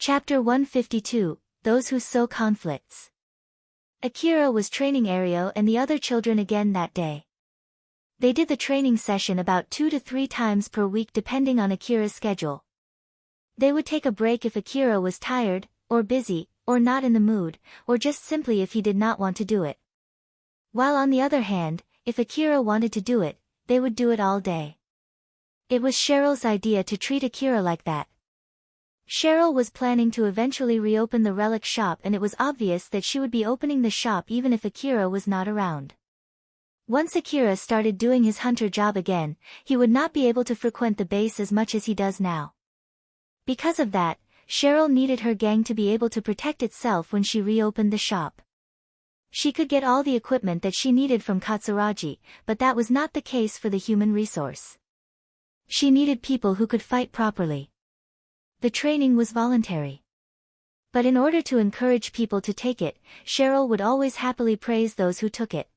Chapter 152, Those Who Sow Conflicts. Akira was training Ario and the other children again that day. They did the training session about 2 to 3 times per week depending on Akira's schedule. They would take a break if Akira was tired, or busy, or not in the mood, or just simply if he did not want to do it. While on the other hand, if Akira wanted to do it, they would do it all day. It was Cheryl's idea to treat Akira like that. Cheryl was planning to eventually reopen the relic shop, and it was obvious that she would be opening the shop even if Akira was not around. Once Akira started doing his hunter job again, he would not be able to frequent the base as much as he does now. Because of that, Cheryl needed her gang to be able to protect itself when she reopened the shop. She could get all the equipment that she needed from Katsuragi, but that was not the case for the human resource. She needed people who could fight properly. The training was voluntary. But in order to encourage people to take it, Cheryl would always happily praise those who took it.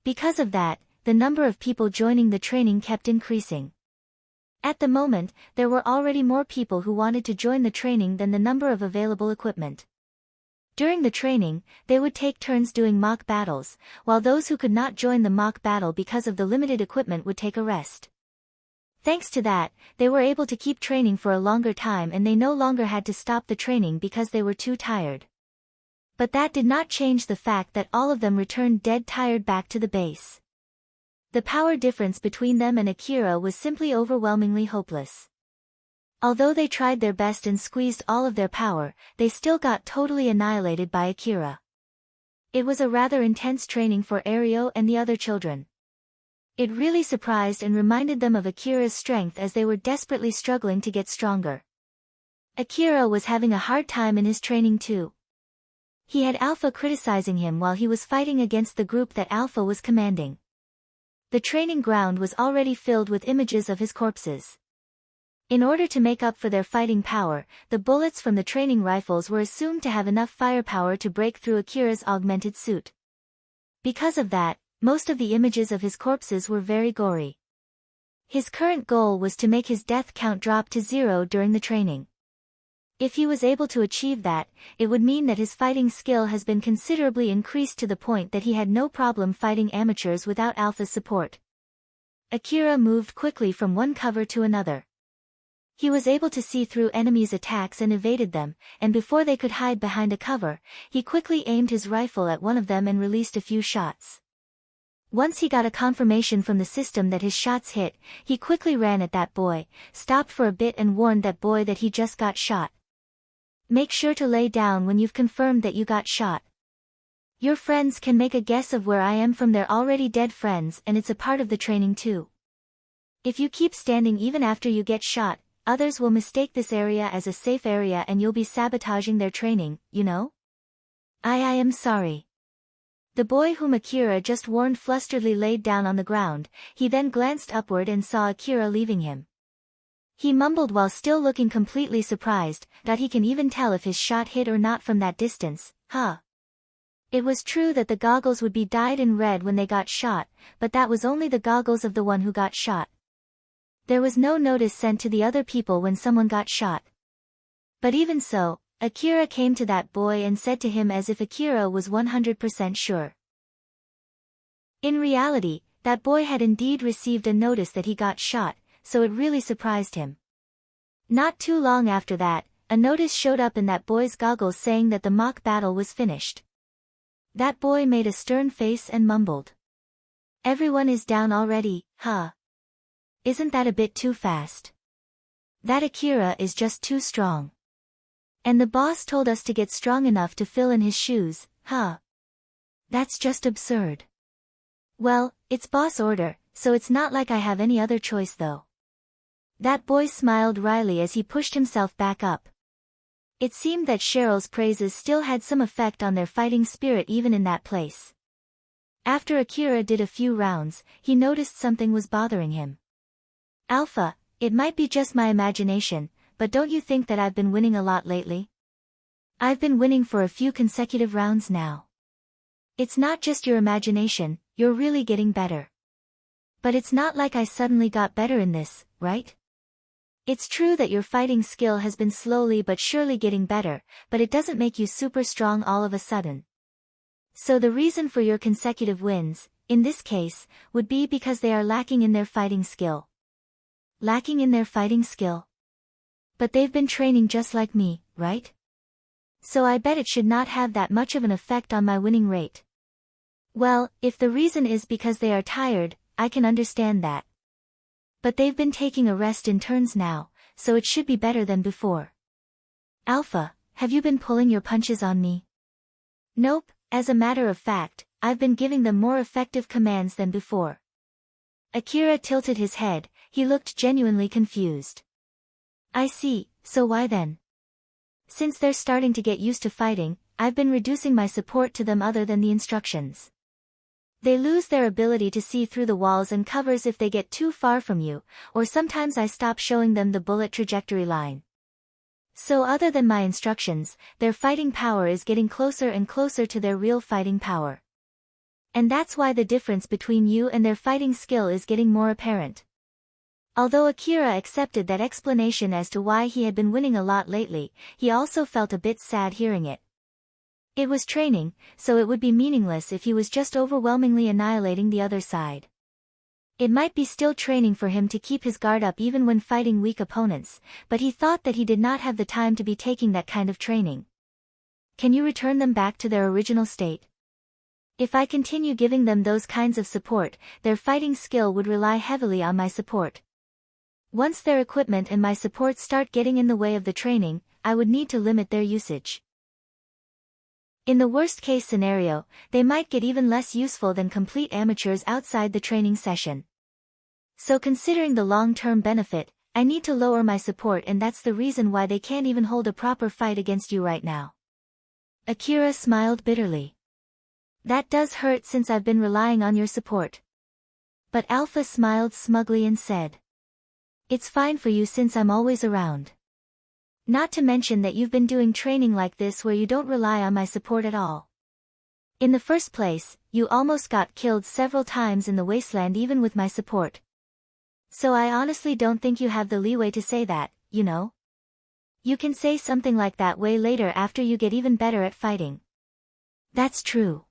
Because of that, the number of people joining the training kept increasing. At the moment, there were already more people who wanted to join the training than the number of available equipment. During the training, they would take turns doing mock battles, while those who could not join the mock battle because of the limited equipment would take a rest. Thanks to that, they were able to keep training for a longer time, and they no longer had to stop the training because they were too tired. But that did not change the fact that all of them returned dead tired back to the base. The power difference between them and Akira was simply overwhelmingly hopeless. Although they tried their best and squeezed all of their power, they still got totally annihilated by Akira. It was a rather intense training for Ario and the other children. It really surprised and reminded them of Akira's strength as they were desperately struggling to get stronger. Akira was having a hard time in his training too. He had Alpha criticizing him while he was fighting against the group that Alpha was commanding. The training ground was already filled with images of his corpses. In order to make up for their fighting power, the bullets from the training rifles were assumed to have enough firepower to break through Akira's augmented suit. Because of that, most of the images of his corpses were very gory. His current goal was to make his death count drop to 0 during the training. If he was able to achieve that, it would mean that his fighting skill has been considerably increased to the point that he had no problem fighting amateurs without Alpha's support. Akira moved quickly from one cover to another. He was able to see through enemies' attacks and evaded them, and before they could hide behind a cover, he quickly aimed his rifle at one of them and released a few shots. Once he got a confirmation from the system that his shots hit, he quickly ran at that boy, stopped for a bit and warned that boy that he just got shot. Make sure to lay down when you've confirmed that you got shot. Your friends can make a guess of where I am from their already dead friends, and it's a part of the training too. If you keep standing even after you get shot, others will mistake this area as a safe area and you'll be sabotaging their training, you know? I am sorry. The boy whom Akira just warned flusteredly laid down on the ground. He then glanced upward and saw Akira leaving him. He mumbled while still looking completely surprised, that he can even tell if his shot hit or not from that distance, huh? It was true that the goggles would be dyed in red when they got shot, but that was only the goggles of the one who got shot. There was no notice sent to the other people when someone got shot. But even so, Akira came to that boy and said to him as if Akira was 100% sure. In reality, that boy had indeed received a notice that he got shot, so it really surprised him. Not too long after that, a notice showed up in that boy's goggles saying that the mock battle was finished. That boy made a stern face and mumbled. Everyone is down already, huh? Isn't that a bit too fast? That Akira is just too strong. And the boss told us to get strong enough to fill in his shoes, huh? That's just absurd. Well, it's boss order, so it's not like I have any other choice though. That boy smiled wryly as he pushed himself back up. It seemed that Cheryl's praises still had some effect on their fighting spirit even in that place. After Akira did a few rounds, he noticed something was bothering him. Alpha, it might be just my imagination, but don't you think that I've been winning a lot lately? I've been winning for a few consecutive rounds now. It's not just your imagination, you're really getting better. But it's not like I suddenly got better in this, right? It's true that your fighting skill has been slowly but surely getting better, but it doesn't make you super strong all of a sudden. So the reason for your consecutive wins, in this case, would be because they are lacking in their fighting skill. Lacking in their fighting skill? But they've been training just like me, right? So I bet it should not have that much of an effect on my winning rate. Well, if the reason is because they are tired, I can understand that. But they've been taking a rest in turns now, so it should be better than before. Alpha, have you been pulling your punches on me? Nope, as a matter of fact, I've been giving them more effective commands than before. Akira tilted his head, he looked genuinely confused. I see, so why then? Since they're starting to get used to fighting, I've been reducing my support to them other than the instructions. They lose their ability to see through the walls and covers if they get too far from you, or sometimes I stop showing them the bullet trajectory line. So other than my instructions, their fighting power is getting closer and closer to their real fighting power. And that's why the difference between you and their fighting skill is getting more apparent. Although Akira accepted that explanation as to why he had been winning a lot lately, he also felt a bit sad hearing it. It was training, so it would be meaningless if he was just overwhelmingly annihilating the other side. It might be still training for him to keep his guard up even when fighting weak opponents, but he thought that he did not have the time to be taking that kind of training. Can you return them back to their original state? If I continue giving them those kinds of support, their fighting skill would rely heavily on my support. Once their equipment and my support start getting in the way of the training, I would need to limit their usage. In the worst-case scenario, they might get even less useful than complete amateurs outside the training session. So considering the long-term benefit, I need to lower my support, and that's the reason why they can't even hold a proper fight against you right now. Akira smiled bitterly. That does hurt since I've been relying on your support. But Alpha smiled smugly and said, it's fine for you since I'm always around. Not to mention that you've been doing training like this where you don't rely on my support at all. In the first place, you almost got killed several times in the wasteland even with my support. So I honestly don't think you have the leeway to say that, you know? You can say something like that way later after you get even better at fighting. That's true.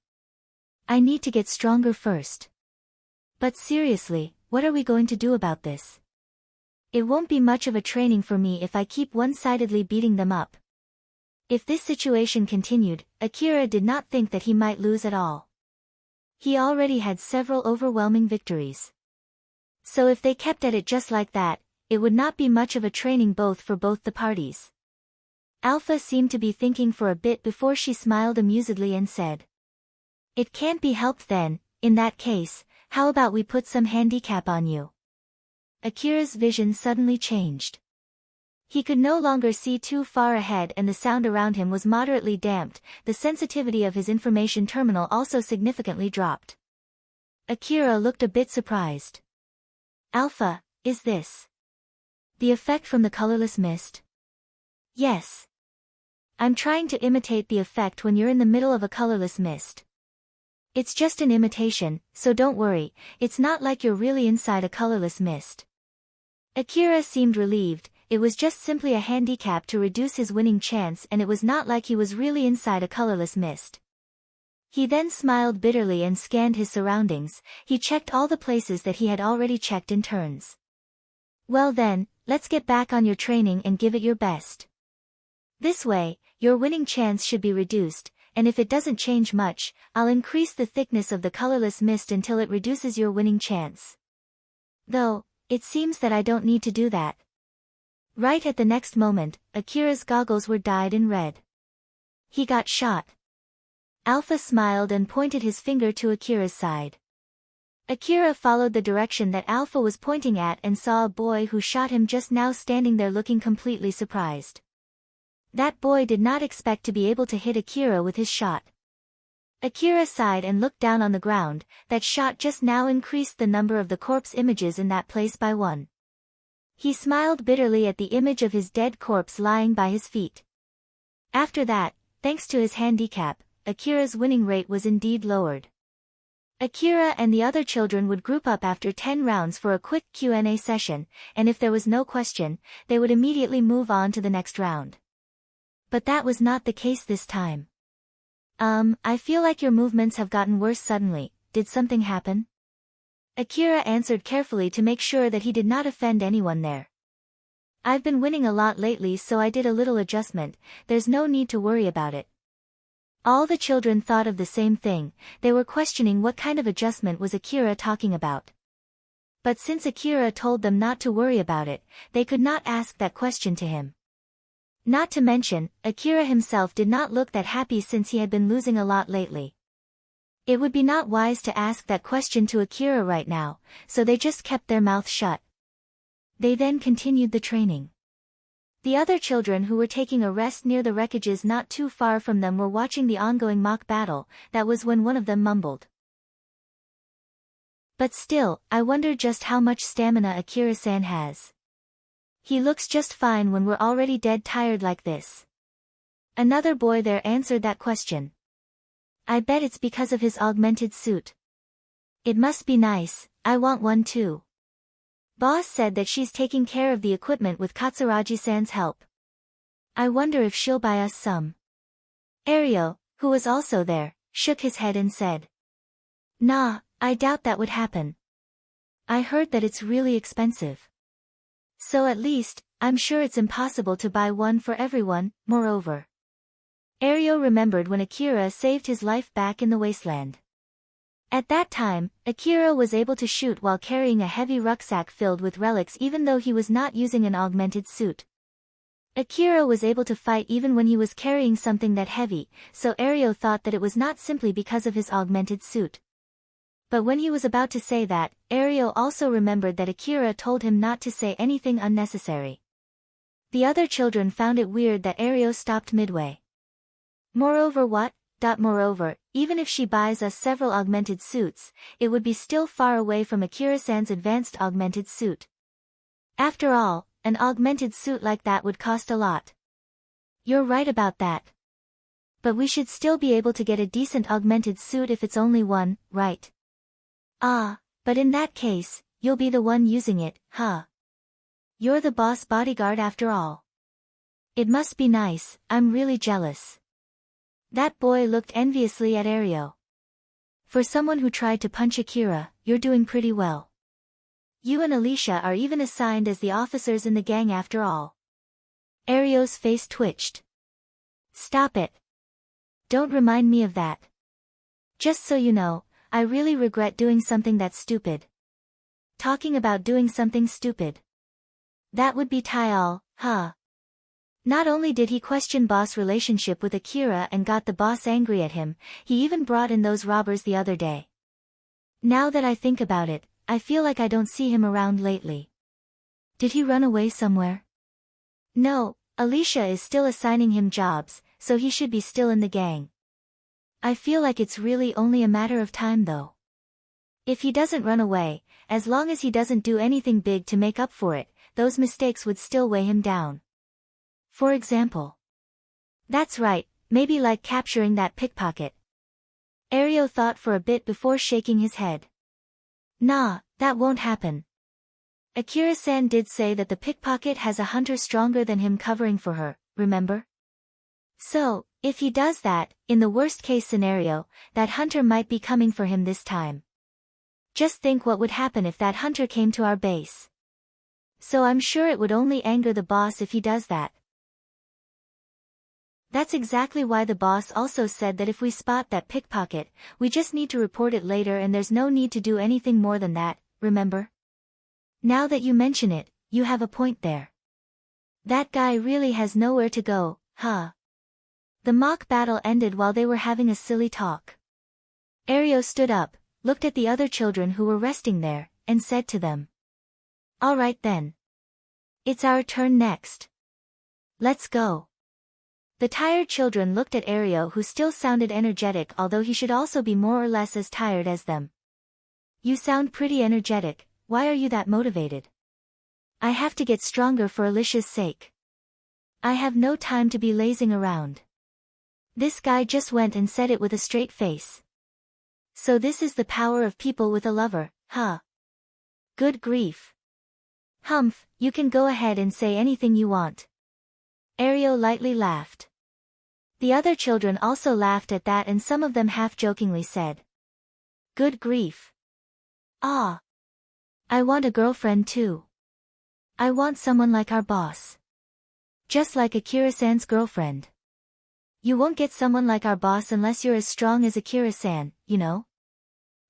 I need to get stronger first. But seriously, what are we going to do about this? It won't be much of a training for me if I keep one-sidedly beating them up. If this situation continued, Akira did not think that he might lose at all. He already had several overwhelming victories. So if they kept at it just like that, it would not be much of a training for both the parties. Alpha seemed to be thinking for a bit before she smiled amusedly and said, it can't be helped then. In that case, how about we put some handicap on you? Akira's vision suddenly changed. He could no longer see too far ahead and the sound around him was moderately damped, the sensitivity of his information terminal also significantly dropped. Akira looked a bit surprised. Alpha, is this the effect from the colorless mist? Yes. I'm trying to imitate the effect when you're in the middle of a colorless mist. It's just an imitation, so don't worry, it's not like you're really inside a colorless mist. Akira seemed relieved, it was just simply a handicap to reduce his winning chance and it was not like he was really inside a colorless mist. He then smiled bitterly and scanned his surroundings, he checked all the places that he had already checked in turns. Well then, let's get back on your training and give it your best. This way, your winning chance should be reduced, and if it doesn't change much, I'll increase the thickness of the colorless mist until it reduces your winning chance. Though, it seems that I don't need to do that. Right at the next moment, Akira's goggles were dyed in red. He got shot. Alpha smiled and pointed his finger to Akira's side. Akira followed the direction that Alpha was pointing at and saw a boy who shot him just now standing there looking completely surprised. That boy did not expect to be able to hit Akira with his shot. Akira sighed and looked down on the ground, that shot just now increased the number of the corpse images in that place by 1. He smiled bitterly at the image of his dead corpse lying by his feet. After that, thanks to his handicap, Akira's winning rate was indeed lowered. Akira and the other children would group up after 10 rounds for a quick Q&A session, and if there was no question, they would immediately move on to the next round. But that was not the case this time. I feel like your movements have gotten worse suddenly. Did something happen? Akira answered carefully to make sure that he did not offend anyone there. I've been winning a lot lately, so I did a little adjustment. There's no need to worry about it. All the children thought of the same thing. They were questioning what kind of adjustment was Akira talking about. But since Akira told them not to worry about it, they could not ask that question to him. Not to mention, Akira himself did not look that happy since he had been losing a lot lately. It would be not wise to ask that question to Akira right now, so they just kept their mouth shut. They then continued the training. The other children who were taking a rest near the wreckages not too far from them were watching the ongoing mock battle. That was when one of them mumbled. But still, I wonder just how much stamina Akira-san has. He looks just fine when we're already dead tired like this. Another boy there answered that question. I bet it's because of his augmented suit. It must be nice, I want one too. Boss said that she's taking care of the equipment with Katsuragi-san's help. I wonder if she'll buy us some. Ario, who was also there, shook his head and said. Nah, I doubt that would happen. I heard that it's really expensive. So at least, I'm sure it's impossible to buy one for everyone. Moreover, Ario remembered when Akira saved his life back in the wasteland. At that time, Akira was able to shoot while carrying a heavy rucksack filled with relics even though he was not using an augmented suit. Akira was able to fight even when he was carrying something that heavy, so Ario thought that it was not simply because of his augmented suit. But when he was about to say that, Ario also remembered that Akira told him not to say anything unnecessary. The other children found it weird that Ario stopped midway. Moreover, even if she buys us several augmented suits, it would be still far away from Akira-san's advanced augmented suit. After all, an augmented suit like that would cost a lot. You're right about that. But we should still be able to get a decent augmented suit if it's only one, right? Ah, but in that case, you'll be the one using it, huh? You're the boss bodyguard after all. It must be nice, I'm really jealous. That boy looked enviously at Ario. For someone who tried to punch Akira, you're doing pretty well. You and Alicia are even assigned as the officers in the gang after all. Ario's face twitched. Stop it. Don't remind me of that. Just so you know, I really regret doing something that's stupid. Talking about doing something stupid. That would be Taial, huh? Not only did he question boss' relationship with Akira and got the boss angry at him, he even brought in those robbers the other day. Now that I think about it, I feel like I don't see him around lately. Did he run away somewhere? No, Alicia is still assigning him jobs, so he should be still in the gang. I feel like it's really only a matter of time though. If he doesn't run away, as long as he doesn't do anything big to make up for it, those mistakes would still weigh him down. For example. That's right, maybe like capturing that pickpocket. Ario thought for a bit before shaking his head. Nah, that won't happen. Akira-san did say that the pickpocket has a hunter stronger than him covering for her, remember? So, if he does that, in the worst-case scenario, that hunter might be coming for him this time. Just think what would happen if that hunter came to our base. So I'm sure it would only anger the boss if he does that. That's exactly why the boss also said that if we spot that pickpocket, we just need to report it later and there's no need to do anything more than that, remember? Now that you mention it, you have a point there. That guy really has nowhere to go, huh? The mock battle ended while they were having a silly talk. Ario stood up, looked at the other children who were resting there, and said to them. All right then. It's our turn next. Let's go. The tired children looked at Ario, who still sounded energetic although he should also be more or less as tired as them. You sound pretty energetic, why are you that motivated? I have to get stronger for Alicia's sake. I have no time to be lazing around. This guy just went and said it with a straight face. So this is the power of people with a lover, huh? Good grief. Humph, you can go ahead and say anything you want. Ario lightly laughed. The other children also laughed at that, and some of them half-jokingly said, "Good grief. Ah. I want a girlfriend too. I want someone like our boss. Just like Akira-san's girlfriend. You won't get someone like our boss unless you're as strong as Akira-san, you know?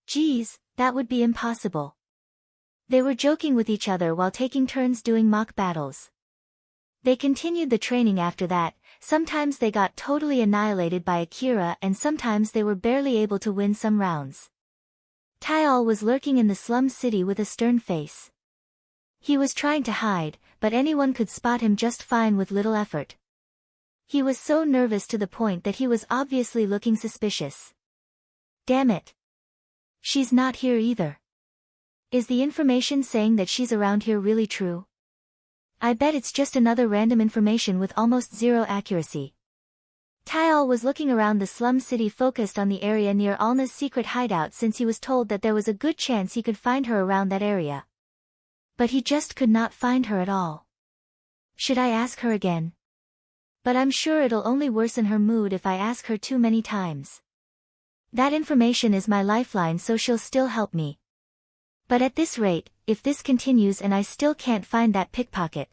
Geez, that would be impossible." They were joking with each other while taking turns doing mock battles. They continued the training after that. Sometimes they got totally annihilated by Akira, and sometimes they were barely able to win some rounds. Taial was lurking in the slum city with a stern face. He was trying to hide, but anyone could spot him just fine with little effort. He was so nervous to the point that he was obviously looking suspicious. Damn it. She's not here either. Is the information saying that she's around here really true? I bet it's just another random information with almost zero accuracy. Taial was looking around the slum city, focused on the area near Alna's secret hideout, since he was told that there was a good chance he could find her around that area. But he just could not find her at all. Should I ask her again? But I'm sure it'll only worsen her mood if I ask her too many times. That information is my lifeline, so she'll still help me. But at this rate, if this continues and I still can't find that pickpocket.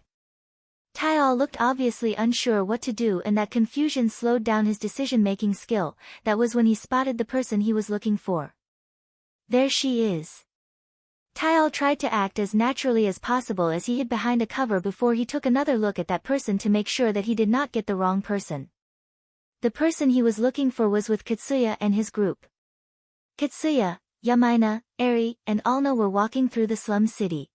Taial looked obviously unsure what to do, and that confusion slowed down his decision-making skill. That was when he spotted the person he was looking for. There she is. Taial tried to act as naturally as possible as he hid behind a cover before he took another look at that person to make sure that he did not get the wrong person. The person he was looking for was with Katsuya and his group. Katsuya, Yamaina, Eri, and Alna were walking through the slum city.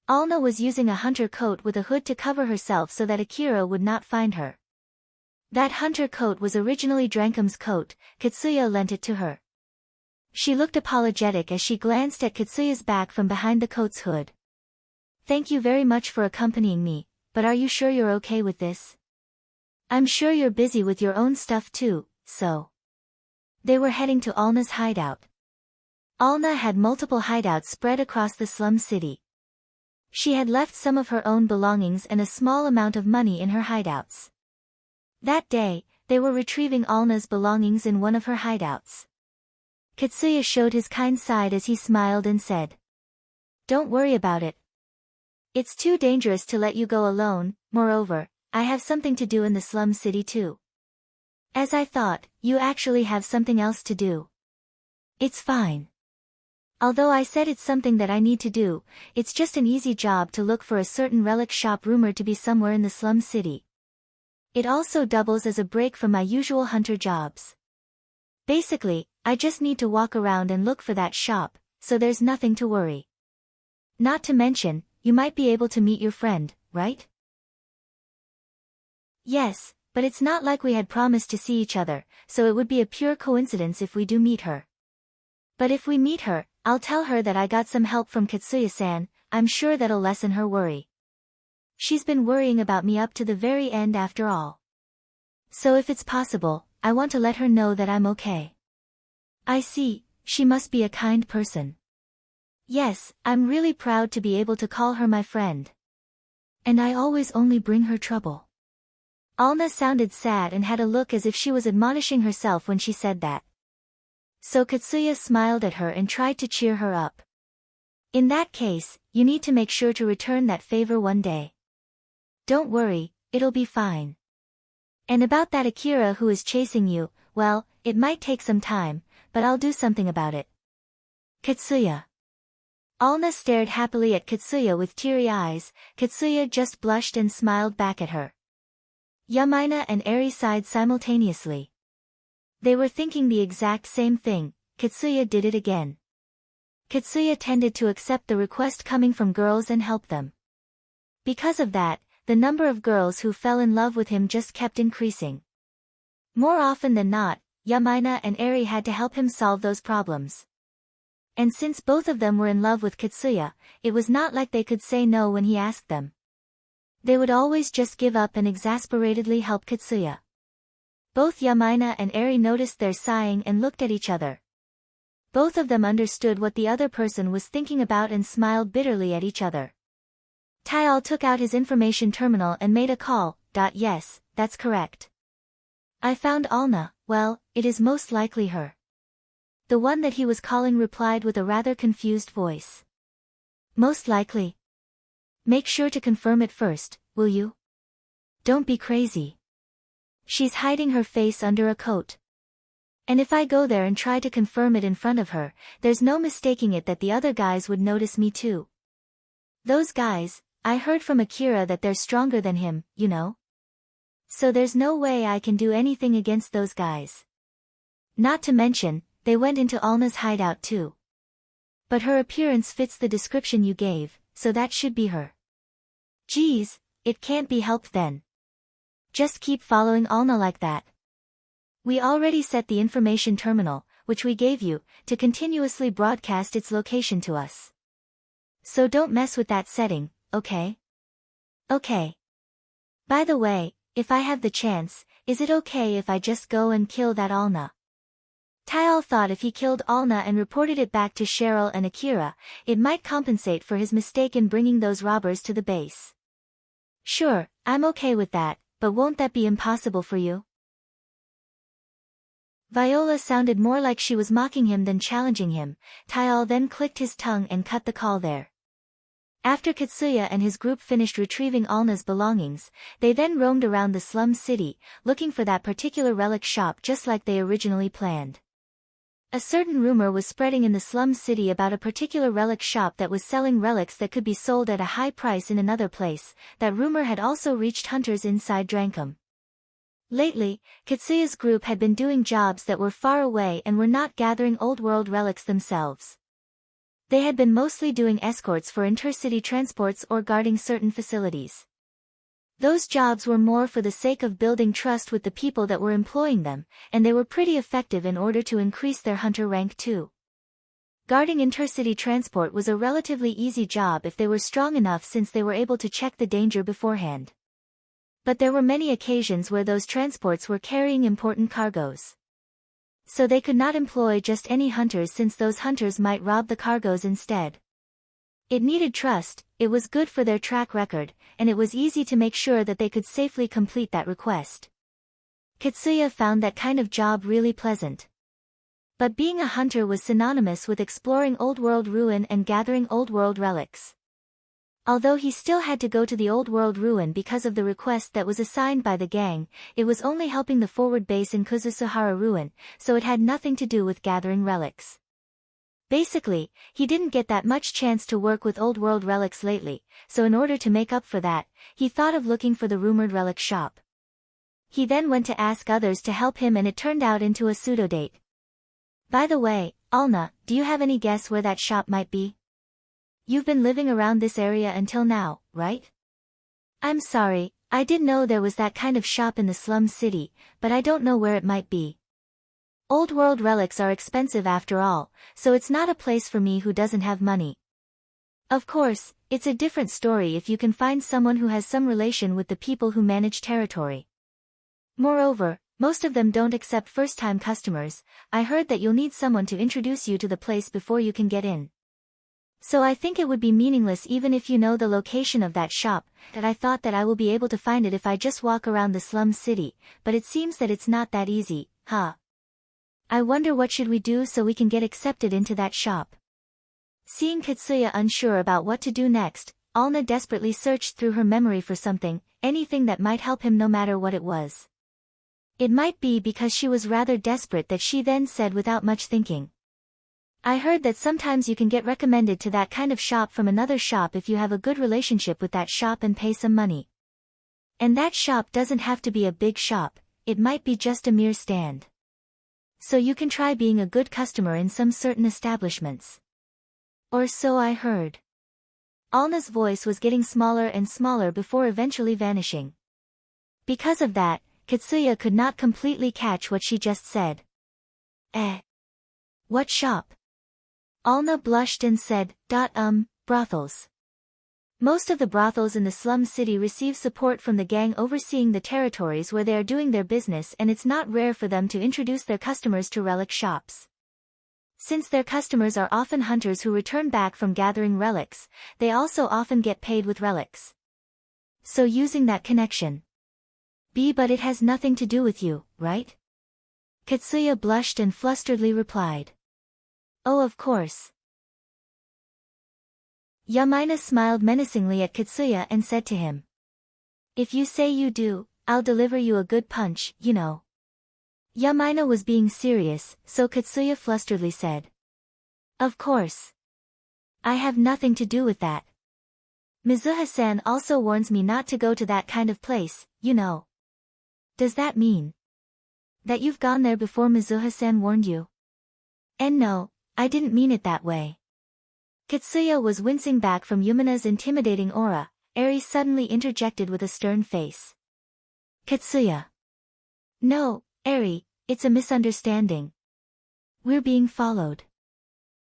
Alna was using a hunter coat with a hood to cover herself so that Akira would not find her. That hunter coat was originally Drankum's coat. Katsuya lent it to her. She looked apologetic as she glanced at Katsuya's back from behind the coat's hood. "Thank you very much for accompanying me, but are you sure you're okay with this? I'm sure you're busy with your own stuff too, so." They were heading to Alna's hideout. Alna had multiple hideouts spread across the slum city. She had left some of her own belongings and a small amount of money in her hideouts. That day, they were retrieving Alna's belongings in one of her hideouts. Katsuya showed his kind side as he smiled and said, "Don't worry about it. It's too dangerous to let you go alone. Moreover, I have something to do in the slum city too." "As I thought, you actually have something else to do." "It's fine. Although I said it's something that I need to do, it's just an easy job to look for a certain relic shop rumored to be somewhere in the slum city. It also doubles as a break from my usual hunter jobs. Basically, I just need to walk around and look for that shop, so there's nothing to worry. Not to mention, you might be able to meet your friend, right?" "Yes, but it's not like we had promised to see each other, so it would be a pure coincidence if we do meet her. But if we meet her, I'll tell her that I got some help from Katsuya-san. I'm sure that'll lessen her worry. She's been worrying about me up to the very end after all. So if it's possible, I want to let her know that I'm okay." "I see, she must be a kind person." "Yes, I'm really proud to be able to call her my friend. And I always only bring her trouble." Alna sounded sad and had a look as if she was admonishing herself when she said that. So Katsuya smiled at her and tried to cheer her up. "In that case, you need to make sure to return that favor one day. Don't worry, it'll be fine. And about that Akira who is chasing you, well, it might take some time, but I'll do something about it." "Katsuya." Alna stared happily at Katsuya with teary eyes. Katsuya just blushed and smiled back at her. Yamaina and Eri sighed simultaneously. They were thinking the exact same thing. Katsuya did it again. Katsuya tended to accept the request coming from girls and help them. Because of that, the number of girls who fell in love with him just kept increasing. More often than not, Yamaina and Eri had to help him solve those problems. And since both of them were in love with Katsuya, it was not like they could say no when he asked them. They would always just give up and exasperatedly help Katsuya. Both Yamaina and Eri noticed their sighing and looked at each other. Both of them understood what the other person was thinking about and smiled bitterly at each other. Tyal took out his information terminal and made a call. Yes, that's correct. I found Alna. Well, it is most likely her. The one that he was calling replied with a rather confused voice. Most likely. Make sure to confirm it first, will you? Don't be crazy. She's hiding her face under a coat. And if I go there and try to confirm it in front of her, there's no mistaking it that the other guys would notice me too. Those guys, I heard from Akira that they're stronger than him, you know? So there's no way I can do anything against those guys. Not to mention, they went into Alna's hideout too. But her appearance fits the description you gave, so that should be her. Geez, it can't be helped then. Just keep following Alna like that. We already set the information terminal, which we gave you, to continuously broadcast its location to us. So don't mess with that setting, okay? Okay. By the way, if I have the chance, is it okay if I just go and kill that Alna? Tyal thought if he killed Alna and reported it back to Cheryl and Akira, it might compensate for his mistake in bringing those robbers to the base. Sure, I'm okay with that, but won't that be impossible for you? Viola sounded more like she was mocking him than challenging him. Tyal then clicked his tongue and cut the call there. After Katsuya and his group finished retrieving Alna's belongings, they then roamed around the slum city, looking for that particular relic shop just like they originally planned. A certain rumor was spreading in the slum city about a particular relic shop that was selling relics that could be sold at a high price in another place. That rumor had also reached hunters inside Drankum. Lately, Katsuya's group had been doing jobs that were far away and were not gathering old world relics themselves. They had been mostly doing escorts for intercity transports or guarding certain facilities. Those jobs were more for the sake of building trust with the people that were employing them, and they were pretty effective in order to increase their hunter rank too. Guarding intercity transport was a relatively easy job if they were strong enough since they were able to check the danger beforehand. But there were many occasions where those transports were carrying important cargoes. So they could not employ just any hunters since those hunters might rob the cargoes instead. It needed trust, it was good for their track record, and it was easy to make sure that they could safely complete that request. Katsuya found that kind of job really pleasant. But being a hunter was synonymous with exploring Old World ruin and gathering Old World relics. Although he still had to go to the Old World ruin because of the request that was assigned by the gang, it was only helping the forward base in Kuzusuhara ruin, so it had nothing to do with gathering relics. Basically, he didn't get that much chance to work with Old World relics lately, so in order to make up for that, he thought of looking for the rumored relic shop. He then went to ask others to help him and it turned out into a pseudo-date. By the way, Alna, do you have any guess where that shop might be? You've been living around this area until now, right? I'm sorry, I did know there was that kind of shop in the slum city, but I don't know where it might be. Old World relics are expensive after all, so it's not a place for me who doesn't have money. Of course, it's a different story if you can find someone who has some relation with the people who manage territory. Moreover, most of them don't accept first-time customers. I heard that you'll need someone to introduce you to the place before you can get in. So I think it would be meaningless even if you know the location of that shop, that I thought that I will be able to find it if I just walk around the slum city, but it seems that it's not that easy, huh? I wonder what should we do so we can get accepted into that shop. Seeing Katsuya unsure about what to do next, Alna desperately searched through her memory for something, anything that might help him no matter what it was. It might be because she was rather desperate that she then said without much thinking. I heard that sometimes you can get recommended to that kind of shop from another shop if you have a good relationship with that shop and pay some money. And that shop doesn't have to be a big shop, it might be just a mere stand. So you can try being a good customer in some certain establishments. Or so I heard. Alna's voice was getting smaller and smaller before eventually vanishing. Because of that, Katsuya could not completely catch what she just said. What shop? Alna blushed and said, brothels. Most of the brothels in the slum city receive support from the gang overseeing the territories where they are doing their business, and it's not rare for them to introduce their customers to relic shops. Since their customers are often hunters who return back from gathering relics, they also often get paid with relics. So using that connection. But it has nothing to do with you, right? Katsuya blushed and flusteredly replied. Oh, of course. Yamina smiled menacingly at Katsuya and said to him. If you say you do, I'll deliver you a good punch, you know. Yamina was being serious, so Katsuya flusteredly said. Of course. I have nothing to do with that. Mizuha-san also warns me not to go to that kind of place, you know. Does that mean that you've gone there before Mizuha-san warned you? And no, I didn't mean it that way. Katsuya was wincing back from Yumina's intimidating aura. Eri suddenly interjected with a stern face. Katsuya. No, Eri, it's a misunderstanding. We're being followed.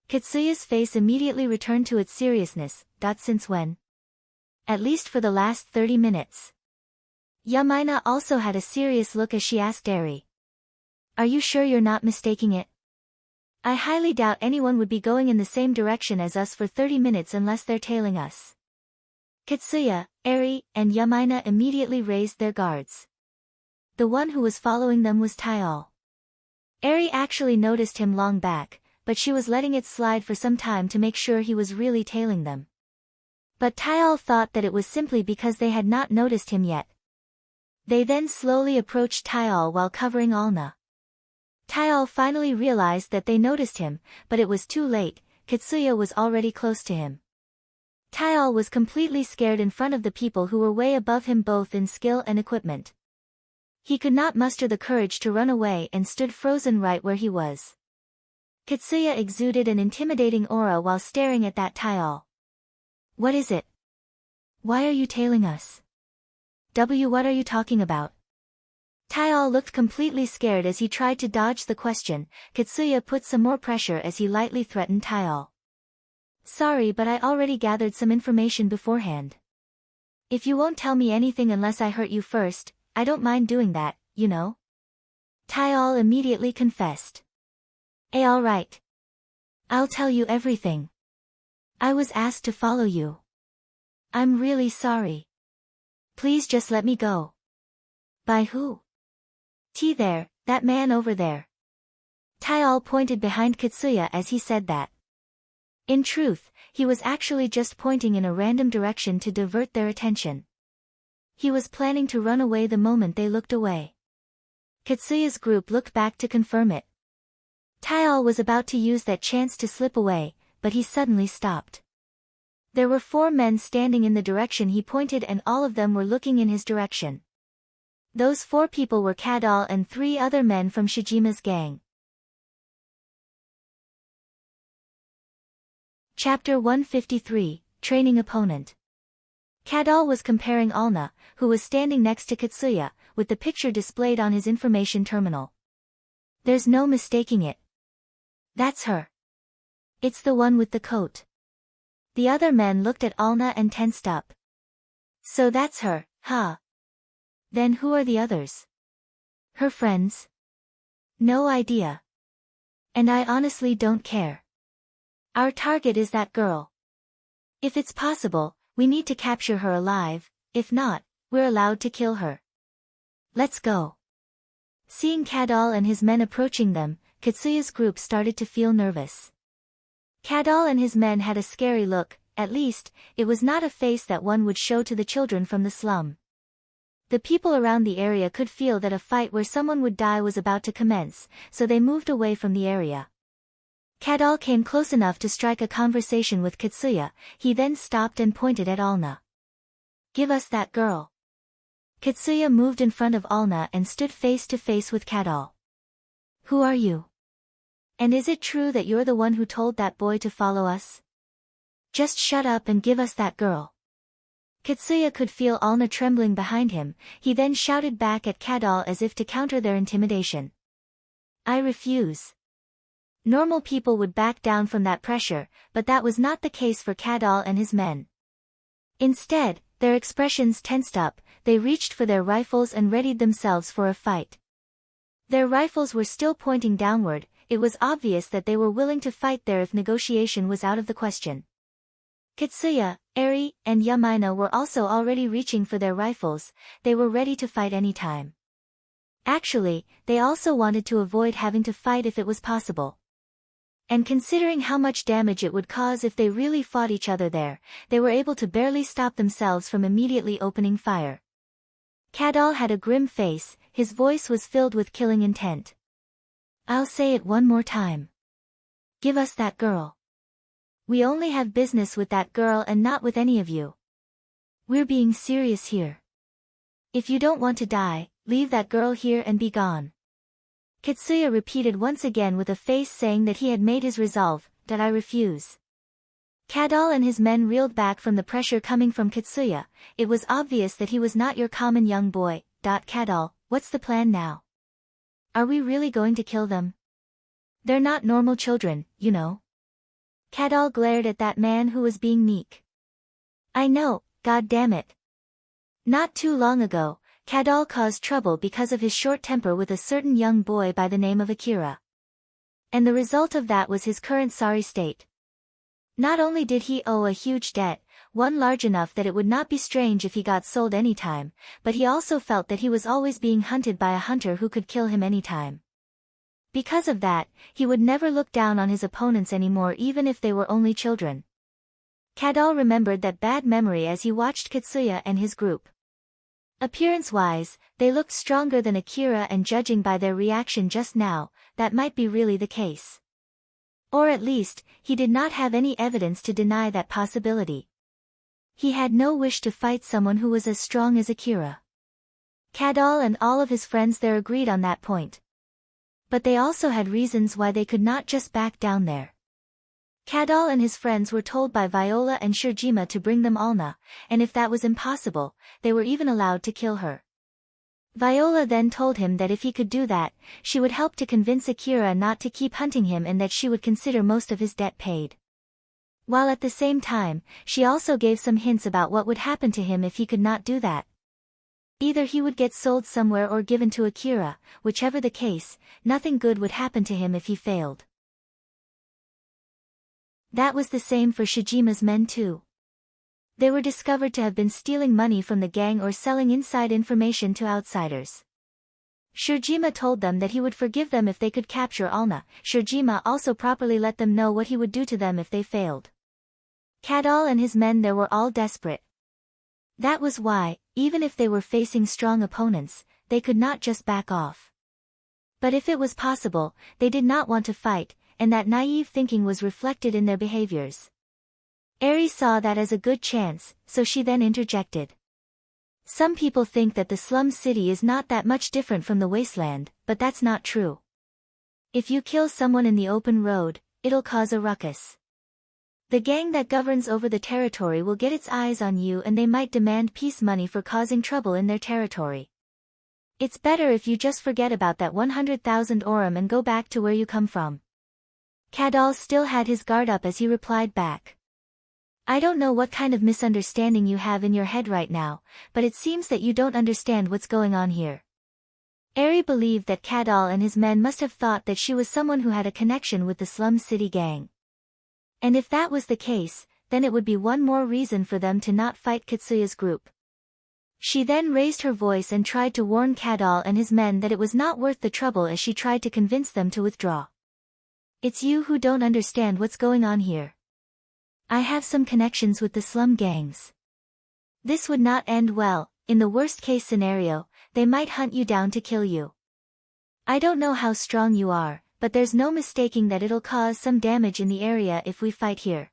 Katsuya's face immediately returned to its seriousness. Since when? At least for the last 30 minutes. Yamina also had a serious look as she asked Eri. Are you sure you're not mistaking it? I highly doubt anyone would be going in the same direction as us for 30 minutes unless they're tailing us. Katsuya, Eri, and Yamina immediately raised their guards. The one who was following them was Taial. Eri actually noticed him long back, but she was letting it slide for some time to make sure he was really tailing them. But Taial thought that it was simply because they had not noticed him yet. They then slowly approached Taial while covering Alna. Taial finally realized that they noticed him, but it was too late. Katsuya was already close to him. Taial was completely scared in front of the people who were way above him both in skill and equipment. He could not muster the courage to run away and stood frozen right where he was. Katsuya exuded an intimidating aura while staring at that Taial. What is it? Why are you tailing us? What are you talking about? Taial looked completely scared as he tried to dodge the question. Katsuya put some more pressure as he lightly threatened Taial. Sorry, but I already gathered some information beforehand. If you won't tell me anything unless I hurt you first, I don't mind doing that, you know? Taial immediately confessed. All right. I'll tell you everything. I was asked to follow you. I'm really sorry. Please just let me go. By who? There, that man over there. Taial pointed behind Katsuya as he said that. In truth, he was actually just pointing in a random direction to divert their attention. He was planning to run away the moment they looked away. Katsuya's group looked back to confirm it. Taial was about to use that chance to slip away, but he suddenly stopped. There were 4 men standing in the direction he pointed and all of them were looking in his direction. Those 4 people were Kadal and 3 other men from Shijima's gang. Chapter 153, Training Opponent. Kadal was comparing Alna, who was standing next to Katsuya, with the picture displayed on his information terminal. There's no mistaking it. That's her. It's the one with the coat. The other men looked at Alna and tensed up. So that's her, huh? Then who are the others? Her friends? No idea. And I honestly don't care. Our target is that girl. If it's possible, we need to capture her alive, if not, we're allowed to kill her. Let's go. Seeing Kadal and his men approaching them, Katsuya's group started to feel nervous. Kadal and his men had a scary look, at least, it was not a face that one would show to the children from the slum. The people around the area could feel that a fight where someone would die was about to commence, so they moved away from the area. Kadal came close enough to strike a conversation with Katsuya, he then stopped and pointed at Alna. Give us that girl. Katsuya moved in front of Alna and stood face to face with Kadal. Who are you? And is it true that you're the one who told that boy to follow us? Just shut up and give us that girl. Katsuya could feel Alna trembling behind him, he then shouted back at Kadal as if to counter their intimidation. I refuse. Normal people would back down from that pressure, but that was not the case for Kadal and his men. Instead, their expressions tensed up, they reached for their rifles and readied themselves for a fight. Their rifles were still pointing downward, it was obvious that they were willing to fight there if negotiation was out of the question. Kitsuya, Eri, and Yamaina were also already reaching for their rifles. They were ready to fight any time. Actually, they also wanted to avoid having to fight if it was possible. And considering how much damage it would cause if they really fought each other there, they were able to barely stop themselves from immediately opening fire. Kadal had a grim face, his voice was filled with killing intent. "I'll say it one more time. Give us that girl. We only have business with that girl and not with any of you. We're being serious here. If you don't want to die, leave that girl here and be gone." Kitsuya repeated once again with a face saying that he had made his resolve, "That I refuse." Kadal and his men reeled back from the pressure coming from Kitsuya. It was obvious that he was not your common young boy. Kadal, what's the plan now? Are we really going to kill them? They're not normal children, you know. Kadal glared at that man who was being meek. "I know, god damn it." Not too long ago, Kadal caused trouble because of his short temper with a certain young boy by the name of Akira. And the result of that was his current sorry state. Not only did he owe a huge debt, one large enough that it would not be strange if he got sold anytime, but he also felt that he was always being hunted by a hunter who could kill him anytime. Because of that, he would never look down on his opponents anymore even if they were only children. Kadal remembered that bad memory as he watched Kitsuya and his group. Appearance-wise, they looked stronger than Akira, and judging by their reaction just now, that might be really the case. Or at least, he did not have any evidence to deny that possibility. He had no wish to fight someone who was as strong as Akira. Kadal and all of his friends there agreed on that point. But they also had reasons why they could not just back down there. Kadal and his friends were told by Viola and Shirjima to bring them Alna, and if that was impossible, they were even allowed to kill her. Viola then told him that if he could do that, she would help to convince Akira not to keep hunting him and that she would consider most of his debt paid. While at the same time, she also gave some hints about what would happen to him if he could not do that. Either he would get sold somewhere or given to Akira, whichever the case, nothing good would happen to him if he failed. That was the same for Shijima's men too. They were discovered to have been stealing money from the gang or selling inside information to outsiders. Shirjima told them that he would forgive them if they could capture Alna. Shirjima also properly let them know what he would do to them if they failed. Kadal and his men there were all desperate. That was why, even if they were facing strong opponents, they could not just back off. But if it was possible, they did not want to fight, and that naive thinking was reflected in their behaviors. Eri saw that as a good chance, so she then interjected. "Some people think that the slum city is not that much different from the wasteland, but that's not true. If you kill someone in the open road, it'll cause a ruckus. The gang that governs over the territory will get its eyes on you and they might demand peace money for causing trouble in their territory. It's better if you just forget about that 100,000 orum and go back to where you come from." Kadal still had his guard up as he replied back. "I don't know what kind of misunderstanding you have in your head right now, but it seems that you don't understand what's going on here." Eri believed that Kadal and his men must have thought that she was someone who had a connection with the slum city gang. And if that was the case, then it would be one more reason for them to not fight Kitsuya's group. She then raised her voice and tried to warn Kadal and his men that it was not worth the trouble as she tried to convince them to withdraw. "It's you who don't understand what's going on here. I have some connections with the slum gangs. This would not end well. In the worst case scenario, they might hunt you down to kill you. I don't know how strong you are, but there's no mistaking that it'll cause some damage in the area if we fight here.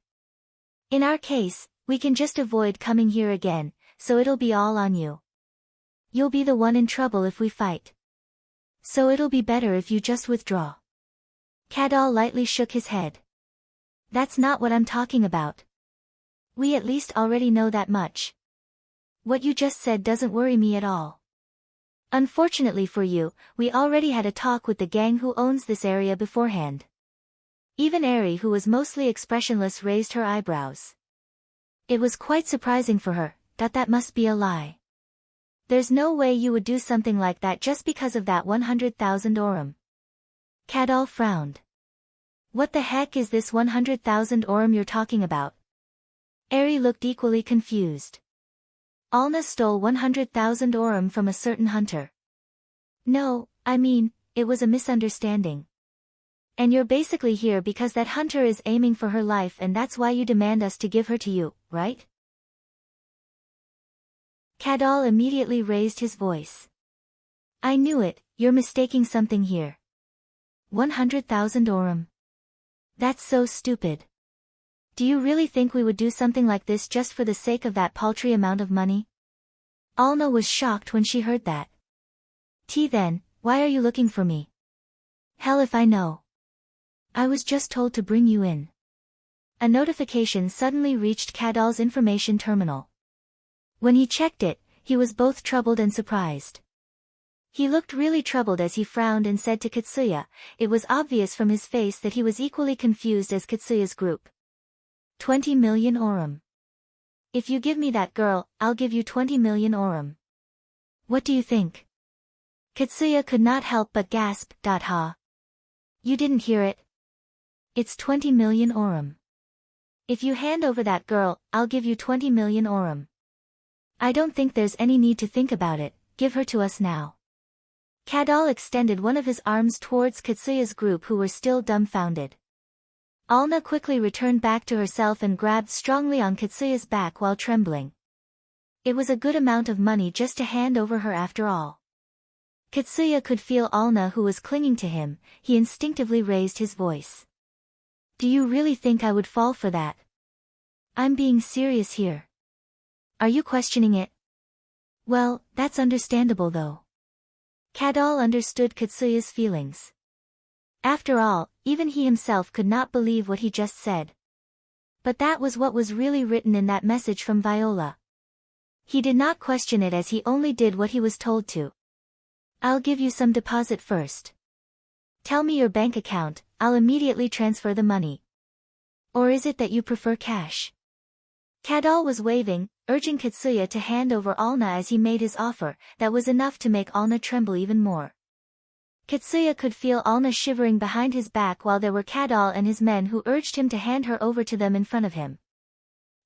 In our case, we can just avoid coming here again, so it'll be all on you. You'll be the one in trouble if we fight. So it'll be better if you just withdraw." Kadal lightly shook his head. "That's not what I'm talking about. We at least already know that much. What you just said doesn't worry me at all. Unfortunately for you, we already had a talk with the gang who owns this area beforehand." Even Eri, who was mostly expressionless, raised her eyebrows. It was quite surprising for her, that must be a lie. There's no way you would do something like that just because of that 100,000 orum. Kadal frowned. What the heck is this 100,000 orum you're talking about? Eri looked equally confused. Alna stole 100,000 orum from a certain hunter. No, I mean, it was a misunderstanding. And you're basically here because that hunter is aiming for her life and that's why you demand us to give her to you, right? Kadal immediately raised his voice. I knew it, you're mistaking something here. 100,000 orum. That's so stupid. Do you really think we would do something like this just for the sake of that paltry amount of money? Alna was shocked when she heard that. Then, why are you looking for me? Hell if I know. I was just told to bring you in. A notification suddenly reached Kadal's information terminal. When he checked it, he was both troubled and surprised. He looked really troubled as he frowned and said to Katsuya, it was obvious from his face that he was equally confused as Katsuya's group. 20 million orum. If you give me that girl, I'll give you 20 million orum. What do you think? Katsuya could not help but gasp. Ha. You didn't hear it. It's 20 million orum. If you hand over that girl, I'll give you 20 million orum. I don't think there's any need to think about it, give her to us now. Kadal extended one of his arms towards Katsuya's group who were still dumbfounded. Alna quickly returned back to herself and grabbed strongly on Katsuya's back while trembling. It was a good amount of money just to hand over her after all. Katsuya could feel Alna who was clinging to him, he instinctively raised his voice. Do you really think I would fall for that? I'm being serious here. Are you questioning it? Well, that's understandable though. Kadal understood Katsuya's feelings. After all, even he himself could not believe what he just said. But that was what was really written in that message from Viola. He did not question it as he only did what he was told to. I'll give you some deposit first. Tell me your bank account, I'll immediately transfer the money. Or is it that you prefer cash? Kadal was waving, urging Katsuya to hand over Alna as he made his offer. That was enough to make Alna tremble even more. Katsuya could feel Alna shivering behind his back while there were Kadal and his men who urged him to hand her over to them in front of him.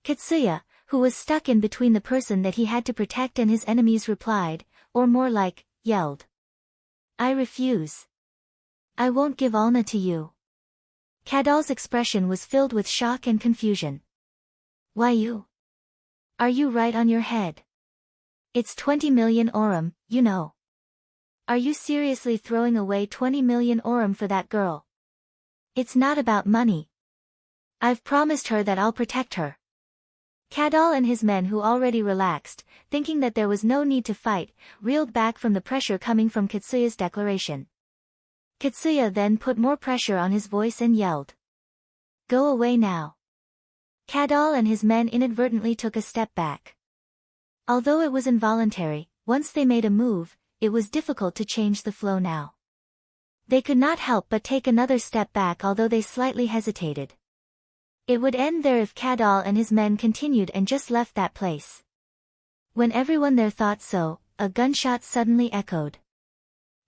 Katsuya, who was stuck in between the person that he had to protect and his enemies replied, or more like, yelled. I refuse. I won't give Alna to you. Kadal's expression was filled with shock and confusion. Why you? Are you right on your head? It's 20 million orum, you know. Are you seriously throwing away 20 million orum for that girl? It's not about money. I've promised her that I'll protect her. Kadal and his men who already relaxed, thinking that there was no need to fight, reeled back from the pressure coming from Katsuya's declaration. Katsuya then put more pressure on his voice and yelled. Go away now. Kadal and his men inadvertently took a step back. Although it was involuntary, once they made a move, it was difficult to change the flow now. They could not help but take another step back although they slightly hesitated. It would end there if Kadal and his men continued and just left that place. When everyone there thought so, a gunshot suddenly echoed.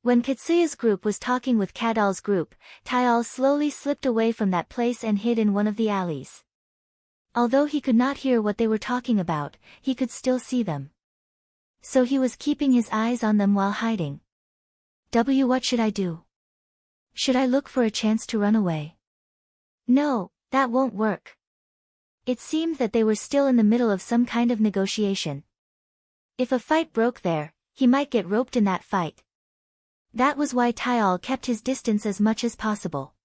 When Katsuya's group was talking with Kadal's group, Tyal slowly slipped away from that place and hid in one of the alleys. Although he could not hear what they were talking about, he could still see them. So he was keeping his eyes on them while hiding. What should I do? Should I look for a chance to run away? No, that won't work. It seemed that they were still in the middle of some kind of negotiation. If a fight broke there, he might get roped in that fight. That was why Tyal kept his distance as much as possible.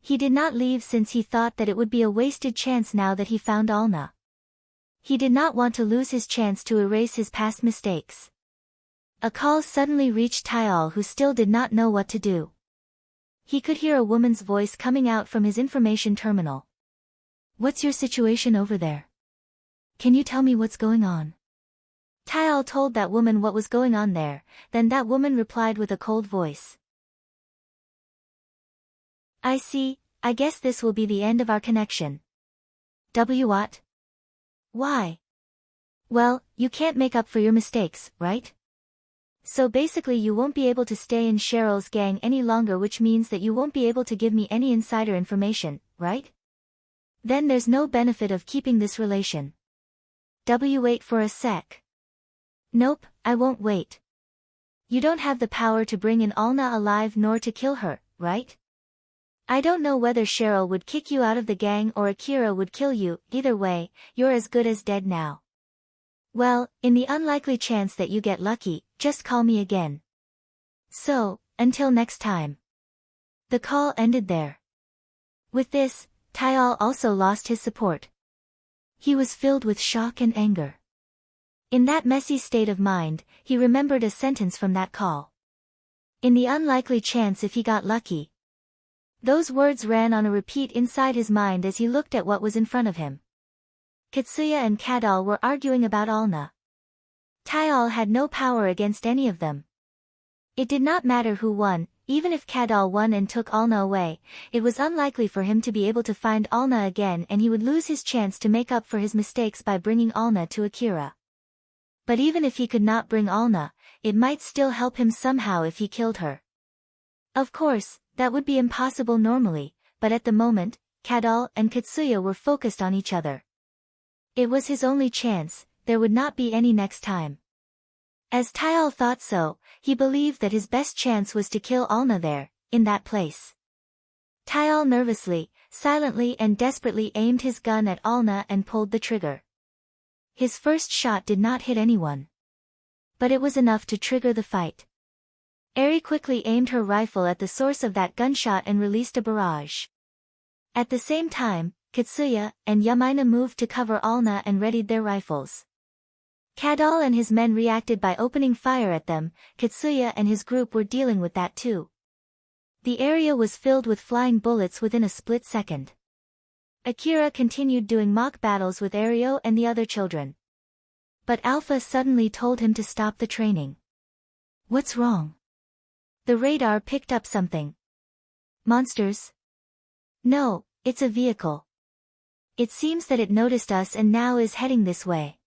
He did not leave since he thought that it would be a wasted chance now that he found Alna. He did not want to lose his chance to erase his past mistakes. A call suddenly reached Tyal who still did not know what to do. He could hear a woman's voice coming out from his information terminal. What's your situation over there? Can you tell me what's going on? Tyal told that woman what was going on there, then that woman replied with a cold voice. I see, I guess this will be the end of our connection. What? Why? Well, you can't make up for your mistakes, right? So basically you won't be able to stay in Cheryl's gang any longer, which means that you won't be able to give me any insider information, right? Then there's no benefit of keeping this relation. Wait for a sec. Nope, I won't wait. You don't have the power to bring in Alna alive nor to kill her, right? I don't know whether Cheryl would kick you out of the gang or Akira would kill you, either way, you're as good as dead now. Well, in the unlikely chance that you get lucky, just call me again. So, until next time. The call ended there. With this, Tyal also lost his support. He was filled with shock and anger. In that messy state of mind, he remembered a sentence from that call. In the unlikely chance if he got lucky. Those words ran on a repeat inside his mind as he looked at what was in front of him. Katsuya and Kadal were arguing about Alna. Tyal had no power against any of them. It did not matter who won, even if Kadal won and took Alna away, it was unlikely for him to be able to find Alna again, and he would lose his chance to make up for his mistakes by bringing Alna to Akira. But even if he could not bring Alna, it might still help him somehow if he killed her. Of course, that would be impossible normally, but at the moment, Kadal and Katsuya were focused on each other. It was his only chance, there would not be any next time. As Tyal thought so, he believed that his best chance was to kill Alna there, in that place. Tyal nervously, silently and desperately aimed his gun at Alna and pulled the trigger. His first shot did not hit anyone. But it was enough to trigger the fight. Eri quickly aimed her rifle at the source of that gunshot and released a barrage. At the same time, Katsuya and Yamaina moved to cover Alna and readied their rifles. Kadal and his men reacted by opening fire at them. Katsuya and his group were dealing with that too. The area was filled with flying bullets within a split second. Akira continued doing mock battles with Ario and the other children. But Alpha suddenly told him to stop the training. What's wrong? The radar picked up something. Monsters? No, it's a vehicle. It seems that it noticed us and now is heading this way.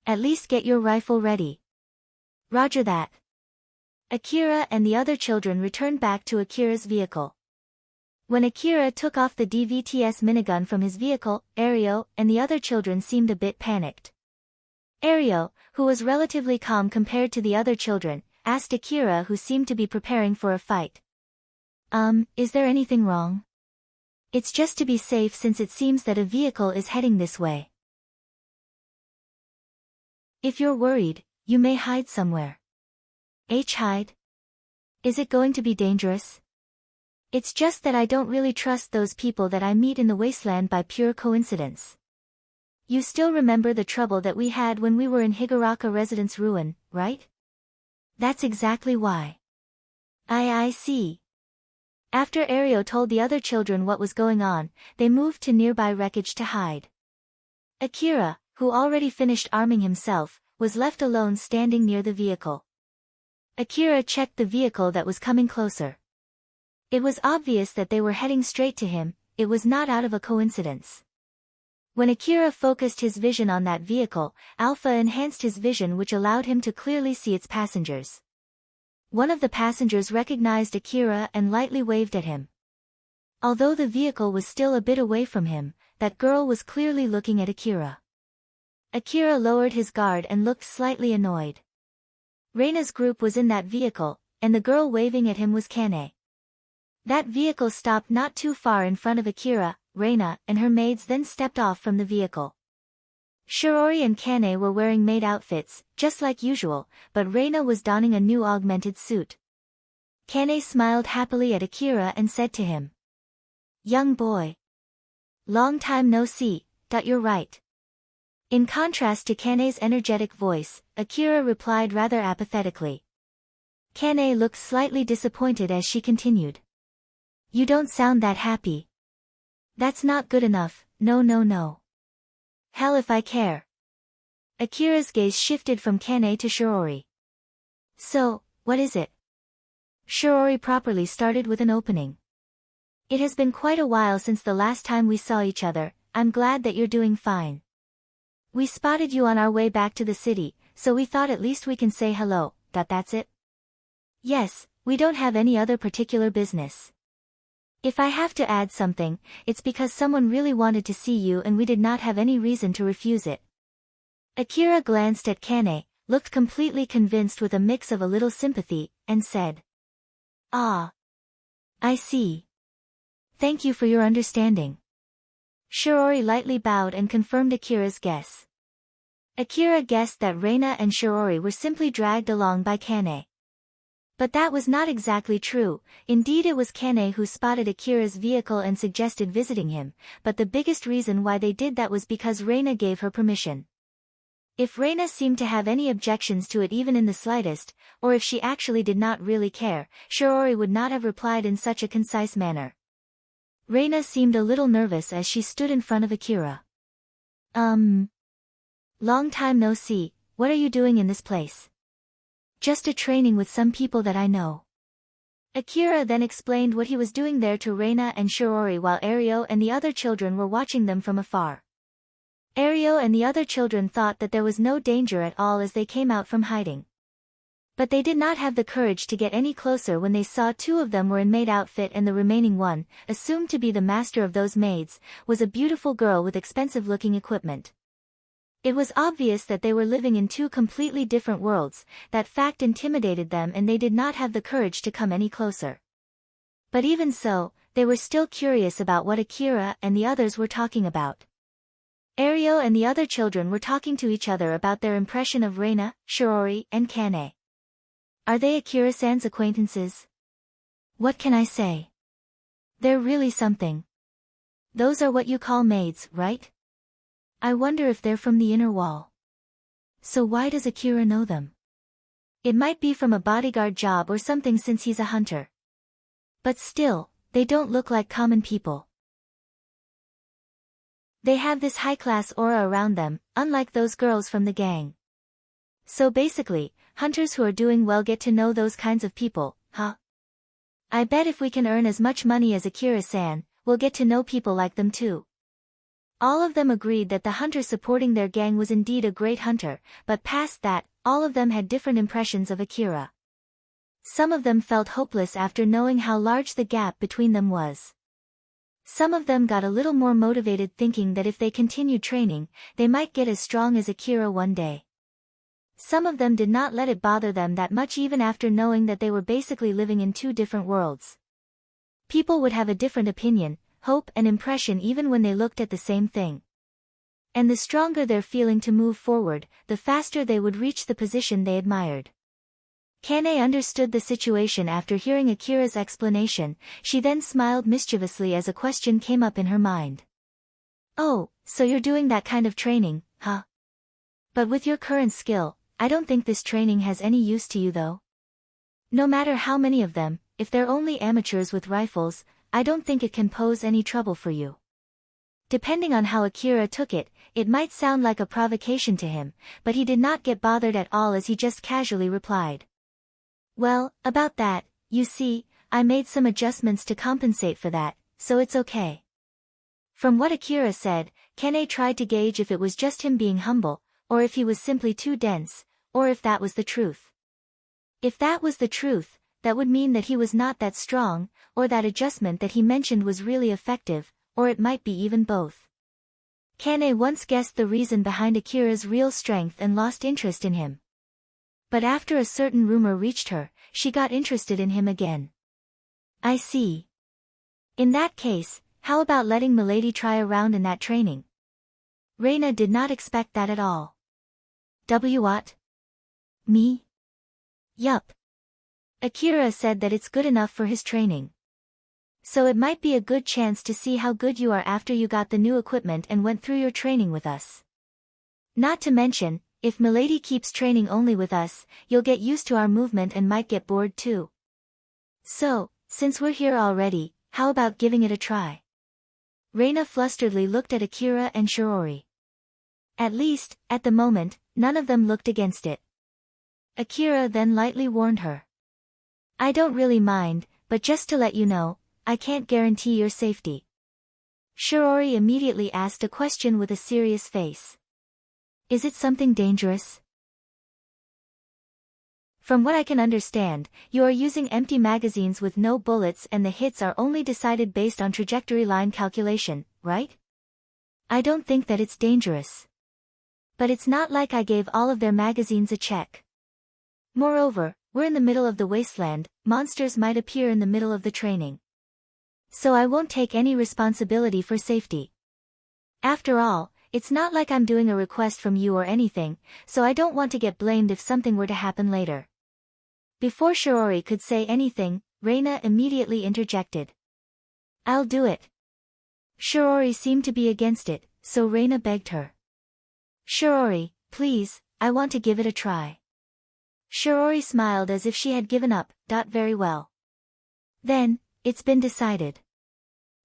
At least get your rifle ready. Roger that. Akira and the other children returned back to Akira's vehicle. When Akira took off the DVTS minigun from his vehicle, Ario and the other children seemed a bit panicked. Ario, who was relatively calm compared to the other children, asked Akira, who seemed to be preparing for a fight. Is there anything wrong? It's just to be safe since it seems that a vehicle is heading this way. If you're worried, you may hide somewhere. Hide? Is it going to be dangerous? It's just that I don't really trust those people that I meet in the wasteland by pure coincidence. You still remember the trouble that we had when we were in Higuraka Residence Ruin, right? That's exactly why. I see. After Ario told the other children what was going on, they moved to nearby wreckage to hide. Akira, who already finished arming himself, was left alone standing near the vehicle. Akira checked the vehicle that was coming closer. It was obvious that they were heading straight to him, it was not out of a coincidence. When Akira focused his vision on that vehicle, Alpha enhanced his vision, which allowed him to clearly see its passengers. One of the passengers recognized Akira and lightly waved at him. Although the vehicle was still a bit away from him, that girl was clearly looking at Akira. Akira lowered his guard and looked slightly annoyed. Reina's group was in that vehicle, and the girl waving at him was Kane. That vehicle stopped not too far in front of Akira. Reina and her maids then stepped off from the vehicle. Shirori and Kane were wearing maid outfits, just like usual, but Reina was donning a new augmented suit. Kane smiled happily at Akira and said to him, "Young boy. Long time no see, you're right." In contrast to Kane's energetic voice, Akira replied rather apathetically. Kane looked slightly disappointed as she continued. "You don't sound that happy." "That's not good enough, no. Hell if I care." Akira's gaze shifted from Kane to Shirori. "So, what is it?" Shirori properly started with an opening. "It has been quite a while since the last time we saw each other, I'm glad that you're doing fine. We spotted you on our way back to the city, so we thought at least we can say hello, That's it? Yes, we don't have any other particular business. If I have to add something, it's because someone really wanted to see you and we did not have any reason to refuse it. Akira glanced at Kane, looked completely convinced with a mix of a little sympathy, and said, "Ah. I see. Thank you for your understanding." Shiori lightly bowed and confirmed Akira's guess. Akira guessed that Reina and Shiori were simply dragged along by Kane. But that was not exactly true. Indeed, it was Kane who spotted Akira's vehicle and suggested visiting him, but the biggest reason why they did that was because Reina gave her permission. If Reina seemed to have any objections to it even in the slightest, or if she actually did not really care, Shiori would not have replied in such a concise manner. Reina seemed a little nervous as she stood in front of Akira. Long time no see, what are you doing in this place? Just a training with some people that I know. Akira then explained what he was doing there to Reina and Shiori while Ario and the other children were watching them from afar. Ario and the other children thought that there was no danger at all as they came out from hiding. But they did not have the courage to get any closer when they saw two of them were in maid outfit and the remaining one, assumed to be the master of those maids, was a beautiful girl with expensive-looking equipment. It was obvious that they were living in two completely different worlds. That fact intimidated them and they did not have the courage to come any closer. But even so, they were still curious about what Akira and the others were talking about. Ario and the other children were talking to each other about their impression of Reina, Shiori, and Kane. Are they Akira-san's acquaintances? What can I say? They're really something. Those are what you call maids, right? I wonder if they're from the inner wall. So why does Akira know them? It might be from a bodyguard job or something since he's a hunter. But still, they don't look like common people. They have this high-class aura around them, unlike those girls from the gang. So basically, hunters who are doing well get to know those kinds of people, huh? I bet if we can earn as much money as Akira-san, we'll get to know people like them too. All of them agreed that the hunter supporting their gang was indeed a great hunter, but past that, all of them had different impressions of Akira. Some of them felt hopeless after knowing how large the gap between them was. Some of them got a little more motivated thinking that if they continued training, they might get as strong as Akira one day. Some of them did not let it bother them that much even after knowing that they were basically living in two different worlds. People would have a different opinion, hope and impression even when they looked at the same thing. And the stronger their feeling to move forward, the faster they would reach the position they admired. Kane understood the situation after hearing Akira's explanation. She then smiled mischievously as a question came up in her mind. Oh, so you're doing that kind of training, huh? But with your current skill, I don't think this training has any use to you though. No matter how many of them, if they're only amateurs with rifles, I don't think it can pose any trouble for you. Depending on how Akira took it, it might sound like a provocation to him, but he did not get bothered at all as he just casually replied. Well, about that, you see, I made some adjustments to compensate for that, so it's okay. From what Akira said, Kane tried to gauge if it was just him being humble, or if he was simply too dense, or if that was the truth. If that was the truth, that would mean that he was not that strong, or that adjustment that he mentioned was really effective, or it might be even both. Kane once guessed the reason behind Akira's real strength and lost interest in him. But after a certain rumor reached her, she got interested in him again. I see. In that case, how about letting Milady try a round in that training? Reina did not expect that at all. What? Me? Yup. Akira said that it's good enough for his training. So it might be a good chance to see how good you are after you got the new equipment and went through your training with us. Not to mention, if Milady keeps training only with us, you'll get used to our movement and might get bored too. So, since we're here already, how about giving it a try? Reina flusteredly looked at Akira and Shiori. At least, at the moment, none of them looked against it. Akira then lightly warned her. I don't really mind, but just to let you know, I can't guarantee your safety. Shiori immediately asked a question with a serious face. Is it something dangerous? From what I can understand, you are using empty magazines with no bullets and the hits are only decided based on trajectory line calculation, right? I don't think that it's dangerous. But it's not like I gave all of their magazines a check. Moreover, we're in the middle of the wasteland, monsters might appear in the middle of the training. So I won't take any responsibility for safety. After all, it's not like I'm doing a request from you or anything, so I don't want to get blamed if something were to happen later. Before Shiori could say anything, Reina immediately interjected. I'll do it. Shiori seemed to be against it, so Reina begged her. Shiori, please, I want to give it a try. Shiori smiled as if she had given up. Very well. Then, it's been decided.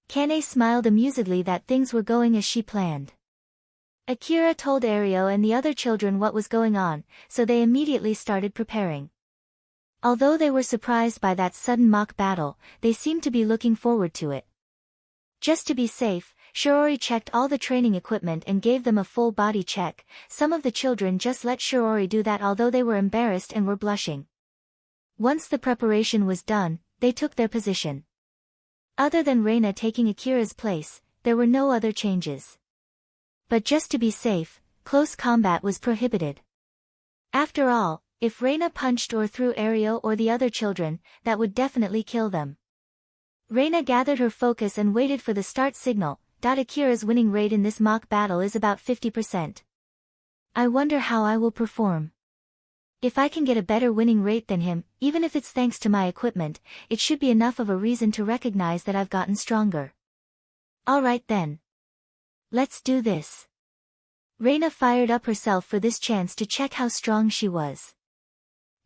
Kane smiled amusedly that things were going as she planned. Akira told Ario and the other children what was going on, so they immediately started preparing. Although they were surprised by that sudden mock battle, they seemed to be looking forward to it. Just to be safe, Shiori checked all the training equipment and gave them a full body check. Some of the children just let Shiori do that although they were embarrassed and were blushing. Once the preparation was done, they took their position. Other than Reina taking Akira's place, there were no other changes. But just to be safe, close combat was prohibited. After all, if Reina punched or threw Ario or the other children, that would definitely kill them. Reina gathered her focus and waited for the start signal. Akira's winning rate in this mock battle is about 50%. I wonder how I will perform. If I can get a better winning rate than him, even if it's thanks to my equipment, it should be enough of a reason to recognize that I've gotten stronger. Alright then. Let's do this. Reina fired up herself for this chance to check how strong she was.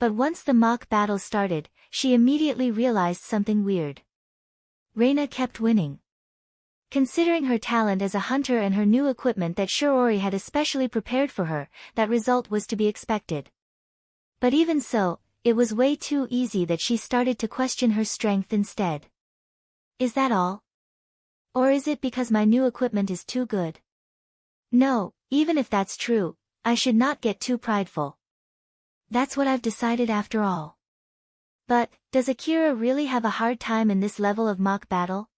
But once the mock battle started, she immediately realized something weird. Reina kept winning. Considering her talent as a hunter and her new equipment that Shiori had especially prepared for her, that result was to be expected. But even so, it was way too easy that she started to question her strength instead. Is that all? Or is it because my new equipment is too good? No, even if that's true, I should not get too prideful. That's what I've decided after all. But, does Akira really have a hard time in this level of mock battle?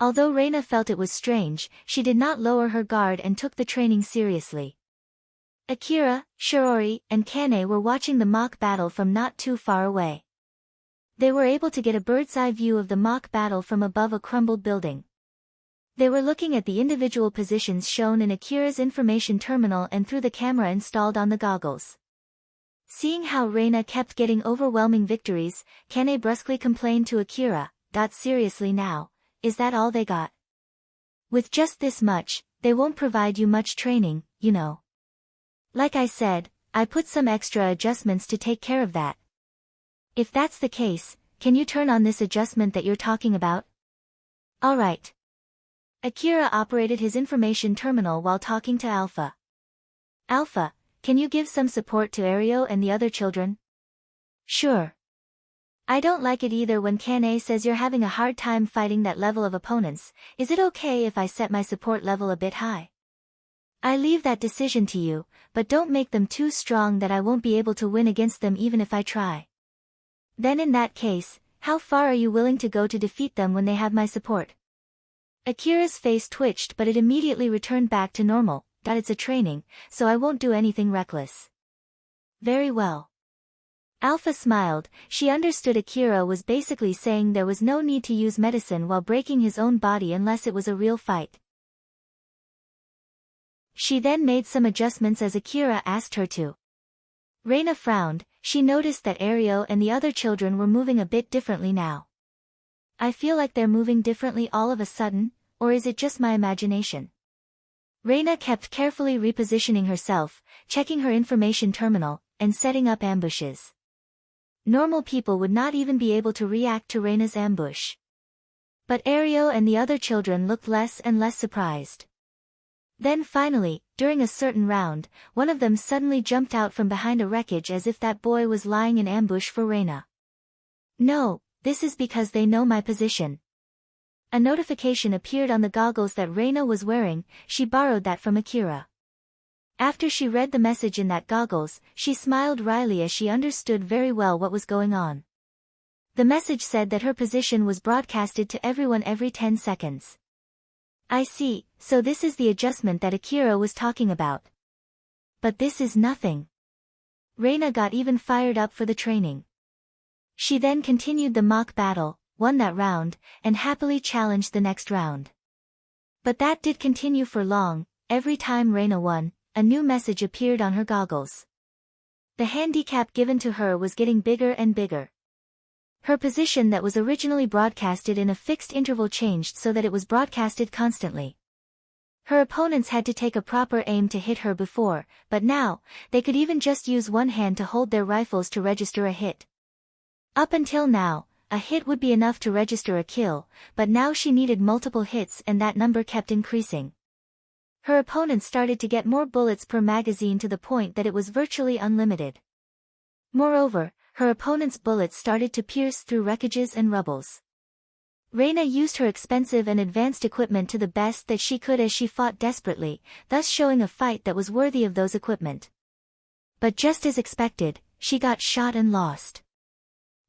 Although Reina felt it was strange, she did not lower her guard and took the training seriously. Akira, Shiori, and Kane were watching the mock battle from not too far away. They were able to get a bird's-eye view of the mock battle from above a crumbled building. They were looking at the individual positions shown in Akira's information terminal and through the camera installed on the goggles. Seeing how Reina kept getting overwhelming victories, Kane brusquely complained to Akira, seriously now, is that all they got? With just this much, they won't provide you much training, you know. Like I said, I put some extra adjustments to take care of that. If that's the case, can you turn on this adjustment that you're talking about? Alright. Akira operated his information terminal while talking to Alpha. Alpha, can you give some support to Ario and the other children? Sure. I don't like it either when Kane says you're having a hard time fighting that level of opponents. Is it okay if I set my support level a bit high? I leave that decision to you, but don't make them too strong that I won't be able to win against them even if I try. Then in that case, how far are you willing to go to defeat them when they have my support? Akira's face twitched but it immediately returned back to normal. It's a training, so I won't do anything reckless. Very well. Alpha smiled. She understood Akira was basically saying there was no need to use medicine while breaking his own body unless it was a real fight. She then made some adjustments as Akira asked her to. Reina frowned. She noticed that Ario and the other children were moving a bit differently now. I feel like they're moving differently all of a sudden, or is it just my imagination? Reina kept carefully repositioning herself, checking her information terminal, and setting up ambushes. Normal people would not even be able to react to Reina's ambush. But Ario and the other children looked less and less surprised. Then finally, during a certain round, one of them suddenly jumped out from behind a wreckage as if that boy was lying in ambush for Reina. No, this is because they know my position. A notification appeared on the goggles that Reina was wearing. She borrowed that from Akira. After she read the message in that goggles, she smiled wryly as she understood very well what was going on. The message said that her position was broadcasted to everyone every 10 seconds. I see, so this is the adjustment that Akira was talking about. But this is nothing. Reina got even fired up for the training. She then continued the mock battle, won that round, and happily challenged the next round. But that did continue for long. Every time Reina won, a new message appeared on her goggles. The handicap given to her was getting bigger and bigger. Her position that was originally broadcasted in a fixed interval changed so that it was broadcasted constantly. Her opponents had to take a proper aim to hit her before, but now, they could even just use one hand to hold their rifles to register a hit. Up until now, a hit would be enough to register a kill, but now she needed multiple hits and that number kept increasing. Her opponents started to get more bullets per magazine to the point that it was virtually unlimited. Moreover, her opponent's bullets started to pierce through wreckages and rubbles. Reina used her expensive and advanced equipment to the best that she could as she fought desperately, thus showing a fight that was worthy of those equipment. But just as expected, she got shot and lost.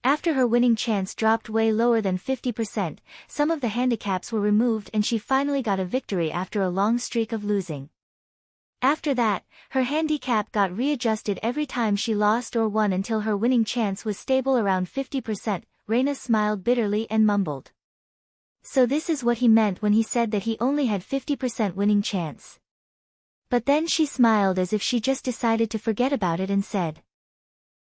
After her winning chance dropped way lower than 50%, some of the handicaps were removed and she finally got a victory after a long streak of losing. After that, her handicap got readjusted every time she lost or won until her winning chance was stable around 50%. Reina smiled bitterly and mumbled. So this is what he meant when he said that he only had 50% winning chance. But then she smiled as if she just decided to forget about it and said,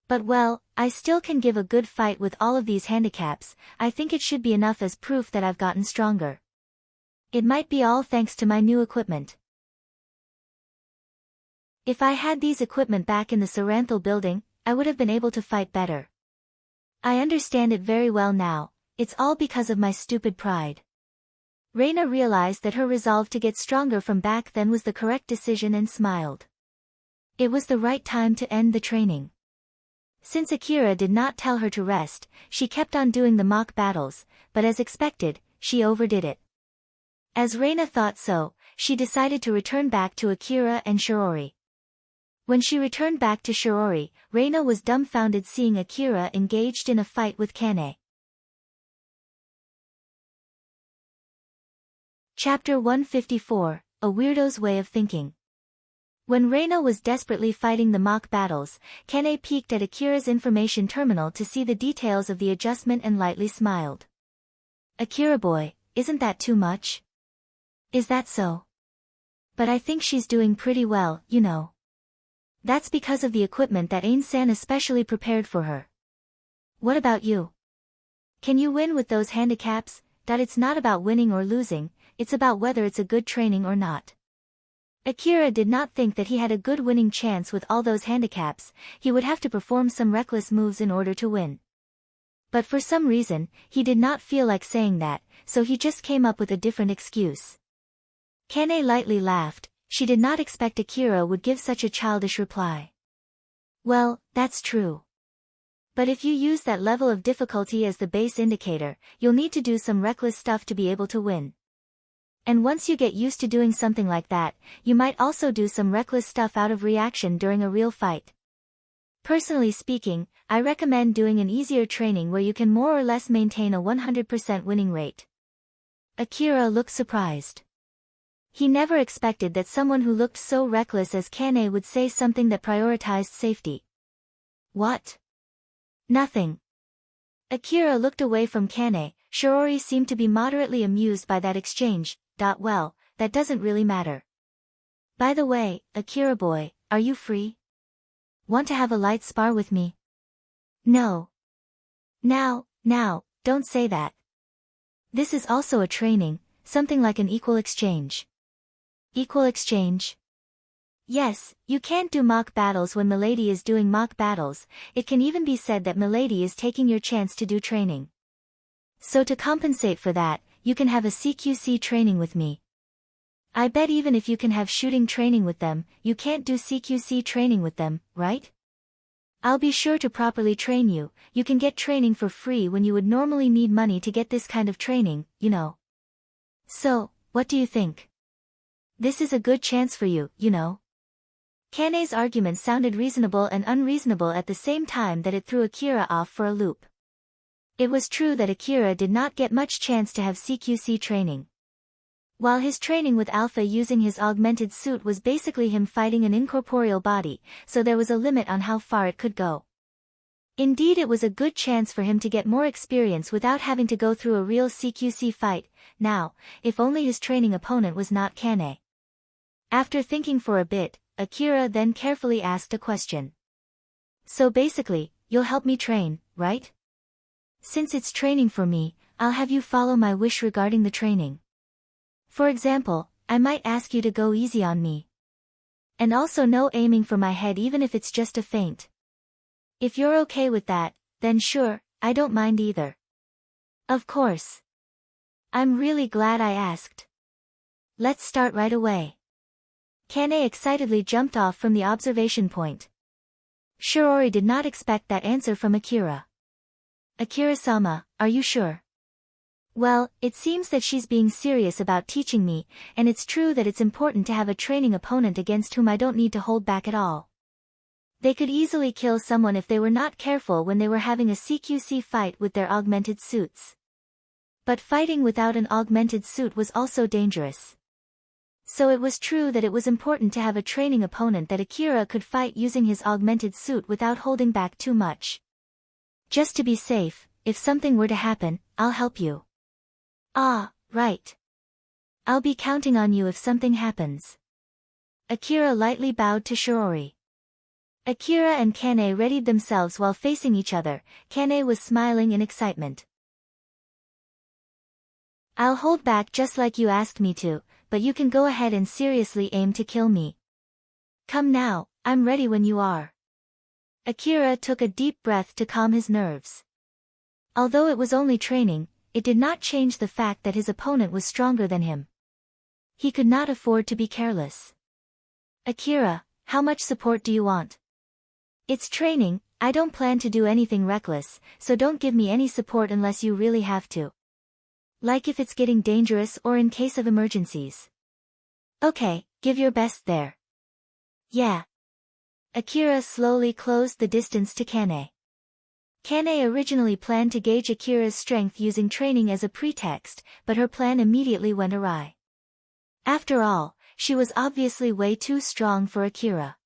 "But well, I still can give a good fight with all of these handicaps. I think it should be enough as proof that I've gotten stronger. It might be all thanks to my new equipment. If I had these equipment back in the Saranthal building, I would have been able to fight better. I understand it very well now. It's all because of my stupid pride." Reina realized that her resolve to get stronger from back then was the correct decision and smiled. It was the right time to end the training. Since Akira did not tell her to rest, she kept on doing the mock battles, but as expected, she overdid it. As Reina thought so, she decided to return back to Akira and Shiori. When she returned back to Shiori, Reina was dumbfounded seeing Akira engaged in a fight with Kane. Chapter 154, A Weirdo's Way of Thinking. When Reina was desperately fighting the mock battles, Kane peeked at Akira's information terminal to see the details of the adjustment and lightly smiled. "Akira boy, isn't that too much?" "Is that so? But I think she's doing pretty well, you know. That's because of the equipment that Ain-san especially prepared for her. What about you? Can you win with those handicaps?" It's not about winning or losing, it's about whether it's a good training or not. Akira did not think that he had a good winning chance with all those handicaps. He would have to perform some reckless moves in order to win. But for some reason, he did not feel like saying that, so he just came up with a different excuse. Kane lightly laughed. She did not expect Akira would give such a childish reply. "Well, that's true. But if you use that level of difficulty as the base indicator, you'll need to do some reckless stuff to be able to win. And once you get used to doing something like that, you might also do some reckless stuff out of reaction during a real fight. Personally speaking, I recommend doing an easier training where you can more or less maintain a 100% winning rate." Akira looked surprised. He never expected that someone who looked so reckless as Kane would say something that prioritized safety. "What? Nothing." Akira looked away from Kane. Shiori seemed to be moderately amused by that exchange. Well, that doesn't really matter. By the way, Akira boy, are you free? Want to have a light spar with me? No. Now, don't say that. This is also a training, something like an equal exchange. Equal exchange? Yes, you can't do mock battles when Milady is doing mock battles. It can even be said that Milady is taking your chance to do training. So to compensate for that, you can have a CQC training with me. I bet even if you can have shooting training with them, you can't do CQC training with them, right? I'll be sure to properly train you. You can get training for free when you would normally need money to get this kind of training, you know. So, what do you think? This is a good chance for you, you know. Kane's argument sounded reasonable and unreasonable at the same time that it threw Akira off for a loop. It was true that Akira did not get much chance to have CQC training. While his training with Alpha using his augmented suit was basically him fighting an incorporeal body, so there was a limit on how far it could go. Indeed, it was a good chance for him to get more experience without having to go through a real CQC fight. Now, if only his training opponent was not Kane. After thinking for a bit, Akira then carefully asked a question. So basically, you'll help me train, right? Since it's training for me, I'll have you follow my wish regarding the training. For example, I might ask you to go easy on me. And also no aiming for my head even if it's just a feint. If you're okay with that, then sure, I don't mind either. Of course. I'm really glad I asked. Let's start right away. Kane excitedly jumped off from the observation point. Shiori did not expect that answer from Akira. Akira-sama, are you sure? Well, it seems that she's being serious about teaching me, and it's true that it's important to have a training opponent against whom I don't need to hold back at all. They could easily kill someone if they were not careful when they were having a CQC fight with their augmented suits. But fighting without an augmented suit was also dangerous. So it was true that it was important to have a training opponent that Akira could fight using his augmented suit without holding back too much. Just to be safe, if something were to happen, I'll help you. Ah, right. I'll be counting on you if something happens. Akira lightly bowed to Shiori. Akira and Kane readied themselves while facing each other. Kane was smiling in excitement. I'll hold back just like you asked me to, but you can go ahead and seriously aim to kill me. Come now, I'm ready when you are. Akira took a deep breath to calm his nerves. Although it was only training, it did not change the fact that his opponent was stronger than him. He could not afford to be careless. Akira, how much support do you want? It's training, I don't plan to do anything reckless, so don't give me any support unless you really have to. Like if it's getting dangerous or in case of emergencies. Okay, give your best there. Yeah. Akira slowly closed the distance to Kane. Kane originally planned to gauge Akira's strength using training as a pretext, but her plan immediately went awry. After all, she was obviously way too strong for Akira.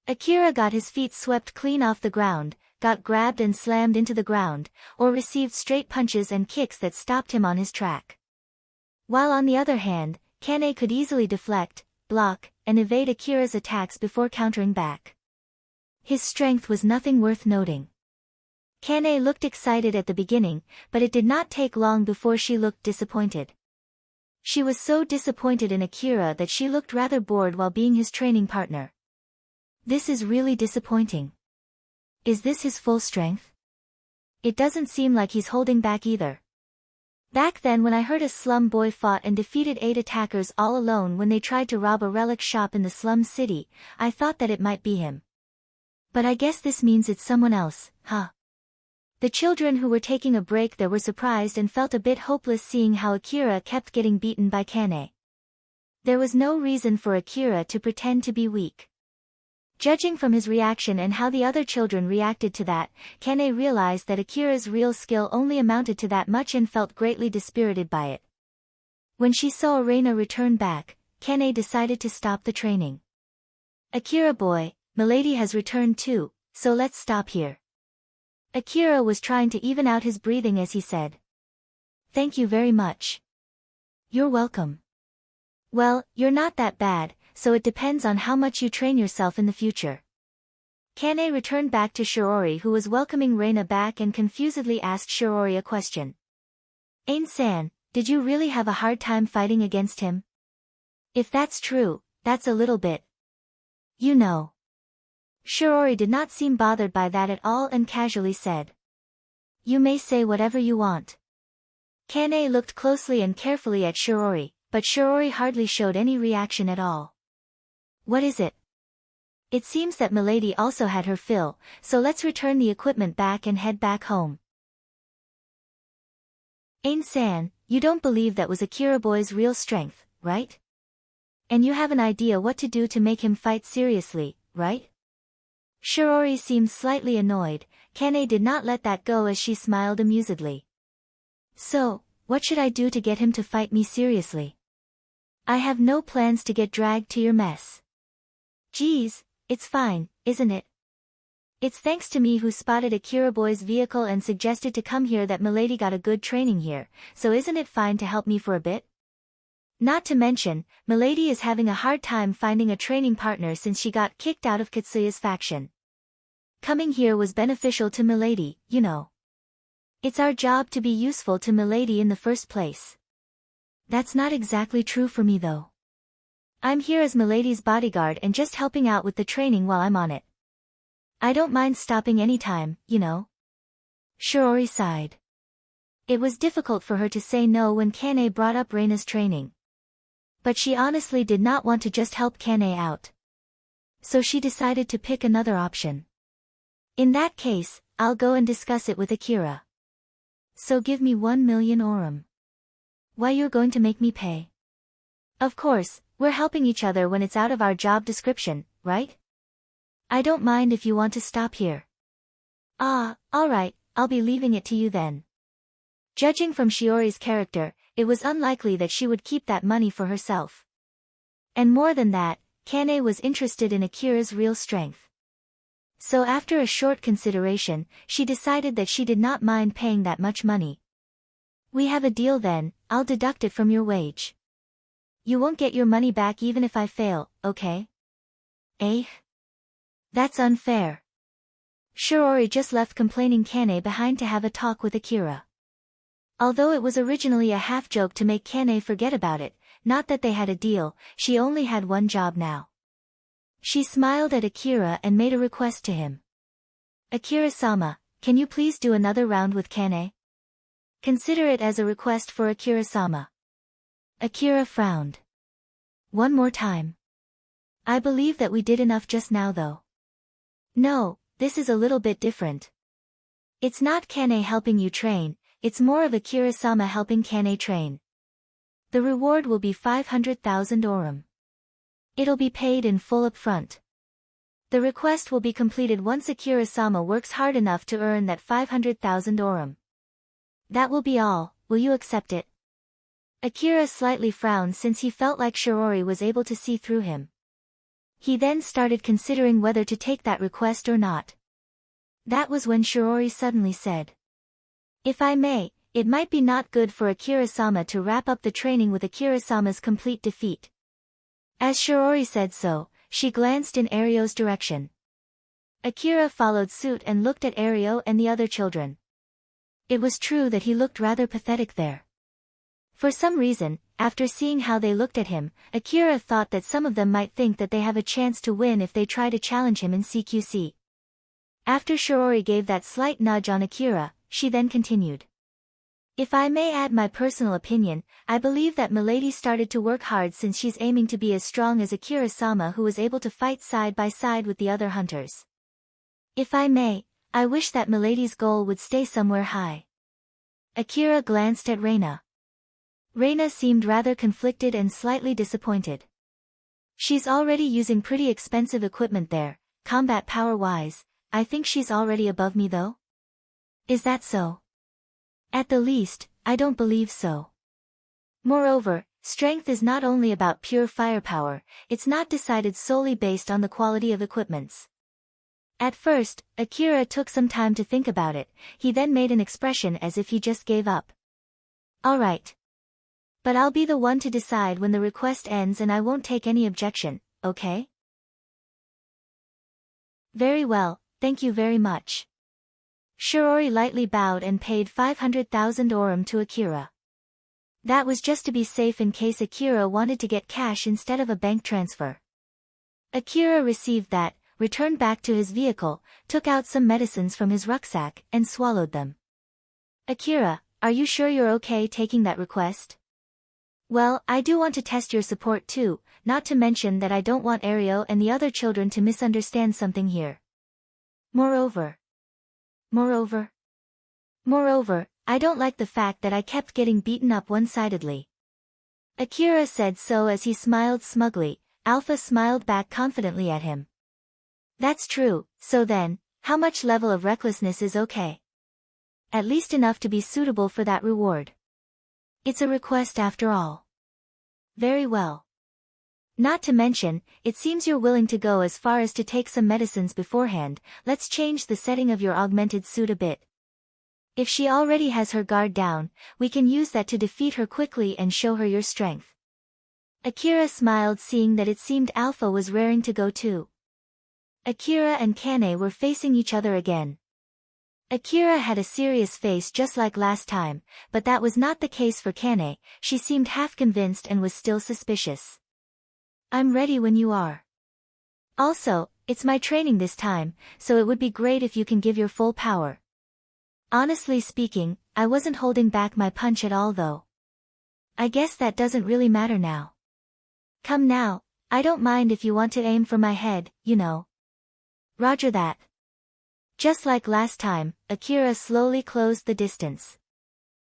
Akira got his feet swept clean off the ground, got grabbed and slammed into the ground, or received straight punches and kicks that stopped him on his track. While on the other hand, Kane could easily deflect, block, and evade Akira's attacks before countering back. His strength was nothing worth noting. Kane looked excited at the beginning, but it did not take long before she looked disappointed. She was so disappointed in Akira that she looked rather bored while being his training partner. This is really disappointing. Is this his full strength? It doesn't seem like he's holding back either. Back then when I heard a slum boy fought and defeated 8 attackers all alone when they tried to rob a relic shop in the slum city, I thought that it might be him. But I guess this means it's someone else, huh? The children who were taking a break there were surprised and felt a bit hopeless seeing how Akira kept getting beaten by Kane. There was no reason for Akira to pretend to be weak. Judging from his reaction and how the other children reacted to that, Kane realized that Akira's real skill only amounted to that much and felt greatly dispirited by it. When she saw Reina return back, Kane decided to stop the training. Akira boy, Milady has returned too, so let's stop here. Akira was trying to even out his breathing as he said. Thank you very much. You're welcome. Well, you're not that bad, so it depends on how much you train yourself in the future. Kane returned back to Shiori who was welcoming Reina back and confusedly asked Shiori a question. Ain-san, did you really have a hard time fighting against him? If that's true, that's a little bit. You know. Shiori did not seem bothered by that at all and casually said. You may say whatever you want. Kane looked closely and carefully at Shiori, but Shiori hardly showed any reaction at all. What is it? It seems that Milady also had her fill, so let's return the equipment back and head back home. Ain-san, you don't believe that was Akira boy's real strength, right? And you have an idea what to do to make him fight seriously, right? Shirori seemed slightly annoyed. Kane did not let that go as she smiled amusedly. So, what should I do to get him to fight me seriously? I have no plans to get dragged to your mess. Geez, it's fine, isn't it? It's thanks to me who spotted Akira boy's vehicle and suggested to come here that Milady got a good training here, so isn't it fine to help me for a bit? Not to mention, Milady is having a hard time finding a training partner since she got kicked out of Katsuya's faction. Coming here was beneficial to Milady, you know. It's our job to be useful to Milady in the first place. That's not exactly true for me though. I'm here as Milady's bodyguard and just helping out with the training while I'm on it. I don't mind stopping anytime, you know. Shirori sighed. It was difficult for her to say no when Kane brought up Reina's training. But she honestly did not want to just help Kane out. So she decided to pick another option. In that case, I'll go and discuss it with Akira. So give me 1 million orum. Why you're going to make me pay? Of course, we're helping each other when it's out of our job description, right? I don't mind if you want to stop here. Ah, alright, I'll be leaving it to you then. Judging from Shiori's character, it was unlikely that she would keep that money for herself. And more than that, Kane was interested in Akira's real strength. So after a short consideration, she decided that she did not mind paying that much money. We have a deal then, I'll deduct it from your wage. You won't get your money back even if I fail, okay? Eh? That's unfair. Shirori just left complaining Kane behind to have a talk with Akira. Although it was originally a half-joke to make Kane forget about it, not that they had a deal, she only had one job now. She smiled at Akira and made a request to him. Akira-sama, can you please do another round with Kane? Consider it as a request for Akira-sama. Akira frowned. One more time. I believe that we did enough just now though. No, this is a little bit different. It's not Kane helping you train, it's more of Akira-sama helping Kane train. The reward will be 500,000 orum. It'll be paid in full upfront. The request will be completed once Akira-sama works hard enough to earn that 500,000 orum. That will be all, will you accept it? Akira slightly frowned since he felt like Shirori was able to see through him. He then started considering whether to take that request or not. That was when Shirori suddenly said. If I may, it might be not good for Akira-sama to wrap up the training with Akira-sama's complete defeat. As Shirori said so, she glanced in Ario's direction. Akira followed suit and looked at Ario and the other children. It was true that he looked rather pathetic there. For some reason, after seeing how they looked at him, Akira thought that some of them might think that they have a chance to win if they try to challenge him in CQC. After Shirori gave that slight nudge on Akira, she then continued. If I may add my personal opinion, I believe that Milady started to work hard since she's aiming to be as strong as Akira-sama, who was able to fight side by side with the other hunters. If I may, I wish that Milady's goal would stay somewhere high. Akira glanced at Reina. Reina seemed rather conflicted and slightly disappointed. She's already using pretty expensive equipment there, combat power-wise. I think she's already above me though? Is that so? At the least, I don't believe so. Moreover, strength is not only about pure firepower, it's not decided solely based on the quality of equipments. At first, Akira took some time to think about it, he then made an expression as if he just gave up. Alright. But I'll be the one to decide when the request ends and I won't take any objection, okay? Very well, thank you very much. Shirori lightly bowed and paid 500,000 orum to Akira. That was just to be safe in case Akira wanted to get cash instead of a bank transfer. Akira received that, returned back to his vehicle, took out some medicines from his rucksack, and swallowed them. Akira, are you sure you're okay taking that request? Well, I do want to test your support too, not to mention that I don't want Ario and the other children to misunderstand something here. Moreover, I don't like the fact that I kept getting beaten up one-sidedly. Akira said so as he smiled smugly. Alpha smiled back confidently at him. That's true, so then, how much level of recklessness is okay? At least enough to be suitable for that reward. It's a request after all. Very well. Not to mention, it seems you're willing to go as far as to take some medicines beforehand. Let's change the setting of your augmented suit a bit. If she already has her guard down, we can use that to defeat her quickly and show her your strength. Akira smiled, seeing that it seemed Alpha was raring to go too. Akira and Kane were facing each other again. Akira had a serious face just like last time, but that was not the case for Kane. She seemed half convinced and was still suspicious. I'm ready when you are. Also, it's my training this time, so it would be great if you can give your full power. Honestly speaking, I wasn't holding back my punch at all though. I guess that doesn't really matter now. Come now, I don't mind if you want to aim for my head, you know. Roger that. Just like last time, Akira slowly closed the distance.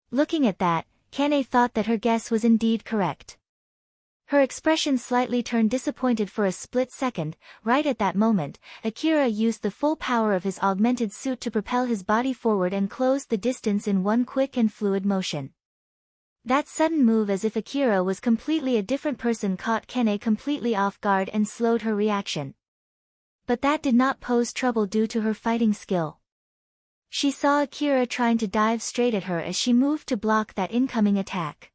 Looking at that, Kane thought that her guess was indeed correct. Her expression slightly turned disappointed for a split second. Right at that moment, Akira used the full power of his augmented suit to propel his body forward and closed the distance in one quick and fluid motion. That sudden move, as if Akira was completely a different person, caught Kane completely off guard and slowed her reaction. But that did not pose trouble due to her fighting skill. She saw Akira trying to dive straight at her as she moved to block that incoming attack.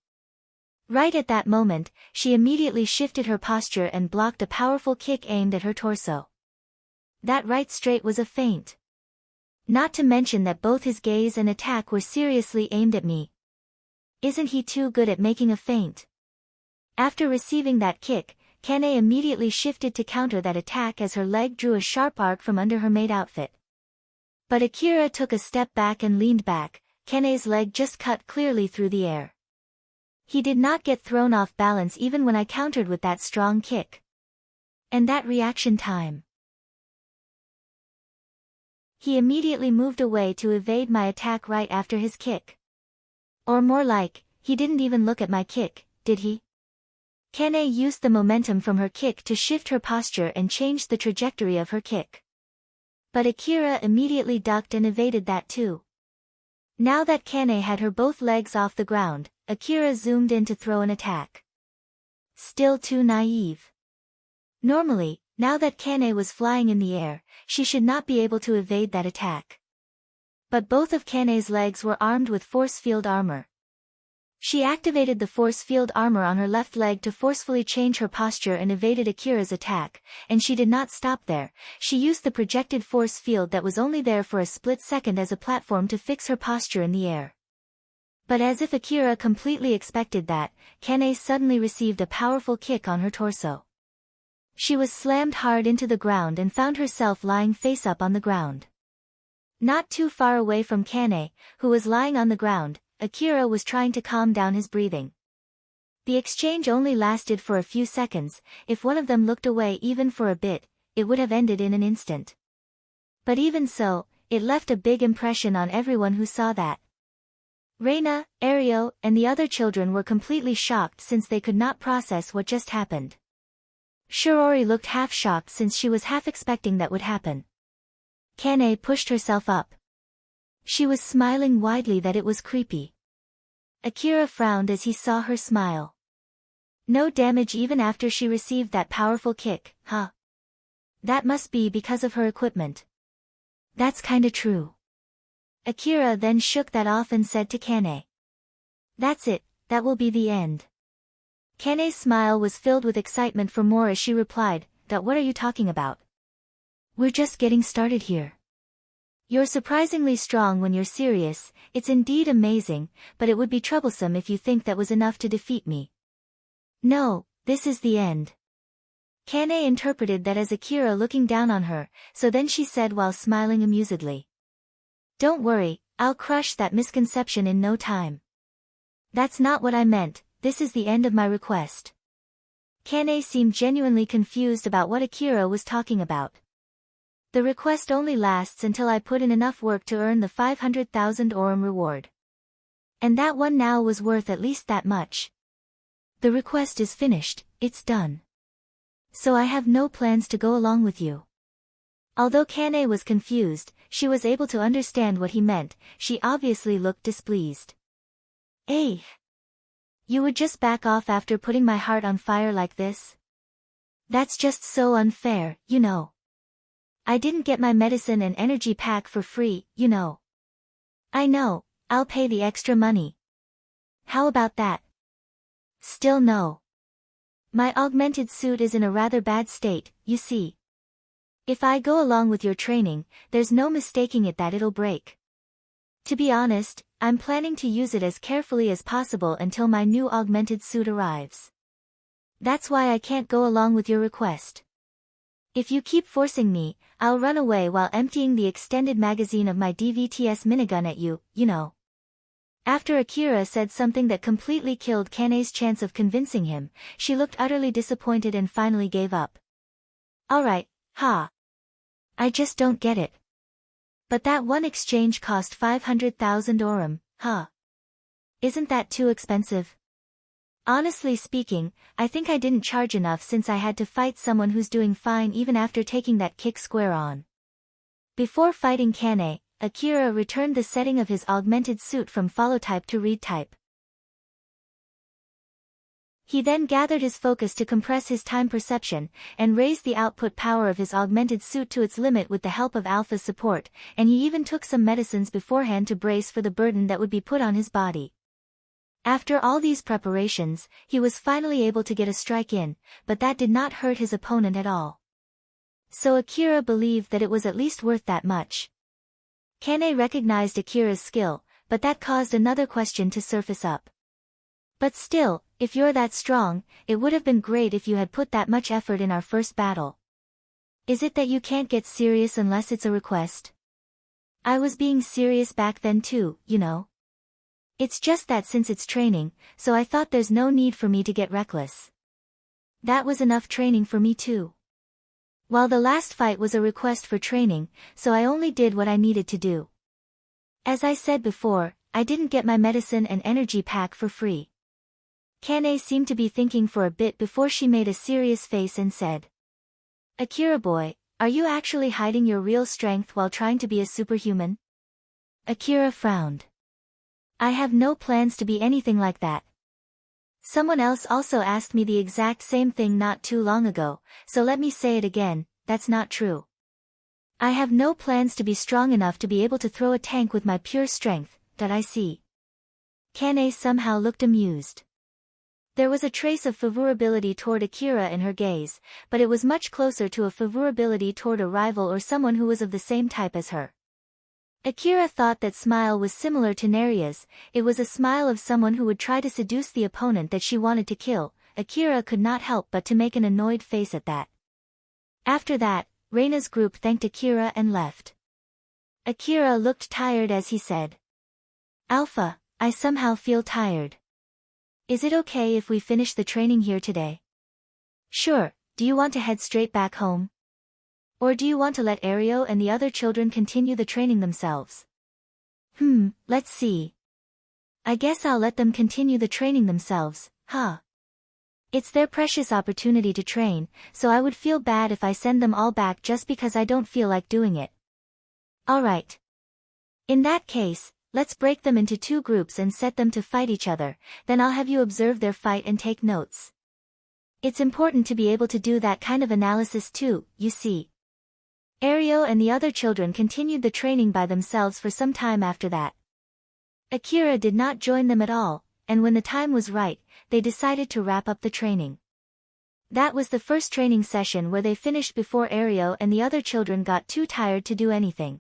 Right at that moment, she immediately shifted her posture and blocked a powerful kick aimed at her torso. That right straight was a feint. Not to mention that both his gaze and attack were seriously aimed at me. Isn't he too good at making a feint? After receiving that kick, Kane immediately shifted to counter that attack as her leg drew a sharp arc from under her maid outfit. But Akira took a step back and leaned back. Kane's leg just cut clearly through the air. He did not get thrown off balance even when I countered with that strong kick. And that reaction time. He immediately moved away to evade my attack right after his kick. Or more like, he didn't even look at my kick, did he? Kane used the momentum from her kick to shift her posture and changed the trajectory of her kick. But Akira immediately ducked and evaded that too. Now that Kane had her both legs off the ground, Akira zoomed in to throw an attack. Still too naive. Normally, now that Kane was flying in the air, she should not be able to evade that attack. But both of Kane's legs were armed with force field armor. She activated the force field armor on her left leg to forcefully change her posture and evaded Akira's attack, and she did not stop there. She used the projected force field that was only there for a split second as a platform to fix her posture in the air. But as if Akira completely expected that, Kane suddenly received a powerful kick on her torso. She was slammed hard into the ground and found herself lying face up on the ground. Not too far away from Kane, who was lying on the ground, Akira was trying to calm down his breathing. The exchange only lasted for a few seconds. If one of them looked away even for a bit, it would have ended in an instant. But even so, it left a big impression on everyone who saw that. Reina, Ario, and the other children were completely shocked since they could not process what just happened. Shirori looked half shocked since she was half expecting that would happen. Kane pushed herself up. She was smiling widely that it was creepy. Akira frowned as he saw her smile. No damage even after she received that powerful kick, huh? That must be because of her equipment. That's kinda true. Akira then shook that off and said to Kane. That's it, that will be the end. Kane's smile was filled with excitement for more as she replied, what are you talking about? We're just getting started here. You're surprisingly strong when you're serious, it's indeed amazing, but it would be troublesome if you think that was enough to defeat me. No, this is the end. Kane interpreted that as Akira looking down on her, so then she said while smiling amusedly. Don't worry, I'll crush that misconception in no time. That's not what I meant, this is the end of my request. Kane seemed genuinely confused about what Akira was talking about. The request only lasts until I put in enough work to earn the 500,000 Orum reward. And that one now was worth at least that much. The request is finished, it's done. So I have no plans to go along with you. Although Kane was confused, she was able to understand what he meant. She obviously looked displeased. Eh? You would just back off after putting my heart on fire like this? That's just so unfair, you know. I didn't get my medicine and energy pack for free, you know. I know, I'll pay the extra money. How about that? Still no. My augmented suit is in a rather bad state, you see. If I go along with your training, there's no mistaking it that it'll break. To be honest, I'm planning to use it as carefully as possible until my new augmented suit arrives. That's why I can't go along with your request. If you keep forcing me, I'll run away while emptying the extended magazine of my DVTS minigun at you, you know. After Akira said something that completely killed Kane's chance of convincing him, she looked utterly disappointed and finally gave up. Alright, ha. I just don't get it. But that one exchange cost 500,000 orum, huh? Isn't that too expensive? Honestly speaking, I think I didn't charge enough since I had to fight someone who's doing fine even after taking that kick square on. Before fighting Kane, Akira returned the setting of his augmented suit from follow type to read type. He then gathered his focus to compress his time perception, and raised the output power of his augmented suit to its limit with the help of Alpha's support, and he even took some medicines beforehand to brace for the burden that would be put on his body. After all these preparations, he was finally able to get a strike in, but that did not hurt his opponent at all. So Akira believed that it was at least worth that much. Kane recognized Akira's skill, but that caused another question to surface up. But still, if you're that strong, it would have been great if you had put that much effort in our first battle. Is it that you can't get serious unless it's a request? I was being serious back then too, you know. It's just that since it's training, so I thought there's no need for me to get reckless. That was enough training for me too. While the last fight was a request for training, so I only did what I needed to do. As I said before, I didn't get my medicine and energy pack for free. Kane seemed to be thinking for a bit before she made a serious face and said, Akira boy, are you actually hiding your real strength while trying to be a superhuman? Akira frowned. I have no plans to be anything like that. Someone else also asked me the exact same thing not too long ago, so let me say it again, that's not true. I have no plans to be strong enough to be able to throw a tank with my pure strength, that I see. Kane somehow looked amused. There was a trace of favorability toward Akira in her gaze, but it was much closer to a favorability toward a rival or someone who was of the same type as her. Akira thought that smile was similar to Neria's. It was a smile of someone who would try to seduce the opponent that she wanted to kill. Akira could not help but to make an annoyed face at that. After that, Reina's group thanked Akira and left. Akira looked tired as he said, Alpha, I somehow feel tired. Is it okay if we finish the training here today? Sure, do you want to head straight back home? Or do you want to let Ario and the other children continue the training themselves? Let's see. I guess I'll let them continue the training themselves, huh? It's their precious opportunity to train, so I would feel bad if I send them all back just because I don't feel like doing it. Alright. In that case, let's break them into 2 groups and set them to fight each other, then I'll have you observe their fight and take notes. It's important to be able to do that kind of analysis too, you see. Ario and the other children continued the training by themselves for some time after that. Akira did not join them at all, and when the time was right, they decided to wrap up the training. That was the first training session where they finished before Ario and the other children got too tired to do anything.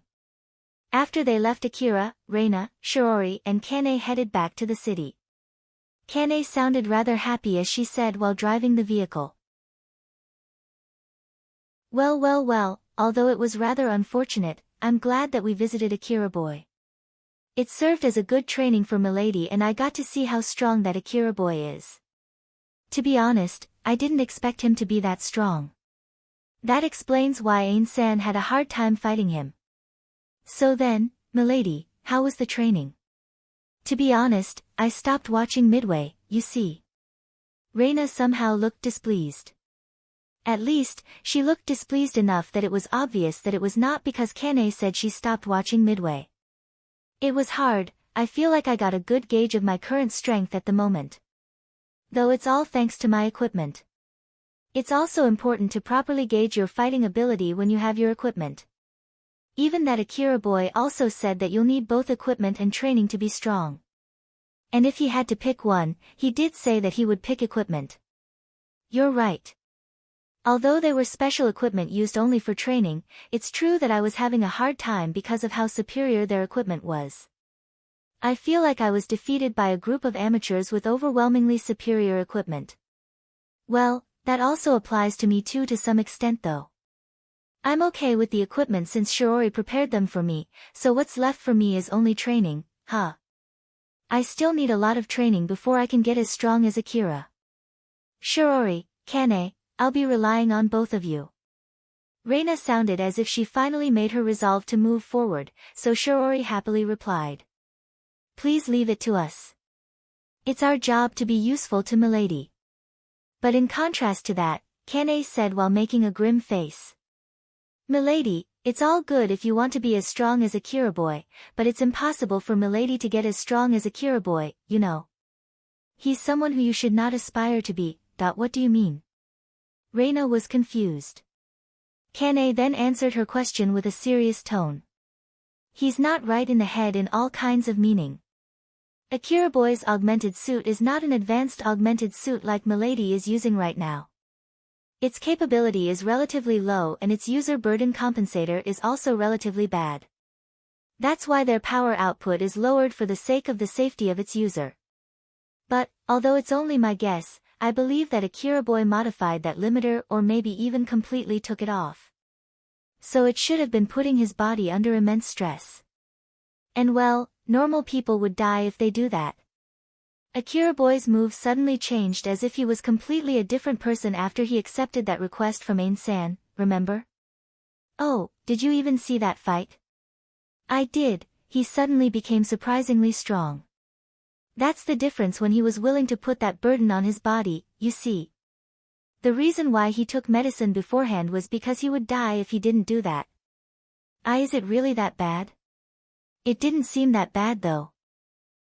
After they left, Akira, Reina, Shiori and Kane headed back to the city. Kane sounded rather happy as she said while driving the vehicle. Well, although it was rather unfortunate, I'm glad that we visited Akira boy. It served as a good training for Milady and I got to see how strong that Akira boy is. To be honest, I didn't expect him to be that strong. That explains why Ain-san had a hard time fighting him. So then, Milady, how was the training? To be honest, I stopped watching midway, you see. Reina somehow looked displeased. At least, she looked displeased enough that it was obvious that it was not because Kane said she stopped watching midway. It was hard, I feel like I got a good gauge of my current strength at the moment. Though it's all thanks to my equipment. It's also important to properly gauge your fighting ability when you have your equipment. Even that Akira boy also said that you'll need both equipment and training to be strong. And if he had to pick one, he did say that he would pick equipment. You're right. Although they were special equipment used only for training, it's true that I was having a hard time because of how superior their equipment was. I feel like I was defeated by a group of amateurs with overwhelmingly superior equipment. Well, that also applies to me too to some extent though. I'm okay with the equipment since Shiori prepared them for me, so what's left for me is only training, huh? I still need a lot of training before I can get as strong as Akira. Shiori, Kane, I'll be relying on both of you. Reina sounded as if she finally made her resolve to move forward, so Shiori happily replied. Please leave it to us. It's our job to be useful to Milady. But in contrast to that, Kane said while making a grim face. Milady, it's all good if you want to be as strong as Akira boy, but it's impossible for Milady to get as strong as Akira boy, you know. He's someone who you should not aspire to be. What do you mean? Reina was confused. Kane then answered her question with a serious tone. He's not right in the head in all kinds of meaning. Akira boy's augmented suit is not an advanced augmented suit like Milady is using right now. Its capability is relatively low and its user burden compensator is also relatively bad. That's why their power output is lowered for the sake of the safety of its user. But, although it's only my guess, I believe that Akira boy modified that limiter or maybe even completely took it off. So it should have been putting his body under immense stress. And well, normal people would die if they do that. Akira boy's move suddenly changed as if he was completely a different person after he accepted that request from Ain-san, remember? Oh, did you even see that fight? I did, he suddenly became surprisingly strong. That's the difference when he was willing to put that burden on his body, you see. The reason why he took medicine beforehand was because he would die if he didn't do that. Is it really that bad? It didn't seem that bad though.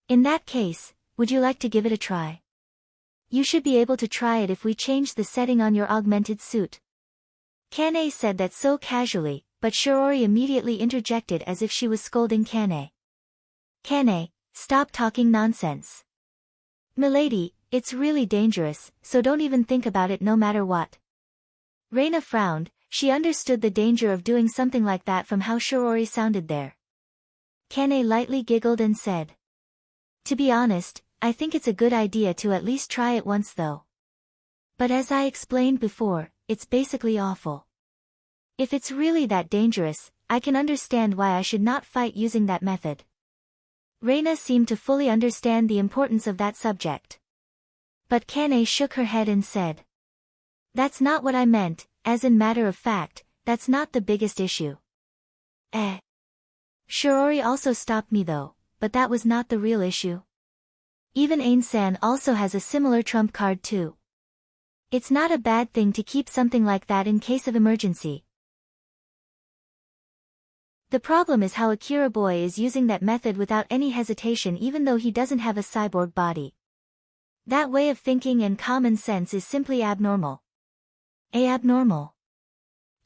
In that case, would you like to give it a try? You should be able to try it if we change the setting on your augmented suit. Kane said that so casually, but Shiori immediately interjected as if she was scolding Kane. Kane, stop talking nonsense. Milady, it's really dangerous, so don't even think about it no matter what. Reina frowned, she understood the danger of doing something like that from how Shiori sounded there. Kane lightly giggled and said. To be honest, I think it's a good idea to at least try it once though. But as I explained before, it's basically awful. If it's really that dangerous, I can understand why I should not fight using that method. Reina seemed to fully understand the importance of that subject. But Kane shook her head and said. That's not what I meant, as in matter of fact, that's not the biggest issue. Shiori also stopped me though, but that was not the real issue. Even Ain-san also has a similar trump card too. It's not a bad thing to keep something like that in case of emergency. The problem is how Akira boy is using that method without any hesitation even though he doesn't have a cyborg body. That way of thinking and common sense is simply abnormal. Abnormal.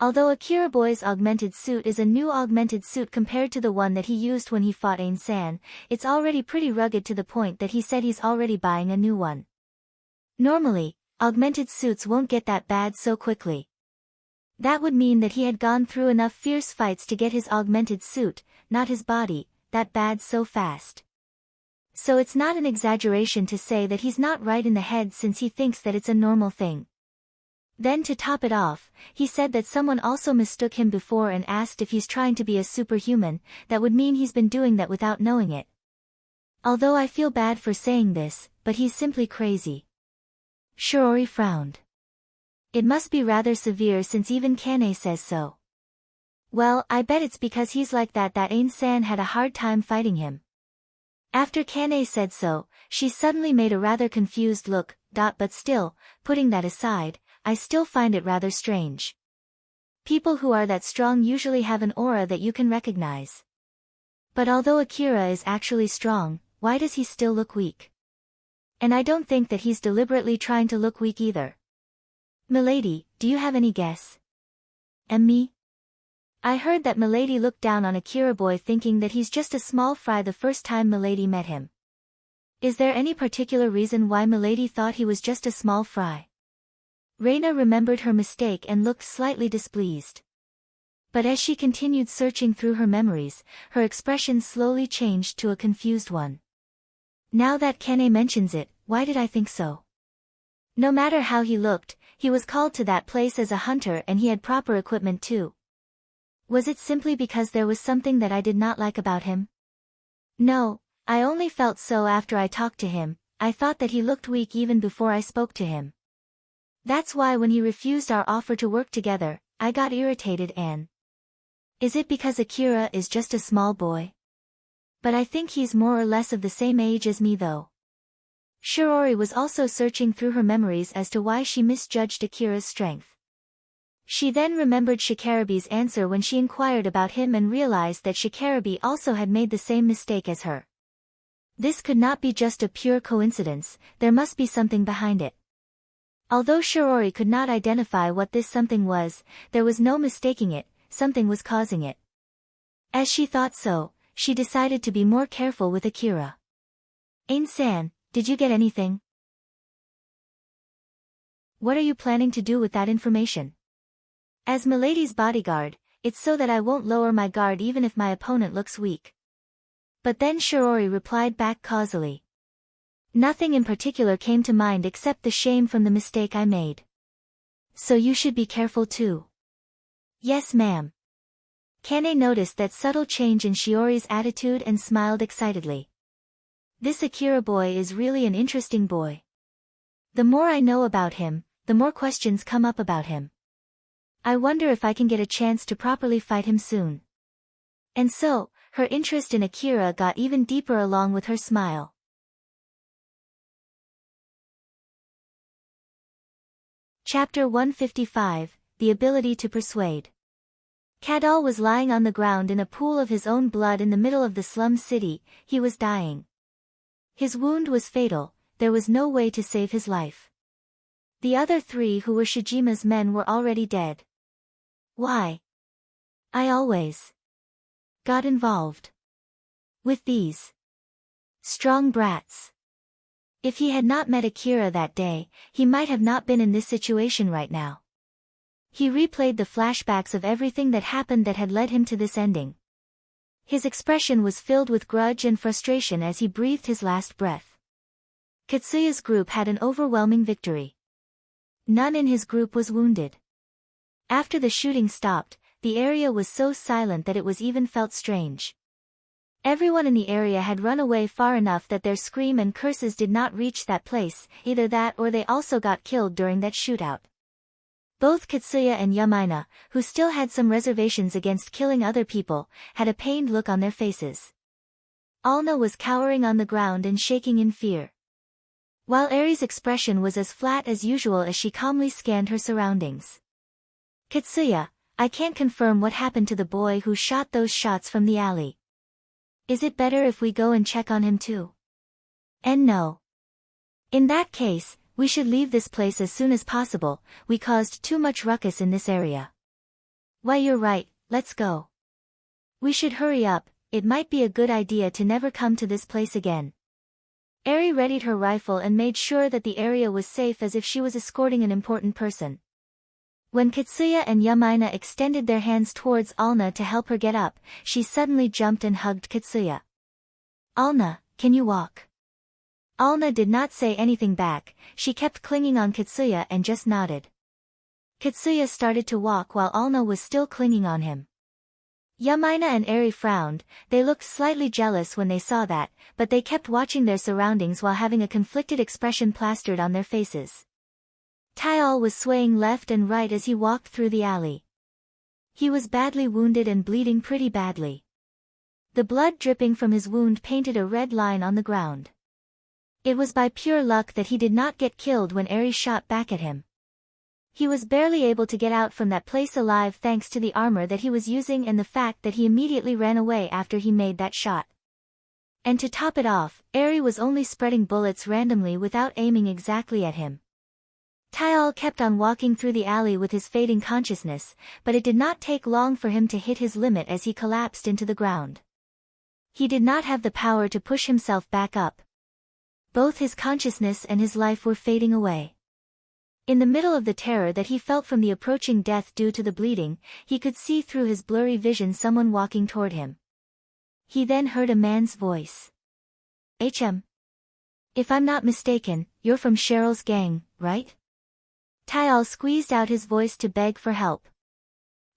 Although Akira boy's augmented suit is a new augmented suit compared to the one that he used when he fought Ain-san, it's already pretty rugged to the point that he said he's already buying a new one. Normally, augmented suits won't get that bad so quickly. That would mean that he had gone through enough fierce fights to get his augmented suit, not his body, that bad so fast. So it's not an exaggeration to say that he's not right in the head since he thinks that it's a normal thing. Then to top it off, he said that someone also mistook him before and asked if he's trying to be a superhuman, that would mean he's been doing that without knowing it. Although I feel bad for saying this, but he's simply crazy. Shiori frowned. It must be rather severe since even Kane says so. Well, I bet it's because he's like that Ain-san had a hard time fighting him. After Kane said so, she suddenly made a rather confused look, But still, putting that aside, I still find it rather strange. People who are that strong usually have an aura that you can recognize. But although Akira is actually strong, why does he still look weak? And I don't think that he's deliberately trying to look weak either. Milady, do you have any guess? And me? I heard that Milady looked down on Akira boy thinking that he's just a small fry the first time Milady met him. Is there any particular reason why Milady thought he was just a small fry? Reina remembered her mistake and looked slightly displeased. But as she continued searching through her memories, her expression slowly changed to a confused one. Now that Kane mentions it, why did I think so? No matter how he looked, he was called to that place as a hunter and he had proper equipment too. Was it simply because there was something that I did not like about him? No, I only felt so after I talked to him. I thought that he looked weak even before I spoke to him. That's why when he refused our offer to work together, I got irritated and... Is it because Akira is just a small boy? But I think he's more or less of the same age as me though. Shiori was also searching through her memories as to why she misjudged Akira's strength. She then remembered Shikarabe's answer when she inquired about him and realized that Shikarabe also had made the same mistake as her. This could not be just a pure coincidence, there must be something behind it. Although Shiori could not identify what this something was, there was no mistaking it, something was causing it. As she thought so, she decided to be more careful with Akira. Ain-san, did you get anything? What are you planning to do with that information? As Milady's bodyguard, it's so that I won't lower my guard even if my opponent looks weak. But then Shiori replied back causally. Nothing in particular came to mind except the shame from the mistake I made. So you should be careful too. Yes ma'am. Kane noticed that subtle change in Shiori's attitude and smiled excitedly. This Akira boy is really an interesting boy. The more I know about him, the more questions come up about him. I wonder if I can get a chance to properly fight him soon. And so, her interest in Akira got even deeper along with her smile. Chapter 155, The Ability to Persuade. Kadal was lying on the ground in a pool of his own blood in the middle of the slum city. He was dying. His wound was fatal, there was no way to save his life. The other three who were Shijima's men were already dead. Why? I always got involved with these strong brats. If he had not met Akira that day, he might have not been in this situation right now. He replayed the flashbacks of everything that happened that had led him to this ending. His expression was filled with grudge and frustration as he breathed his last breath. Katsuya's group had an overwhelming victory. None in his group was wounded. After the shooting stopped, the area was so silent that it was even felt strange. Everyone in the area had run away far enough that their scream and curses did not reach that place, either that or they also got killed during that shootout. Both Katsuya and Yamaina, who still had some reservations against killing other people, had a pained look on their faces. Alna was cowering on the ground and shaking in fear. While Eri's expression was as flat as usual as she calmly scanned her surroundings. Katsuya, I can't confirm what happened to the boy who shot those shots from the alley. Is it better if we go and check on him too? And no. In that case, we should leave this place as soon as possible, we caused too much ruckus in this area. Why you're right, let's go. We should hurry up, it might be a good idea to never come to this place again. Eri readied her rifle and made sure that the area was safe as if she was escorting an important person. When Katsuya and Yamaina extended their hands towards Alna to help her get up, she suddenly jumped and hugged Katsuya. Alna, can you walk? Alna did not say anything back, she kept clinging on Katsuya and just nodded. Katsuya started to walk while Alna was still clinging on him. Yamaina and Eri frowned, they looked slightly jealous when they saw that, but they kept watching their surroundings while having a conflicted expression plastered on their faces. Taial was swaying left and right as he walked through the alley. He was badly wounded and bleeding pretty badly. The blood dripping from his wound painted a red line on the ground. It was by pure luck that he did not get killed when Eri shot back at him. He was barely able to get out from that place alive thanks to the armor that he was using and the fact that he immediately ran away after he made that shot. And to top it off, Eri was only spreading bullets randomly without aiming exactly at him. Tyal kept on walking through the alley with his fading consciousness, but it did not take long for him to hit his limit as he collapsed into the ground. He did not have the power to push himself back up. Both his consciousness and his life were fading away. In the middle of the terror that he felt from the approaching death due to the bleeding, he could see through his blurry vision someone walking toward him. He then heard a man's voice. "HM. If I'm not mistaken, you're from Cheryl's gang, right?" Tyal squeezed out his voice to beg for help.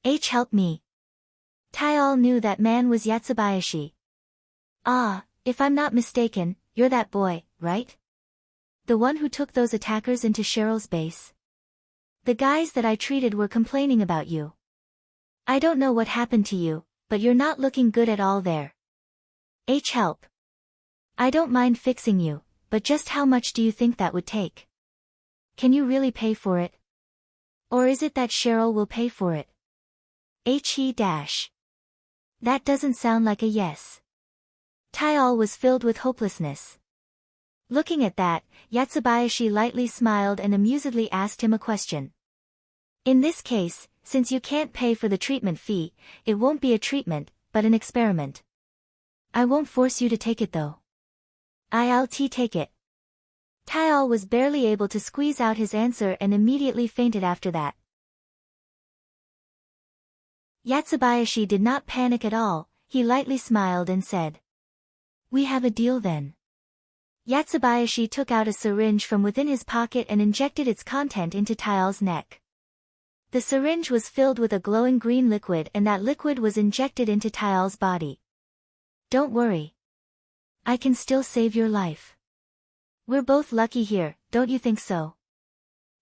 Help me." Tyal knew that man was Yatsubayashi. "Ah, if I'm not mistaken, you're that boy, right? The one who took those attackers into Cheryl's base? The guys that I treated were complaining about you. I don't know what happened to you, but you're not looking good at all there. Help. I don't mind fixing you, but just how much do you think that would take? Can you really pay for it? Or is it that Cheryl will pay for it? That doesn't sound like a yes." Tyal was filled with hopelessness. Looking at that, Yatsubayashi lightly smiled and amusedly asked him a question. "In this case, since you can't pay for the treatment fee, it won't be a treatment, but an experiment. I won't force you to take it though. I'll take it." Tyal was barely able to squeeze out his answer and immediately fainted after that. Yatsubayashi did not panic at all, he lightly smiled and said, "We have a deal then." Yatsubayashi took out a syringe from within his pocket and injected its content into Tyal's neck. The syringe was filled with a glowing green liquid and that liquid was injected into Tyal's body. "Don't worry. I can still save your life. We're both lucky here, don't you think so?"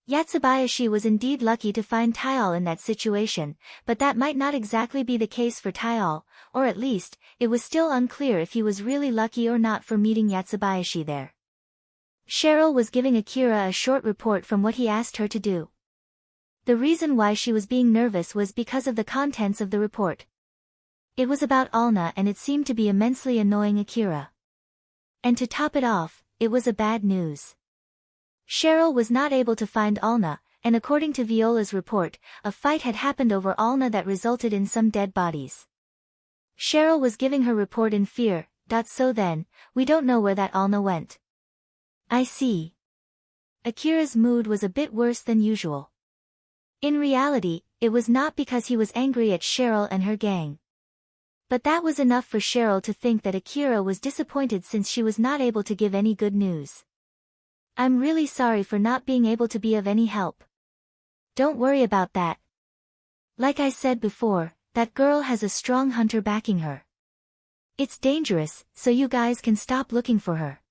Yatsubayashi was indeed lucky to find Tyal in that situation, but that might not exactly be the case for Tyal, or at least, it was still unclear if he was really lucky or not for meeting Yatsubayashi there. Cheryl was giving Akira a short report from what he asked her to do. The reason why she was being nervous was because of the contents of the report. It was about Alna and it seemed to be immensely annoying Akira. And to top it off, it was a bad news. Cheryl was not able to find Alna, and according to Viola's report, a fight had happened over Alna that resulted in some dead bodies. Cheryl was giving her report in fear. So then, we don't know where that Alna went. I see. Akira's mood was a bit worse than usual. In reality, it was not because he was angry at Cheryl and her gang. But that was enough for Cheryl to think that Akira was disappointed since she was not able to give any good news. "I'm really sorry for not being able to be of any help. Don't worry about that. Like I said before, that girl has a strong hunter backing her. It's dangerous, so you guys can stop looking for her.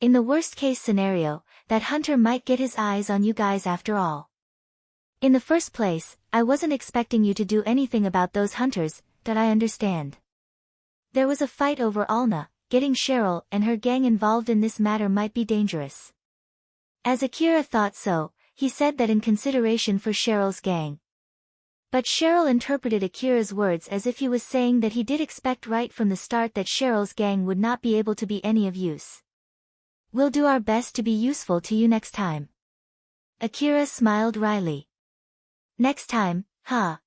In the worst-case scenario, that hunter might get his eyes on you guys after all. In the first place, I wasn't expecting you to do anything about those hunters, that I understand. There was a fight over Alna. Getting Cheryl and her gang involved in this matter might be dangerous." As Akira thought so, he said that in consideration for Cheryl's gang. But Cheryl interpreted Akira's words as if he was saying that he did expect right from the start that Cheryl's gang would not be able to be any of use. "We'll do our best to be useful to you next time." Akira smiled wryly. "Next time, huh?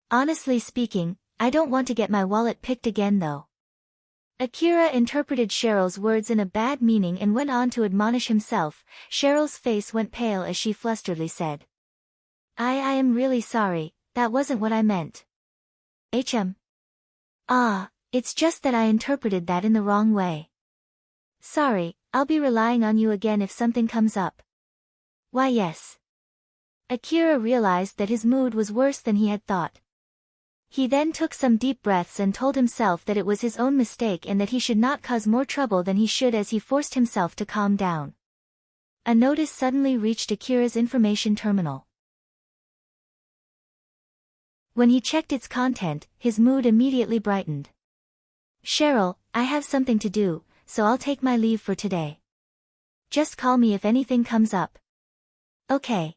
Honestly speaking, I don't want to get my wallet picked again though." Akira interpreted Cheryl's words in a bad meaning and went on to admonish himself. Cheryl's face went pale as she flusteredly said, I am really sorry, that wasn't what I meant. It's just that I interpreted that in the wrong way. Sorry, I'll be relying on you again if something comes up." "Why yes." Akira realized that his mood was worse than he had thought. He then took some deep breaths and told himself that it was his own mistake and that he should not cause more trouble than he should as he forced himself to calm down. A notice suddenly reached Akira's information terminal. When he checked its content, his mood immediately brightened. "Cheryl, I have something to do, so I'll take my leave for today. Just call me if anything comes up. Okay.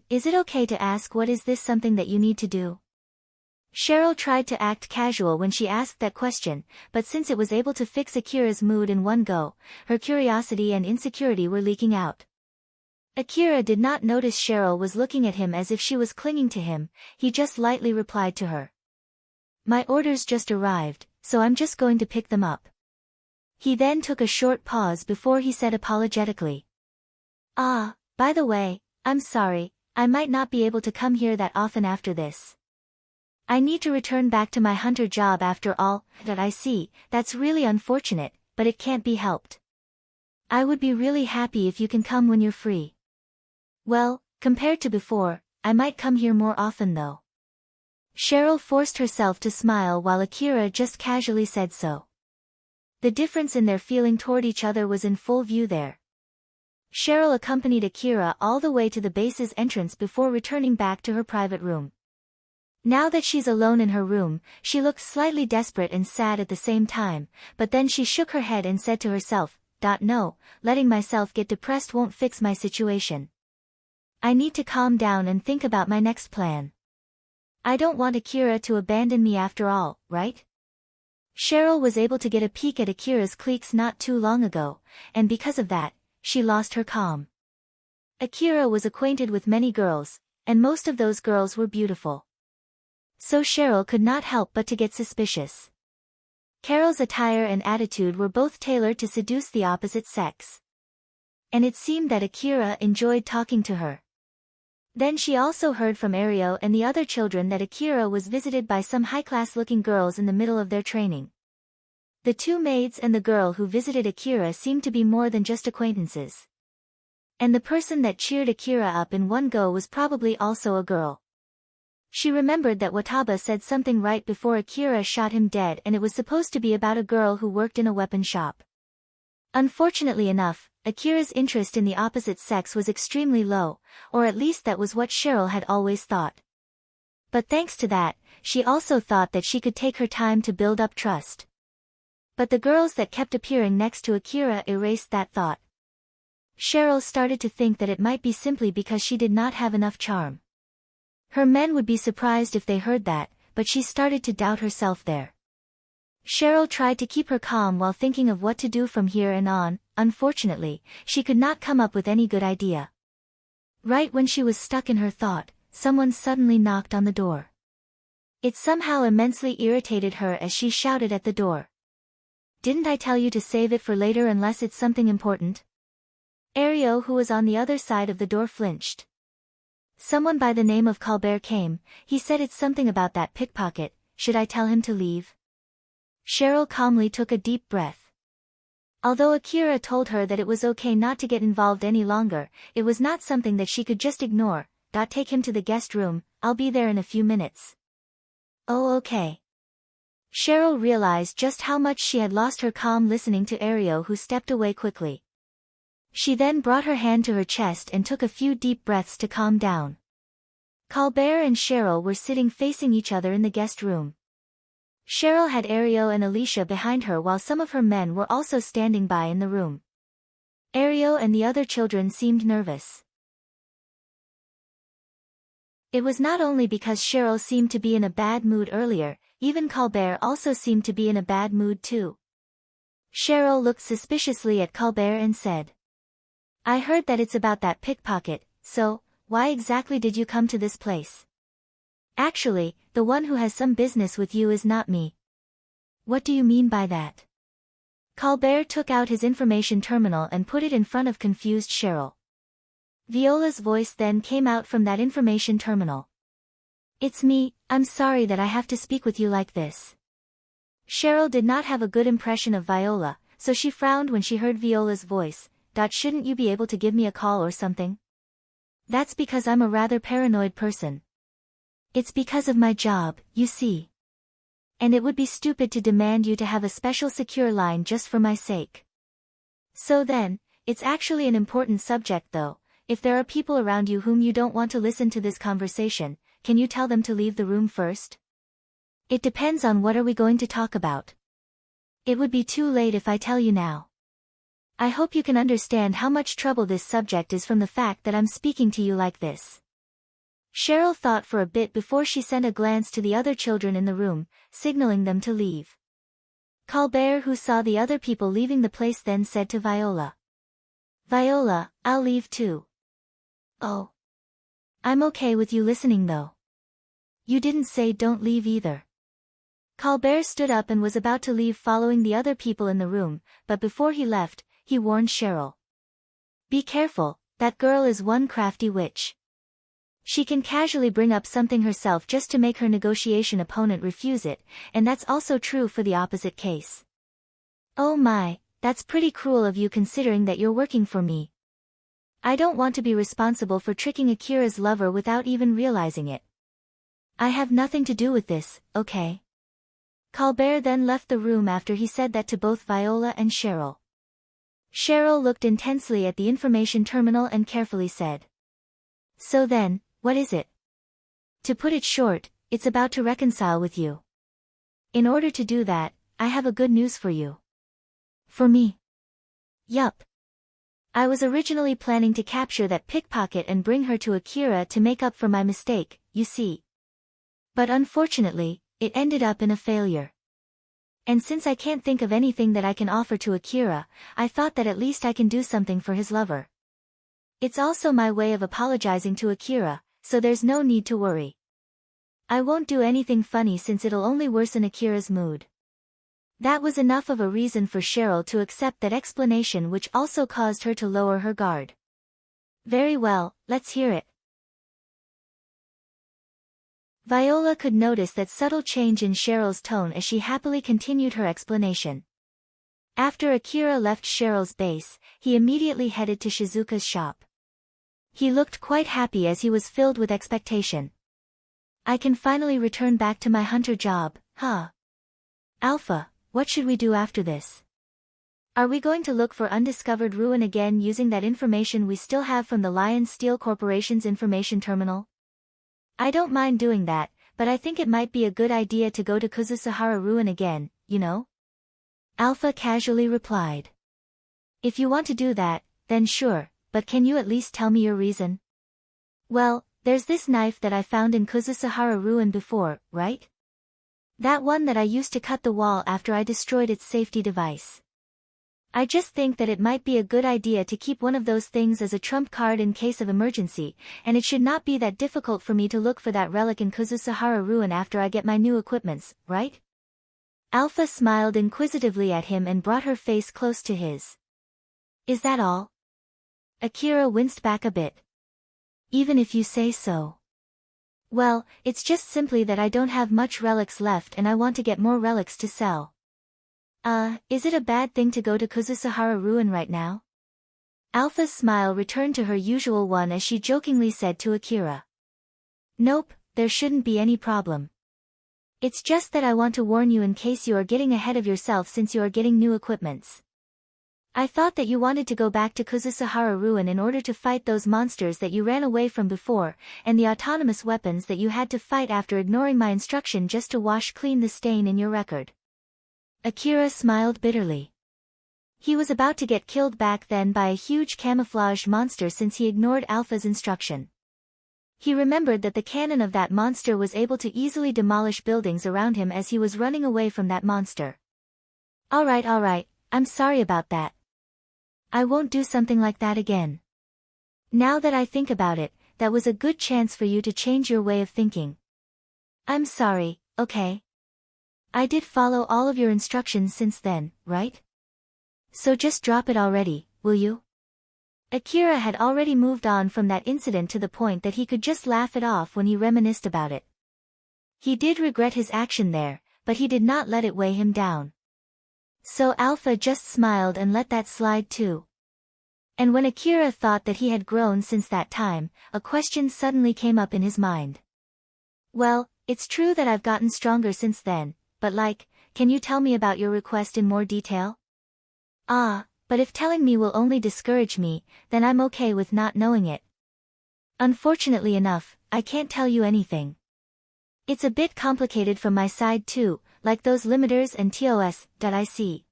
Is it okay to ask what is this something that you need to do? Cheryl tried to act casual when she asked that question, but since it was able to fix Akira's mood in one go, her curiosity and insecurity were leaking out. Akira did not notice Cheryl was looking at him as if she was clinging to him, he just lightly replied to her. My orders just arrived, so I'm just going to pick them up. He then took a short pause before he said apologetically. Ah, by the way, I'm sorry, I might not be able to come here that often after this. I need to return back to my hunter job after all. That I see, that's really unfortunate, but it can't be helped. I would be really happy if you can come when you're free. Well, compared to before, I might come here more often though. Cheryl forced herself to smile while Akira just casually said so. The difference in their feeling toward each other was in full view there. Cheryl accompanied Akira all the way to the base's entrance before returning back to her private room. Now that she's alone in her room, she looks slightly desperate and sad at the same time, but then she shook her head and said to herself, No, letting myself get depressed won't fix my situation. I need to calm down and think about my next plan. I don't want Akira to abandon me after all, right? Cheryl was able to get a peek at Akira's cliques not too long ago, and because of that, she lost her calm. Akira was acquainted with many girls, and most of those girls were beautiful. So Cheryl could not help but to get suspicious. Carol's attire and attitude were both tailored to seduce the opposite sex. And it seemed that Akira enjoyed talking to her. Then she also heard from Ario and the other children that Akira was visited by some high-class-looking girls in the middle of their training. The two maids and the girl who visited Akira seemed to be more than just acquaintances. And the person that cheered Akira up in one go was probably also a girl. She remembered that Wataba said something right before Akira shot him dead, and it was supposed to be about a girl who worked in a weapon shop. Unfortunately enough, Akira's interest in the opposite sex was extremely low, or at least that was what Cheryl had always thought. But thanks to that, she also thought that she could take her time to build up trust. But the girls that kept appearing next to Akira erased that thought. Cheryl started to think that it might be simply because she did not have enough charm. Her men would be surprised if they heard that, but she started to doubt herself there. Cheryl tried to keep her calm while thinking of what to do from here and on. Unfortunately, she could not come up with any good idea. Right when she was stuck in her thought, someone suddenly knocked on the door. It somehow immensely irritated her as she shouted at the door. Didn't I tell you to save it for later unless it's something important? Ario, who was on the other side of the door, flinched. Someone by the name of Colbert came. He said it's something about that pickpocket. Should I tell him to leave? Cheryl calmly took a deep breath. Although Akira told her that it was okay not to get involved any longer, it was not something that she could just ignore. Take him to the guest room, I'll be there in a few minutes. Oh, okay. Cheryl realized just how much she had lost her calm listening to Ario, who stepped away quickly. She then brought her hand to her chest and took a few deep breaths to calm down. Colbert and Cheryl were sitting facing each other in the guest room. Cheryl had Ario and Alicia behind her while some of her men were also standing by in the room. Ario and the other children seemed nervous. It was not only because Cheryl seemed to be in a bad mood earlier, even Colbert also seemed to be in a bad mood too. Cheryl looked suspiciously at Colbert and said, I heard that it's about that pickpocket, so, why exactly did you come to this place? Actually, the one who has some business with you is not me. What do you mean by that? Colbert took out his information terminal and put it in front of confused Cheryl. Viola's voice then came out from that information terminal. It's me, I'm sorry that I have to speak with you like this. Cheryl did not have a good impression of Viola, so she frowned when she heard Viola's voice. Shouldn't you be able to give me a call or something? That's because I'm a rather paranoid person. It's because of my job, you see. And it would be stupid to demand you to have a special secure line just for my sake. So then, it's actually an important subject though. If there are people around you whom you don't want to listen to this conversation, can you tell them to leave the room first? It depends on what are we going to talk about. It would be too late if I tell you now. I hope you can understand how much trouble this subject is from the fact that I'm speaking to you like this. Cheryl thought for a bit before she sent a glance to the other children in the room, signaling them to leave. Colbert, who saw the other people leaving the place, then said to Viola. Viola, I'll leave too. Oh. I'm okay with you listening though. You didn't say don't leave either. Colbert stood up and was about to leave following the other people in the room, but before he left, he warned Cheryl. Be careful, that girl is one crafty witch. She can casually bring up something herself just to make her negotiation opponent refuse it, and that's also true for the opposite case. Oh my, that's pretty cruel of you considering that you're working for me. I don't want to be responsible for tricking Akira's lover without even realizing it. I have nothing to do with this, okay? Colbert then left the room after he said that to both Viola and Cheryl. Cheryl looked intensely at the information terminal and carefully said. So then, what is it? To put it short, it's about to reconcile with you. In order to do that, I have a good news for you. For me? Yup. I was originally planning to capture that pickpocket and bring her to Akira to make up for my mistake, you see. But unfortunately, it ended up in a failure. And since I can't think of anything that I can offer to Akira, I thought that at least I can do something for his lover. It's also my way of apologizing to Akira, so there's no need to worry. I won't do anything funny since it'll only worsen Akira's mood. That was enough of a reason for Cheryl to accept that explanation, which also caused her to lower her guard. Very well, let's hear it. Viola could notice that subtle change in Cheryl's tone as she happily continued her explanation. After Akira left Cheryl's base, he immediately headed to Shizuka's shop. He looked quite happy as he was filled with expectation. I can finally return back to my hunter job, huh? Alpha, what should we do after this? Are we going to look for undiscovered ruin again using that information we still have from the Lion Steel Corporation's information terminal? I don't mind doing that, but I think it might be a good idea to go to Kuzusahara Ruin again, you know? Alpha casually replied. If you want to do that, then sure, but can you at least tell me your reason? Well, there's this knife that I found in Kuzusahara Ruin before, right? That one that I used to cut the wall after I destroyed its safety device. I just think that it might be a good idea to keep one of those things as a trump card in case of emergency, and it should not be that difficult for me to look for that relic in Kuzusahara Ruin after I get my new equipments, right? Alpha smiled inquisitively at him and brought her face close to his. Is that all? Akira winced back a bit. Even if you say so. Well, it's just simply that I don't have much relics left and I want to get more relics to sell. Is it a bad thing to go to Kuzusahara Ruin right now? Alpha's smile returned to her usual one as she jokingly said to Akira. Nope, there shouldn't be any problem. It's just that I want to warn you in case you are getting ahead of yourself since you are getting new equipments. I thought that you wanted to go back to Kuzusahara Ruin in order to fight those monsters that you ran away from before, and the autonomous weapons that you had to fight after ignoring my instruction just to wash clean the stain in your record. Akira smiled bitterly. He was about to get killed back then by a huge camouflaged monster since he ignored Alpha's instruction. He remembered that the cannon of that monster was able to easily demolish buildings around him as he was running away from that monster. Alright, I'm sorry about that. I won't do something like that again. Now that I think about it, that was a good chance for you to change your way of thinking. I'm sorry, okay? I did follow all of your instructions since then, right? So just drop it already, will you? Akira had already moved on from that incident to the point that he could just laugh it off when he reminisced about it. He did regret his action there, but he did not let it weigh him down. So Alpha just smiled and let that slide too. And when Akira thought that he had grown since that time, a question suddenly came up in his mind. Well, it's true that I've gotten stronger since then, but can you tell me about your request in more detail? But if telling me will only discourage me, then I'm okay with not knowing it. Unfortunately enough, I can't tell you anything. It's a bit complicated from my side too, like those limiters and TOS.IC.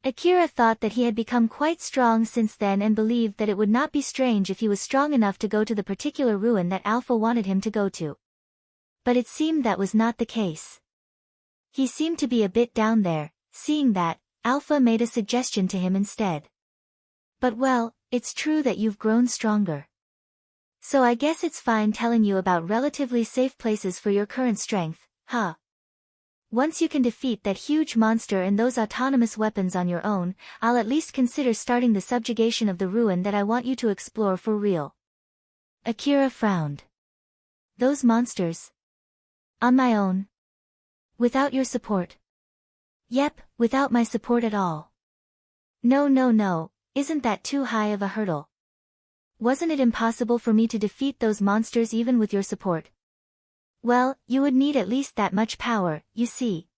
Akira thought that he had become quite strong since then and believed that it would not be strange if he was strong enough to go to the particular ruin that Alpha wanted him to go to. But it seemed that was not the case. He seemed to be a bit down there. Seeing that, Alpha made a suggestion to him instead. But well, it's true that you've grown stronger. So I guess it's fine telling you about relatively safe places for your current strength, huh? Once you can defeat that huge monster and those autonomous weapons on your own, I'll at least consider starting the subjugation of the ruin that I want you to explore for real. Akira frowned. Those monsters? On my own? Without your support? Yep, without my support at all. No, isn't that too high of a hurdle? Wasn't it impossible for me to defeat those monsters even with your support? Well, you would need at least that much power, you see.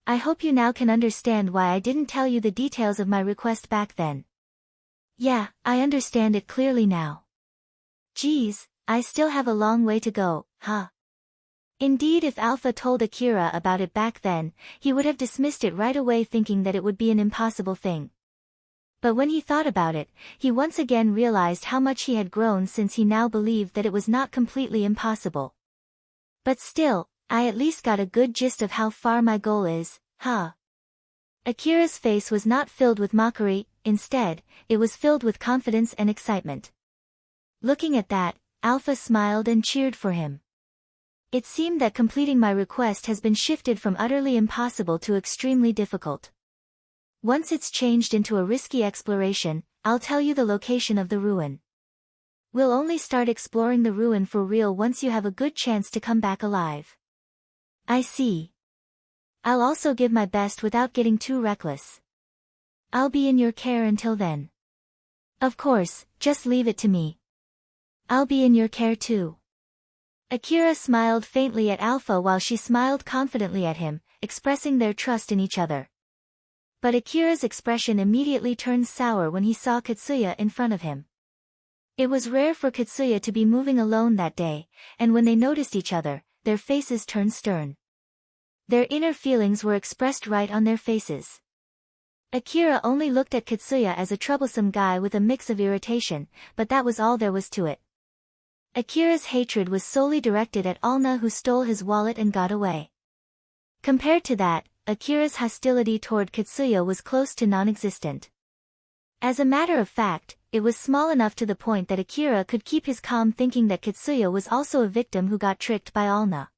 I hope you now can understand why I didn't tell you the details of my request back then. Yeah, I understand it clearly now. Geez, I still have a long way to go, huh? Indeed, if Alpha told Akira about it back then, he would have dismissed it right away thinking that it would be an impossible thing. But when he thought about it, he once again realized how much he had grown since he now believed that it was not completely impossible. But still, I at least got a good gist of how far my goal is, huh? Akira's face was not filled with mockery, instead, it was filled with confidence and excitement. Looking at that, Alpha smiled and cheered for him. It seemed that completing my request has been shifted from utterly impossible to extremely difficult. Once it's changed into a risky exploration, I'll tell you the location of the ruin. We'll only start exploring the ruin for real once you have a good chance to come back alive. I see. I'll also give my best without getting too reckless. I'll be in your care until then. Of course, just leave it to me. I'll be in your care too. Akira smiled faintly at Alpha while she smiled confidently at him, expressing their trust in each other. But Akira's expression immediately turned sour when he saw Katsuya in front of him. It was rare for Katsuya to be moving alone that day, and when they noticed each other, their faces turned stern. Their inner feelings were expressed right on their faces. Akira only looked at Katsuya as a troublesome guy with a mix of irritation, but that was all there was to it. Akira's hatred was solely directed at Alna, who stole his wallet and got away. Compared to that, Akira's hostility toward Katsuya was close to non-existent. As a matter of fact, it was small enough to the point that Akira could keep his calm thinking that Katsuya was also a victim who got tricked by Alna.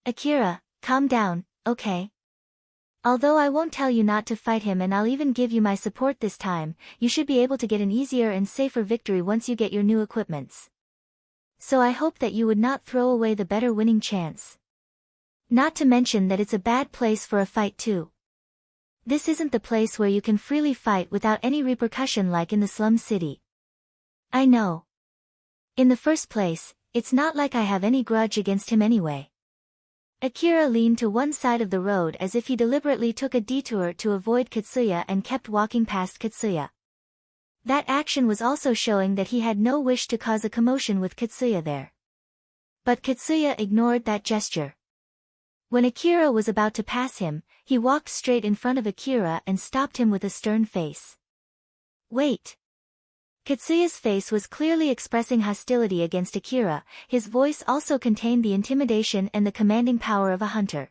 Akira, calm down, okay? Although I won't tell you not to fight him and I'll even give you my support this time, you should be able to get an easier and safer victory once you get your new equipments. So I hope that you would not throw away the better winning chance. Not to mention that it's a bad place for a fight too. This isn't the place where you can freely fight without any repercussion like in the slum city. I know. In the first place, it's not like I have any grudge against him anyway. Akira leaned to one side of the road as if he deliberately took a detour to avoid Katsuya and kept walking past Katsuya. That action was also showing that he had no wish to cause a commotion with Katsuya there. But Katsuya ignored that gesture. When Akira was about to pass him, he walked straight in front of Akira and stopped him with a stern face. Wait. Katsuya's face was clearly expressing hostility against Akira, his voice also contained the intimidation and the commanding power of a hunter.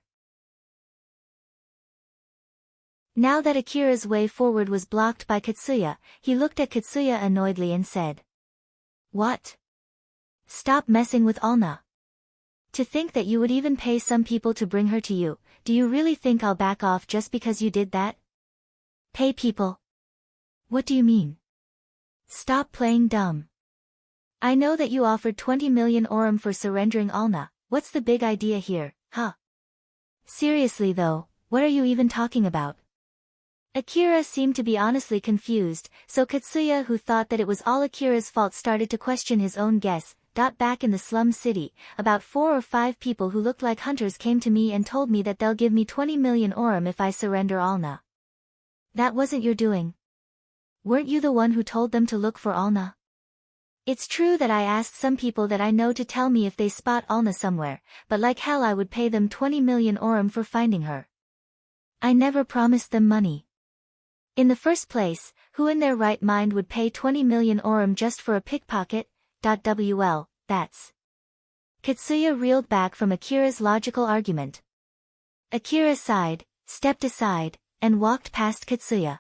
Now that Akira's way forward was blocked by Katsuya, he looked at Katsuya annoyedly and said. What? Stop messing with Alna. To think that you would even pay some people to bring her to you, do you really think I'll back off just because you did that? Pay people? What do you mean? Stop playing dumb. I know that you offered 20 million orum for surrendering Alna, what's the big idea here, huh? Seriously though, what are you even talking about? Akira seemed to be honestly confused, so Katsuya, who thought that it was all Akira's fault, started to question his own guess. Back in the slum city, about 4 or 5 people who looked like hunters came to me and told me that they'll give me 20 million orum if I surrender Alna. That wasn't your doing. Weren't you the one who told them to look for Alna? It's true that I asked some people that I know to tell me if they spot Alna somewhere, but like hell I would pay them 20 million orum for finding her. I never promised them money. In the first place, who in their right mind would pay 20 million orum just for a pickpocket? Well, that's... Katsuya reeled back from Akira's logical argument. Akira sighed, stepped aside, and walked past Katsuya.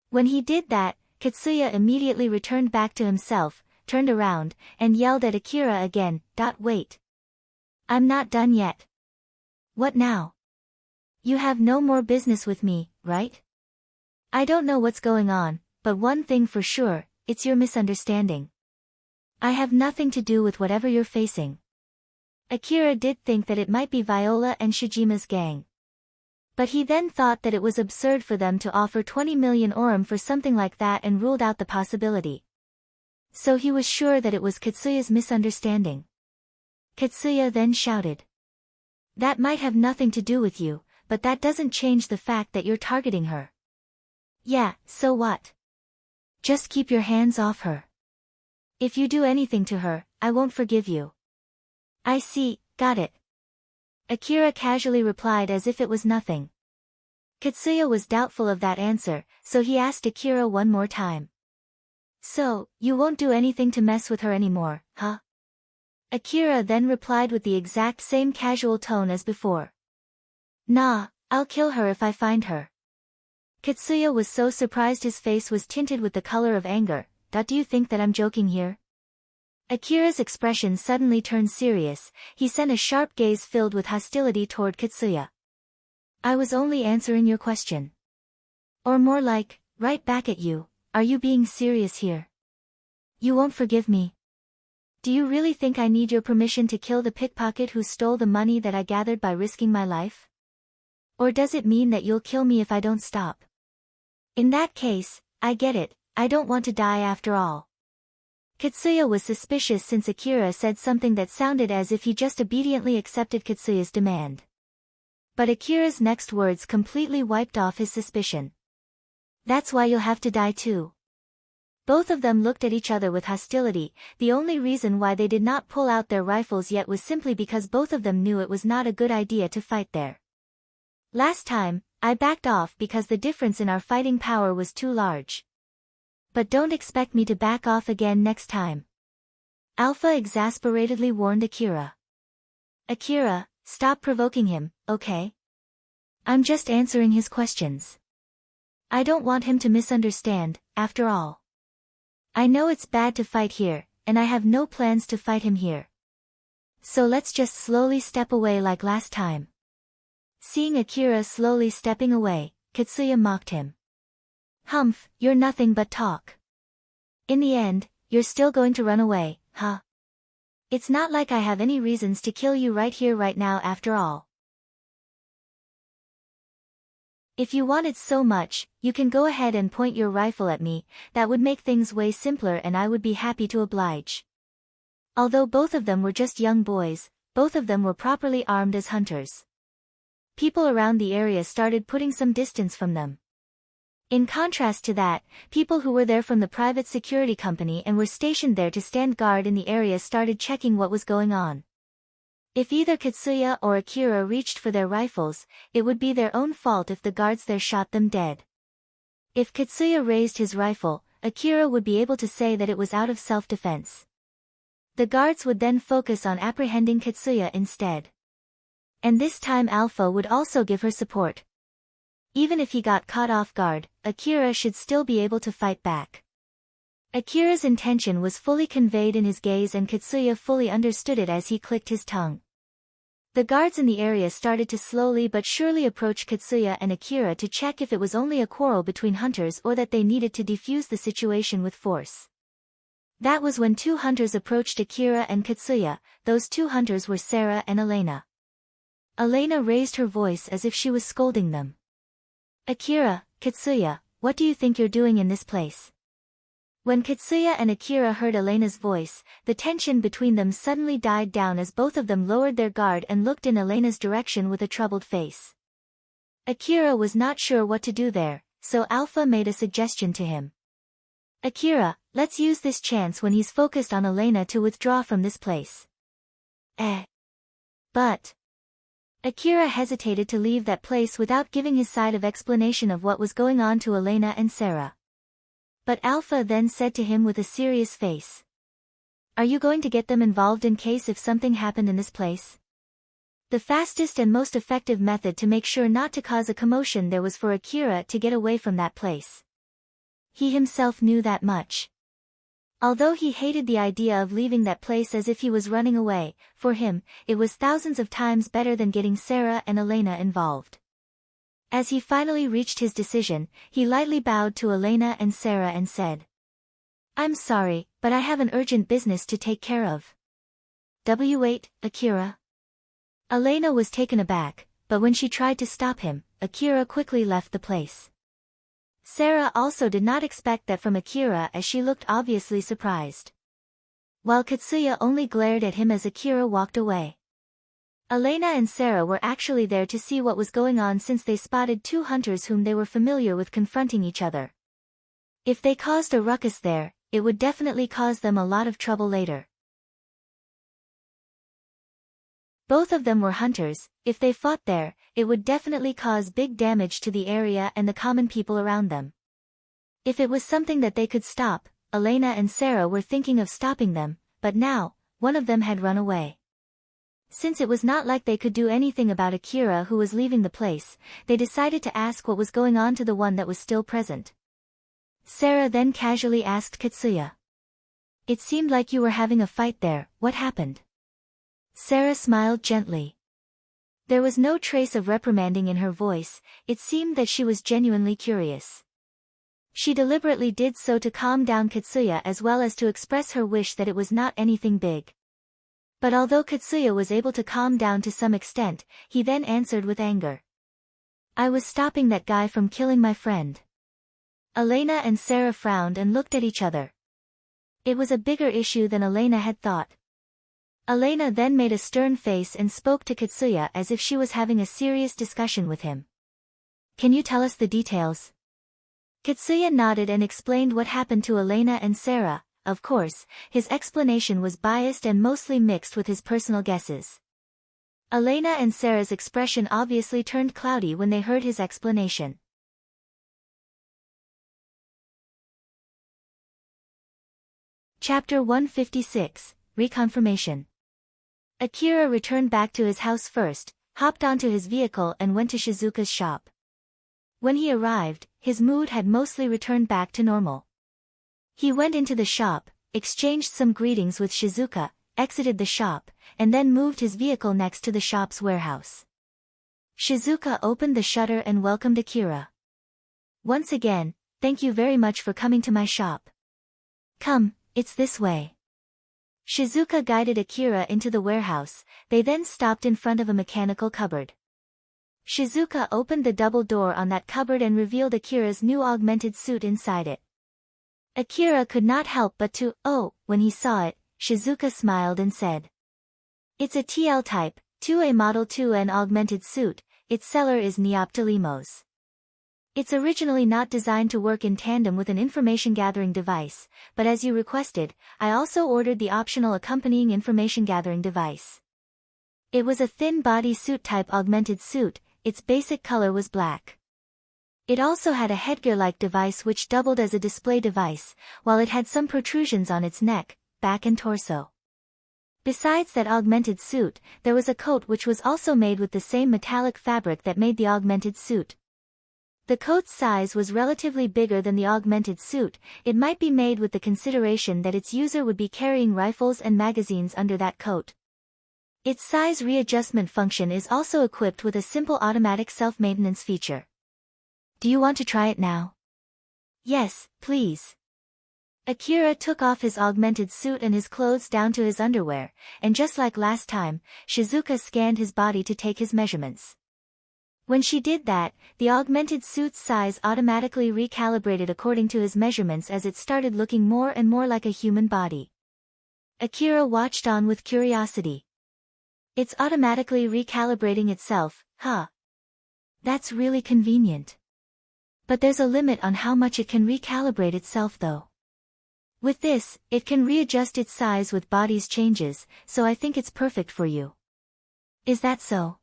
When he did that, Katsuya immediately returned back to himself, turned around, and yelled at Akira again, Wait. I'm not done yet. What now? You have no more business with me, right? I don't know what's going on, but one thing for sure, it's your misunderstanding. I have nothing to do with whatever you're facing. Akira did think that it might be Viola and Shijima's gang. But he then thought that it was absurd for them to offer 20 million orum for something like that and ruled out the possibility. So he was sure that it was Katsuya's misunderstanding. Katsuya then shouted. That might have nothing to do with you, but that doesn't change the fact that you're targeting her. Yeah, so what? Just keep your hands off her. If you do anything to her, I won't forgive you. I see, got it. Akira casually replied as if it was nothing. Katsuya was doubtful of that answer, so he asked Akira one more time. So, you won't do anything to mess with her anymore, huh? Akira then replied with the exact same casual tone as before. Nah, I'll kill her if I find her. Katsuya was so surprised his face was tinted with the color of anger. Do you think that I'm joking here? Akira's expression suddenly turned serious, he sent a sharp gaze filled with hostility toward Katsuya. I was only answering your question. Or more like, right back at you, are you being serious here? You won't forgive me. Do you really think I need your permission to kill the pickpocket who stole the money that I gathered by risking my life? Or does it mean that you'll kill me if I don't stop? In that case, I get it, I don't want to die after all. Katsuya was suspicious since Akira said something that sounded as if he just obediently accepted Katsuya's demand. But Akira's next words completely wiped off his suspicion. That's why you'll have to die too. Both of them looked at each other with hostility. The only reason why they did not pull out their rifles yet was simply because both of them knew it was not a good idea to fight there. Last time, I backed off because the difference in our fighting power was too large. But don't expect me to back off again next time. Alpha exasperatedly warned Akira. Akira, stop provoking him, okay? I'm just answering his questions. I don't want him to misunderstand, after all. I know it's bad to fight here, and I have no plans to fight him here. So let's just slowly step away like last time. Seeing Akira slowly stepping away, Katsuya mocked him. Humph, you're nothing but talk. In the end, you're still going to run away, huh? It's not like I have any reasons to kill you right here right now after all. If you want it so much, you can go ahead and point your rifle at me, that would make things way simpler and I would be happy to oblige. Although both of them were just young boys, both of them were properly armed as hunters. People around the area started putting some distance from them. In contrast to that, people who were there from the private security company and were stationed there to stand guard in the area started checking what was going on. If either Katsuya or Akira reached for their rifles, it would be their own fault if the guards there shot them dead. If Katsuya raised his rifle, Akira would be able to say that it was out of self-defense. The guards would then focus on apprehending Katsuya instead. And this time Alpha would also give her support. Even if he got caught off guard, Akira should still be able to fight back. Akira's intention was fully conveyed in his gaze and Katsuya fully understood it as he clicked his tongue. The guards in the area started to slowly but surely approach Katsuya and Akira to check if it was only a quarrel between hunters or that they needed to defuse the situation with force. That was when two hunters approached Akira and Katsuya. Those two hunters were Sarah and Elena. Elena raised her voice as if she was scolding them. Akira, Katsuya, what do you think you're doing in this place? When Katsuya and Akira heard Elena's voice, the tension between them suddenly died down as both of them lowered their guard and looked in Elena's direction with a troubled face. Akira was not sure what to do there, so Alpha made a suggestion to him. Akira, let's use this chance when he's focused on Elena to withdraw from this place. But... Akira hesitated to leave that place without giving his side of explanation of what was going on to Elena and Sarah. But Alpha then said to him with a serious face. Are you going to get them involved in case if something happened in this place? The fastest and most effective method to make sure not to cause a commotion there was for Akira to get away from that place. He himself knew that much. Although he hated the idea of leaving that place as if he was running away, for him, it was thousands of times better than getting Sarah and Elena involved. As he finally reached his decision, he lightly bowed to Elena and Sarah and said, I'm sorry, but I have an urgent business to take care of. Wait, Akira. Elena was taken aback, but when she tried to stop him, Akira quickly left the place. Sarah also did not expect that from Akira as she looked obviously surprised. While Katsuya only glared at him as Akira walked away. Elena and Sarah were actually there to see what was going on since they spotted two hunters whom they were familiar with confronting each other. If they caused a ruckus there, it would definitely cause them a lot of trouble later. Both of them were hunters. If they fought there, it would definitely cause big damage to the area and the common people around them. If it was something that they could stop, Elena and Sarah were thinking of stopping them, but now, one of them had run away. Since it was not like they could do anything about Akira who was leaving the place, they decided to ask what was going on to the one that was still present. Sarah then casually asked Katsuya. It seemed like you were having a fight there, what happened? Sarah smiled gently. There was no trace of reprimanding in her voice, it seemed that she was genuinely curious. She deliberately did so to calm down Katsuya as well as to express her wish that it was not anything big. But although Katsuya was able to calm down to some extent, he then answered with anger. I was stopping that guy from killing my friend. Elena and Sarah frowned and looked at each other. It was a bigger issue than Elena had thought. Elena then made a stern face and spoke to Katsuya as if she was having a serious discussion with him. Can you tell us the details? Katsuya nodded and explained what happened to Elena and Sarah. Of course, his explanation was biased and mostly mixed with his personal guesses. Elena and Sarah's expression obviously turned cloudy when they heard his explanation. Chapter 156, Reconfirmation. Akira returned back to his house first, hopped onto his vehicle and went to Shizuka's shop. When he arrived, his mood had mostly returned back to normal. He went into the shop, exchanged some greetings with Shizuka, exited the shop, and then moved his vehicle next to the shop's warehouse. Shizuka opened the shutter and welcomed Akira. Once again, thank you very much for coming to my shop. Come, it's this way. Shizuka guided Akira into the warehouse, they then stopped in front of a mechanical cupboard. Shizuka opened the double door on that cupboard and revealed Akira's new augmented suit inside it. Akira could not help but to, when he saw it, Shizuka smiled and said. It's a TL type, 2A Model 2N augmented suit, its seller is Neoptolimos. It's originally not designed to work in tandem with an information gathering device, but as you requested, I also ordered the optional accompanying information gathering device. It was a thin body suit type augmented suit, its basic color was black. It also had a headgear-like device which doubled as a display device, while it had some protrusions on its neck, back and torso. Besides that augmented suit, there was a coat which was also made with the same metallic fabric that made the augmented suit. The coat's size was relatively bigger than the augmented suit, it might be made with the consideration that its user would be carrying rifles and magazines under that coat. Its size readjustment function is also equipped with a simple automatic self-maintenance feature. Do you want to try it now? Yes, please. Akira took off his augmented suit and his clothes down to his underwear, and just like last time, Shizuka scanned his body to take his measurements. When she did that, the augmented suit's size automatically recalibrated according to his measurements as it started looking more and more like a human body. Akira watched on with curiosity. It's automatically recalibrating itself, huh? That's really convenient. But there's a limit on how much it can recalibrate itself though. With this, it can readjust its size with body's changes, so I think it's perfect for you. Is that so?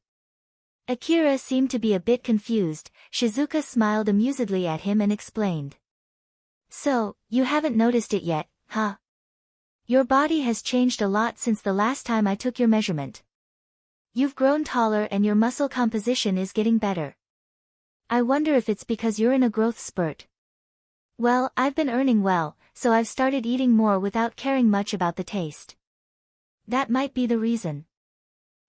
Akira seemed to be a bit confused. Shizuka smiled amusedly at him and explained. So, you haven't noticed it yet, huh? Your body has changed a lot since the last time I took your measurement. You've grown taller and your muscle composition is getting better. I wonder if it's because you're in a growth spurt. Well, I've been earning well, so I've started eating more without caring much about the taste. That might be the reason.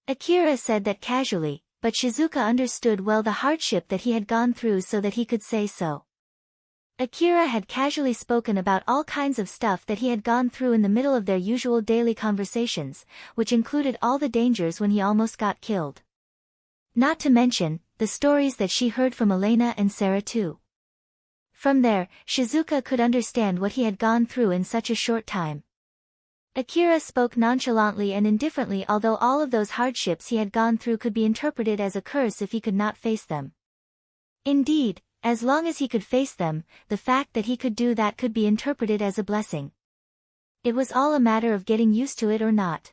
Akira said that casually, but Shizuka understood well the hardship that he had gone through so that he could say so. Akira had casually spoken about all kinds of stuff that he had gone through in the middle of their usual daily conversations, which included all the dangers when he almost got killed. Not to mention, the stories that she heard from Elena and Sarah too. From there, Shizuka could understand what he had gone through in such a short time. Akira spoke nonchalantly and indifferently, although all of those hardships he had gone through could be interpreted as a curse if he could not face them. Indeed, as long as he could face them, the fact that he could do that could be interpreted as a blessing. It was all a matter of getting used to it or not.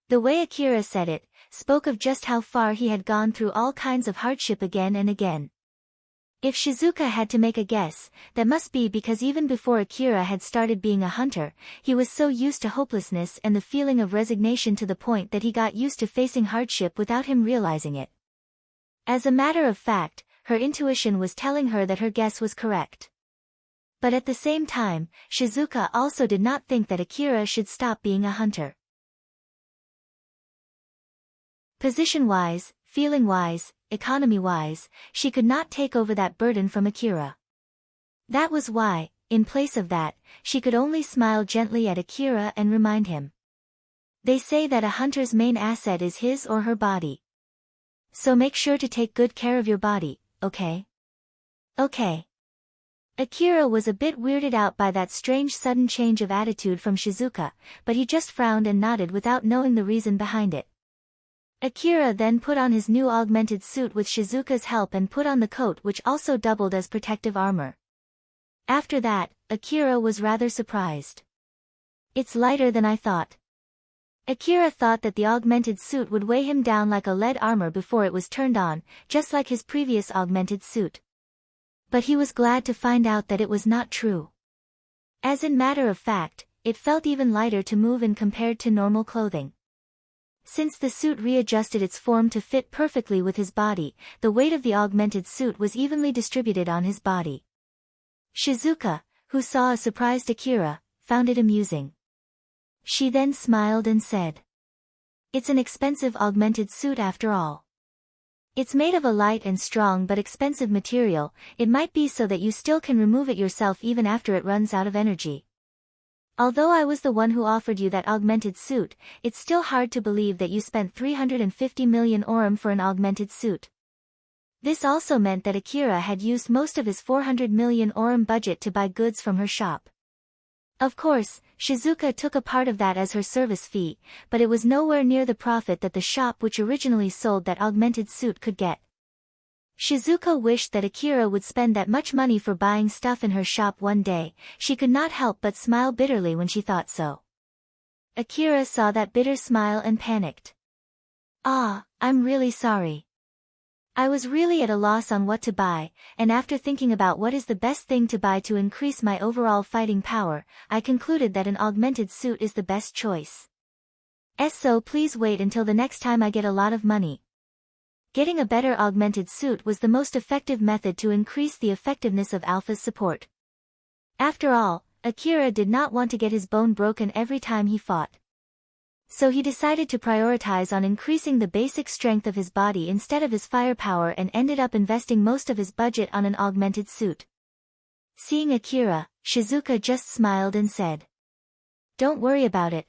The way Akira said it, spoke of just how far he had gone through all kinds of hardship again and again. If Shizuka had to make a guess, that must be because even before Akira had started being a hunter, he was so used to hopelessness and the feeling of resignation to the point that he got used to facing hardship without him realizing it. As a matter of fact, her intuition was telling her that her guess was correct. But at the same time, Shizuka also did not think that Akira should stop being a hunter. Position-wise, feeling-wise, economy-wise, she could not take over that burden from Akira. That was why, in place of that, she could only smile gently at Akira and remind him. They say that a hunter's main asset is his or her body. So make sure to take good care of your body, okay? Okay. Akira was a bit weirded out by that strange sudden change of attitude from Shizuka, but he just frowned and nodded without knowing the reason behind it. Akira then put on his new augmented suit with Shizuka's help and put on the coat, which also doubled as protective armor. After that, Akira was rather surprised. It's lighter than I thought. Akira thought that the augmented suit would weigh him down like a lead armor before it was turned on, just like his previous augmented suit. But he was glad to find out that it was not true. As in matter of fact, it felt even lighter to move in compared to normal clothing. Since the suit readjusted its form to fit perfectly with his body, the weight of the augmented suit was evenly distributed on his body. Shizuka, who saw a surprised Akira, found it amusing. She then smiled and said, "It's an expensive augmented suit after all. It's made of a light and strong but expensive material. It might be so that you still can remove it yourself even after it runs out of energy. Although I was the one who offered you that augmented suit, it's still hard to believe that you spent 350 million orum for an augmented suit." This also meant that Akira had used most of his 400 million orum budget to buy goods from her shop. Of course, Shizuka took a part of that as her service fee, but it was nowhere near the profit that the shop which originally sold that augmented suit could get. Shizuka wished that Akira would spend that much money for buying stuff in her shop one day. She could not help but smile bitterly when she thought so. Akira saw that bitter smile and panicked. "Ah, I'm really sorry. I was really at a loss on what to buy, and after thinking about what is the best thing to buy to increase my overall fighting power, I concluded that an augmented suit is the best choice. So please wait until the next time I get a lot of money." Getting a better augmented suit was the most effective method to increase the effectiveness of Alpha's support. After all, Akira did not want to get his bone broken every time he fought. So he decided to prioritize on increasing the basic strength of his body instead of his firepower and ended up investing most of his budget on an augmented suit. Seeing Akira, Shizuka just smiled and said, "Don't worry about it.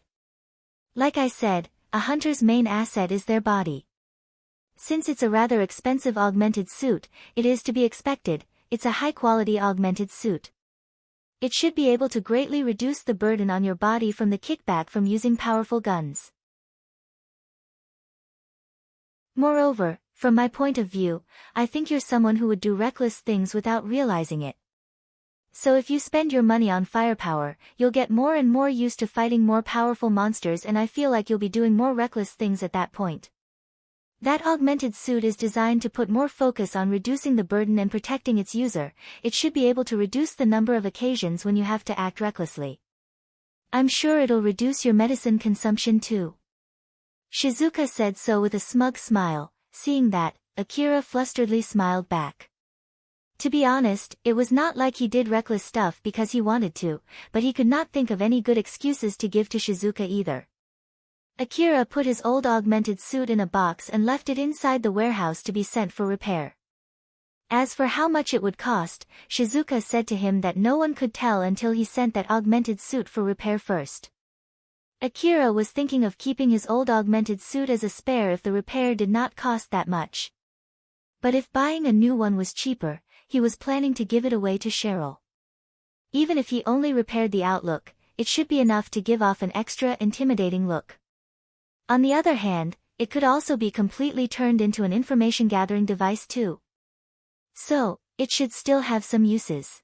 Like I said, a hunter's main asset is their body. Since it's a rather expensive augmented suit, it is to be expected, it's a high-quality augmented suit. It should be able to greatly reduce the burden on your body from the kickback from using powerful guns. Moreover, from my point of view, I think you're someone who would do reckless things without realizing it. So if you spend your money on firepower, you'll get more and more used to fighting more powerful monsters, and I feel like you'll be doing more reckless things at that point. That augmented suit is designed to put more focus on reducing the burden and protecting its user. It should be able to reduce the number of occasions when you have to act recklessly. I'm sure it'll reduce your medicine consumption too. Shizuka said so with a smug smile. Seeing that, Akira flusteredly smiled back. To be honest, it was not like he did reckless stuff because he wanted to, but he could not think of any good excuses to give to Shizuka either. Akira put his old augmented suit in a box and left it inside the warehouse to be sent for repair. As for how much it would cost, Shizuka said to him that no one could tell until he sent that augmented suit for repair first. Akira was thinking of keeping his old augmented suit as a spare if the repair did not cost that much. But if buying a new one was cheaper, he was planning to give it away to Cheryl. Even if he only repaired the outlook, it should be enough to give off an extra intimidating look. On the other hand, it could also be completely turned into an information-gathering device too. So, it should still have some uses.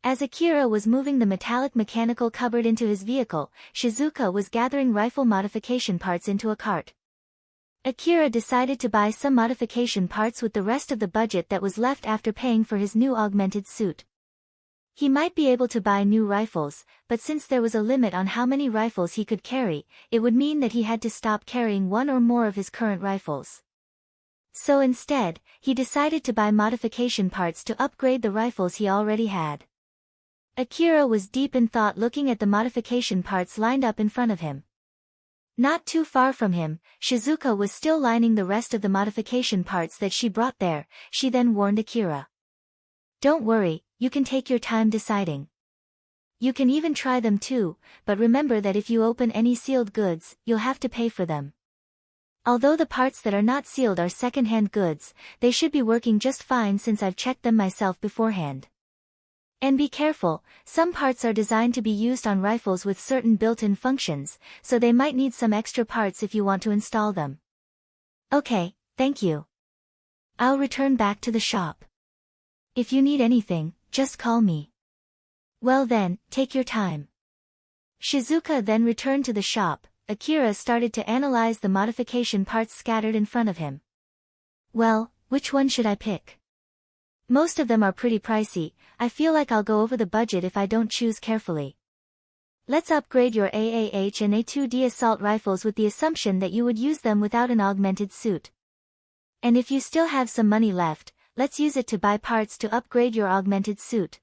As Akira was moving the metallic mechanical cupboard into his vehicle, Shizuka was gathering rifle modification parts into a cart. Akira decided to buy some modification parts with the rest of the budget that was left after paying for his new augmented suit. He might be able to buy new rifles, but since there was a limit on how many rifles he could carry, it would mean that he had to stop carrying one or more of his current rifles. So instead, he decided to buy modification parts to upgrade the rifles he already had. Akira was deep in thought looking at the modification parts lined up in front of him. Not too far from him, Shizuka was still lining the rest of the modification parts that she brought there. She then warned Akira. Don't worry, you can take your time deciding. You can even try them too, but remember that if you open any sealed goods, you'll have to pay for them. Although the parts that are not sealed are second-hand goods, they should be working just fine since I've checked them myself beforehand. And be careful, some parts are designed to be used on rifles with certain built-in functions, so they might need some extra parts if you want to install them. Okay, thank you. I'll return back to the shop. If you need anything, just call me. Well then, take your time. Shizuka then returned to the shop. Akira started to analyze the modification parts scattered in front of him. Well, which one should I pick? Most of them are pretty pricey. I feel like I'll go over the budget if I don't choose carefully. Let's upgrade your AAH and A2D assault rifles with the assumption that you would use them without an augmented suit. And if you still have some money left, let's use it to buy parts to upgrade your augmented suit.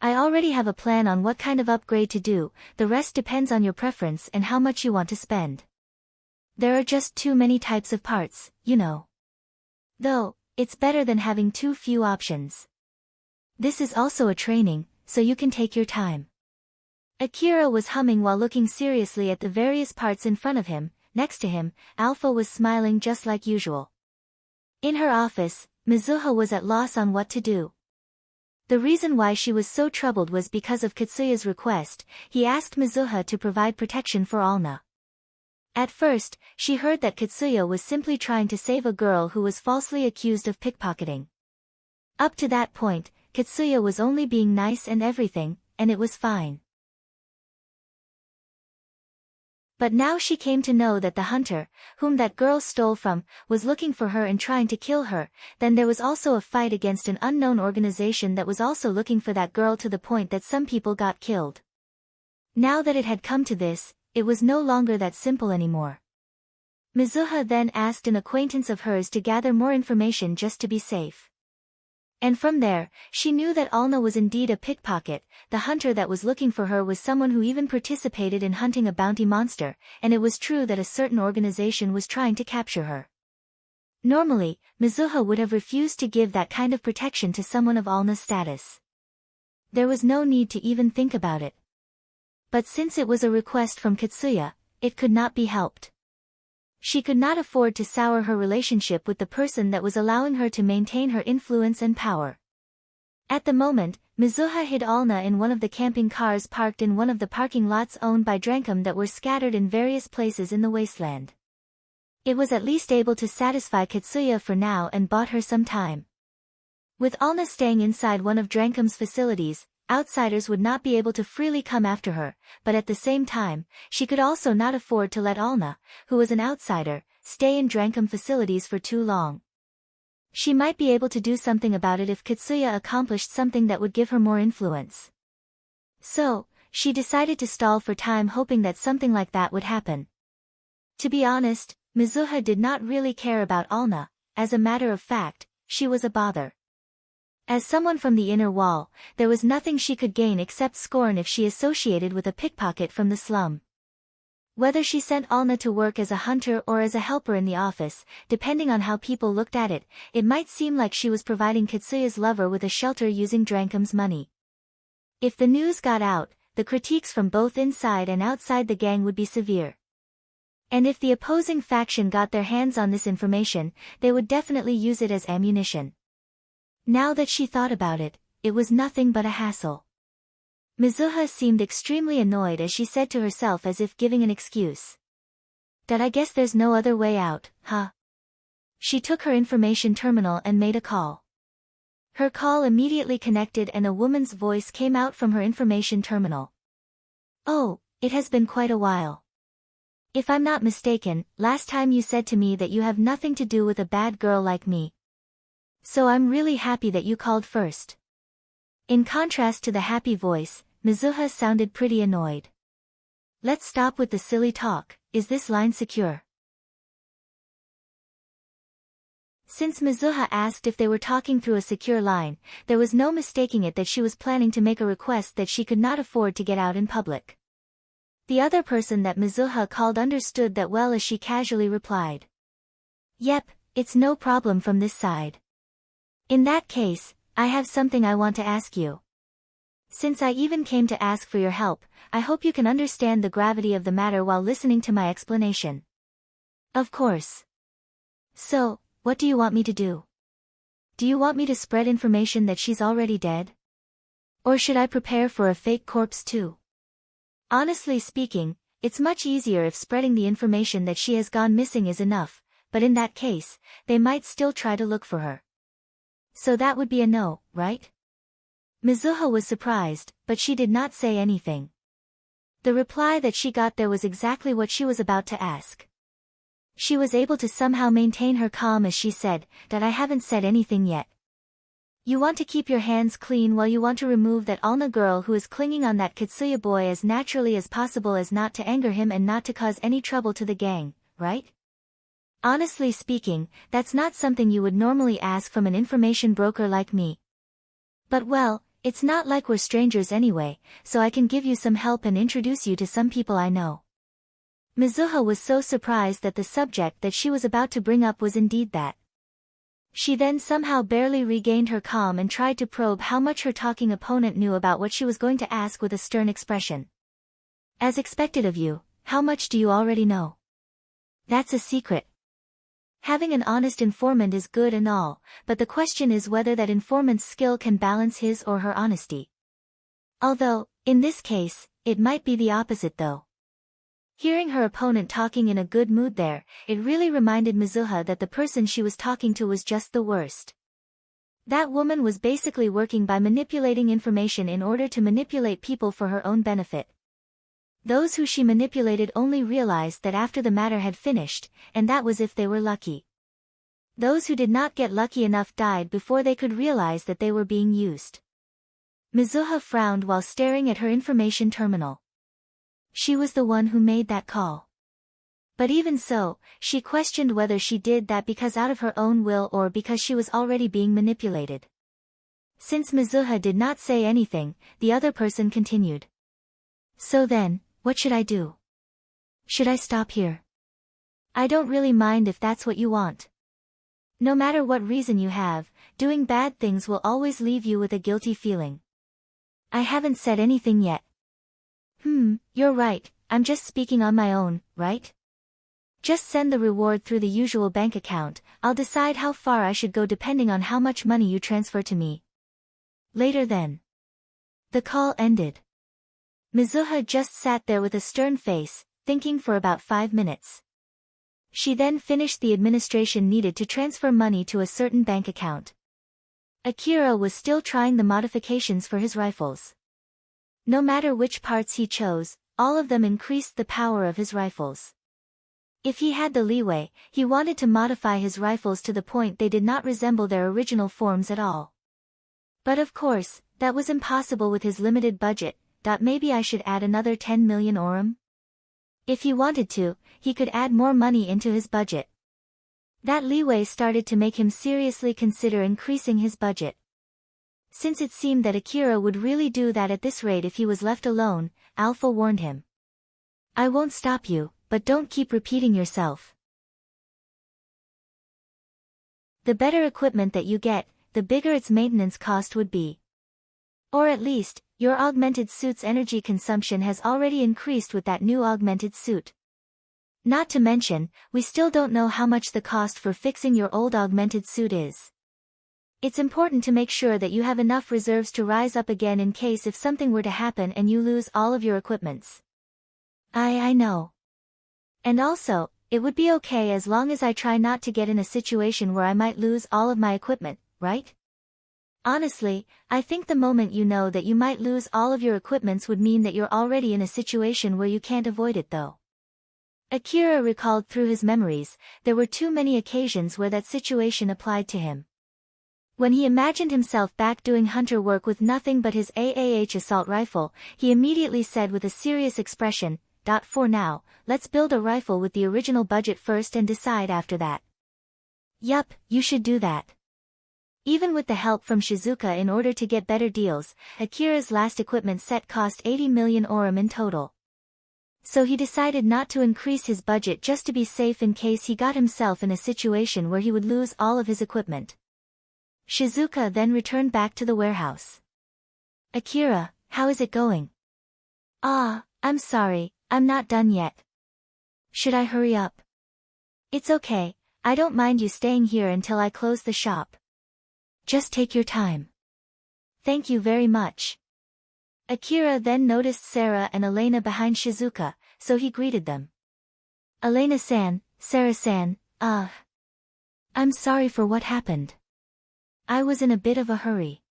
I already have a plan on what kind of upgrade to do, the rest depends on your preference and how much you want to spend. There are just too many types of parts, you know. Though, it's better than having too few options. This is also a training, so you can take your time. Akira was humming while looking seriously at the various parts in front of him. Next to him, Alpha was smiling just like usual. In her office, Mizuha was at loss on what to do. The reason why she was so troubled was because of Katsuya's request. He asked Mizuha to provide protection for Alna. At first, she heard that Katsuya was simply trying to save a girl who was falsely accused of pickpocketing. Up to that point, Katsuya was only being nice and everything, and it was fine. But now she came to know that the hunter, whom that girl stole from, was looking for her and trying to kill her. Then there was also a fight against an unknown organization that was also looking for that girl to the point that some people got killed. Now that it had come to this, it was no longer that simple anymore. Mizuha then asked an acquaintance of hers to gather more information just to be safe. And from there, she knew that Alna was indeed a pickpocket. The hunter that was looking for her was someone who even participated in hunting a bounty monster, and it was true that a certain organization was trying to capture her. Normally, Mizuha would have refused to give that kind of protection to someone of Alna's status. There was no need to even think about it. But since it was a request from Katsuya, it could not be helped. She could not afford to sour her relationship with the person that was allowing her to maintain her influence and power. At the moment, Mizuha hid Alna in one of the camping cars parked in one of the parking lots owned by Drankum that were scattered in various places in the wasteland. It was at least able to satisfy Katsuya for now and bought her some time. With Alna staying inside one of Drankum's facilities, outsiders would not be able to freely come after her, but at the same time, she could also not afford to let Alna, who was an outsider, stay in Drankum facilities for too long. She might be able to do something about it if Katsuya accomplished something that would give her more influence. So, she decided to stall for time, hoping that something like that would happen. To be honest, Mizuha did not really care about Alna. As a matter of fact, she was a bother. As someone from the inner wall, there was nothing she could gain except scorn if she associated with a pickpocket from the slum. Whether she sent Alna to work as a hunter or as a helper in the office, depending on how people looked at it, it might seem like she was providing Katsuya's lover with a shelter using Drankum's money. If the news got out, the critiques from both inside and outside the gang would be severe. And if the opposing faction got their hands on this information, they would definitely use it as ammunition. Now that she thought about it, it was nothing but a hassle. Mizuha seemed extremely annoyed as she said to herself, as if giving an excuse. "That I guess there's no other way out, huh?" She took her information terminal and made a call. Her call immediately connected and a woman's voice came out from her information terminal. "Oh, it has been quite a while. If I'm not mistaken, last time you said to me that you have nothing to do with a bad girl like me. So I'm really happy that you called first." In contrast to the happy voice, Mizuha sounded pretty annoyed. "Let's stop with the silly talk. Is this line secure?" Since Mizuha asked if they were talking through a secure line, there was no mistaking it that she was planning to make a request that she could not afford to get out in public. The other person that Mizuha called understood that well as she casually replied, "Yep, it's no problem from this side. In that case, I have something I want to ask you. Since I even came to ask for your help, I hope you can understand the gravity of the matter while listening to my explanation." "Of course. So, what do you want me to do? Do you want me to spread information that she's already dead? Or should I prepare for a fake corpse too? Honestly speaking, it's much easier if spreading the information that she has gone missing is enough, but in that case, they might still try to look for her. So that would be a no, right?" Mizuha was surprised, but she did not say anything. The reply that she got there was exactly what she was about to ask. She was able to somehow maintain her calm as she said, "That I haven't said anything yet. You want to keep your hands clean while you want to remove that Alna girl who is clinging on that Katsuya boy as naturally as possible as not to anger him and not to cause any trouble to the gang, right? Honestly speaking, that's not something you would normally ask from an information broker like me. But well, it's not like we're strangers anyway, so I can give you some help and introduce you to some people I know." Mizuha was so surprised that the subject that she was about to bring up was indeed that. She then somehow barely regained her calm and tried to probe how much her talking opponent knew about what she was going to ask with a stern expression. "As expected of you, how much do you already know?" "That's a secret. Having an honest informant is good and all, but the question is whether that informant's skill can balance his or her honesty. Although, in this case, it might be the opposite though." Hearing her opponent talking in a good mood there, it really reminded Mizuha that the person she was talking to was just the worst. That woman was basically working by manipulating information in order to manipulate people for her own benefit. Those who she manipulated only realized that after the matter had finished, and that was if they were lucky. Those who did not get lucky enough died before they could realize that they were being used. Mizuha frowned while staring at her information terminal. She was the one who made that call. But even so, she questioned whether she did that because out of her own will or because she was already being manipulated. Since Mizuha did not say anything, the other person continued. "So then, what should I do? Should I stop here? I don't really mind if that's what you want. No matter what reason you have, doing bad things will always leave you with a guilty feeling. I haven't said anything yet." You're right, I'm just speaking on my own, right? Just send the reward through the usual bank account, I'll decide how far I should go depending on how much money you transfer to me. Later then. The call ended. Mizuha just sat there with a stern face, thinking for about 5 minutes. She then finished the administration needed to transfer money to a certain bank account. Akira was still trying the modifications for his rifles. No matter which parts he chose, all of them increased the power of his rifles. If he had the leeway, he wanted to modify his rifles to the point they did not resemble their original forms at all. But of course, that was impossible with his limited budget. Maybe I should add another 10 million orum? If he wanted to, he could add more money into his budget. That leeway started to make him seriously consider increasing his budget. Since it seemed that Akira would really do that at this rate if he was left alone, Alpha warned him. I won't stop you, but don't keep repeating yourself. The better equipment that you get, the bigger its maintenance cost would be. Or at least, your augmented suit's energy consumption has already increased with that new augmented suit. Not to mention, we still don't know how much the cost for fixing your old augmented suit is. It's important to make sure that you have enough reserves to rise up again in case if something were to happen and you lose all of your equipments. I know. And also, it would be okay as long as I try not to get in a situation where I might lose all of my equipment, right? Honestly, I think the moment you know that you might lose all of your equipments would mean that you're already in a situation where you can't avoid it though. Akira recalled through his memories, there were too many occasions where that situation applied to him. When he imagined himself back doing hunter work with nothing but his AAH assault rifle, he immediately said with a serious expression, "For now, let's build a rifle with the original budget first and decide after that." Yup, you should do that. Even with the help from Shizuka in order to get better deals, Akira's last equipment set cost 80 million orum in total. So he decided not to increase his budget just to be safe in case he got himself in a situation where he would lose all of his equipment. Shizuka then returned back to the warehouse. Akira, how is it going? I'm sorry, I'm not done yet. Should I hurry up? It's okay, I don't mind you staying here until I close the shop. Just take your time. Thank you very much. Akira then noticed Sarah and Elena behind Shizuka, so he greeted them. Elena-san, Sarah-san, I'm sorry for what happened. I was in a bit of a hurry.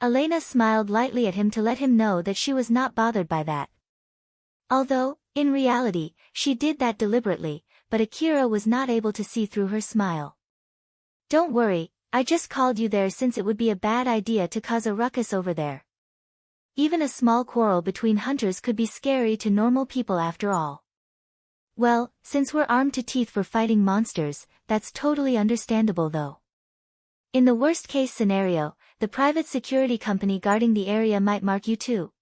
Elena smiled lightly at him to let him know that she was not bothered by that. Although, in reality, she did that deliberately, but Akira was not able to see through her smile. Don't worry, I just called you there since it would be a bad idea to cause a ruckus over there. Even a small quarrel between hunters could be scary to normal people after all. Well, since we're armed to teeth for fighting monsters, that's totally understandable though. In the worst-case scenario, the private security company guarding the area might mark you too.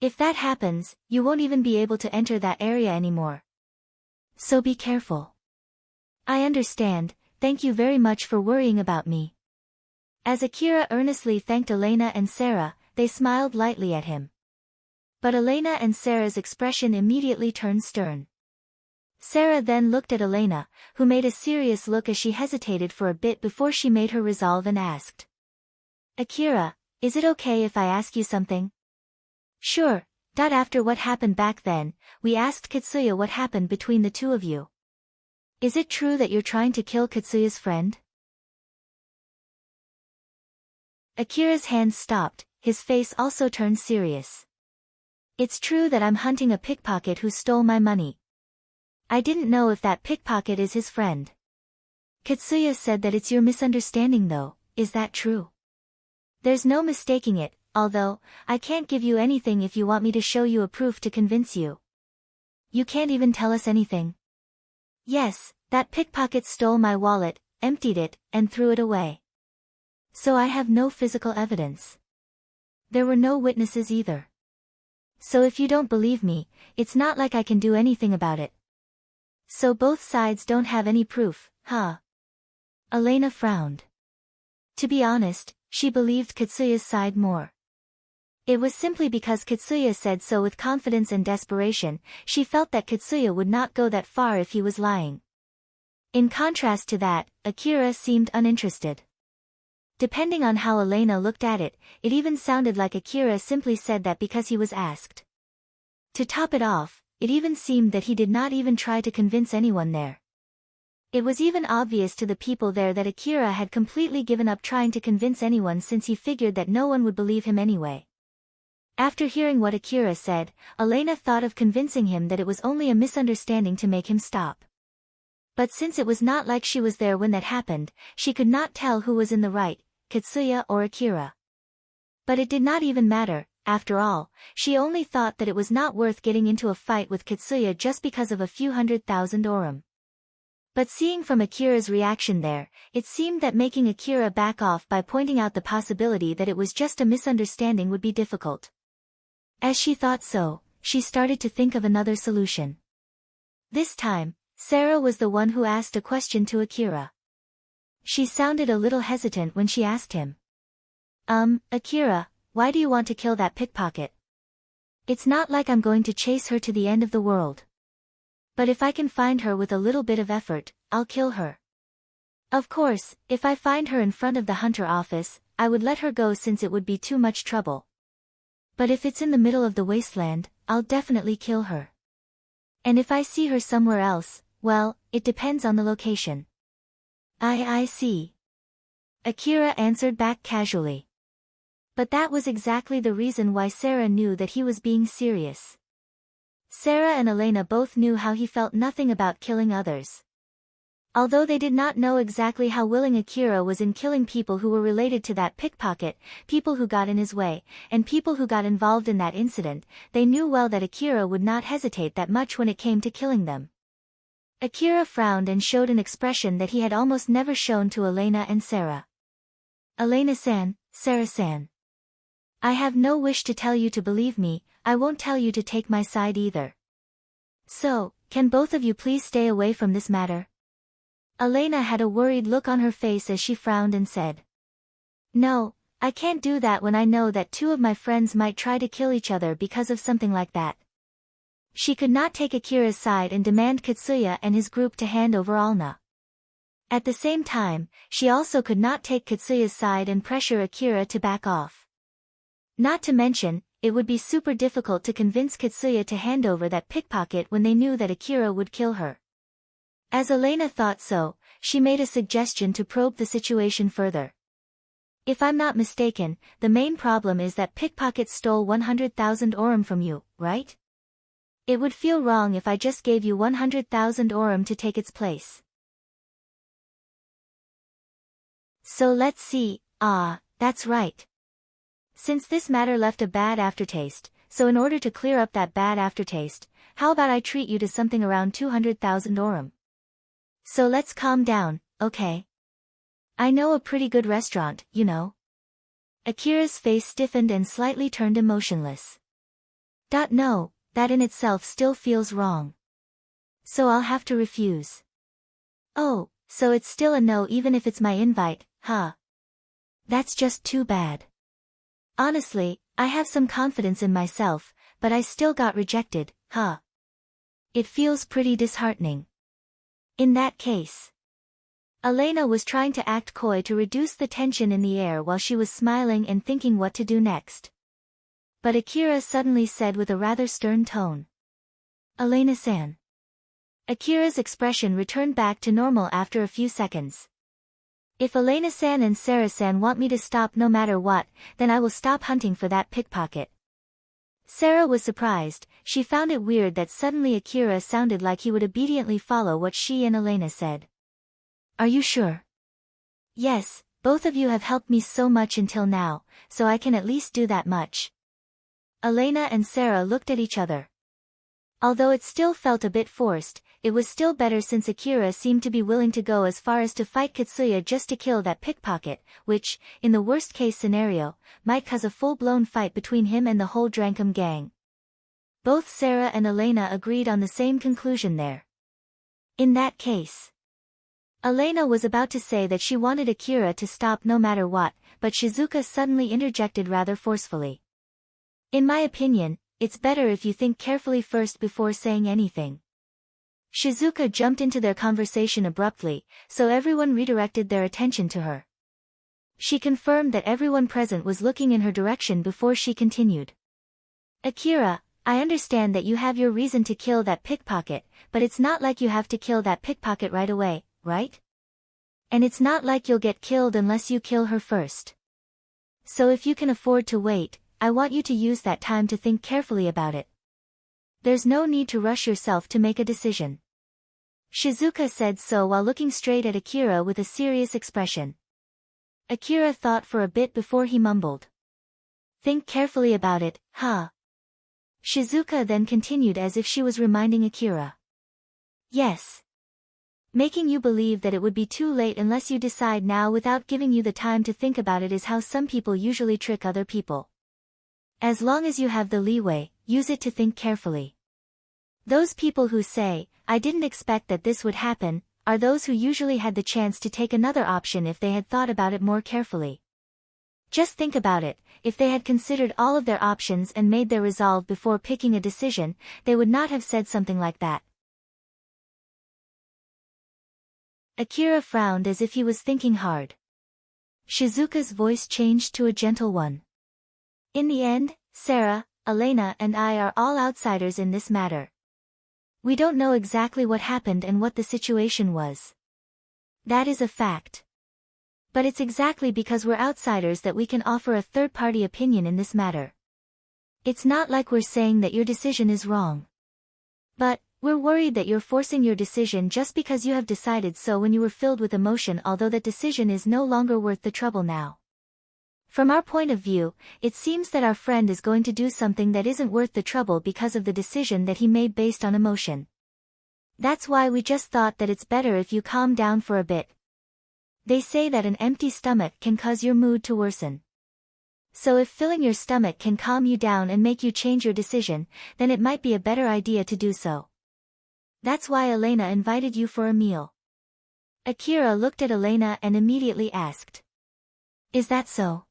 If that happens, you won't even be able to enter that area anymore. So be careful. I understand, thank you very much for worrying about me. As Akira earnestly thanked Elena and Sarah, they smiled lightly at him. But Elena and Sarah's expression immediately turned stern. Sarah then looked at Elena, who made a serious look as she hesitated for a bit before she made her resolve and asked. Akira, is it okay if I ask you something? Sure. After what happened back then, we asked Katsuya what happened between the two of you. Is it true that you're trying to kill Katsuya's friend? Akira's hands stopped, his face also turned serious. It's true that I'm hunting a pickpocket who stole my money. I didn't know if that pickpocket is his friend. Katsuya said that it's your misunderstanding though, is that true? There's no mistaking it, although, I can't give you anything if you want me to show you a proof to convince you. You can't even tell us anything. Yes, that pickpocket stole my wallet, emptied it, and threw it away. So I have no physical evidence. There were no witnesses either. So if you don't believe me, it's not like I can do anything about it. So both sides don't have any proof, huh? Elena frowned. To be honest, she believed Katsuya's side more. It was simply because Katsuya said so with confidence and desperation, she felt that Katsuya would not go that far if he was lying. In contrast to that, Akira seemed uninterested. Depending on how Elena looked at it, it even sounded like Akira simply said that because he was asked. To top it off, it even seemed that he did not even try to convince anyone there. It was even obvious to the people there that Akira had completely given up trying to convince anyone since he figured that no one would believe him anyway. After hearing what Akira said, Elena thought of convincing him that it was only a misunderstanding to make him stop. But since it was not like she was there when that happened, she could not tell who was in the right, Katsuya or Akira. But it did not even matter, after all, she only thought that it was not worth getting into a fight with Katsuya just because of a few 100,000 orum. But seeing from Akira's reaction there, it seemed that making Akira back off by pointing out the possibility that it was just a misunderstanding would be difficult. As she thought so, she started to think of another solution. This time, Sarah was the one who asked a question to Akira. She sounded a little hesitant when she asked him. Akira, why do you want to kill that pickpocket? It's not like I'm going to chase her to the end of the world. But if I can find her with a little bit of effort, I'll kill her. Of course, if I find her in front of the hunter office, I would let her go since it would be too much trouble. But if it's in the middle of the wasteland, I'll definitely kill her. And if I see her somewhere else, well, it depends on the location. I see. Akira answered back casually. But that was exactly the reason why Sarah knew that he was being serious. Sarah and Elena both knew how he felt nothing about killing others. Although they did not know exactly how willing Akira was in killing people who were related to that pickpocket, people who got in his way, and people who got involved in that incident, they knew well that Akira would not hesitate that much when it came to killing them. Akira frowned and showed an expression that he had almost never shown to Elena and Sarah. Elena-san, Sarah-san. I have no wish to tell you to believe me, I won't tell you to take my side either. So, can both of you please stay away from this matter? Elena had a worried look on her face as she frowned and said. No, I can't do that when I know that two of my friends might try to kill each other because of something like that. She could not take Akira's side and demand Katsuya and his group to hand over Alna. At the same time, she also could not take Katsuya's side and pressure Akira to back off. Not to mention, it would be super difficult to convince Katsuya to hand over that pickpocket when they knew that Akira would kill her. As Elena thought so, she made a suggestion to probe the situation further. If I'm not mistaken, the main problem is that pickpocket stole 100,000 orum from you, right? It would feel wrong if I just gave you 100,000 orum to take its place. So let's see, that's right. Since this matter left a bad aftertaste, so in order to clear up that bad aftertaste, how about I treat you to something around 200,000 orum? So let's calm down, okay? I know a pretty good restaurant, you know. Akira's face stiffened and slightly turned emotionless. No, that in itself still feels wrong. So I'll have to refuse. Oh, so it's still a no even if it's my invite, huh? That's just too bad. Honestly, I have some confidence in myself, but I still got rejected, huh? It feels pretty disheartening. In that case. Elena was trying to act coy to reduce the tension in the air while she was smiling and thinking what to do next. But Akira suddenly said with a rather stern tone. Elena-san. Akira's expression returned back to normal after a few seconds. If Elena-san and Sarah-san want me to stop no matter what, then I will stop hunting for that pickpocket. Sarah was surprised, she found it weird that suddenly Akira sounded like he would obediently follow what she and Elena said. Are you sure? Yes, both of you have helped me so much until now, so I can at least do that much. Elena and Sarah looked at each other. Although it still felt a bit forced, it was still better since Akira seemed to be willing to go as far as to fight Katsuya just to kill that pickpocket, which, in the worst-case scenario, might cause a full-blown fight between him and the whole Drankum gang. Both Sarah and Elena agreed on the same conclusion there. In that case. Elena was about to say that she wanted Akira to stop no matter what, but Shizuka suddenly interjected rather forcefully. In my opinion, it's better if you think carefully first before saying anything. Shizuka jumped into their conversation abruptly, so everyone redirected their attention to her. She confirmed that everyone present was looking in her direction before she continued. Akira, I understand that you have your reason to kill that pickpocket, but it's not like you have to kill that pickpocket right away, right? And it's not like you'll get killed unless you kill her first. So if you can afford to wait, I want you to use that time to think carefully about it. There's no need to rush yourself to make a decision. Shizuka said so while looking straight at Akira with a serious expression. Akira thought for a bit before he mumbled. Think carefully about it, huh? Shizuka then continued as if she was reminding Akira. Yes. Making you believe that it would be too late unless you decide now without giving you the time to think about it is how some people usually trick other people. As long as you have the leeway, use it to think carefully. Those people who say, I didn't expect that this would happen, are those who usually had the chance to take another option if they had thought about it more carefully. Just think about it, if they had considered all of their options and made their resolve before picking a decision, they would not have said something like that. Akira frowned as if he was thinking hard. Shizuka's voice changed to a gentle one. In the end, Sarah, Elena and I are all outsiders in this matter. We don't know exactly what happened and what the situation was. That is a fact. But it's exactly because we're outsiders that we can offer a third-party opinion in this matter. It's not like we're saying that your decision is wrong. But, we're worried that you're forcing your decision just because you have decided so when you were filled with emotion, although that decision is no longer worth the trouble now. From our point of view, it seems that our friend is going to do something that isn't worth the trouble because of the decision that he made based on emotion. That's why we just thought that it's better if you calm down for a bit. They say that an empty stomach can cause your mood to worsen. So if filling your stomach can calm you down and make you change your decision, then it might be a better idea to do so. That's why Elena invited you for a meal. Akira looked at Elena and immediately asked. Is that so?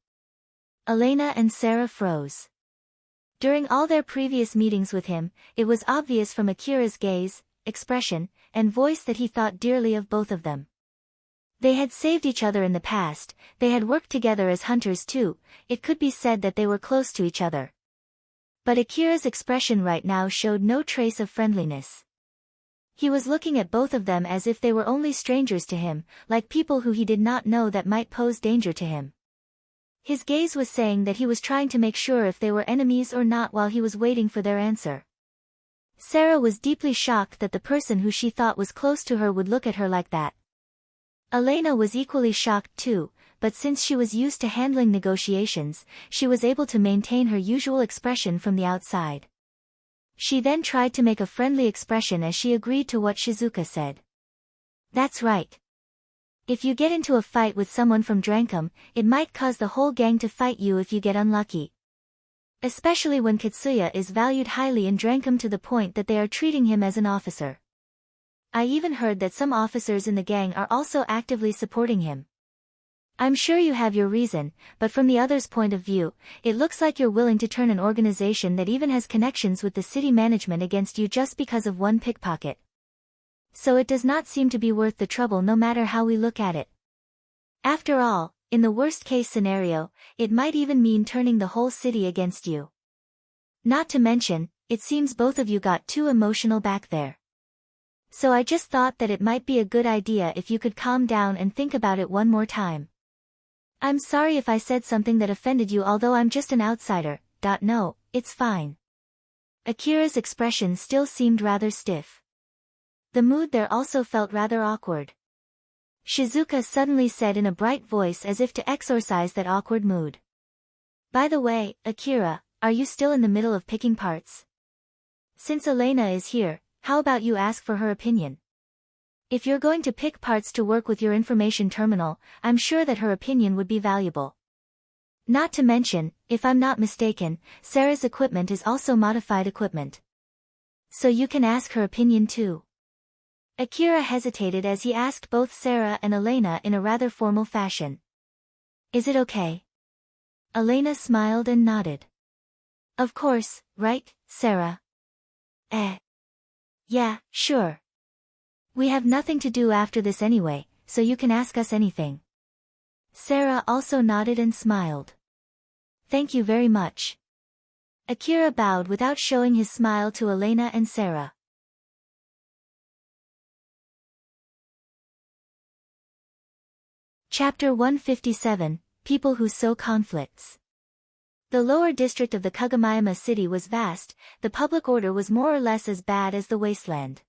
Elena and Sarah froze. During all their previous meetings with him, it was obvious from Akira's gaze, expression, and voice that he thought dearly of both of them. They had saved each other in the past, they had worked together as hunters too, it could be said that they were close to each other. But Akira's expression right now showed no trace of friendliness. He was looking at both of them as if they were only strangers to him, like people who he did not know that might pose danger to him. His gaze was saying that he was trying to make sure if they were enemies or not while he was waiting for their answer. Sarah was deeply shocked that the person who she thought was close to her would look at her like that. Elena was equally shocked too, but since she was used to handling negotiations, she was able to maintain her usual expression from the outside. She then tried to make a friendly expression as she agreed to what Shizuka said. That's right. If you get into a fight with someone from Drankum, it might cause the whole gang to fight you if you get unlucky. Especially when Katsuya is valued highly in Drankum to the point that they are treating him as an officer. I even heard that some officers in the gang are also actively supporting him. I'm sure you have your reason, but from the other's point of view, it looks like you're willing to turn an organization that even has connections with the city management against you just because of one pickpocket. So it does not seem to be worth the trouble no matter how we look at it. After all, in the worst-case scenario, it might even mean turning the whole city against you. Not to mention, it seems both of you got too emotional back there. So I just thought that it might be a good idea if you could calm down and think about it one more time. I'm sorry if I said something that offended you, although I'm just an outsider. No, it's fine. Akira's expression still seemed rather stiff. The mood there also felt rather awkward. Shizuka suddenly said in a bright voice as if to exorcise that awkward mood. By the way, Akira, are you still in the middle of picking parts? Since Elena is here, how about you ask for her opinion? If you're going to pick parts to work with your information terminal, I'm sure that her opinion would be valuable. Not to mention, if I'm not mistaken, Sarah's equipment is also modified equipment. So you can ask her opinion too. Akira hesitated as he asked both Sarah and Elena in a rather formal fashion. Is it okay? Elena smiled and nodded. Of course, right, Sarah? Yeah, sure. We have nothing to do after this anyway, so you can ask us anything. Sarah also nodded and smiled. Thank you very much. Akira bowed without showing his smile to Elena and Sarah. Chapter 157, People Who Sow Conflicts. The lower district of the Kagamayama city was vast, the public order was more or less as bad as the wasteland.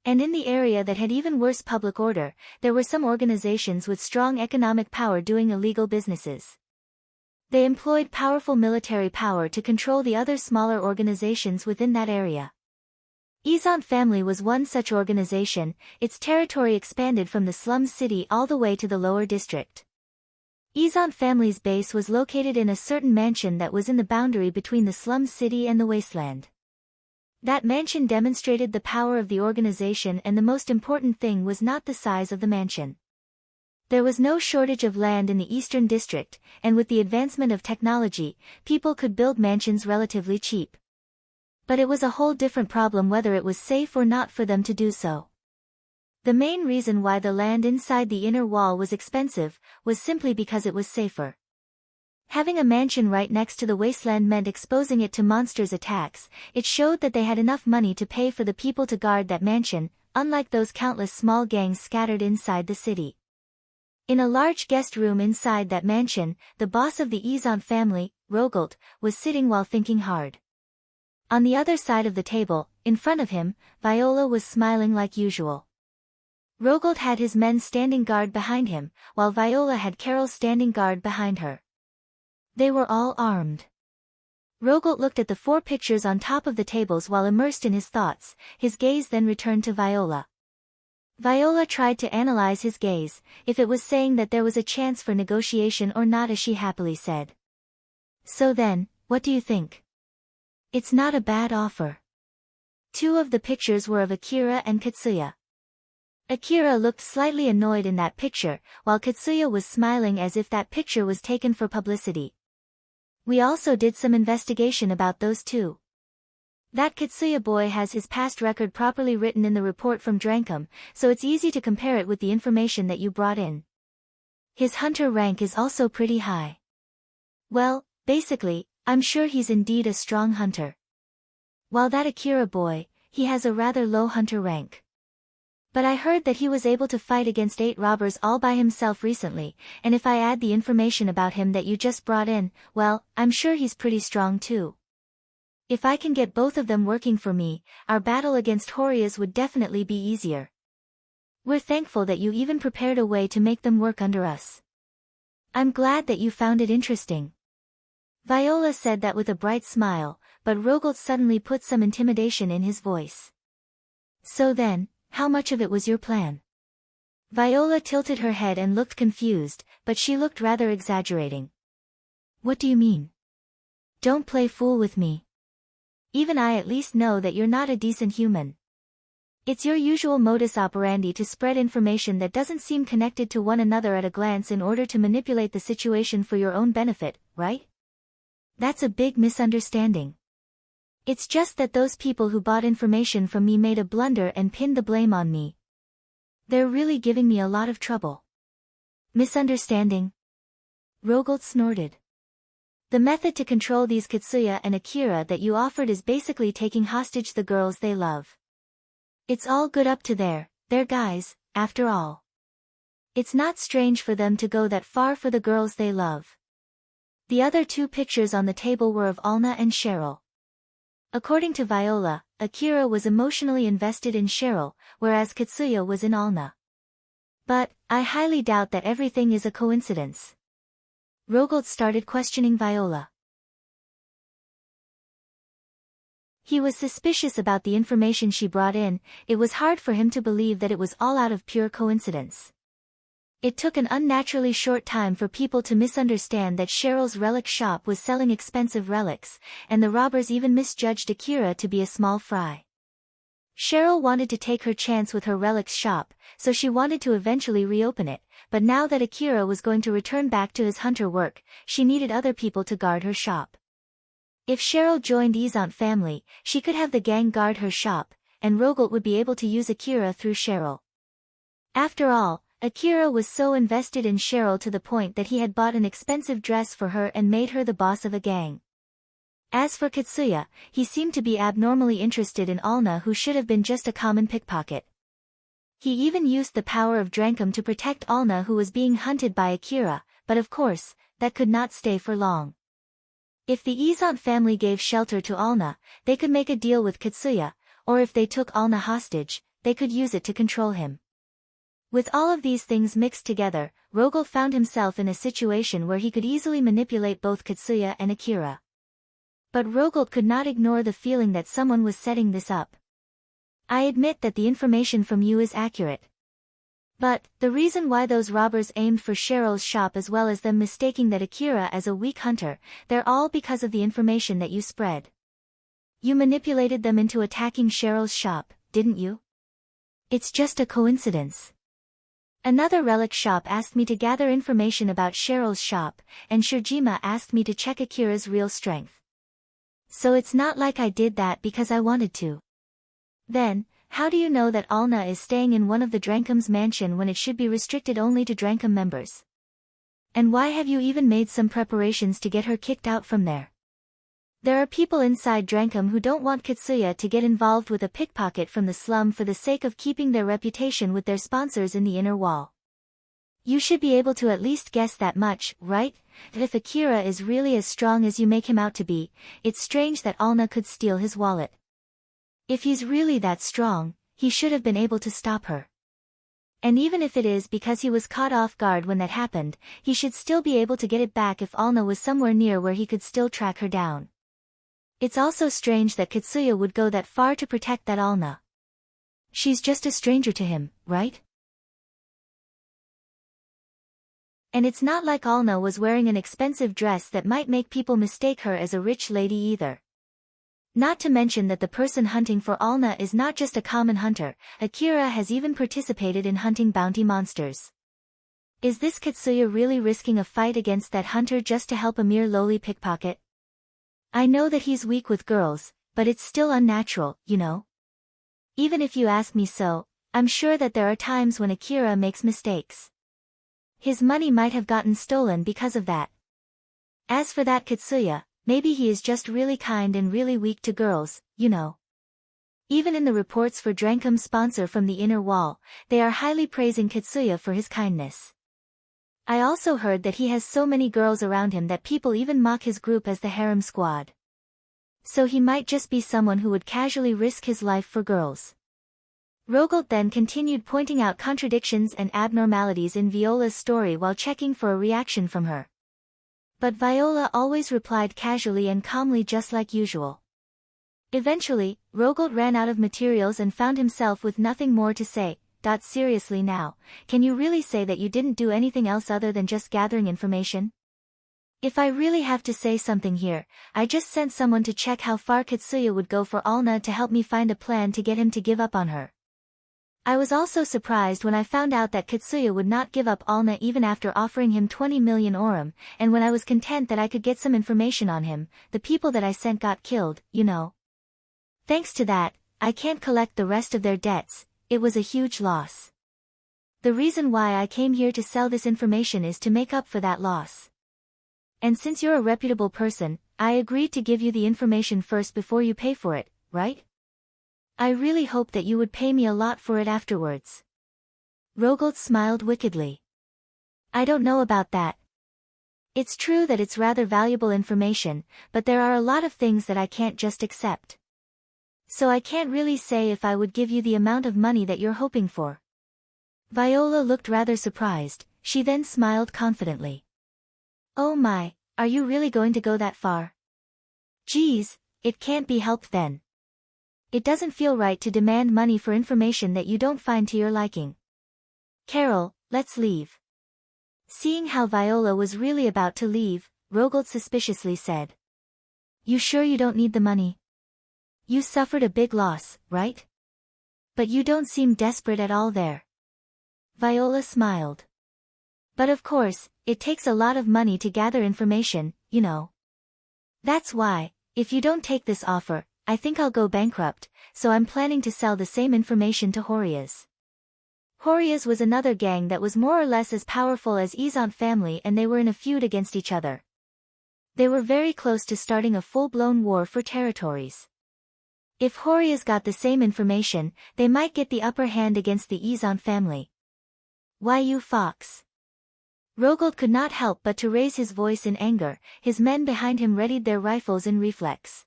And in the area that had even worse public order, there were some organizations with strong economic power doing illegal businesses. They employed powerful military power to control the other smaller organizations within that area. Izant family was one such organization. Its territory expanded from the slum city all the way to the lower district. Izant family's base was located in a certain mansion that was in the boundary between the slum city and the wasteland. That mansion demonstrated the power of the organization, and the most important thing was not the size of the mansion. There was no shortage of land in the eastern district, and with the advancement of technology, people could build mansions relatively cheap. But it was a whole different problem whether it was safe or not for them to do so. The main reason why the land inside the inner wall was expensive was simply because it was safer. Having a mansion right next to the wasteland meant exposing it to monsters' attacks. It showed that they had enough money to pay for the people to guard that mansion, unlike those countless small gangs scattered inside the city. In a large guest room inside that mansion, the boss of the Izant family, Rogolt, was sitting while thinking hard. On the other side of the table, in front of him, Viola was smiling like usual. Rogolt had his men standing guard behind him, while Viola had Carol standing guard behind her. They were all armed. Rogolt looked at the 4 pictures on top of the tables while immersed in his thoughts. His gaze then returned to Viola. Viola tried to analyze his gaze, if it was saying that there was a chance for negotiation or not, as she happily said. So then, what do you think? It's not a bad offer. 2 of the pictures were of Akira and Katsuya. Akira looked slightly annoyed in that picture, while Katsuya was smiling as if that picture was taken for publicity. We also did some investigation about those 2. That Katsuya boy has his past record properly written in the report from Drankum, so it's easy to compare it with the information that you brought in. His hunter rank is also pretty high. Well, basically, I'm sure he's indeed a strong hunter. While that Akira boy, he has a rather low hunter rank. But I heard that he was able to fight against 8 robbers all by himself recently, and if I add the information about him that you just brought in, well, I'm sure he's pretty strong too. If I can get both of them working for me, our battle against Horias would definitely be easier. We're thankful that you even prepared a way to make them work under us. I'm glad that you found it interesting. Viola said that with a bright smile, but Rogolt suddenly put some intimidation in his voice. So then, how much of it was your plan? Viola tilted her head and looked confused, but she looked rather exaggerating. What do you mean? Don't play fool with me. Even I at least know that you're not a decent human. It's your usual modus operandi to spread information that doesn't seem connected to one another at a glance in order to manipulate the situation for your own benefit, right? That's a big misunderstanding. It's just that those people who bought information from me made a blunder and pinned the blame on me. They're really giving me a lot of trouble. Misunderstanding? Rogolt snorted. The method to control these Katsuya and Akira that you offered is basically taking hostage the girls they love. It's all good up to their guys, after all. It's not strange for them to go that far for the girls they love. The other 2 pictures on the table were of Alna and Cheryl. According to Viola, Akira was emotionally invested in Cheryl, whereas Katsuya was in Alna. But, I highly doubt that everything is a coincidence. Rogolt started questioning Viola. He was suspicious about the information she brought in. It was hard for him to believe that it was all out of pure coincidence. It took an unnaturally short time for people to misunderstand that Cheryl's relic shop was selling expensive relics, and the robbers even misjudged Akira to be a small fry. Cheryl wanted to take her chance with her relics shop, so she wanted to eventually reopen it, but now that Akira was going to return back to his hunter work, she needed other people to guard her shop. If Cheryl joined Izant family, she could have the gang guard her shop, and Rogolt would be able to use Akira through Cheryl. After all, Akira was so invested in Cheryl to the point that he had bought an expensive dress for her and made her the boss of a gang. As for Katsuya, he seemed to be abnormally interested in Alna, who should have been just a common pickpocket. He even used the power of Drankum to protect Alna, who was being hunted by Akira, but of course, that could not stay for long. If the Izant family gave shelter to Alna, they could make a deal with Katsuya, or if they took Alna hostage, they could use it to control him. With all of these things mixed together, Rogold found himself in a situation where he could easily manipulate both Katsuya and Akira. But Rogold could not ignore the feeling that someone was setting this up. I admit that the information from you is accurate. But, the reason why those robbers aimed for Cheryl's shop as well as them mistaking that Akira as a weak hunter, they're all because of the information that you spread. You manipulated them into attacking Cheryl's shop, didn't you? It's just a coincidence. Another relic shop asked me to gather information about Cheryl's shop, and Shirjima asked me to check Akira's real strength. So it's not like I did that because I wanted to. Then, how do you know that Alna is staying in one of the Drankum's mansion when it should be restricted only to Drankum members? And why have you even made some preparations to get her kicked out from there? There are people inside Drankum who don't want Katsuya to get involved with a pickpocket from the slum for the sake of keeping their reputation with their sponsors in the inner wall. You should be able to at least guess that much, right? If Akira is really as strong as you make him out to be, it's strange that Alna could steal his wallet. If he's really that strong, he should have been able to stop her. And even if it is because he was caught off guard when that happened, he should still be able to get it back if Alna was somewhere near where he could still track her down. It's also strange that Katsuya would go that far to protect that Alna. She's just a stranger to him, right? And it's not like Alna was wearing an expensive dress that might make people mistake her as a rich lady either. Not to mention that the person hunting for Alna is not just a common hunter, Akira has even participated in hunting bounty monsters. Is this Katsuya really risking a fight against that hunter just to help a mere lowly pickpocket? I know that he's weak with girls, but it's still unnatural, you know? Even if you ask me so, I'm sure that there are times when Akira makes mistakes. His money might have gotten stolen because of that. As for that Katsuya, maybe he is just really kind and really weak to girls, you know. Even in the reports for Drankum's sponsor from the inner wall, they are highly praising Katsuya for his kindness. I also heard that he has so many girls around him that people even mock his group as the harem squad. So he might just be someone who would casually risk his life for girls. Rogold then continued pointing out contradictions and abnormalities in Viola's story while checking for a reaction from her. But Viola always replied casually and calmly just like usual. Eventually, Rogold ran out of materials and found himself with nothing more to say. Seriously now, can you really say that you didn't do anything else other than just gathering information? If I really have to say something here, I just sent someone to check how far Katsuya would go for Alna to help me find a plan to get him to give up on her. I was also surprised when I found out that Katsuya would not give up Alna even after offering him 20 million orum, and when I was content that I could get some information on him, the people that I sent got killed, you know. Thanks to that, I can't collect the rest of their debts. It was a huge loss. The reason why I came here to sell this information is to make up for that loss. And since you're a reputable person, I agreed to give you the information first before you pay for it, right? I really hope that you would pay me a lot for it afterwards. Rogold smiled wickedly. I don't know about that. It's true that it's rather valuable information, but there are a lot of things that I can't just accept. So I can't really say if I would give you the amount of money that you're hoping for. Viola looked rather surprised, she then smiled confidently. Oh my, are you really going to go that far? Geez, it can't be helped then. It doesn't feel right to demand money for information that you don't find to your liking. Carol, let's leave. Seeing how Viola was really about to leave, Rogold suspiciously said. You sure you don't need the money? You suffered a big loss, right? But you don't seem desperate at all there. Viola smiled. But of course, it takes a lot of money to gather information, you know. That's why, if you don't take this offer, I think I'll go bankrupt, so I'm planning to sell the same information to Horias. Horias was another gang that was more or less as powerful as Izant family and they were in a feud against each other. They were very close to starting a full-blown war for territories. If Horias got the same information, they might get the upper hand against the Izant family. Why you fox? Rogold could not help but to raise his voice in anger. His men behind him readied their rifles in reflex.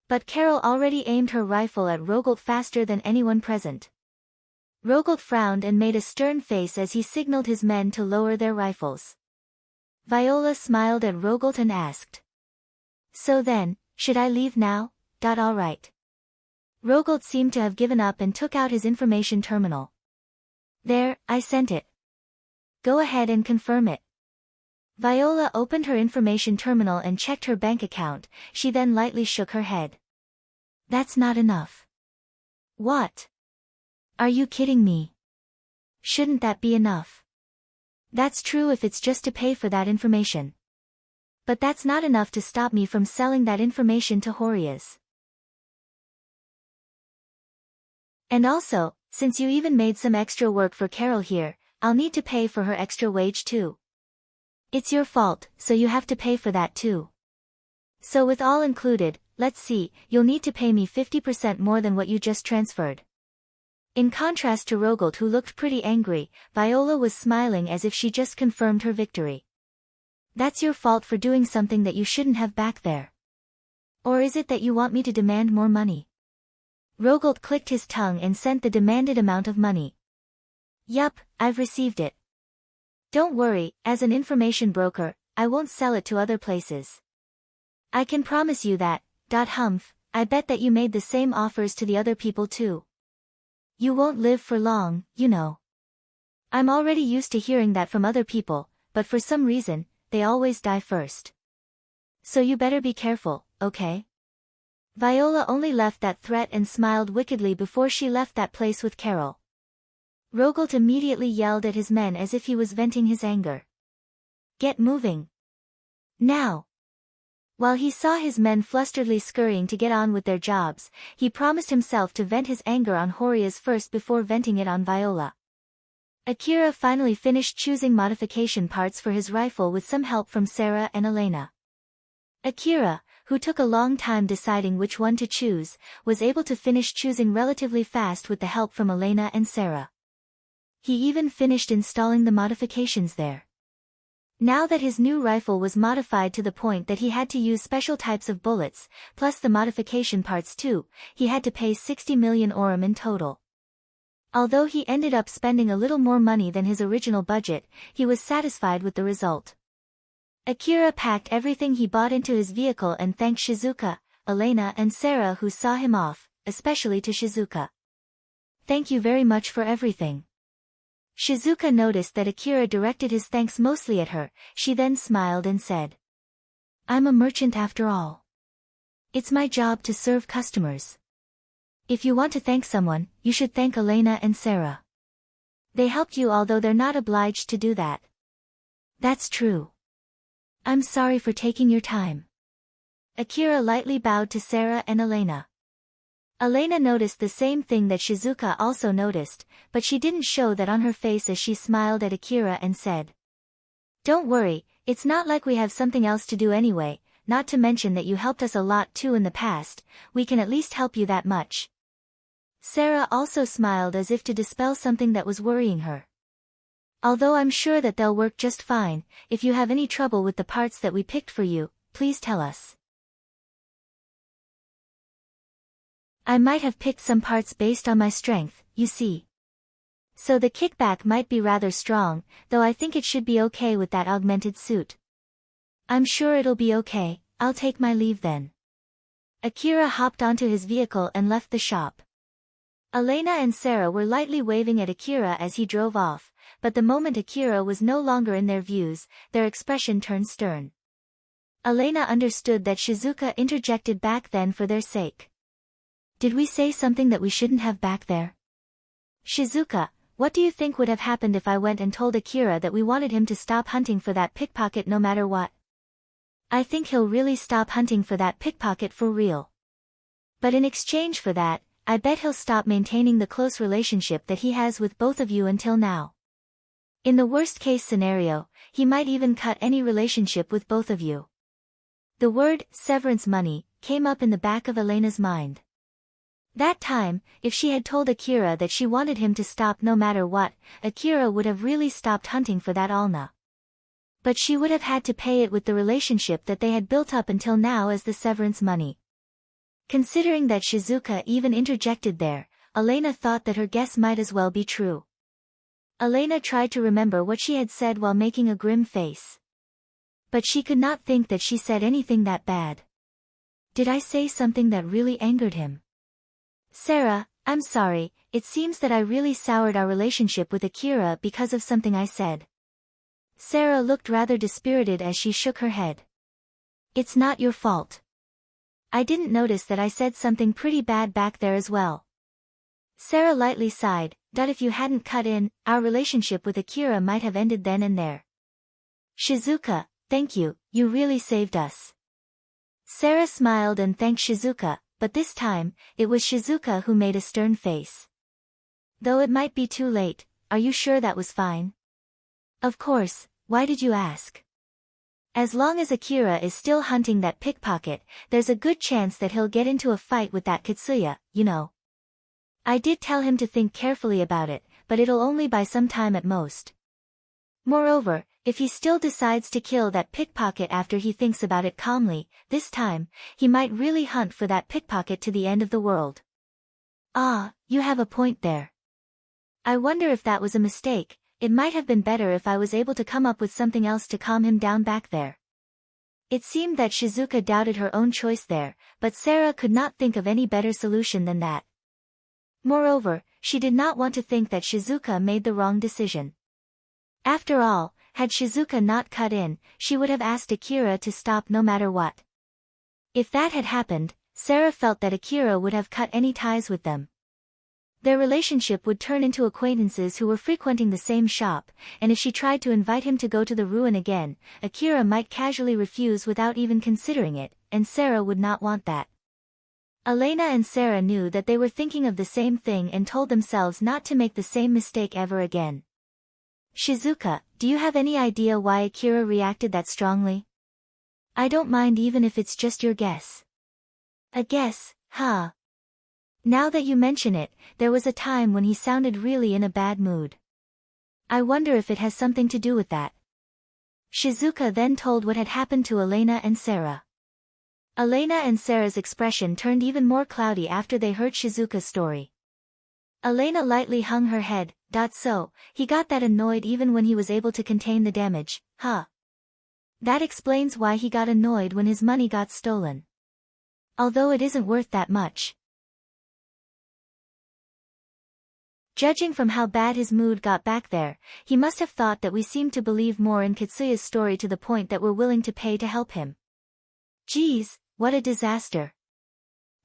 But Carol already aimed her rifle at Rogold faster than anyone present. Rogold frowned and made a stern face as he signaled his men to lower their rifles. Viola smiled at Rogold and asked, "So then, should I leave now? All right." Rogold seemed to have given up and took out his information terminal. "There, I sent it. Go ahead and confirm it." Viola opened her information terminal and checked her bank account. She then lightly shook her head. "That's not enough." "What? Are you kidding me? Shouldn't that be enough?" "That's true if it's just to pay for that information. But that's not enough to stop me from selling that information to Horias. And also, since you even made some extra work for Carol here, I'll need to pay for her extra wage too. It's your fault, so you have to pay for that too. So with all included, let's see, you'll need to pay me 50% more than what you just transferred." In contrast to Rogold, who looked pretty angry, Viola was smiling as if she just confirmed her victory. "That's your fault for doing something that you shouldn't have back there. Or is it that you want me to demand more money?" Rogold clicked his tongue and sent the demanded amount of money. "Yup, I've received it. Don't worry, as an information broker, I won't sell it to other places. I can promise you that, Humph, I bet that you made the same offers to the other people too. You won't live for long, you know. I'm already used to hearing that from other people, but for some reason, they always die first. So you better be careful, okay?" Viola only left that threat and smiled wickedly before she left that place with Carol. Rogold immediately yelled at his men as if he was venting his anger. "Get moving. Now!" While he saw his men flusteredly scurrying to get on with their jobs, he promised himself to vent his anger on Horias first before venting it on Viola. Akira finally finished choosing modification parts for his rifle with some help from Sarah and Elena. Akira, who took a long time deciding which one to choose, was able to finish choosing relatively fast with the help from Elena and Sarah. He even finished installing the modifications there. Now that his new rifle was modified to the point that he had to use special types of bullets, plus the modification parts too, he had to pay 60 million orum in total. Although he ended up spending a little more money than his original budget, he was satisfied with the result. Akira packed everything he bought into his vehicle and thanked Shizuka, Elena and Sarah, who saw him off, especially to Shizuka. "Thank you very much for everything." Shizuka noticed that Akira directed his thanks mostly at her. She then smiled and said, "I'm a merchant after all. It's my job to serve customers. If you want to thank someone, you should thank Elena and Sarah. They helped you although they're not obliged to do that." "That's true. I'm sorry for taking your time." Akira lightly bowed to Sarah and Elena. Elena noticed the same thing that Shizuka also noticed, but she didn't show that on her face as she smiled at Akira and said, "Don't worry, it's not like we have something else to do anyway, not to mention that you helped us a lot too in the past, we can at least help you that much." Sarah also smiled as if to dispel something that was worrying her. "Although I'm sure that they'll work just fine, if you have any trouble with the parts that we picked for you, please tell us. I might have picked some parts based on my strength, you see. So the kickback might be rather strong, though I think it should be okay with that augmented suit." "I'm sure it'll be okay, I'll take my leave then." Akira hopped onto his vehicle and left the shop. Elena and Sarah were lightly waving at Akira as he drove off, but the moment Akira was no longer in their views, their expression turned stern. Elena understood that Shizuka interjected back then for their sake. "Did we say something that we shouldn't have back there? Shizuka, what do you think would have happened if I went and told Akira that we wanted him to stop hunting for that pickpocket no matter what? I think he'll really stop hunting for that pickpocket for real. But in exchange for that, I bet he'll stop maintaining the close relationship that he has with both of you until now. In the worst-case scenario, he might even cut any relationship with both of you." The word, severance money, came up in the back of Elena's mind. That time, if she had told Akira that she wanted him to stop no matter what, Akira would have really stopped hunting for that Alna. But she would have had to pay it with the relationship that they had built up until now as the severance money. Considering that Shizuka even interjected there, Elena thought that her guess might as well be true. Elena tried to remember what she had said while making a grim face. But she could not think that she said anything that bad. Did I say something that really angered him? Sarah, I'm sorry, it seems that I really soured our relationship with Akira because of something I said. Sarah looked rather dispirited as she shook her head. It's not your fault. I didn't notice that I said something pretty bad back there as well. Sarah lightly sighed, that if you hadn't cut in, our relationship with Akira might have ended then and there. Shizuka, thank you, you really saved us. Sarah smiled and thanked Shizuka, but this time, it was Shizuka who made a stern face. Though it might be too late, are you sure that was fine? Of course, why did you ask? As long as Akira is still hunting that pickpocket, there's a good chance that he'll get into a fight with that Katsuya, you know. I did tell him to think carefully about it, but it'll only buy some time at most. Moreover, if he still decides to kill that pickpocket after he thinks about it calmly, this time, he might really hunt for that pickpocket to the end of the world. Ah, you have a point there. I wonder if that was a mistake. It might have been better if I was able to come up with something else to calm him down back there. It seemed that Shizuka doubted her own choice there, but Sarah could not think of any better solution than that. Moreover, she did not want to think that Shizuka made the wrong decision. After all, had Shizuka not cut in, she would have asked Akira to stop no matter what. If that had happened, Sarah felt that Akira would have cut any ties with them. Their relationship would turn into acquaintances who were frequenting the same shop, and if she tried to invite him to go to the ruin again, Akira might casually refuse without even considering it, and Sarah would not want that. Elena and Sarah knew that they were thinking of the same thing and told themselves not to make the same mistake ever again. Shizuka, do you have any idea why Akira reacted that strongly? I don't mind even if it's just your guess. A guess, huh? Now that you mention it, there was a time when he sounded really in a bad mood. I wonder if it has something to do with that. Shizuka then told what had happened to Elena and Sarah. Elena and Sarah's expression turned even more cloudy after they heard Shizuka's story. Elena lightly hung her head, so, he got that annoyed even when he was able to contain the damage, huh? That explains why he got annoyed when his money got stolen. Although it isn't worth that much. Judging from how bad his mood got back there, he must have thought that we seemed to believe more in Katsuya's story to the point that we're willing to pay to help him. Geez, what a disaster.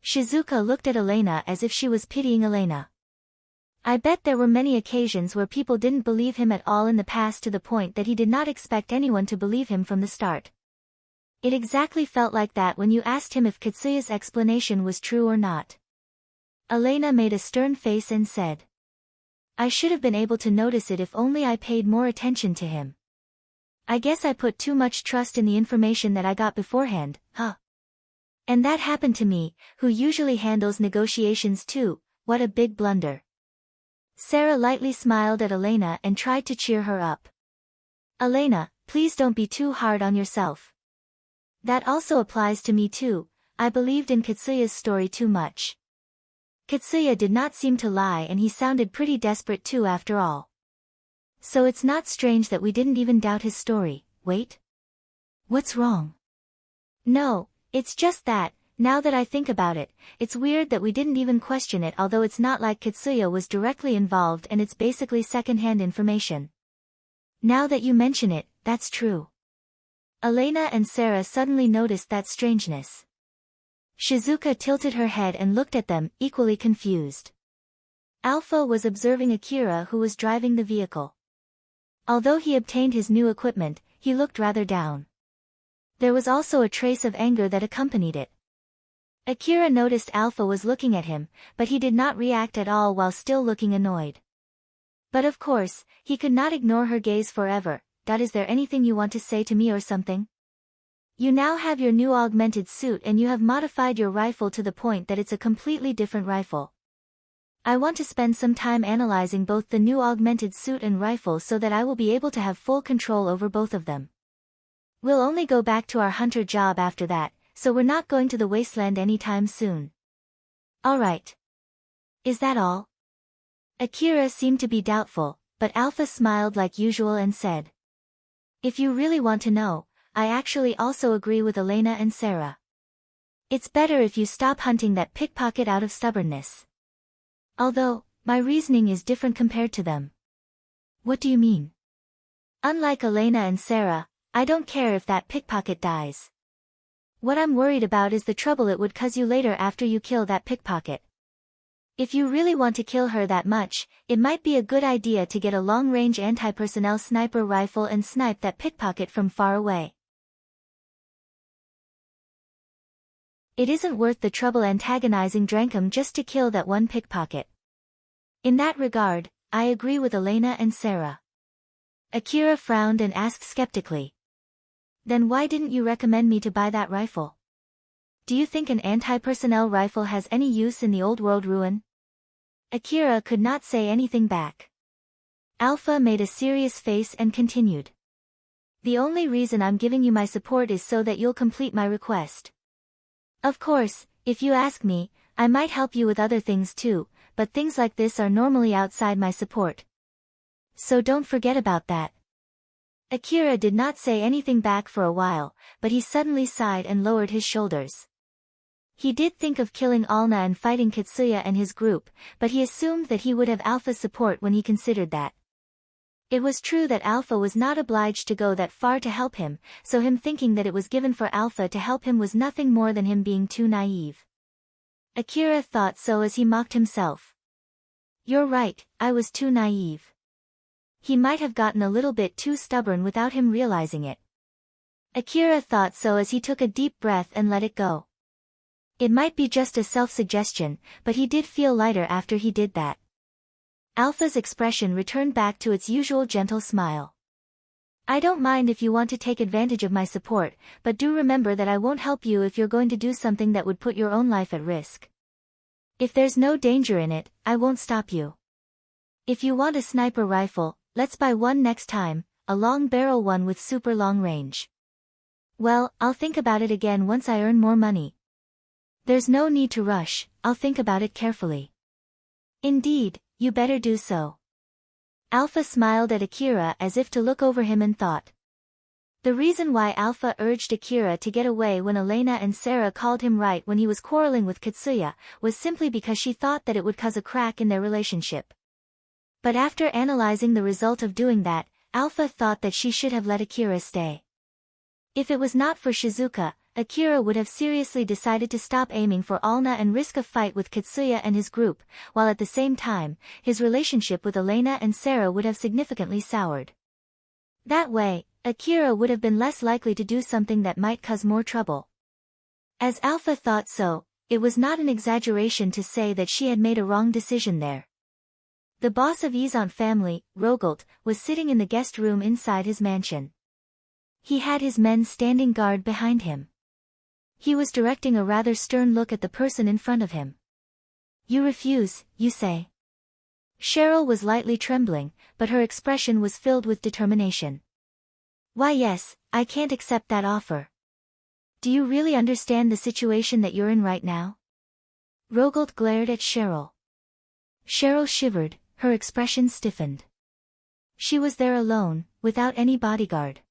Shizuka looked at Elena as if she was pitying Elena. I bet there were many occasions where people didn't believe him at all in the past to the point that he did not expect anyone to believe him from the start. It exactly felt like that when you asked him if Katsuya's explanation was true or not. Elena made a stern face and said, I should have been able to notice it if only I paid more attention to him. I guess I put too much trust in the information that I got beforehand, huh? And that happened to me, who usually handles negotiations too. What a big blunder. Sarah lightly smiled at Elena and tried to cheer her up. Elena, please don't be too hard on yourself. That also applies to me too. I believed in Katsuya's story too much. Katsuya did not seem to lie and he sounded pretty desperate too after all. So it's not strange that we didn't even doubt his story. Wait. What's wrong? No, it's just that, now that I think about it, it's weird that we didn't even question it, although it's not like Katsuya was directly involved and it's basically second-hand information. Now that you mention it, that's true. Elena and Sarah suddenly noticed that strangeness. Shizuka tilted her head and looked at them, equally confused. Alpha was observing Akira, who was driving the vehicle. Although he obtained his new equipment, he looked rather down. There was also a trace of anger that accompanied it. Akira noticed Alpha was looking at him, but he did not react at all while still looking annoyed. But of course, he could not ignore her gaze forever. Is there anything you want to say to me or something? You now have your new augmented suit and you have modified your rifle to the point that it's a completely different rifle. I want to spend some time analyzing both the new augmented suit and rifle so that I will be able to have full control over both of them. We'll only go back to our hunter job after that, so we're not going to the wasteland anytime soon. Alright. Is that all? Akira seemed to be doubtful, but Alpha smiled like usual and said. If you really want to know, I actually also agree with Elena and Sarah. It's better if you stop hunting that pickpocket out of stubbornness. Although, my reasoning is different compared to them. What do you mean? Unlike Elena and Sarah, I don't care if that pickpocket dies. What I'm worried about is the trouble it would cause you later after you kill that pickpocket. If you really want to kill her that much, it might be a good idea to get a long-range anti-personnel sniper rifle and snipe that pickpocket from far away. It isn't worth the trouble antagonizing Drankum just to kill that one pickpocket. In that regard, I agree with Elena and Sarah. Akira frowned and asked skeptically. Then why didn't you recommend me to buy that rifle? Do you think an anti-personnel rifle has any use in the old world ruin? Akira could not say anything back. Alpha made a serious face and continued. The only reason I'm giving you my support is so that you'll complete my request. Of course, if you ask me, I might help you with other things too, but things like this are normally outside my support. So don't forget about that. Akira did not say anything back for a while, but he suddenly sighed and lowered his shoulders. He did think of killing Alna and fighting Kitsuya and his group, but he assumed that he would have Alpha's support when he considered that. It was true that Alpha was not obliged to go that far to help him, so him thinking that it was given for Alpha to help him was nothing more than him being too naive. Akira thought so as he mocked himself. You're right, I was too naive. He might have gotten a little bit too stubborn without him realizing it. Akira thought so as he took a deep breath and let it go. It might be just a self-suggestion, but he did feel lighter after he did that. Alpha's expression returned back to its usual gentle smile. I don't mind if you want to take advantage of my support, but do remember that I won't help you if you're going to do something that would put your own life at risk. If there's no danger in it, I won't stop you. If you want a sniper rifle, let's buy one next time, a long-barrel one with super long range. Well, I'll think about it again once I earn more money. There's no need to rush, I'll think about it carefully. Indeed, you better do so. Alpha smiled at Akira as if to look over him and thought. The reason why Alpha urged Akira to get away when Elena and Sarah called him right when he was quarreling with Kitsuya was simply because she thought that it would cause a crack in their relationship. But after analyzing the result of doing that, Alpha thought that she should have let Akira stay. If it was not for Shizuka, Akira would have seriously decided to stop aiming for Alna and risk a fight with Kitsuya and his group, while at the same time, his relationship with Elena and Sarah would have significantly soured. That way, Akira would have been less likely to do something that might cause more trouble. As Alpha thought so, it was not an exaggeration to say that she had made a wrong decision there. The boss of Izan family, Rogolt, was sitting in the guest room inside his mansion. He had his men standing guard behind him. He was directing a rather stern look at the person in front of him. You refuse, you say? Cheryl was lightly trembling, but her expression was filled with determination. Why yes, I can't accept that offer. Do you really understand the situation that you're in right now? Rogolt glared at Cheryl. Cheryl shivered, her expression stiffened. She was there alone, without any bodyguard.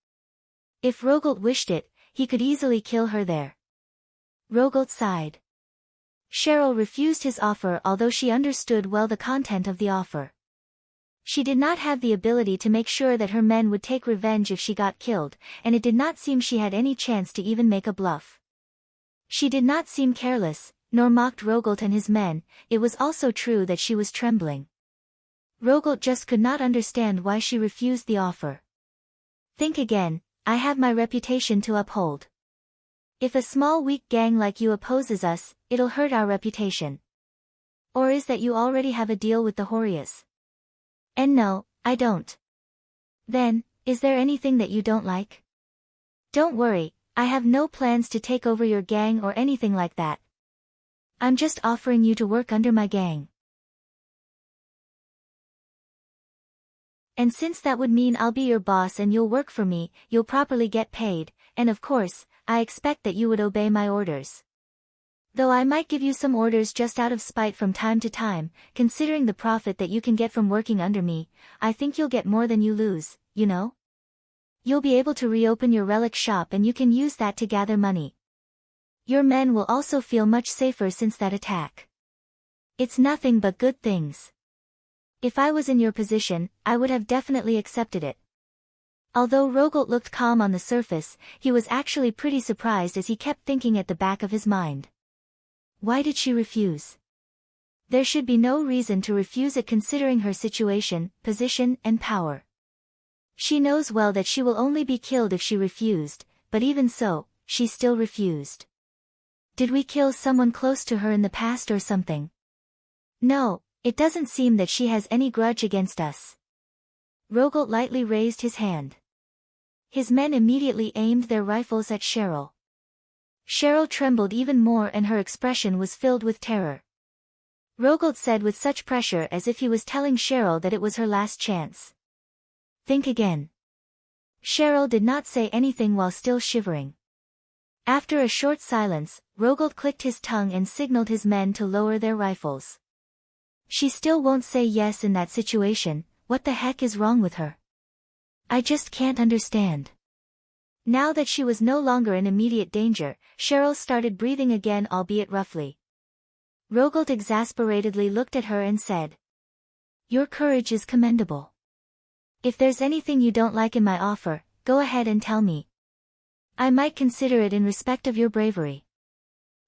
If Rogolt wished it, he could easily kill her there. Rogolt sighed. Cheryl refused his offer although she understood well the content of the offer. She did not have the ability to make sure that her men would take revenge if she got killed, and it did not seem she had any chance to even make a bluff. She did not seem careless, nor mocked Rogolt and his men. It was also true that she was trembling. Rogolt just could not understand why she refused the offer. Think again, I have my reputation to uphold. If a small weak gang like you opposes us, it'll hurt our reputation. Or is that you already have a deal with the Horias? And no, I don't. Then, is there anything that you don't like? Don't worry, I have no plans to take over your gang or anything like that. I'm just offering you to work under my gang. And since that would mean I'll be your boss and you'll work for me, you'll properly get paid, and of course, I expect that you would obey my orders. Though I might give you some orders just out of spite from time to time, considering the profit that you can get from working under me, I think you'll get more than you lose, you know? You'll be able to reopen your relic shop and you can use that to gather money. Your men will also feel much safer since that attack. It's nothing but good things. If I was in your position, I would have definitely accepted it. Although Rogolt looked calm on the surface, he was actually pretty surprised as he kept thinking at the back of his mind. Why did she refuse? There should be no reason to refuse it considering her situation, position, and power. She knows well that she will only be killed if she refused, but even so, she still refused. Did we kill someone close to her in the past or something? No, it doesn't seem that she has any grudge against us. Rogolt lightly raised his hand. His men immediately aimed their rifles at Cheryl. Cheryl trembled even more and her expression was filled with terror. Rogolt said with such pressure as if he was telling Cheryl that it was her last chance. Think again. Cheryl did not say anything while still shivering. After a short silence, Rogolt clicked his tongue and signaled his men to lower their rifles. She still won't say yes in that situation, what the heck is wrong with her? I just can't understand. Now that she was no longer in immediate danger, Cheryl started breathing again, albeit roughly. Rogolt exasperatedly looked at her and said, "Your courage is commendable. If there's anything you don't like in my offer, go ahead and tell me. I might consider it in respect of your bravery."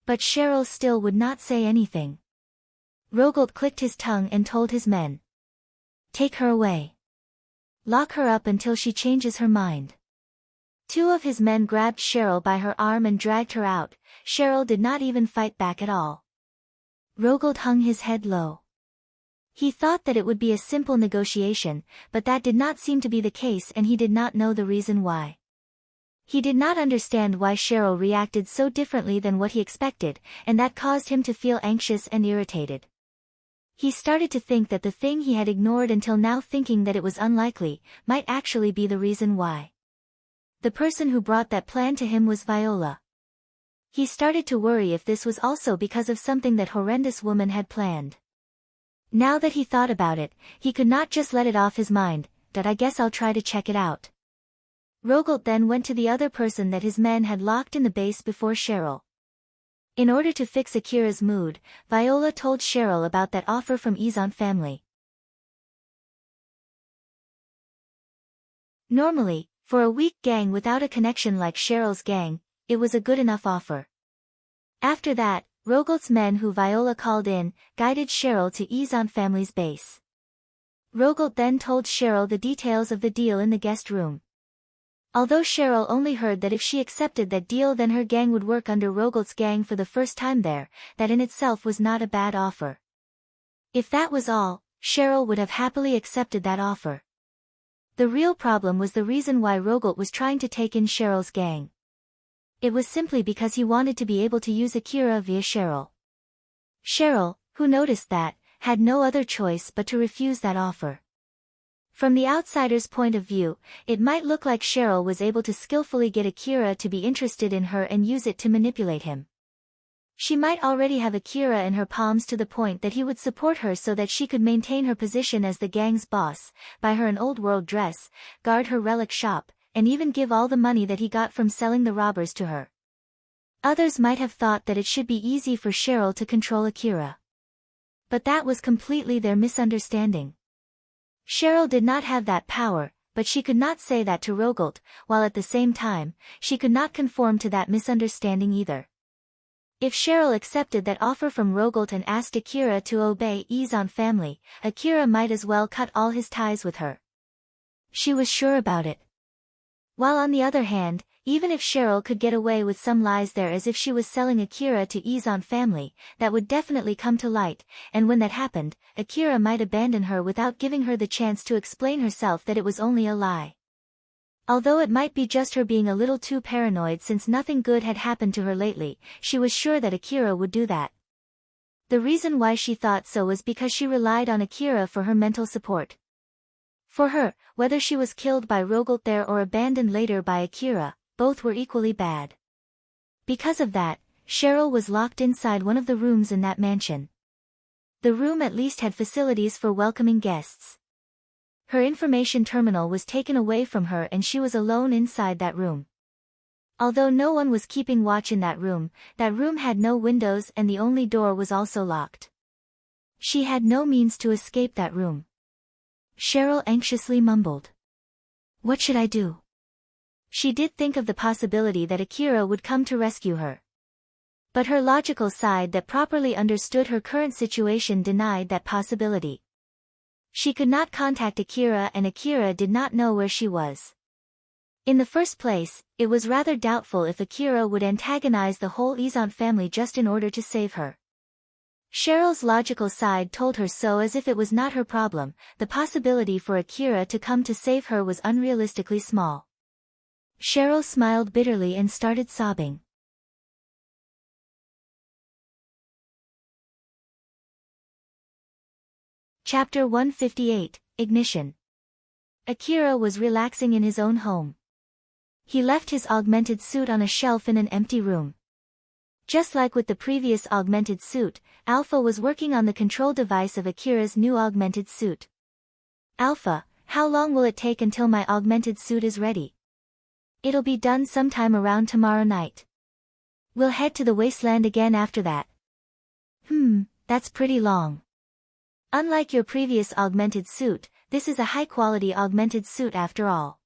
But Cheryl still would not say anything. Rogolt clicked his tongue and told his men, "Take her away. Lock her up until she changes her mind." Two of his men grabbed Cheryl by her arm and dragged her out. Cheryl did not even fight back at all. Rogolt hung his head low. He thought that it would be a simple negotiation, but that did not seem to be the case and he did not know the reason why. He did not understand why Cheryl reacted so differently than what he expected, and that caused him to feel anxious and irritated. He started to think that the thing he had ignored until now, thinking that it was unlikely, might actually be the reason why. The person who brought that plan to him was Viola. He started to worry if this was also because of something that horrendous woman had planned. Now that he thought about it, he could not just let it off his mind, that I guess I'll try to check it out. Rogolt then went to the other person that his men had locked in the base before Cheryl. In order to fix Akira's mood, Viola told Cheryl about that offer from Izan family. Normally, for a weak gang without a connection like Cheryl's gang, it was a good enough offer. After that, Rogolt's men who Viola called in, guided Cheryl to Izan family's base. Rogolt then told Cheryl the details of the deal in the guest room. Although Cheryl only heard that if she accepted that deal then her gang would work under Rogolt's gang for the first time there, that in itself was not a bad offer. If that was all, Cheryl would have happily accepted that offer. The real problem was the reason why Rogolt was trying to take in Cheryl's gang. It was simply because he wanted to be able to use Akira via Cheryl. Cheryl, who noticed that, had no other choice but to refuse that offer. From the outsider's point of view, it might look like Cheryl was able to skillfully get Akira to be interested in her and use it to manipulate him. She might already have Akira in her palms to the point that he would support her so that she could maintain her position as the gang's boss, buy her an old world dress, guard her relic shop, and even give all the money that he got from selling the robbers to her. Others might have thought that it should be easy for Cheryl to control Akira. But that was completely their misunderstanding. Cheryl did not have that power, but she could not say that to Rogolt, while at the same time, she could not conform to that misunderstanding either. If Cheryl accepted that offer from Rogolt and asked Akira to obey Izan family, Akira might as well cut all his ties with her. She was sure about it. While on the other hand, even if Cheryl could get away with some lies there as if she was selling Akira to Izan family, that would definitely come to light, and when that happened, Akira might abandon her without giving her the chance to explain herself that it was only a lie. Although it might be just her being a little too paranoid since nothing good had happened to her lately, she was sure that Akira would do that. The reason why she thought so was because she relied on Akira for her mental support. For her, whether she was killed by Rogolt there or abandoned later by Akira, both were equally bad. Because of that, Cheryl was locked inside one of the rooms in that mansion. The room at least had facilities for welcoming guests. Her information terminal was taken away from her and she was alone inside that room. Although no one was keeping watch in that room had no windows and the only door was also locked. She had no means to escape that room. Cheryl anxiously mumbled. What should I do? She did think of the possibility that Akira would come to rescue her. But her logical side that properly understood her current situation denied that possibility. She could not contact Akira and Akira did not know where she was. In the first place, it was rather doubtful if Akira would antagonize the whole Izant family just in order to save her. Cheryl's logical side told her so as if it was not her problem. The possibility for Akira to come to save her was unrealistically small. Cheryl smiled bitterly and started sobbing. Chapter 158, Ignition. Akira was relaxing in his own home. He left his augmented suit on a shelf in an empty room. Just like with the previous augmented suit, Alpha was working on the control device of Akira's new augmented suit. Alpha, how long will it take until my augmented suit is ready? It'll be done sometime around tomorrow night. We'll head to the wasteland again after that. That's pretty long. Unlike your previous augmented suit, this is a high-quality augmented suit after all.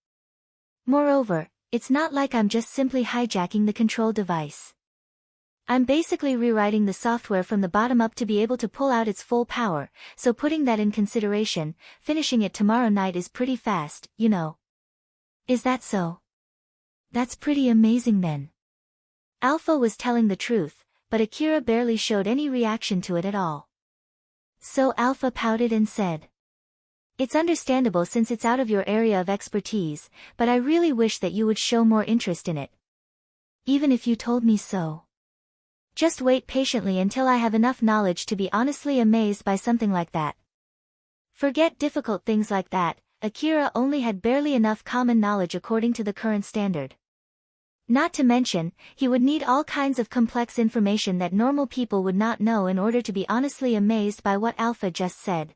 Moreover, it's not like I'm just simply hijacking the control device. I'm basically rewriting the software from the bottom up to be able to pull out its full power, so putting that in consideration, finishing it tomorrow night is pretty fast, you know. Is that so? That's pretty amazing then. Alpha was telling the truth, but Akira barely showed any reaction to it at all. So Alpha pouted and said, It's understandable since it's out of your area of expertise, but I really wish that you would show more interest in it. Even if you told me so. Just wait patiently until I have enough knowledge to be honestly amazed by something like that. Forget difficult things like that, Akira only had barely enough common knowledge according to the current standard. Not to mention, he would need all kinds of complex information that normal people would not know in order to be honestly amazed by what Alpha just said.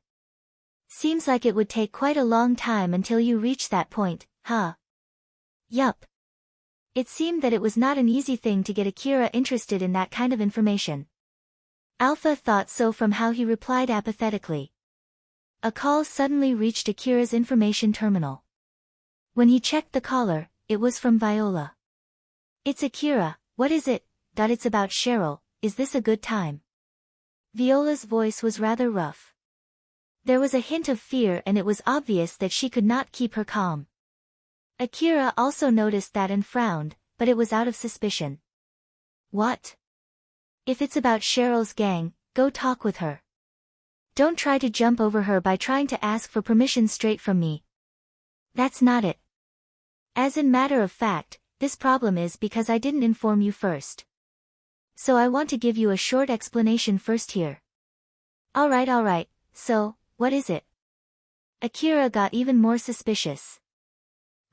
Seems like it would take quite a long time until you reach that point, huh? Yup. It seemed that it was not an easy thing to get Akira interested in that kind of information. Alpha thought so from how he replied apathetically. A call suddenly reached Akira's information terminal. When he checked the caller, it was from Viola. It's Akira, what is it? It's about Cheryl, is this a good time? Viola's voice was rather rough. There was a hint of fear and it was obvious that she could not keep her calm. Akira also noticed that and frowned, but it was out of suspicion. What? If it's about Cheryl's gang, go talk with her. Don't try to jump over her by trying to ask for permission straight from me. That's not it. As in matter of fact, this problem is because I didn't inform you first. So I want to give you a short explanation first here. Alright, so, what is it? Akira got even more suspicious.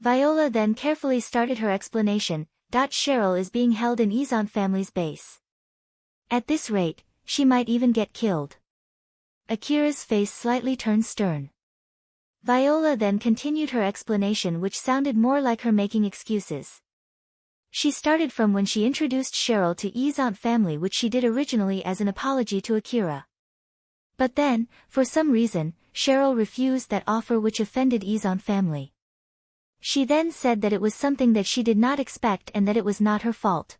Viola then carefully started her explanation. Cheryl is being held in Izant family's base. At this rate, she might even get killed. Akira's face slightly turned stern. Viola then continued her explanation which sounded more like her making excuses. She started from when she introduced Cheryl to Izant family which she did originally as an apology to Akira. But then, for some reason, Cheryl refused that offer which offended Izant family. She then said that it was something that she did not expect and that it was not her fault.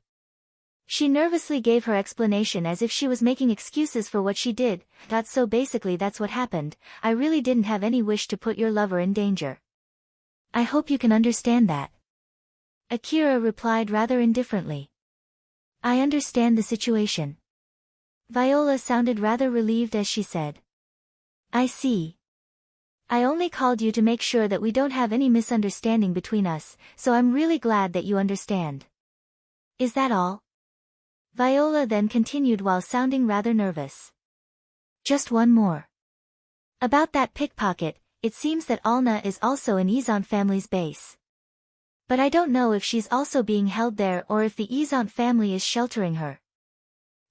She nervously gave her explanation as if she was making excuses for what she did. So basically that's what happened. I really didn't have any wish to put your lover in danger. I hope you can understand that. Akira replied rather indifferently. I understand the situation. Viola sounded rather relieved as she said. I see. I only called you to make sure that we don't have any misunderstanding between us, so I'm really glad that you understand. Is that all? Viola then continued while sounding rather nervous. Just one more. About that pickpocket, it seems that Alna is also in Izant family's base. But I don't know if she's also being held there or if the Izant family is sheltering her.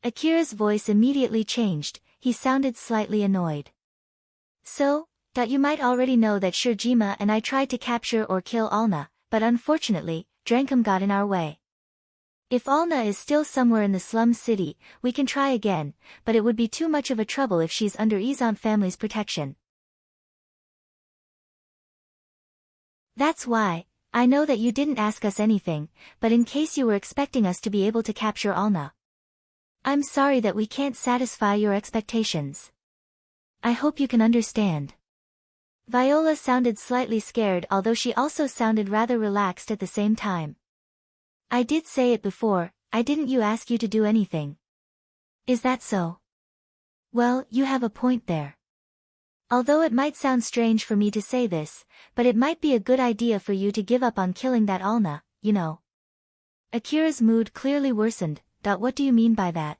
Akira's voice immediately changed, he sounded slightly annoyed. So, you might already know that Shirjima and I tried to capture or kill Alna, but unfortunately, Drankum got in our way. If Alna is still somewhere in the slum city, we can try again, but it would be too much of a trouble if she's under Izant family's protection. That's why, I know that you didn't ask us anything, but in case you were expecting us to be able to capture Alna. I'm sorry that we can't satisfy your expectations. I hope you can understand. Viola sounded slightly scared, although she also sounded rather relaxed at the same time. I did say it before, didn't you ask you to do anything? Is that so? Well, you have a point there. Although it might sound strange for me to say this, but it might be a good idea for you to give up on killing that Alna, you know. Akira's mood clearly worsened. What do you mean by that?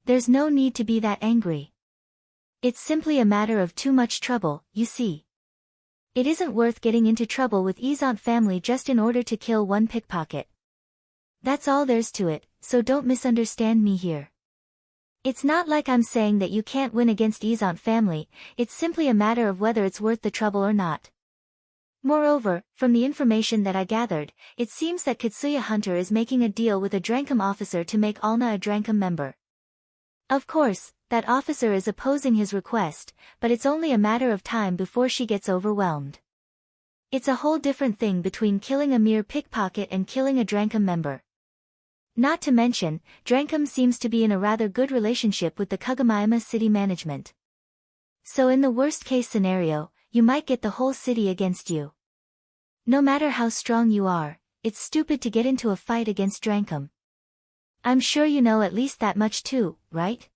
There's no need to be that angry. It's simply a matter of too much trouble, you see. It isn't worth getting into trouble with Izant family just in order to kill one pickpocket. That's all there's to it, so don't misunderstand me here. It's not like I'm saying that you can't win against Izant family, it's simply a matter of whether it's worth the trouble or not. Moreover, from the information that I gathered, it seems that Katsuya Hunter is making a deal with a Drankum officer to make Alna a Drankum member. Of course, that officer is opposing his request, but it's only a matter of time before she gets overwhelmed. It's a whole different thing between killing a mere pickpocket and killing a Drankum member. Not to mention, Drankum seems to be in a rather good relationship with the Kagamayama city management. So in the worst-case scenario, you might get the whole city against you. No matter how strong you are, it's stupid to get into a fight against Drankum. I'm sure you know at least that much too, right?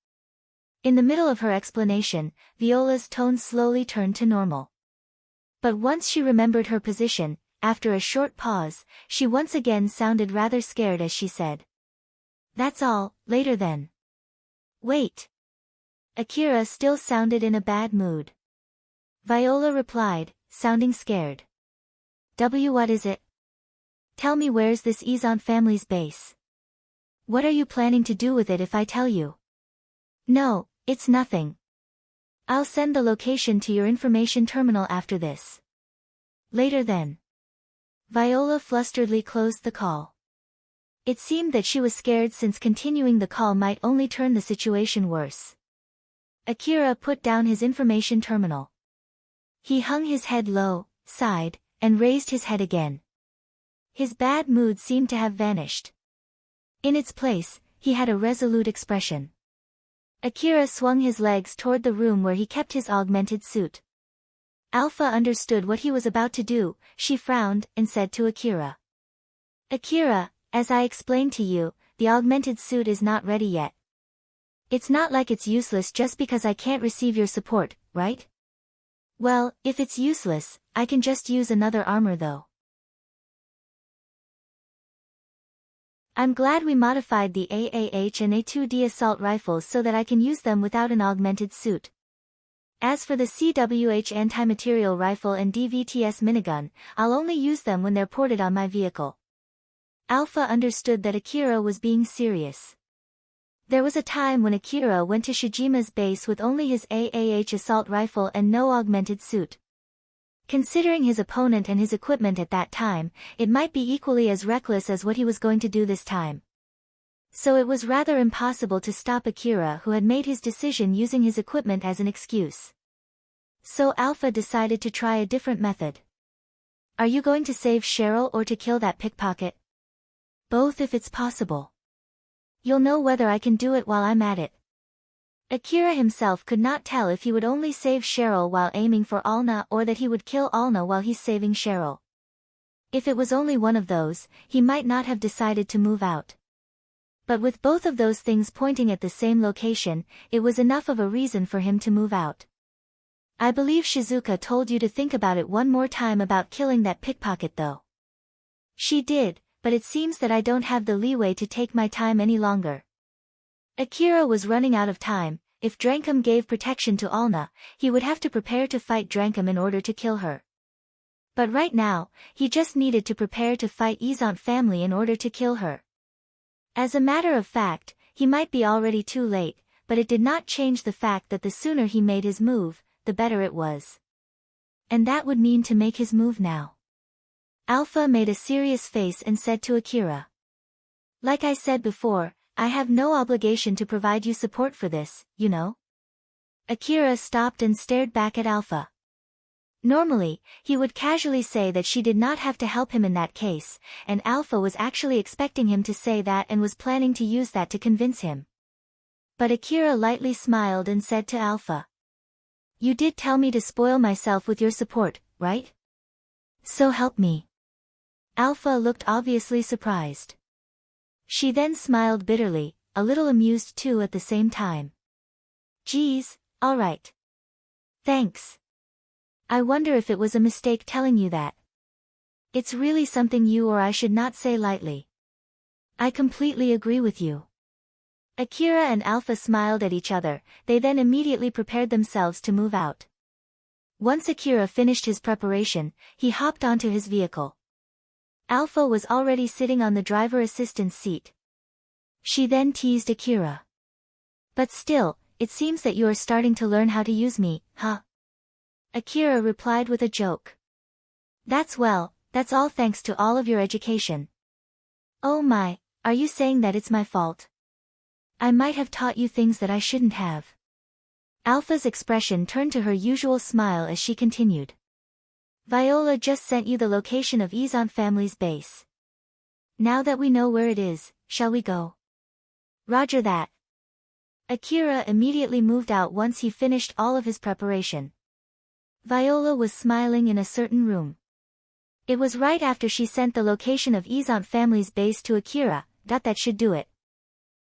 In the middle of her explanation, Viola's tone slowly turned to normal. But once she remembered her position, after a short pause, she once again sounded rather scared as she said. That's all, later then. Wait. Akira still sounded in a bad mood. Viola replied, sounding scared. What is it? Tell me, where's this Izant family's base? What are you planning to do with it if I tell you? No, it's nothing. I'll send the location to your information terminal after this. Later then. Viola flusteredly closed the call. It seemed that she was scared since continuing the call might only turn the situation worse. Akira put down his information terminal. He hung his head low, sighed, and raised his head again. His bad mood seemed to have vanished. In its place, he had a resolute expression. Akira swung his legs toward the room where he kept his augmented suit. Alpha understood what he was about to do, she frowned, and said to Akira. Akira, as I explained to you, the augmented suit is not ready yet. It's not like it's useless just because I can't receive your support, right? Well, if it's useless, I can just use another armor though. I'm glad we modified the AAH and A2D assault rifles so that I can use them without an augmented suit. As for the CWH anti-material rifle and DVTS minigun, I'll only use them when they're ported on my vehicle. Alpha understood that Akira was being serious. There was a time when Akira went to Shijima's base with only his AAH assault rifle and no augmented suit. Considering his opponent and his equipment at that time, it might be equally as reckless as what he was going to do this time. So it was rather impossible to stop Akira, who had made his decision using his equipment as an excuse. So Alpha decided to try a different method. Are you going to save Cheryl or to kill that pickpocket? Both if it's possible. You'll know whether I can do it while I'm at it. Akira himself could not tell if he would only save Cheryl while aiming for Alna or that he would kill Alna while he's saving Cheryl. If it was only one of those, he might not have decided to move out. But with both of those things pointing at the same location, it was enough of a reason for him to move out. I believe Shizuka told you to think about it one more time about killing that pickpocket though. She did, but it seems that I don't have the leeway to take my time any longer. Akira was running out of time, if Drankum gave protection to Alna, he would have to prepare to fight Drankum in order to kill her. But right now, he just needed to prepare to fight Izant family in order to kill her. As a matter of fact, he might be already too late, but it did not change the fact that the sooner he made his move, the better it was. And that would mean to make his move now. Alpha made a serious face and said to Akira. Like I said before, I have no obligation to provide you support for this, you know? Akira stopped and stared back at Alpha. Normally, he would casually say that she did not have to help him in that case, and Alpha was actually expecting him to say that and was planning to use that to convince him. But Akira lightly smiled and said to Alpha. You did tell me to spoil myself with your support, right? So help me. Alpha looked obviously surprised. She then smiled bitterly, a little amused too at the same time. Geez, all right. Thanks. I wonder if it was a mistake telling you that. It's really something you or I should not say lightly. I completely agree with you. Akira and Alpha smiled at each other, they then immediately prepared themselves to move out. Once Akira finished his preparation, he hopped onto his vehicle. Alpha was already sitting on the driver assistance seat. She then teased Akira. But still, it seems that you are starting to learn how to use me, huh? Akira replied with a joke. That's all thanks to all of your education. Oh my, are you saying that it's my fault? I might have taught you things that I shouldn't have. Alpha's expression turned to her usual smile as she continued. Viola just sent you the location of Izant family's base. Now that we know where it is, shall we go? Roger that. Akira immediately moved out once he finished all of his preparation. Viola was smiling in a certain room. It was right after she sent the location of Izant family's base to Akira, that should do it.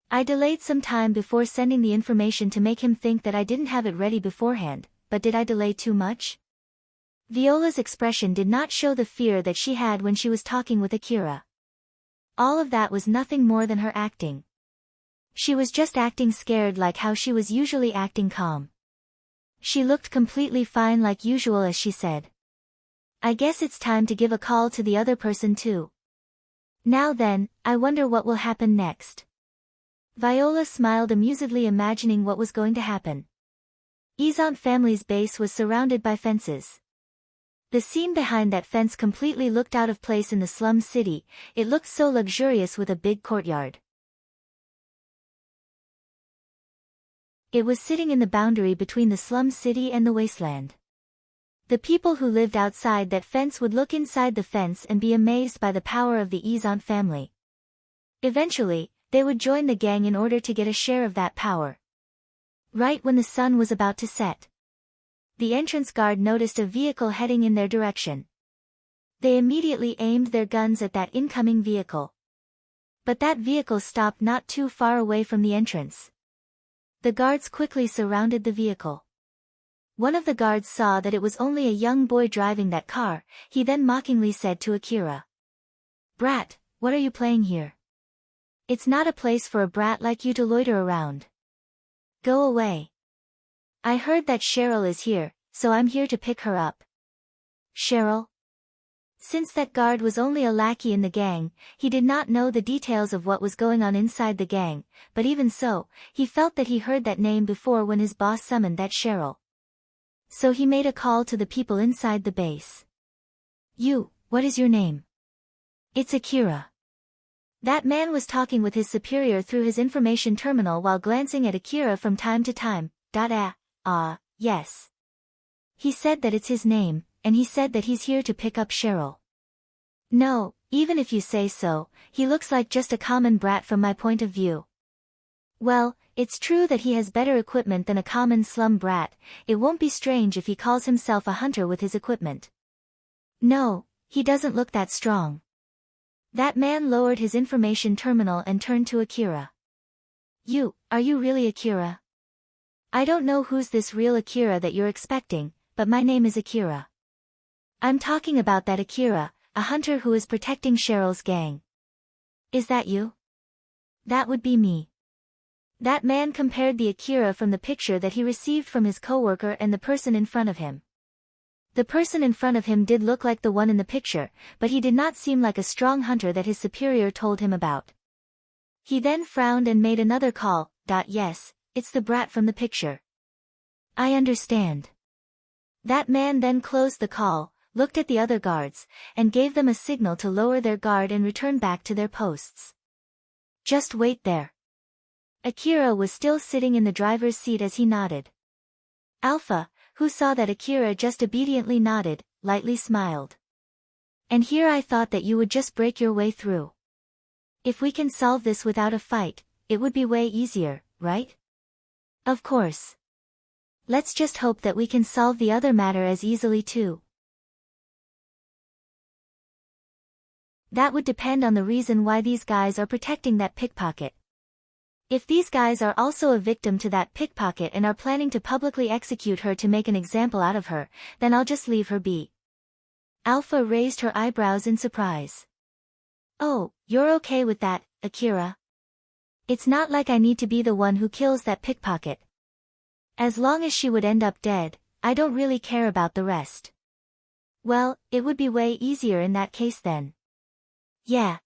I delayed some time before sending the information to make him think that I didn't have it ready beforehand, but did I delay too much? Viola's expression did not show the fear that she had when she was talking with Akira. All of that was nothing more than her acting. She was just acting scared like how she was usually acting calm. She looked completely fine like usual as she said. I guess it's time to give a call to the other person too. Now then, I wonder what will happen next. Viola smiled amusedly imagining what was going to happen. Izant family's base was surrounded by fences. The scene behind that fence completely looked out of place in the slum city, it looked so luxurious with a big courtyard. It was sitting in the boundary between the slum city and the wasteland. The people who lived outside that fence would look inside the fence and be amazed by the power of the Izant family. Eventually, they would join the gang in order to get a share of that power. Right when the sun was about to set, the entrance guard noticed a vehicle heading in their direction. They immediately aimed their guns at that incoming vehicle. But that vehicle stopped not too far away from the entrance. The guards quickly surrounded the vehicle. One of the guards saw that it was only a young boy driving that car, he then mockingly said to Akira. Brat, what are you playing here? It's not a place for a brat like you to loiter around. Go away. I heard that Cheryl is here, so I'm here to pick her up. Cheryl? Since that guard was only a lackey in the gang, he did not know the details of what was going on inside the gang, but even so, he felt that he heard that name before when his boss summoned that Cheryl. So he made a call to the people inside the base. You, what is your name? It's Akira. That man was talking with his superior through his information terminal while glancing at Akira from time to time. Yes. He said that it's his name, and he said that he's here to pick up Cheryl. No, even if you say so, he looks like just a common brat from my point of view. Well, it's true that he has better equipment than a common slum brat, it won't be strange if he calls himself a hunter with his equipment. No, he doesn't look that strong. That man lowered his information terminal and turned to Akira. Are you really Akira? I don't know who's this real Akira that you're expecting, but my name is Akira. I'm talking about that Akira, a hunter who is protecting Cheryl's gang. Is that you? That would be me. That man compared the Akira from the picture that he received from his coworker and the person in front of him. The person in front of him did look like the one in the picture, but he did not seem like a strong hunter that his superior told him about. He then frowned and made another call. Yes, it's the brat from the picture. I understand. That man then closed the call, looked at the other guards, and gave them a signal to lower their guard and return back to their posts. Just wait there. Akira was still sitting in the driver's seat as he nodded. Alpha, who saw that Akira just obediently nodded, lightly smiled. And here I thought that you would just break your way through. If we can solve this without a fight, it would be way easier, right? Of course. Let's just hope that we can solve the other matter as easily too. That would depend on the reason why these guys are protecting that pickpocket. If these guys are also a victim to that pickpocket and are planning to publicly execute her to make an example out of her, then I'll just leave her be. Alpha raised her eyebrows in surprise. Oh, you're okay with that, Akira? It's not like I need to be the one who kills that pickpocket. As long as she would end up dead, I don't really care about the rest. Well, it would be way easier in that case then. Yeah.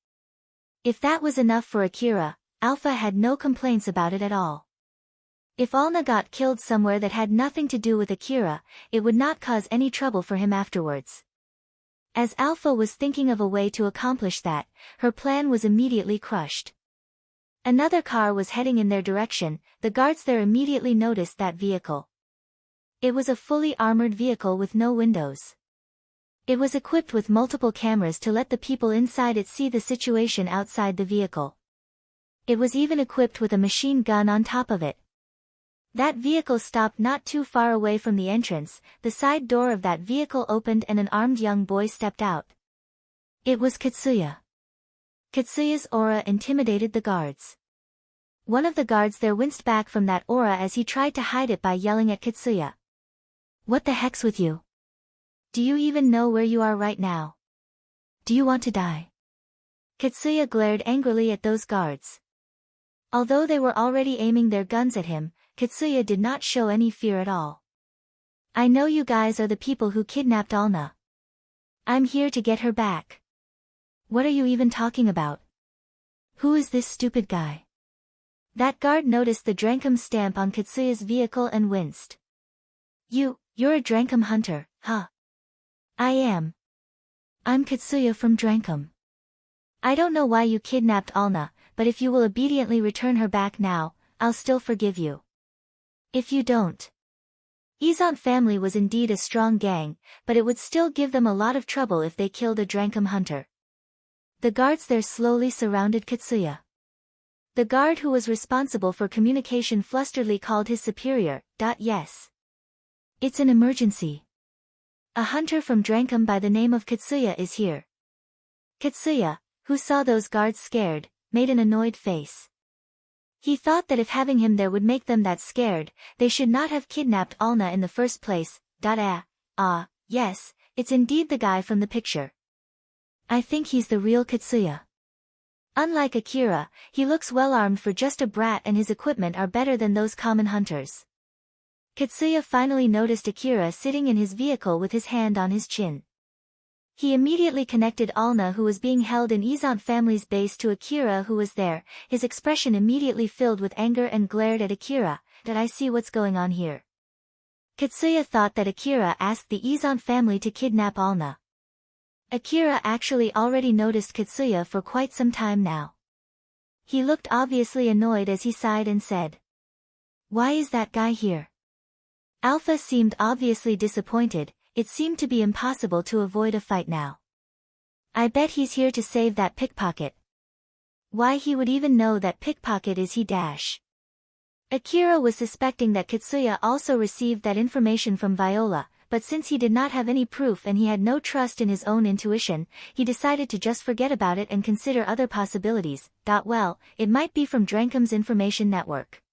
If that was enough for Akira, Alpha had no complaints about it at all. If Alna got killed somewhere that had nothing to do with Akira, it would not cause any trouble for him afterwards. As Alpha was thinking of a way to accomplish that, her plan was immediately crushed. Another car was heading in their direction. The guards there immediately noticed that vehicle. It was a fully armored vehicle with no windows. It was equipped with multiple cameras to let the people inside it see the situation outside the vehicle. It was even equipped with a machine gun on top of it. That vehicle stopped not too far away from the entrance. The side door of that vehicle opened and an armed young boy stepped out. It was Katsuya. Katsuya's aura intimidated the guards. One of the guards there winced back from that aura as he tried to hide it by yelling at Katsuya. What the heck's with you? Do you even know where you are right now? Do you want to die? Katsuya glared angrily at those guards. Although they were already aiming their guns at him, Katsuya did not show any fear at all. I know you guys are the people who kidnapped Alna. I'm here to get her back. What are you even talking about? Who is this stupid guy? That guard noticed the Drankum stamp on Katsuya's vehicle and winced. You're a Drankum hunter, huh? I am. I'm Katsuya from Drankum. I don't know why you kidnapped Alna, but if you will obediently return her back now, I'll still forgive you. If you don't. Izant family was indeed a strong gang, but it would still give them a lot of trouble if they killed a Drankum hunter. The guards there slowly surrounded Katsuya. The guard who was responsible for communication flusteredly called his superior. Yes. It's an emergency. A hunter from Drankum by the name of Katsuya is here. Katsuya, who saw those guards scared, made an annoyed face. He thought that if having him there would make them that scared, they should not have kidnapped Alna in the first place. Yes, it's indeed the guy from the picture. I think he's the real Katsuya. Unlike Akira, he looks well armed for just a brat and his equipment are better than those common hunters. Katsuya finally noticed Akira sitting in his vehicle with his hand on his chin. He immediately connected Alna who was being held in Izant family's base to Akira who was there, his expression immediately filled with anger and glared at Akira. Did I see what's going on here? Katsuya thought that Akira asked the Izant family to kidnap Alna. Akira actually already noticed Katsuya for quite some time now. He looked obviously annoyed as he sighed and said, "Why is that guy here?" Alpha seemed obviously disappointed. It seemed to be impossible to avoid a fight now. I bet he's here to save that pickpocket. Why he would even know that pickpocket is he dash. Akira was suspecting that Katsuya also received that information from Viola, but since he did not have any proof and he had no trust in his own intuition, he decided to just forget about it and consider other possibilities. Well, it might be from Drankum's information network.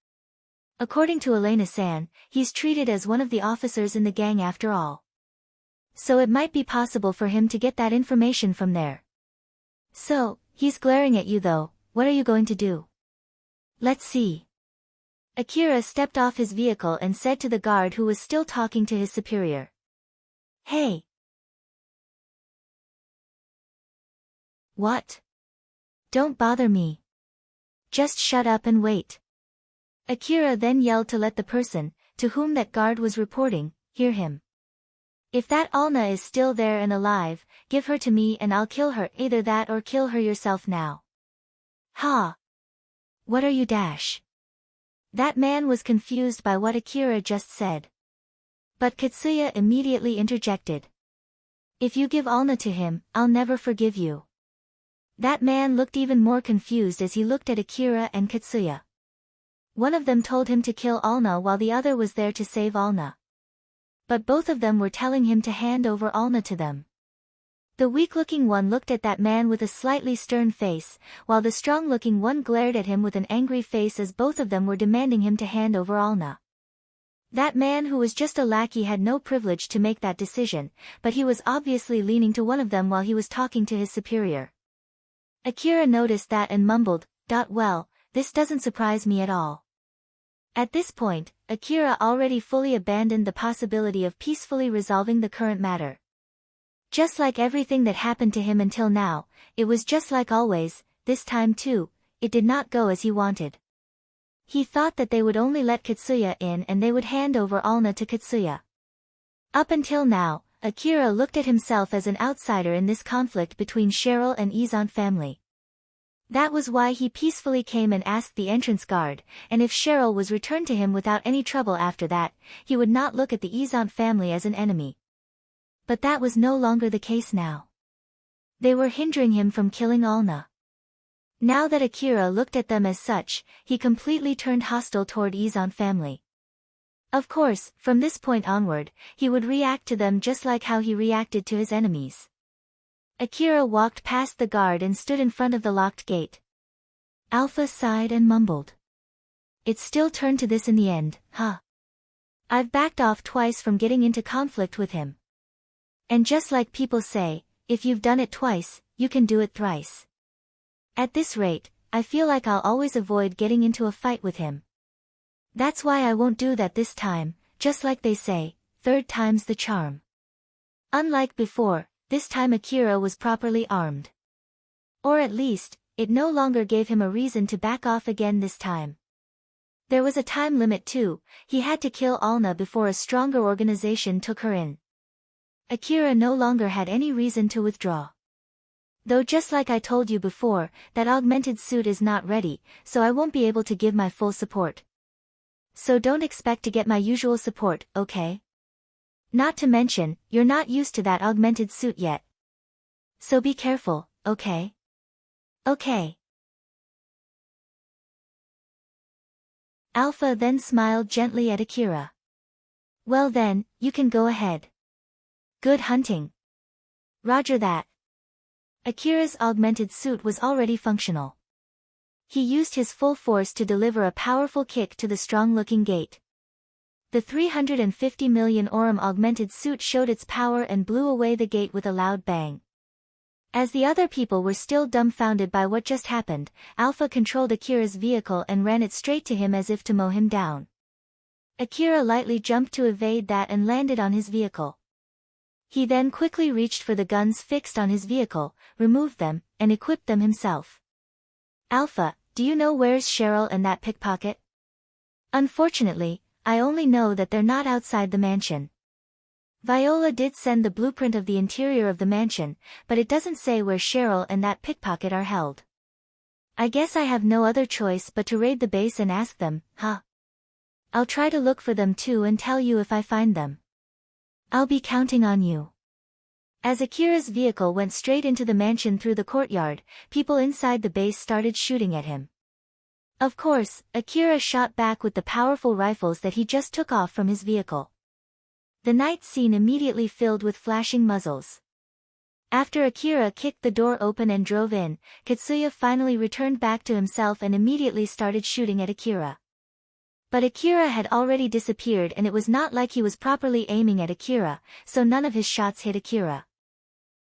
According to Elena-san, he's treated as one of the officers in the gang after all. So it might be possible for him to get that information from there. So, he's glaring at you though, what are you going to do? Let's see. Akira stepped off his vehicle and said to the guard who was still talking to his superior. Hey! What? Don't bother me. Just shut up and wait. Akira then yelled to let the person, to whom that guard was reporting, hear him. If that Alna is still there and alive, give her to me and I'll kill her, either that or kill her yourself now. Ha! What are you dash? That man was confused by what Akira just said. But Katsuya immediately interjected. If you give Alna to him, I'll never forgive you. That man looked even more confused as he looked at Akira and Katsuya. One of them told him to kill Alna while the other was there to save Alna. But both of them were telling him to hand over Alna to them. The weak-looking one looked at that man with a slightly stern face, while the strong-looking one glared at him with an angry face as both of them were demanding him to hand over Alna. That man who was just a lackey had no privilege to make that decision, but he was obviously leaning to one of them while he was talking to his superior. Akira noticed that and mumbled, "Well, this doesn't surprise me at all." At this point, Akira already fully abandoned the possibility of peacefully resolving the current matter. Just like everything that happened to him until now, it was just like always, this time too, it did not go as he wanted. He thought that they would only let Katsuya in and they would hand over Alna to Katsuya. Up until now, Akira looked at himself as an outsider in this conflict between Cheryl and Izan family. That was why he peacefully came and asked the entrance guard, and if Cheryl was returned to him without any trouble after that, he would not look at the Izan family as an enemy. But that was no longer the case now. They were hindering him from killing Alna. Now that Akira looked at them as such, he completely turned hostile toward Izan family. Of course, from this point onward, he would react to them just like how he reacted to his enemies. Akira walked past the guard and stood in front of the locked gate. Alpha sighed and mumbled. It's still turned to this in the end, huh? I've backed off twice from getting into conflict with him. And just like people say, if you've done it twice, you can do it thrice. At this rate, I feel like I'll always avoid getting into a fight with him. That's why I won't do that this time, just like they say, third time's the charm. Unlike before, this time Akira was properly armed. Or at least, it no longer gave him a reason to back off again this time. There was a time limit too, he had to kill Alna before a stronger organization took her in. Akira no longer had any reason to withdraw. Though just like I told you before, that augmented suit is not ready, so I won't be able to give my full support. So don't expect to get my usual support, okay? Not to mention, you're not used to that augmented suit yet. So be careful, okay? Okay. Alpha then smiled gently at Akira. Well then, you can go ahead. Good hunting. Roger that. Akira's augmented suit was already functional. He used his full force to deliver a powerful kick to the strong-looking gate. The 350 million Aurum augmented suit showed its power and blew away the gate with a loud bang. As the other people were still dumbfounded by what just happened, Alpha controlled Akira's vehicle and ran it straight to him as if to mow him down. Akira lightly jumped to evade that and landed on his vehicle. He then quickly reached for the guns fixed on his vehicle, removed them, and equipped them himself. Alpha, do you know where's Cheryl and that pickpocket? Unfortunately, I only know that they're not outside the mansion. Viola did send the blueprint of the interior of the mansion, but it doesn't say where Cheryl and that pickpocket are held. I guess I have no other choice but to raid the base and ask them, huh? I'll try to look for them too and tell you if I find them. I'll be counting on you. As Akira's vehicle went straight into the mansion through the courtyard, people inside the base started shooting at him. Of course, Akira shot back with the powerful rifles that he just took off from his vehicle. The night scene immediately filled with flashing muzzles. After Akira kicked the door open and drove in, Katsuya finally returned back to himself and immediately started shooting at Akira. But Akira had already disappeared and it was not like he was properly aiming at Akira, so none of his shots hit Akira.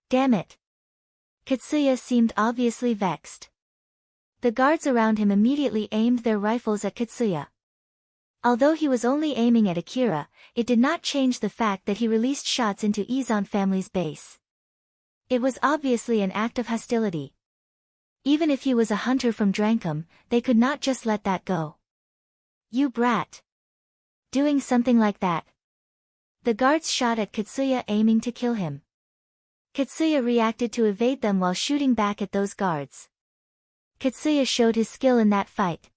Damn it! Katsuya seemed obviously vexed. The guards around him immediately aimed their rifles at Katsuya. Although he was only aiming at Akira, it did not change the fact that he released shots into Izan family's base. It was obviously an act of hostility. Even if he was a hunter from Drankum, they could not just let that go. You brat. Doing something like that. The guards shot at Katsuya aiming to kill him. Katsuya reacted to evade them while shooting back at those guards. Katsuya showed his skill in that fight.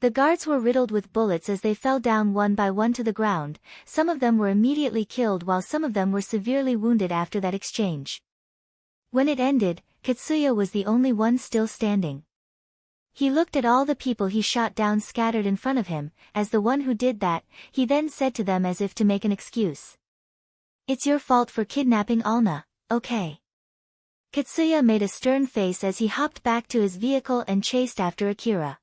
The guards were riddled with bullets as they fell down one by one to the ground. Some of them were immediately killed while some of them were severely wounded after that exchange. When it ended, Katsuya was the only one still standing. He looked at all the people he shot down scattered in front of him. As the one who did that, he then said to them as if to make an excuse. It's your fault for kidnapping Alna, okay? Katsuya made a stern face as he hopped back to his vehicle and chased after Akira.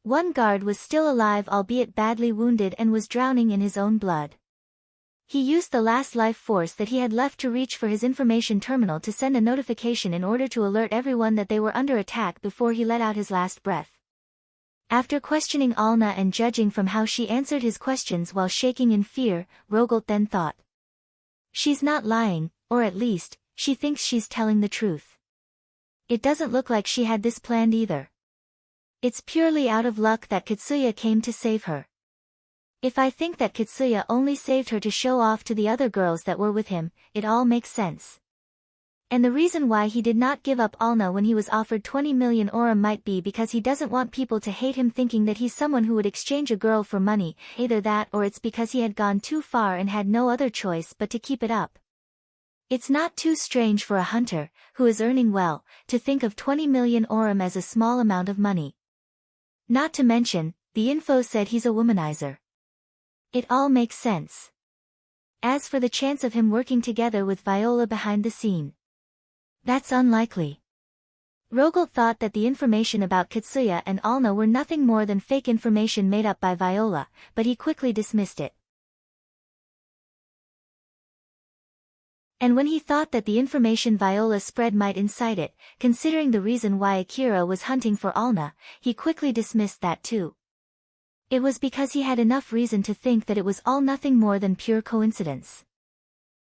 One guard was still alive albeit badly wounded and was drowning in his own blood. He used the last life force that he had left to reach for his information terminal to send a notification in order to alert everyone that they were under attack before he let out his last breath. After questioning Alna and judging from how she answered his questions while shaking in fear, Rogolt then thought. She's not lying, or at least, she thinks she's telling the truth. It doesn't look like she had this planned either. It's purely out of luck that Katsuya came to save her. If I think that Katsuya only saved her to show off to the other girls that were with him, it all makes sense. And the reason why he did not give up Alna when he was offered 20 million orum might be because he doesn't want people to hate him thinking that he's someone who would exchange a girl for money, either that or it's because he had gone too far and had no other choice but to keep it up. It's not too strange for a hunter, who is earning well, to think of 20 million orum as a small amount of money. Not to mention, the info said he's a womanizer. It all makes sense. As for the chance of him working together with Viola behind the scene, that's unlikely. Rogolt thought that the information about Katsuya and Alna were nothing more than fake information made up by Viola, but he quickly dismissed it. And when he thought that the information Viola spread might incite it, considering the reason why Akira was hunting for Alna, he quickly dismissed that too. It was because he had enough reason to think that it was all nothing more than pure coincidence.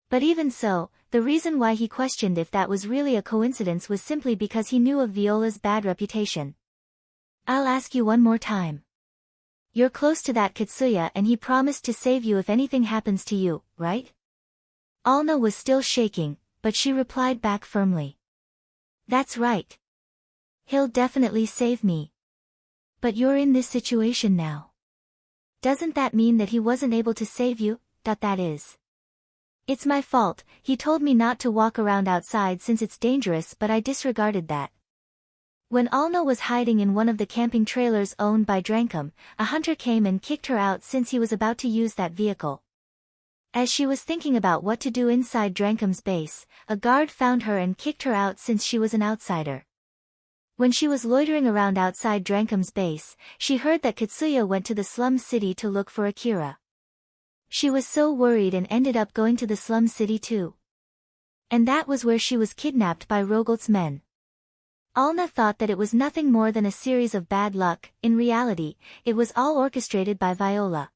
But even so, the reason why he questioned if that was really a coincidence was simply because he knew of Viola's bad reputation. I'll ask you one more time. You're close to that Katsuya and he promised to save you if anything happens to you, right? Alna was still shaking, but she replied back firmly. That's right. He'll definitely save me. But you're in this situation now. Doesn't that mean that he wasn't able to save you? That is. It's my fault, he told me not to walk around outside since it's dangerous but I disregarded that. When Alna was hiding in one of the camping trailers owned by Drankum, a hunter came and kicked her out since he was about to use that vehicle. As she was thinking about what to do inside Drankum's base, a guard found her and kicked her out since she was an outsider. When she was loitering around outside Drankum's base, she heard that Katsuya went to the slum city to look for Akira. She was so worried and ended up going to the slum city too. And that was where she was kidnapped by Rogolt's men. Alna thought that it was nothing more than a series of bad luck. In reality, it was all orchestrated by Viola.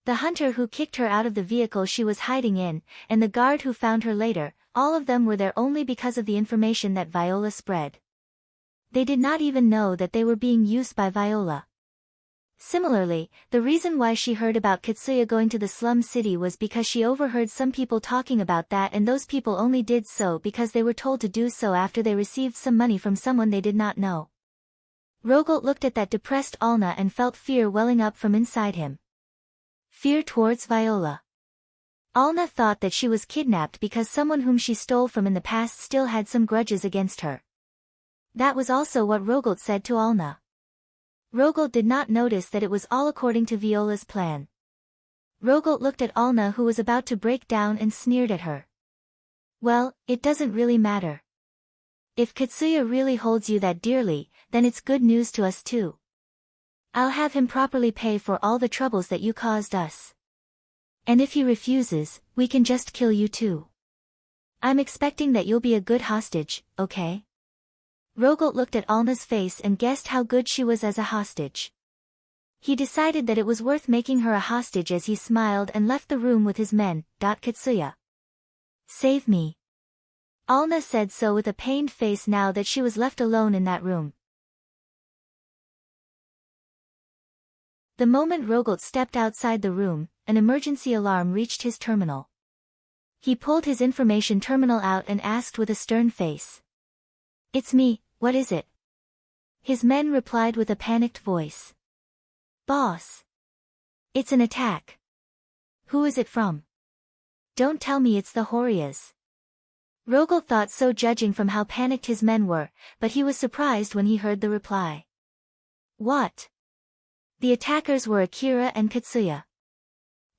The hunter who kicked her out of the vehicle she was hiding in, and the guard who found her later, all of them were there only because of the information that Viola spread. They did not even know that they were being used by Viola. Similarly, the reason why she heard about Katsuya going to the slum city was because she overheard some people talking about that and those people only did so because they were told to do so after they received some money from someone they did not know. Rogolt looked at that depressed Alna and felt fear welling up from inside him. Fear towards Viola. Alna thought that she was kidnapped because someone whom she stole from in the past still had some grudges against her. That was also what Rogolt said to Alna. Rogolt did not notice that it was all according to Viola's plan. Rogolt looked at Alna who was about to break down and sneered at her. Well, it doesn't really matter. If Katsuya really holds you that dearly, then it's good news to us too. I'll have him properly pay for all the troubles that you caused us. And if he refuses, we can just kill you too. I'm expecting that you'll be a good hostage, okay? Rogolt looked at Alna's face and guessed how good she was as a hostage. He decided that it was worth making her a hostage as he smiled and left the room with his men. Katsuya. Save me. Alna said so with a pained face now that she was left alone in that room. The moment Rogolt stepped outside the room, an emergency alarm reached his terminal. He pulled his information terminal out and asked with a stern face. It's me, what is it? His men replied with a panicked voice. Boss. It's an attack. Who is it from? Don't tell me it's the Horias. Rogolt thought so judging from how panicked his men were, but he was surprised when he heard the reply. What? The attackers were Akira and Katsuya.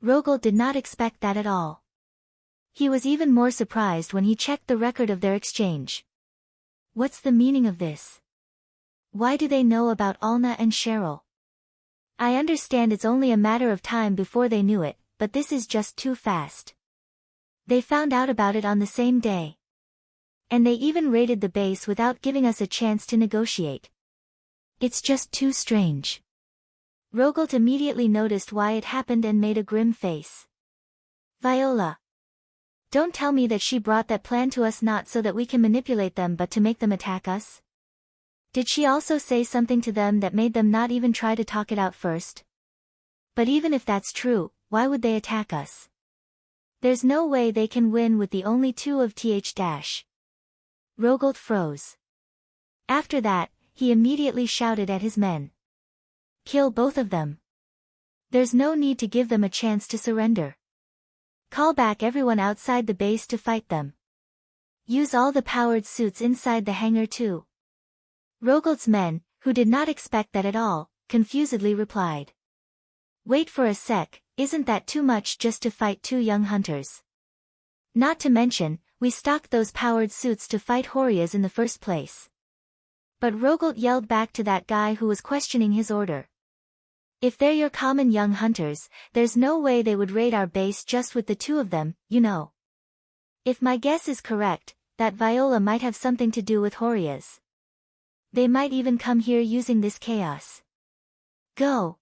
Rogolt did not expect that at all. He was even more surprised when he checked the record of their exchange. What's the meaning of this? Why do they know about Alna and Cheryl? I understand it's only a matter of time before they knew it, but this is just too fast. They found out about it on the same day. And they even raided the base without giving us a chance to negotiate. It's just too strange. Rogolt immediately noticed why it happened and made a grim face. Viola. Don't tell me that she brought that plan to us not so that we can manipulate them but to make them attack us? Did she also say something to them that made them not even try to talk it out first? But even if that's true, why would they attack us? There's no way they can win with the only two of th. Rogolt froze. After that, he immediately shouted at his men. Kill both of them. There's no need to give them a chance to surrender. Call back everyone outside the base to fight them. Use all the powered suits inside the hangar too. Rogolt's men, who did not expect that at all, confusedly replied. Wait for a sec, isn't that too much just to fight two young hunters? Not to mention, we stocked those powered suits to fight Horias in the first place. But Rogolt yelled back to that guy who was questioning his order. If they're your common young hunters, there's no way they would raid our base just with the two of them, you know. If my guess is correct, that Viola might have something to do with Horias. They might even come here using this chaos. Go.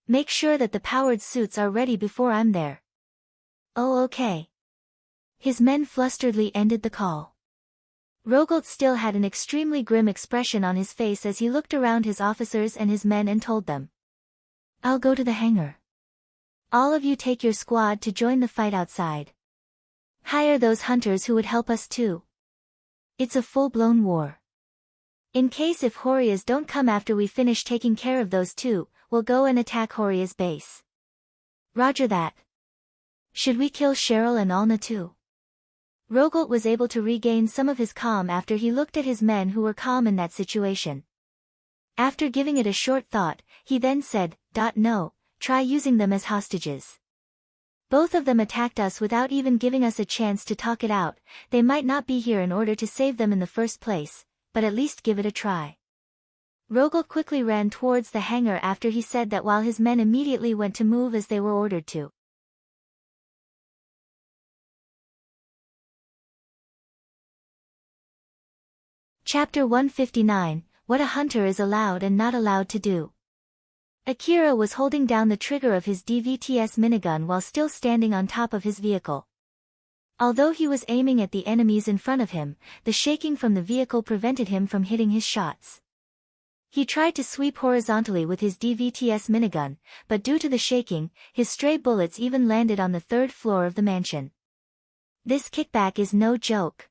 Make sure that the powered suits are ready before I'm there. Oh okay. His men flusteredly ended the call. Rogolt still had an extremely grim expression on his face as he looked around his officers and his men and told them. I'll go to the hangar. All of you take your squad to join the fight outside. Hire those hunters who would help us too. It's a full-blown war. In case if Horias don't come after we finish taking care of those two, we'll go and attack Horias' base. Roger that. Should we kill Cheryl and Alna too? Rogolt was able to regain some of his calm after he looked at his men who were calm in that situation. After giving it a short thought, he then said, No, try using them as hostages. Both of them attacked us without even giving us a chance to talk it out. They might not be here in order to save them in the first place, but at least give it a try. Rogolt quickly ran towards the hangar after he said that while his men immediately went to move as they were ordered to. Chapter 159, What a Hunter is Allowed and Not Allowed to Do. Akira was holding down the trigger of his DVTS minigun while still standing on top of his vehicle. Although he was aiming at the enemies in front of him, the shaking from the vehicle prevented him from hitting his shots. He tried to sweep horizontally with his DVTS minigun, but due to the shaking, his stray bullets even landed on the third floor of the mansion. This kickback is no joke.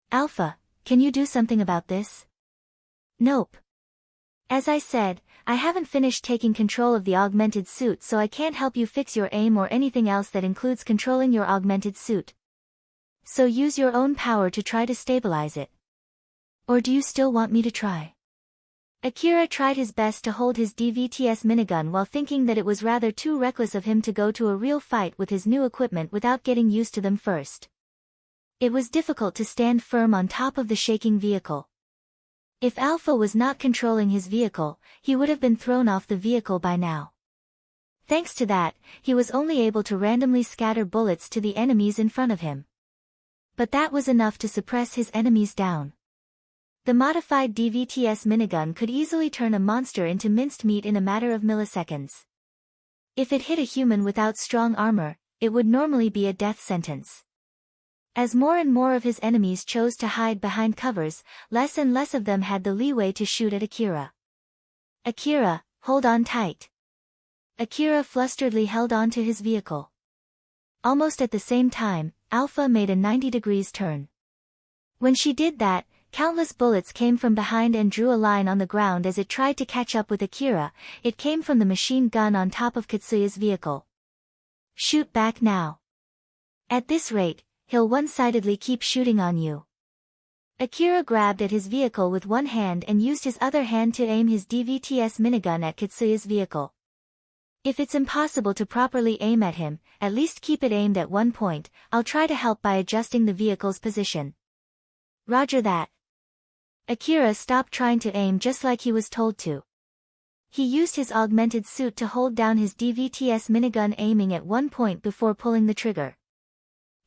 Alpha, can you do something about this? Nope. As I said, I haven't finished taking control of the augmented suit, so I can't help you fix your aim or anything else that includes controlling your augmented suit. So use your own power to try to stabilize it. Or do you still want me to try? Akira tried his best to hold his DVTS minigun while thinking that it was rather too reckless of him to go to a real fight with his new equipment without getting used to them first. It was difficult to stand firm on top of the shaking vehicle. If Alpha was not controlling his vehicle, he would have been thrown off the vehicle by now. Thanks to that, he was only able to randomly scatter bullets to the enemies in front of him. But that was enough to suppress his enemies down. The modified DVTS minigun could easily turn a monster into minced meat in a matter of milliseconds. If it hit a human without strong armor, it would normally be a death sentence. As more and more of his enemies chose to hide behind covers, less and less of them had the leeway to shoot at Akira. Akira, hold on tight. Akira flusteredly held on to his vehicle. Almost at the same time, Alpha made a 90 degrees turn. When she did that, countless bullets came from behind and drew a line on the ground as it tried to catch up with Akira. It came from the machine gun on top of Katsuya's vehicle. Shoot back now. At this rate, he'll one-sidedly keep shooting on you. Akira grabbed at his vehicle with one hand and used his other hand to aim his DVTS minigun at Katsuya's vehicle. If it's impossible to properly aim at him, at least keep it aimed at one point. I'll try to help by adjusting the vehicle's position. Roger that. Akira stopped trying to aim just like he was told to. He used his augmented suit to hold down his DVTS minigun, aiming at one point before pulling the trigger.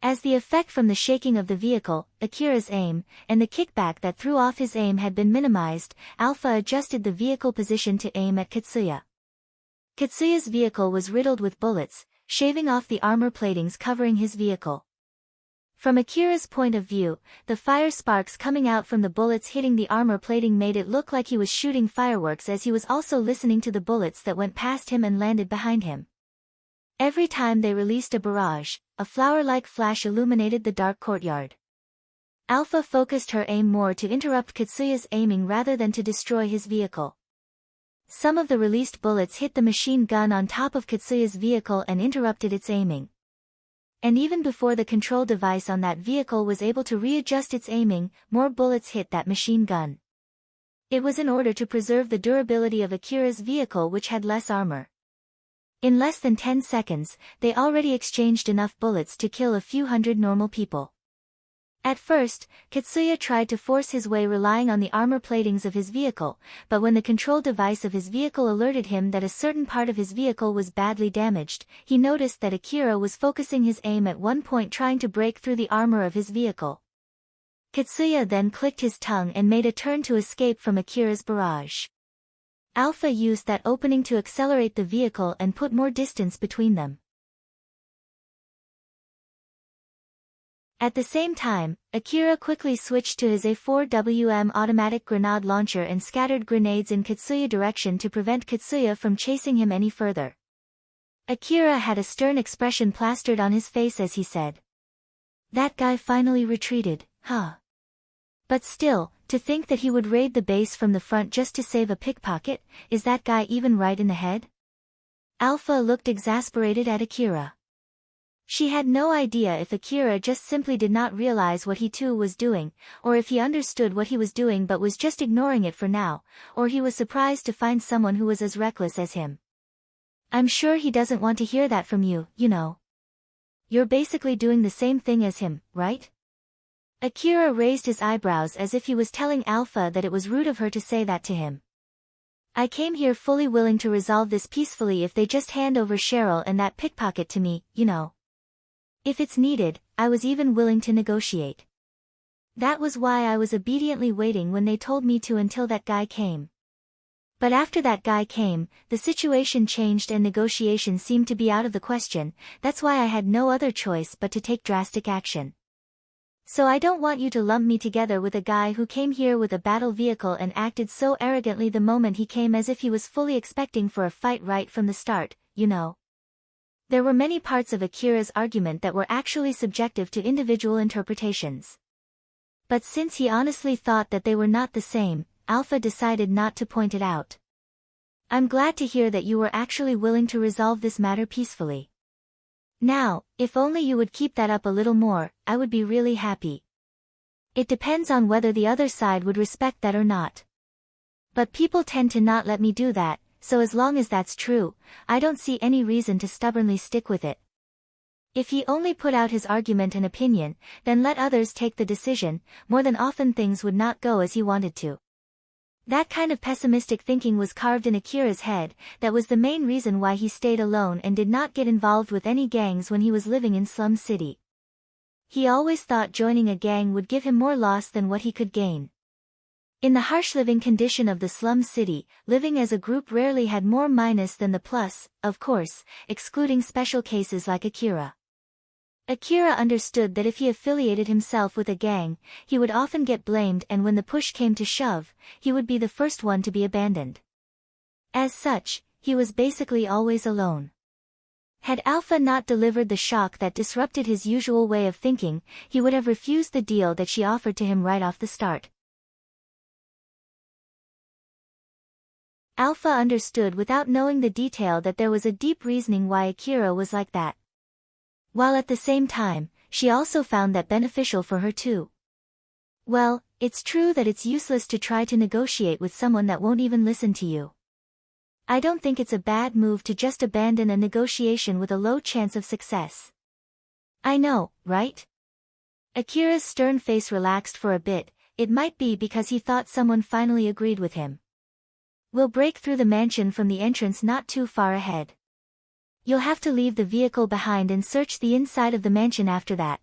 As the effect from the shaking of the vehicle, Akira's aim, and the kickback that threw off his aim had been minimized, Alpha adjusted the vehicle position to aim at Katsuya. Katsuya's vehicle was riddled with bullets, shaving off the armor platings covering his vehicle. From Akira's point of view, the fire sparks coming out from the bullets hitting the armor plating made it look like he was shooting fireworks, as he was also listening to the bullets that went past him and landed behind him. Every time they released a barrage, a flower-like flash illuminated the dark courtyard. Alpha focused her aim more to interrupt Katsuya's aiming rather than to destroy his vehicle. Some of the released bullets hit the machine gun on top of Katsuya's vehicle and interrupted its aiming. And even before the control device on that vehicle was able to readjust its aiming, more bullets hit that machine gun. It was in order to preserve the durability of Akira's vehicle, which had less armor. In less than 10 seconds, they already exchanged enough bullets to kill a few hundred normal people. At first, Katsuya tried to force his way relying on the armor platings of his vehicle, but when the control device of his vehicle alerted him that a certain part of his vehicle was badly damaged, he noticed that Akira was focusing his aim at one point, trying to break through the armor of his vehicle. Katsuya then clicked his tongue and made a turn to escape from Akira's barrage. Alpha used that opening to accelerate the vehicle and put more distance between them. At the same time, Akira quickly switched to his A4WM automatic grenade launcher and scattered grenades in Katsuya's direction to prevent Katsuya from chasing him any further. Akira had a stern expression plastered on his face as he said, "That guy finally retreated, huh? But still, to think that he would raid the base from the front just to save a pickpocket, is that guy even right in the head?" Alpha looked exasperated at Akira. She had no idea if Akira just simply did not realize what he too was doing, or if he understood what he was doing but was just ignoring it for now, or he was surprised to find someone who was as reckless as him. "I'm sure he doesn't want to hear that from you, you know. You're basically doing the same thing as him, right?" Akira raised his eyebrows as if he was telling Alpha that it was rude of her to say that to him. "I came here fully willing to resolve this peacefully if they just hand over Cheryl and that pickpocket to me, you know. If it's needed, I was even willing to negotiate. That was why I was obediently waiting when they told me to until that guy came. But after that guy came, the situation changed and negotiation seemed to be out of the question. That's why I had no other choice but to take drastic action. So I don't want you to lump me together with a guy who came here with a battle vehicle and acted so arrogantly the moment he came, as if he was fully expecting for a fight right from the start, you know." There were many parts of Akira's argument that were actually subjective to individual interpretations. But since he honestly thought that they were not the same, Alpha decided not to point it out. "I'm glad to hear that you were actually willing to resolve this matter peacefully. Now, if only you would keep that up a little more, I would be really happy. It depends on whether the other side would respect that or not. But people tend to not let me do that. So as long as that's true, I don't see any reason to stubbornly stick with it. If he only put out his argument and opinion, then let others take the decision, more than often things would not go as he wanted to." That kind of pessimistic thinking was carved in Akira's head. That was the main reason why he stayed alone and did not get involved with any gangs when he was living in Slum City. He always thought joining a gang would give him more loss than what he could gain. In the harsh living condition of the slum city, living as a group rarely had more minus than the plus, of course, excluding special cases like Akira. Akira understood that if he affiliated himself with a gang, he would often get blamed, and when the push came to shove, he would be the first one to be abandoned. As such, he was basically always alone. Had Alpha not delivered the shock that disrupted his usual way of thinking, he would have refused the deal that she offered to him right off the start. Alpha understood without knowing the detail that there was a deep reasoning why Akira was like that. While at the same time, she also found that beneficial for her too. Well, it's true that it's useless to try to negotiate with someone that won't even listen to you. I don't think it's a bad move to just abandon a negotiation with a low chance of success. I know, right? Akira's stern face relaxed for a bit. It might be because he thought someone finally agreed with him. We'll break through the mansion from the entrance not too far ahead. You'll have to leave the vehicle behind and search the inside of the mansion after that.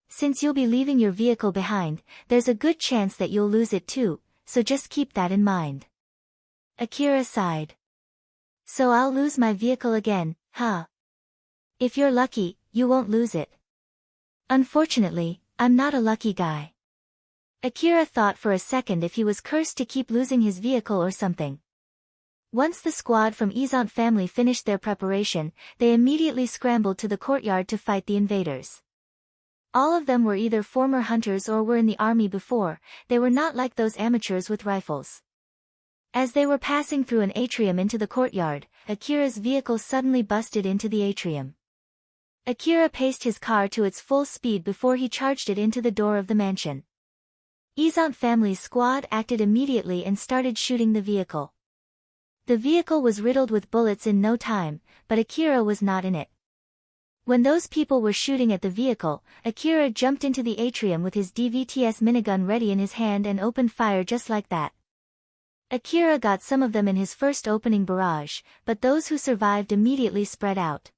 Since you'll be leaving your vehicle behind, there's a good chance that you'll lose it too, so just keep that in mind. Akira sighed. So I'll lose my vehicle again, huh? If you're lucky, you won't lose it. Unfortunately, I'm not a lucky guy. Akira thought for a second if he was cursed to keep losing his vehicle or something. Once the squad from Izant family finished their preparation, they immediately scrambled to the courtyard to fight the invaders. All of them were either former hunters or were in the army before. They were not like those amateurs with rifles. As they were passing through an atrium into the courtyard, Akira's vehicle suddenly busted into the atrium. Akira paced his car to its full speed before he charged it into the door of the mansion. Izant family's squad acted immediately and started shooting the vehicle. The vehicle was riddled with bullets in no time, but Akira was not in it. When those people were shooting at the vehicle, Akira jumped into the atrium with his DVTS minigun ready in his hand and opened fire just like that. Akira got some of them in his first opening barrage, but those who survived immediately spread out.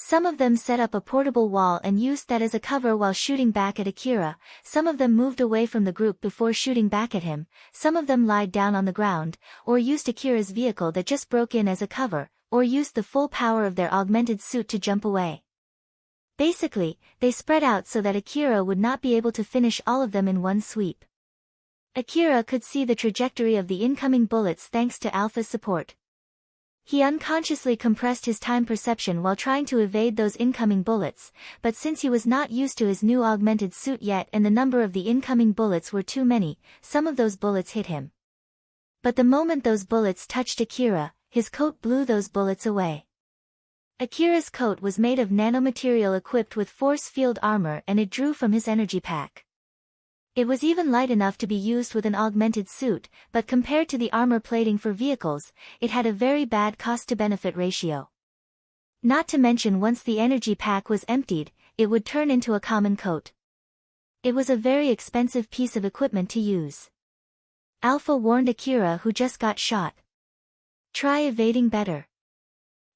Some of them set up a portable wall and used that as a cover while shooting back at Akira. Some of them moved away from the group before shooting back at him. Some of them lied down on the ground, or used Akira's vehicle that just broke in as a cover, or used the full power of their augmented suit to jump away. Basically, they spread out so that Akira would not be able to finish all of them in one sweep. Akira could see the trajectory of the incoming bullets thanks to Alpha's support. He unconsciously compressed his time perception while trying to evade those incoming bullets, but since he was not used to his new augmented suit yet and the number of the incoming bullets were too many, some of those bullets hit him. But the moment those bullets touched Akira, his coat blew those bullets away. Akira's coat was made of nanomaterial equipped with force field armor and it drew from his energy pack. It was even light enough to be used with an augmented suit, but compared to the armor plating for vehicles, it had a very bad cost-to-benefit ratio. Not to mention once the energy pack was emptied, it would turn into a common coat. It was a very expensive piece of equipment to use. Alpha warned Akira, who just got shot. Try evading better.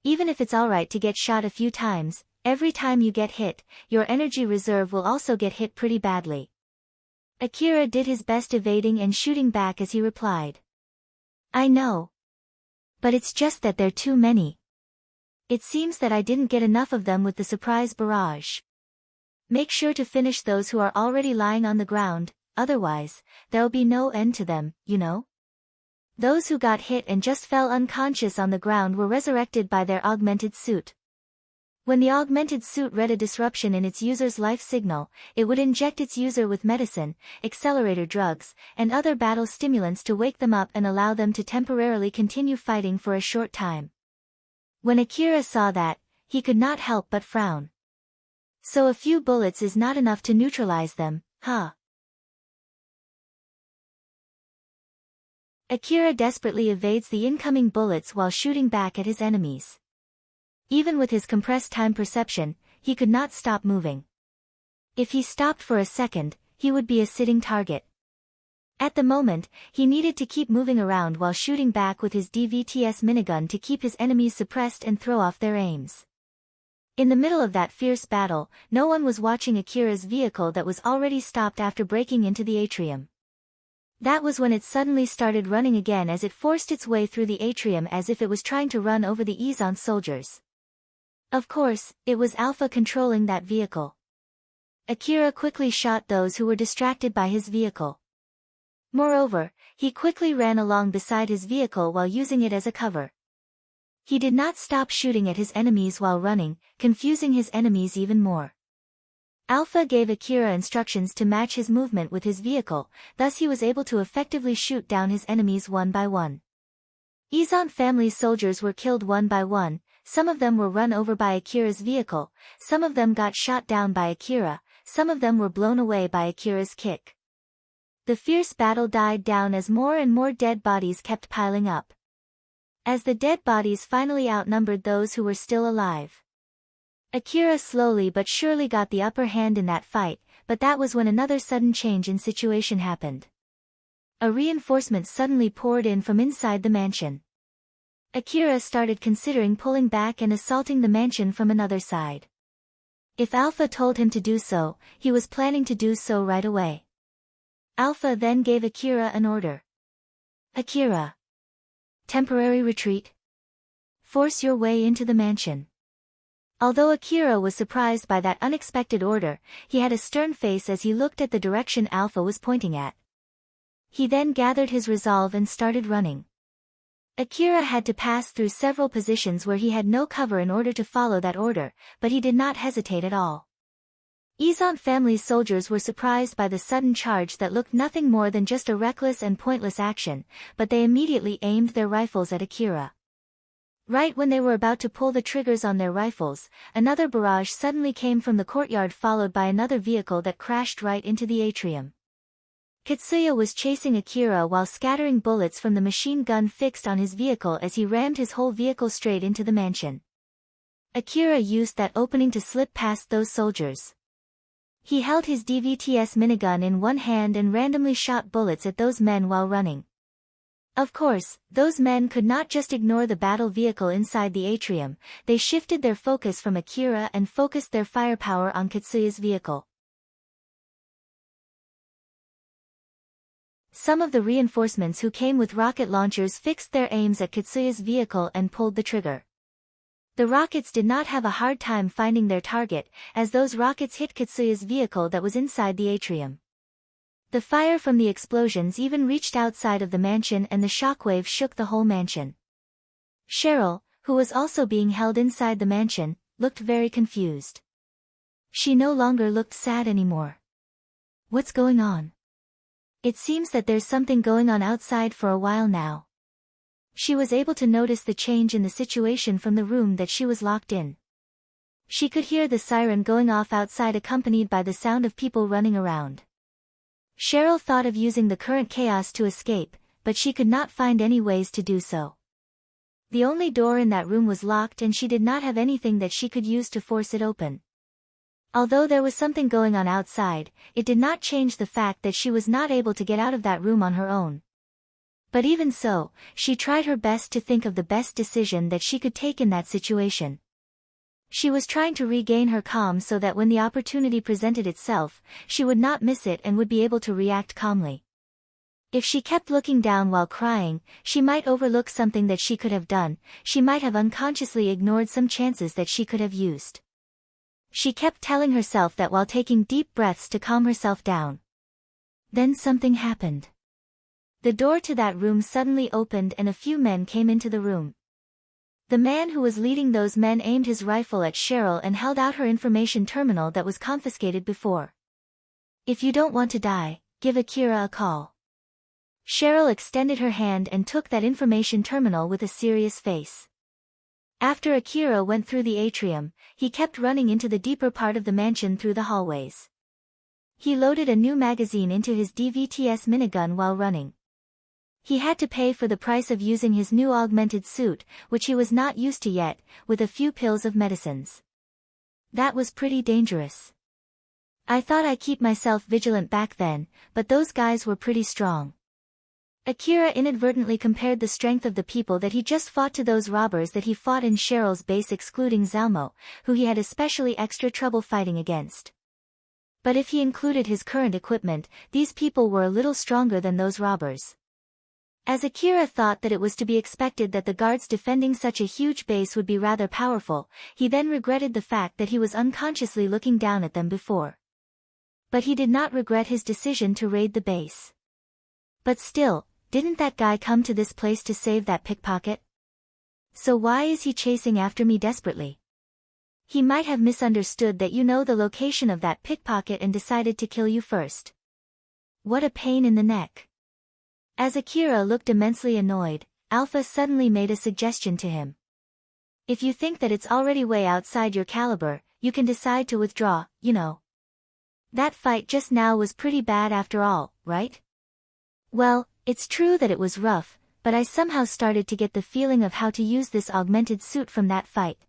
Even if it's alright to get shot a few times, every time you get hit, your energy reserve will also get hit pretty badly. Akira did his best evading and shooting back as he replied. I know. But it's just that there are too many. It seems that I didn't get enough of them with the surprise barrage. Make sure to finish those who are already lying on the ground, otherwise, there'll be no end to them, you know? Those who got hit and just fell unconscious on the ground were resurrected by their augmented suit. When the augmented suit read a disruption in its user's life signal, it would inject its user with medicine, accelerator drugs, and other battle stimulants to wake them up and allow them to temporarily continue fighting for a short time. When Akira saw that, he could not help but frown. So a few bullets is not enough to neutralize them, huh? Akira desperately evades the incoming bullets while shooting back at his enemies. Even with his compressed time perception, he could not stop moving. If he stopped for a second, he would be a sitting target. At the moment, he needed to keep moving around while shooting back with his DVTS minigun to keep his enemies suppressed and throw off their aims. In the middle of that fierce battle, no one was watching Akira's vehicle that was already stopped after breaking into the atrium. That was when it suddenly started running again as it forced its way through the atrium as if it was trying to run over the Izon soldiers. Of course, it was Alpha controlling that vehicle. Akira quickly shot those who were distracted by his vehicle. Moreover, he quickly ran along beside his vehicle while using it as a cover. He did not stop shooting at his enemies while running, confusing his enemies even more. Alpha gave Akira instructions to match his movement with his vehicle, thus he was able to effectively shoot down his enemies one by one. Izon family's soldiers were killed one by one, some of them were run over by Akira's vehicle, some of them got shot down by Akira, some of them were blown away by Akira's kick. The fierce battle died down as more and more dead bodies kept piling up. As the dead bodies finally outnumbered those who were still alive. Akira slowly but surely got the upper hand in that fight, but that was when another sudden change in situation happened. A reinforcement suddenly poured in from inside the mansion. Akira started considering pulling back and assaulting the mansion from another side. If Alpha told him to do so, he was planning to do so right away. Alpha then gave Akira an order. Akira. Temporary retreat. Force your way into the mansion. Although Akira was surprised by that unexpected order, he had a stern face as he looked at the direction Alpha was pointing at. He then gathered his resolve and started running. Akira had to pass through several positions where he had no cover in order to follow that order, but he did not hesitate at all. Izon family's soldiers were surprised by the sudden charge that looked nothing more than just a reckless and pointless action, but they immediately aimed their rifles at Akira. Right when they were about to pull the triggers on their rifles, another barrage suddenly came from the courtyard followed by another vehicle that crashed right into the atrium. Katsuya was chasing Akira while scattering bullets from the machine gun fixed on his vehicle as he rammed his whole vehicle straight into the mansion. Akira used that opening to slip past those soldiers. He held his DVTS minigun in one hand and randomly shot bullets at those men while running. Of course, those men could not just ignore the battle vehicle inside the atrium, they shifted their focus from Akira and focused their firepower on Katsuya's vehicle. Some of the reinforcements who came with rocket launchers fixed their aims at Katsuya's vehicle and pulled the trigger. The rockets did not have a hard time finding their target, as those rockets hit Katsuya's vehicle that was inside the atrium. The fire from the explosions even reached outside of the mansion and the shockwave shook the whole mansion. Cheryl, who was also being held inside the mansion, looked very confused. She no longer looked sad anymore. What's going on? It seems that there's something going on outside for a while now. She was able to notice the change in the situation from the room that she was locked in. She could hear the siren going off outside accompanied by the sound of people running around. Cheryl thought of using the current chaos to escape, but she could not find any ways to do so. The only door in that room was locked and she did not have anything that she could use to force it open. Although there was something going on outside, it did not change the fact that she was not able to get out of that room on her own. But even so, she tried her best to think of the best decision that she could take in that situation. She was trying to regain her calm so that when the opportunity presented itself, she would not miss it and would be able to react calmly. If she kept looking down while crying, she might overlook something that she could have done, she might have unconsciously ignored some chances that she could have used. She kept telling herself that while taking deep breaths to calm herself down. Then something happened. The door to that room suddenly opened and a few men came into the room. The man who was leading those men aimed his rifle at Cheryl and held out her information terminal that was confiscated before. If you don't want to die, give Akira a call. Cheryl extended her hand and took that information terminal with a serious face. After Akira went through the atrium, he kept running into the deeper part of the mansion through the hallways. He loaded a new magazine into his DVTS minigun while running. He had to pay for the price of using his new augmented suit, which he was not used to yet, with a few pills of medicines. That was pretty dangerous. I thought I'd keep myself vigilant back then, but those guys were pretty strong. Akira inadvertently compared the strength of the people that he just fought to those robbers that he fought in Cheryl's base excluding Zalmo, who he had especially extra trouble fighting against. But if he included his current equipment, these people were a little stronger than those robbers. As Akira thought that it was to be expected that the guards defending such a huge base would be rather powerful, he then regretted the fact that he was unconsciously looking down at them before. But he did not regret his decision to raid the base. But still, didn't that guy come to this place to save that pickpocket? So why is he chasing after me desperately? He might have misunderstood that you know the location of that pickpocket and decided to kill you first. What a pain in the neck. As Akira looked immensely annoyed, Alpha suddenly made a suggestion to him. If you think that it's already way outside your caliber, you can decide to withdraw, you know. That fight just now was pretty bad after all, right? Well, it's true that it was rough, but I somehow started to get the feeling of how to use this augmented suit from that fight.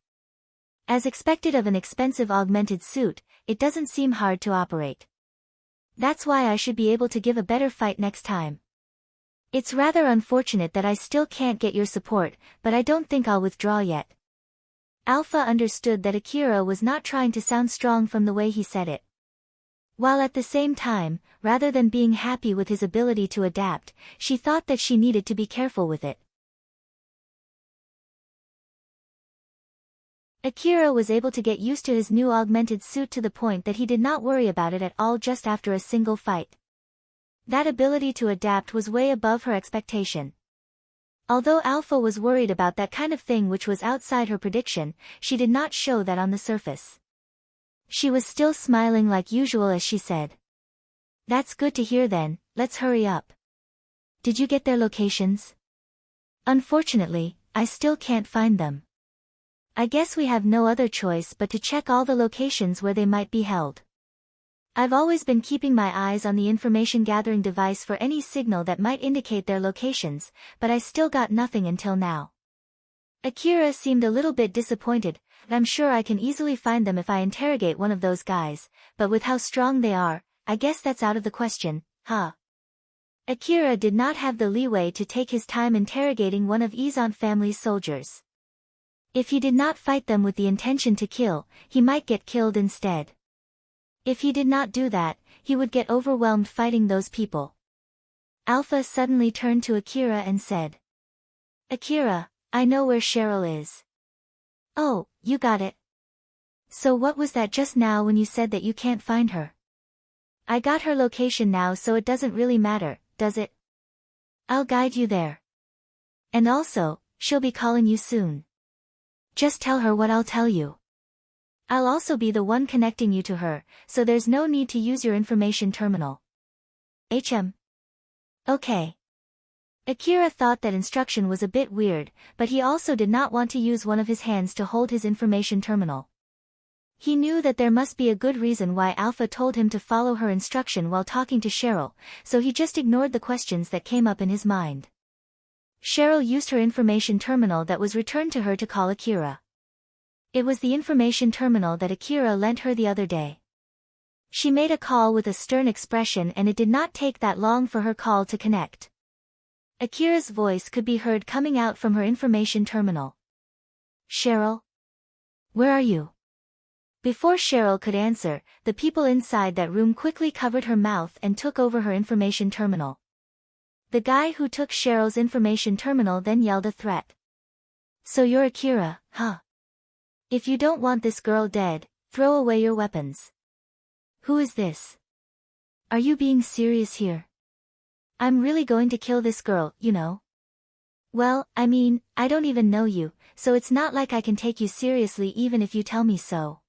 As expected of an expensive augmented suit, it doesn't seem hard to operate. That's why I should be able to give a better fight next time. It's rather unfortunate that I still can't get your support, but I don't think I'll withdraw yet. Alpha understood that Akira was not trying to sound strong from the way he said it. While at the same time, rather than being happy with his ability to adapt, she thought that she needed to be careful with it. Akira was able to get used to his new augmented suit to the point that he did not worry about it at all just after a single fight. That ability to adapt was way above her expectation. Although Alpha was worried about that kind of thing which was outside her prediction, she did not show that on the surface. She was still smiling like usual as she said. That's good to hear then, let's hurry up. Did you get their locations? Unfortunately, I still can't find them. I guess we have no other choice but to check all the locations where they might be held. I've always been keeping my eyes on the information gathering device for any signal that might indicate their locations, but I still got nothing until now. Akira seemed a little bit disappointed. I'm sure I can easily find them if I interrogate one of those guys, but with how strong they are, I guess that's out of the question, huh? Akira did not have the leeway to take his time interrogating one of Izan family's soldiers. If he did not fight them with the intention to kill, he might get killed instead. If he did not do that, he would get overwhelmed fighting those people. Alpha suddenly turned to Akira and said, Akira, I know where Cheryl is. Oh, you got it. So what was that just now when you said that you can't find her? I got her location now, so it doesn't really matter, does it? I'll guide you there. And also, she'll be calling you soon. Just tell her what I'll tell you. I'll also be the one connecting you to her, so there's no need to use your information terminal. Okay. Akira thought that instruction was a bit weird, but he also did not want to use one of his hands to hold his information terminal. He knew that there must be a good reason why Alpha told him to follow her instruction while talking to Cheryl, so he just ignored the questions that came up in his mind. Cheryl used her information terminal that was returned to her to call Akira. It was the information terminal that Akira lent her the other day. She made a call with a stern expression and it did not take that long for her call to connect. Akira's voice could be heard coming out from her information terminal. Cheryl? Where are you? Before Cheryl could answer, the people inside that room quickly covered her mouth and took over her information terminal. The guy who took Cheryl's information terminal then yelled a threat. So you're Akira, huh? If you don't want this girl dead, throw away your weapons. Who is this? Are you being serious here? I'm really going to kill this girl, you know. Well, I mean, I don't even know you, so it's not like I can take you seriously even if you tell me so.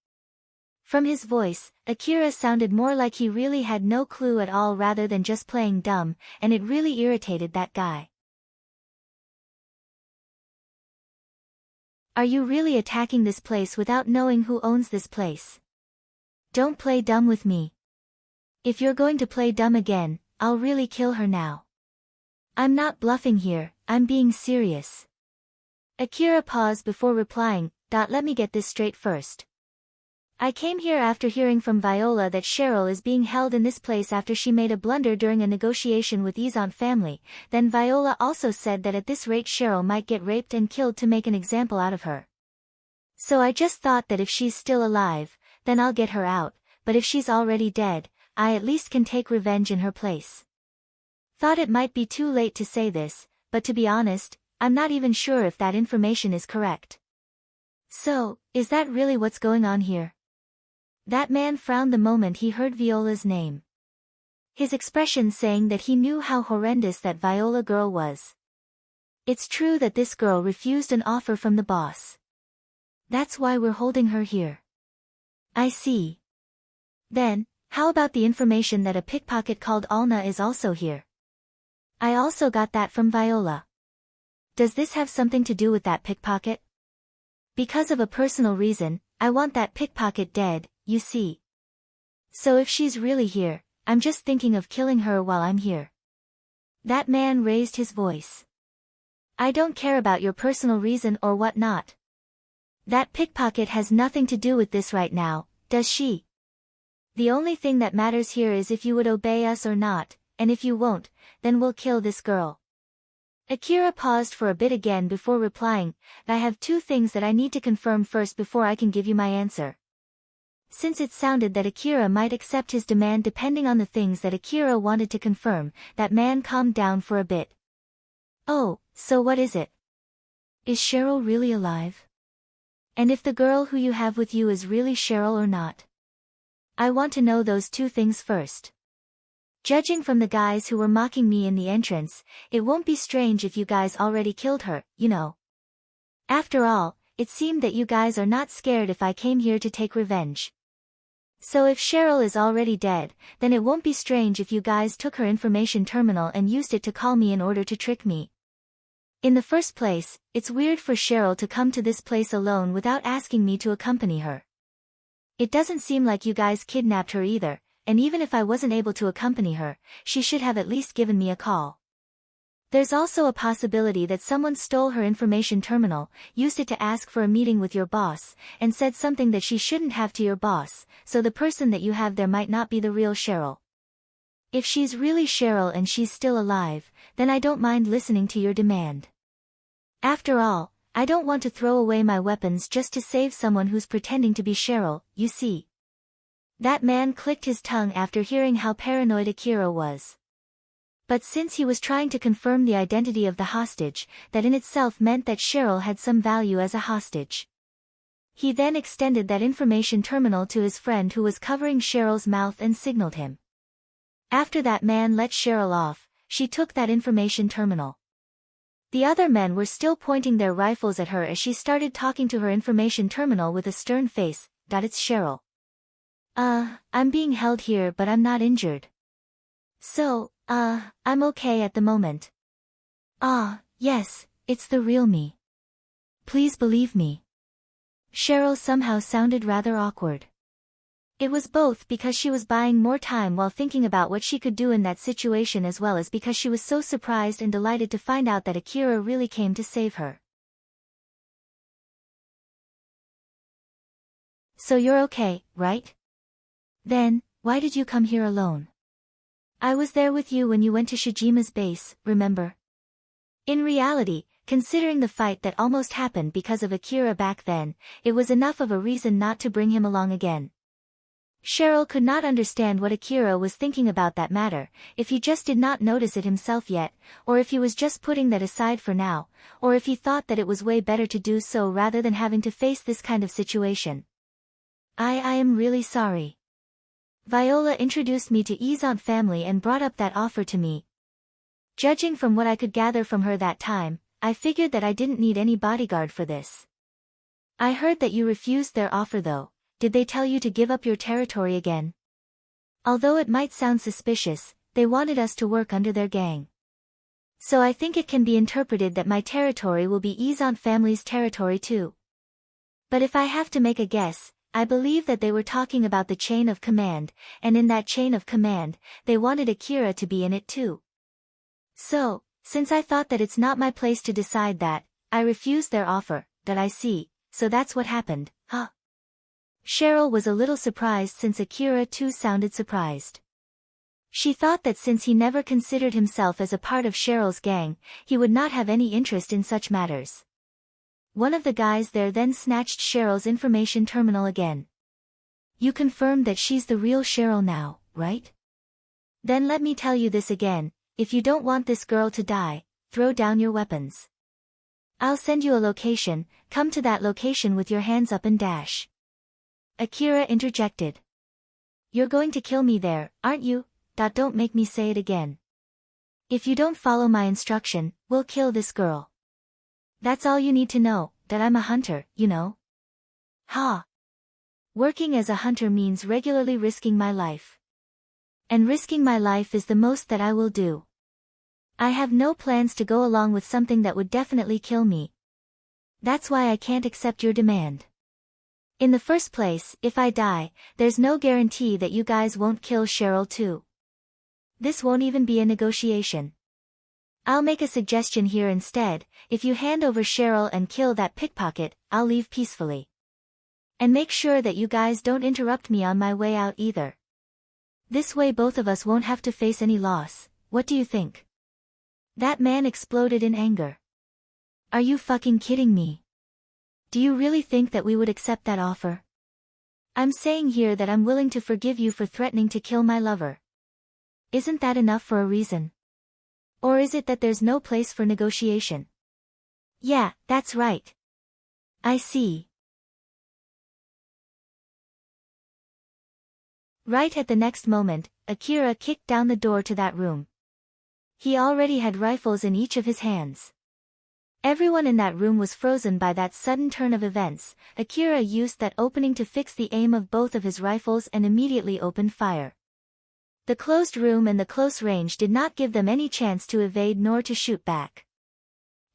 From his voice, Akira sounded more like he really had no clue at all rather than just playing dumb, and it really irritated that guy. Are you really attacking this place without knowing who owns this place? Don't play dumb with me. If you're going to play dumb again, I'll really kill her now. I'm not bluffing here, I'm being serious. Akira paused before replying. Let me get this straight first. I came here after hearing from Viola that Cheryl is being held in this place after she made a blunder during a negotiation with Izan family. Then Viola also said that at this rate Cheryl might get raped and killed to make an example out of her. So I just thought that if she's still alive, then I'll get her out, but if she's already dead, I at least can take revenge in her place. Thought it might be too late to say this, but to be honest, I'm not even sure if that information is correct. So, is that really what's going on here? That man frowned the moment he heard Viola's name. His expression saying that he knew how horrendous that Viola girl was. It's true that this girl refused an offer from the boss. That's why we're holding her here. I see. Then, how about the information that a pickpocket called Alna is also here? I also got that from Viola. Does this have something to do with that pickpocket? Because of a personal reason, I want that pickpocket dead, you see. So if she's really here, I'm just thinking of killing her while I'm here. That man raised his voice. I don't care about your personal reason or whatnot. That pickpocket has nothing to do with this right now, does she? The only thing that matters here is if you would obey us or not, and if you won't, then we'll kill this girl. Akira paused for a bit again before replying, I have two things that I need to confirm first before I can give you my answer. Since it sounded that Akira might accept his demand depending on the things that Akira wanted to confirm, that man calmed down for a bit. Oh, so what is it? Is Cheryl really alive? And if the girl who you have with you is really Cheryl or not? I want to know those two things first. Judging from the guys who were mocking me in the entrance, it won't be strange if you guys already killed her, you know. After all, it seemed that you guys are not scared if I came here to take revenge. So if Cheryl is already dead, then it won't be strange if you guys took her information terminal and used it to call me in order to trick me. In the first place, it's weird for Cheryl to come to this place alone without asking me to accompany her. It doesn't seem like you guys kidnapped her either, and even if I wasn't able to accompany her, she should have at least given me a call. There's also a possibility that someone stole her information terminal, used it to ask for a meeting with your boss, and said something that she shouldn't have to your boss, so the person that you have there might not be the real Cheryl. If she's really Cheryl and she's still alive, then I don't mind listening to your demand. After all, I don't want to throw away my weapons just to save someone who's pretending to be Cheryl, you see. That man clicked his tongue after hearing how paranoid Akira was. But since he was trying to confirm the identity of the hostage, that in itself meant that Cheryl had some value as a hostage. He then extended that information terminal to his friend who was covering Cheryl's mouth and signaled him. After that man let Cheryl off, she took that information terminal. The other men were still pointing their rifles at her as she started talking to her information terminal with a stern face, It's Cheryl. I'm being held here but I'm not injured. So, I'm okay at the moment. Yes, it's the real me. Please believe me. Cheryl somehow sounded rather awkward. It was both because she was buying more time while thinking about what she could do in that situation as well as because she was so surprised and delighted to find out that Akira really came to save her. So you're okay, right? Then, why did you come here alone? I was there with you when you went to Shijima's base, remember? In reality, considering the fight that almost happened because of Akira back then, it was enough of a reason not to bring him along again. Cheryl could not understand what Akira was thinking about that matter, if he just did not notice it himself yet, or if he was just putting that aside for now, or if he thought that it was way better to do so rather than having to face this kind of situation. I am really sorry. Viola introduced me to Izant family and brought up that offer to me. Judging from what I could gather from her that time, I figured that I didn't need any bodyguard for this. I heard that you refused their offer though. Did they tell you to give up your territory again? Although it might sound suspicious, they wanted us to work under their gang. So I think it can be interpreted that my territory will be Izant family's territory too. But if I have to make a guess, I believe that they were talking about the chain of command, and in that chain of command, they wanted Akira to be in it too. So, since I thought that it's not my place to decide that, I refused their offer, that I see, so that's what happened, huh? Cheryl was a little surprised since Akira too sounded surprised. She thought that since he never considered himself as a part of Cheryl's gang, he would not have any interest in such matters. One of the guys there then snatched Cheryl's information terminal again. You confirmed that she's the real Cheryl now, right? Then let me tell you this again, if you don't want this girl to die, throw down your weapons. I'll send you a location, come to that location with your hands up and dash. Akira interjected. You're going to kill me there, aren't you? Don't make me say it again. If you don't follow my instruction, we'll kill this girl. That's all you need to know, that I'm a hunter, you know? Ha! Working as a hunter means regularly risking my life. And risking my life is the most that I will do. I have no plans to go along with something that would definitely kill me. That's why I can't accept your demand. In the first place, if I die, there's no guarantee that you guys won't kill Cheryl too. This won't even be a negotiation. I'll make a suggestion here instead, if you hand over Cheryl and kill that pickpocket, I'll leave peacefully. And make sure that you guys don't interrupt me on my way out either. This way both of us won't have to face any loss. What do you think? That man exploded in anger. Are you fucking kidding me? Do you really think that we would accept that offer? I'm saying here that I'm willing to forgive you for threatening to kill my lover. Isn't that enough for a reason? Or is it that there's no place for negotiation? Yeah, that's right. I see. Right at the next moment, Akira kicked down the door to that room. He already had rifles in each of his hands. Everyone in that room was frozen by that sudden turn of events. Akira used that opening to fix the aim of both of his rifles and immediately opened fire. The closed room and the close range did not give them any chance to evade nor to shoot back.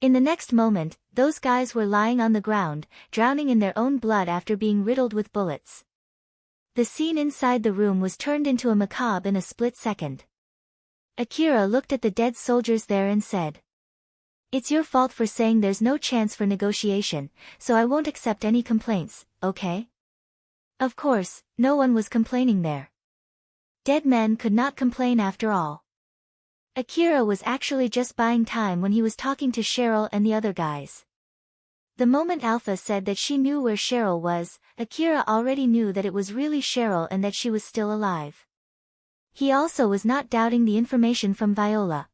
In the next moment, those guys were lying on the ground, drowning in their own blood after being riddled with bullets. The scene inside the room was turned into a macabre in a split second. Akira looked at the dead soldiers there and said, "It's your fault for saying there's no chance for negotiation, so I won't accept any complaints, okay?" Of course, no one was complaining there. Dead men could not complain after all. Akira was actually just buying time when he was talking to Cheryl and the other guys. The moment Alpha said that she knew where Cheryl was, Akira already knew that it was really Cheryl and that she was still alive. He also was not doubting the information from Viola.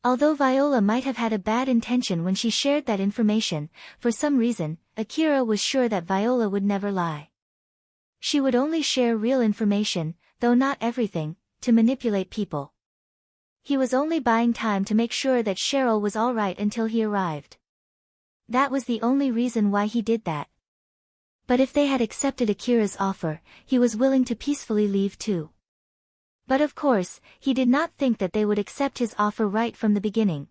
Although Viola might have had a bad intention when she shared that information, for some reason, Akira was sure that Viola would never lie. She would only share real information, though not everything, to manipulate people. He was only buying time to make sure that Cheryl was all right until he arrived. That was the only reason why he did that. But if they had accepted Akira's offer, he was willing to peacefully leave too. But of course, he did not think that they would accept his offer right from the beginning.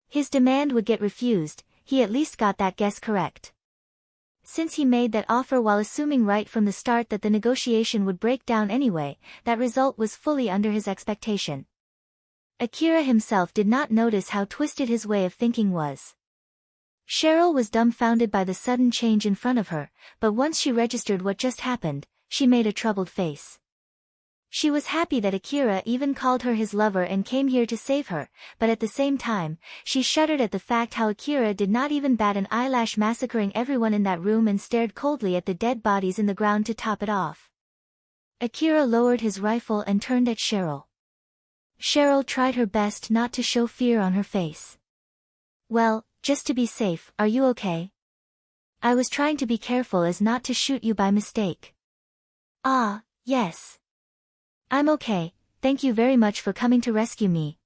His demand would get refused, he at least got that guess correct. Since he made that offer while assuming right from the start that the negotiation would break down anyway, that result was fully under his expectation. Akira himself did not notice how twisted his way of thinking was. Cheryl was dumbfounded by the sudden change in front of her, but once she registered what just happened, she made a troubled face. She was happy that Akira even called her his lover and came here to save her, but at the same time, she shuddered at the fact how Akira did not even bat an eyelash, massacring everyone in that room and stared coldly at the dead bodies in the ground to top it off. Akira lowered his rifle and turned at Cheryl. Cheryl tried her best not to show fear on her face. "Well, just to be safe, are you okay? I was trying to be careful as not to shoot you by mistake." "Ah, yes. I'm okay, thank you very much for coming to rescue me."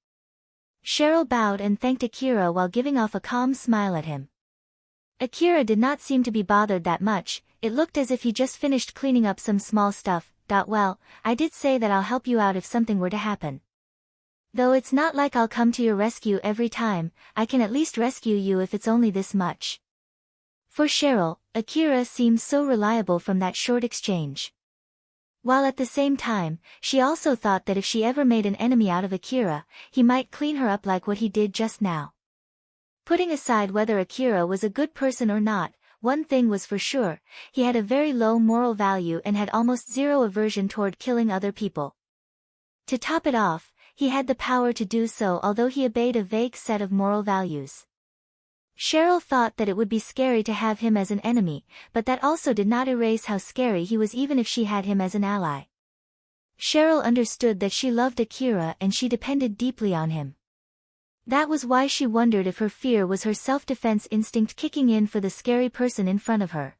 Cheryl bowed and thanked Akira while giving off a calm smile at him. Akira did not seem to be bothered that much, it looked as if he just finished cleaning up some small stuff. "Well, I did say that I'll help you out if something were to happen. Though it's not like I'll come to your rescue every time, I can at least rescue you if it's only this much." For Cheryl, Akira seemed so reliable from that short exchange. While at the same time, she also thought that if she ever made an enemy out of Akira, he might clean her up like what he did just now. Putting aside whether Akira was a good person or not, one thing was for sure, he had a very low moral value and had almost zero aversion toward killing other people. To top it off, he had the power to do so although he obeyed a vague set of moral values. Cheryl thought that it would be scary to have him as an enemy, but that also did not erase how scary he was even if she had him as an ally. Cheryl understood that she loved Akira and she depended deeply on him. That was why she wondered if her fear was her self-defense instinct kicking in for the scary person in front of her.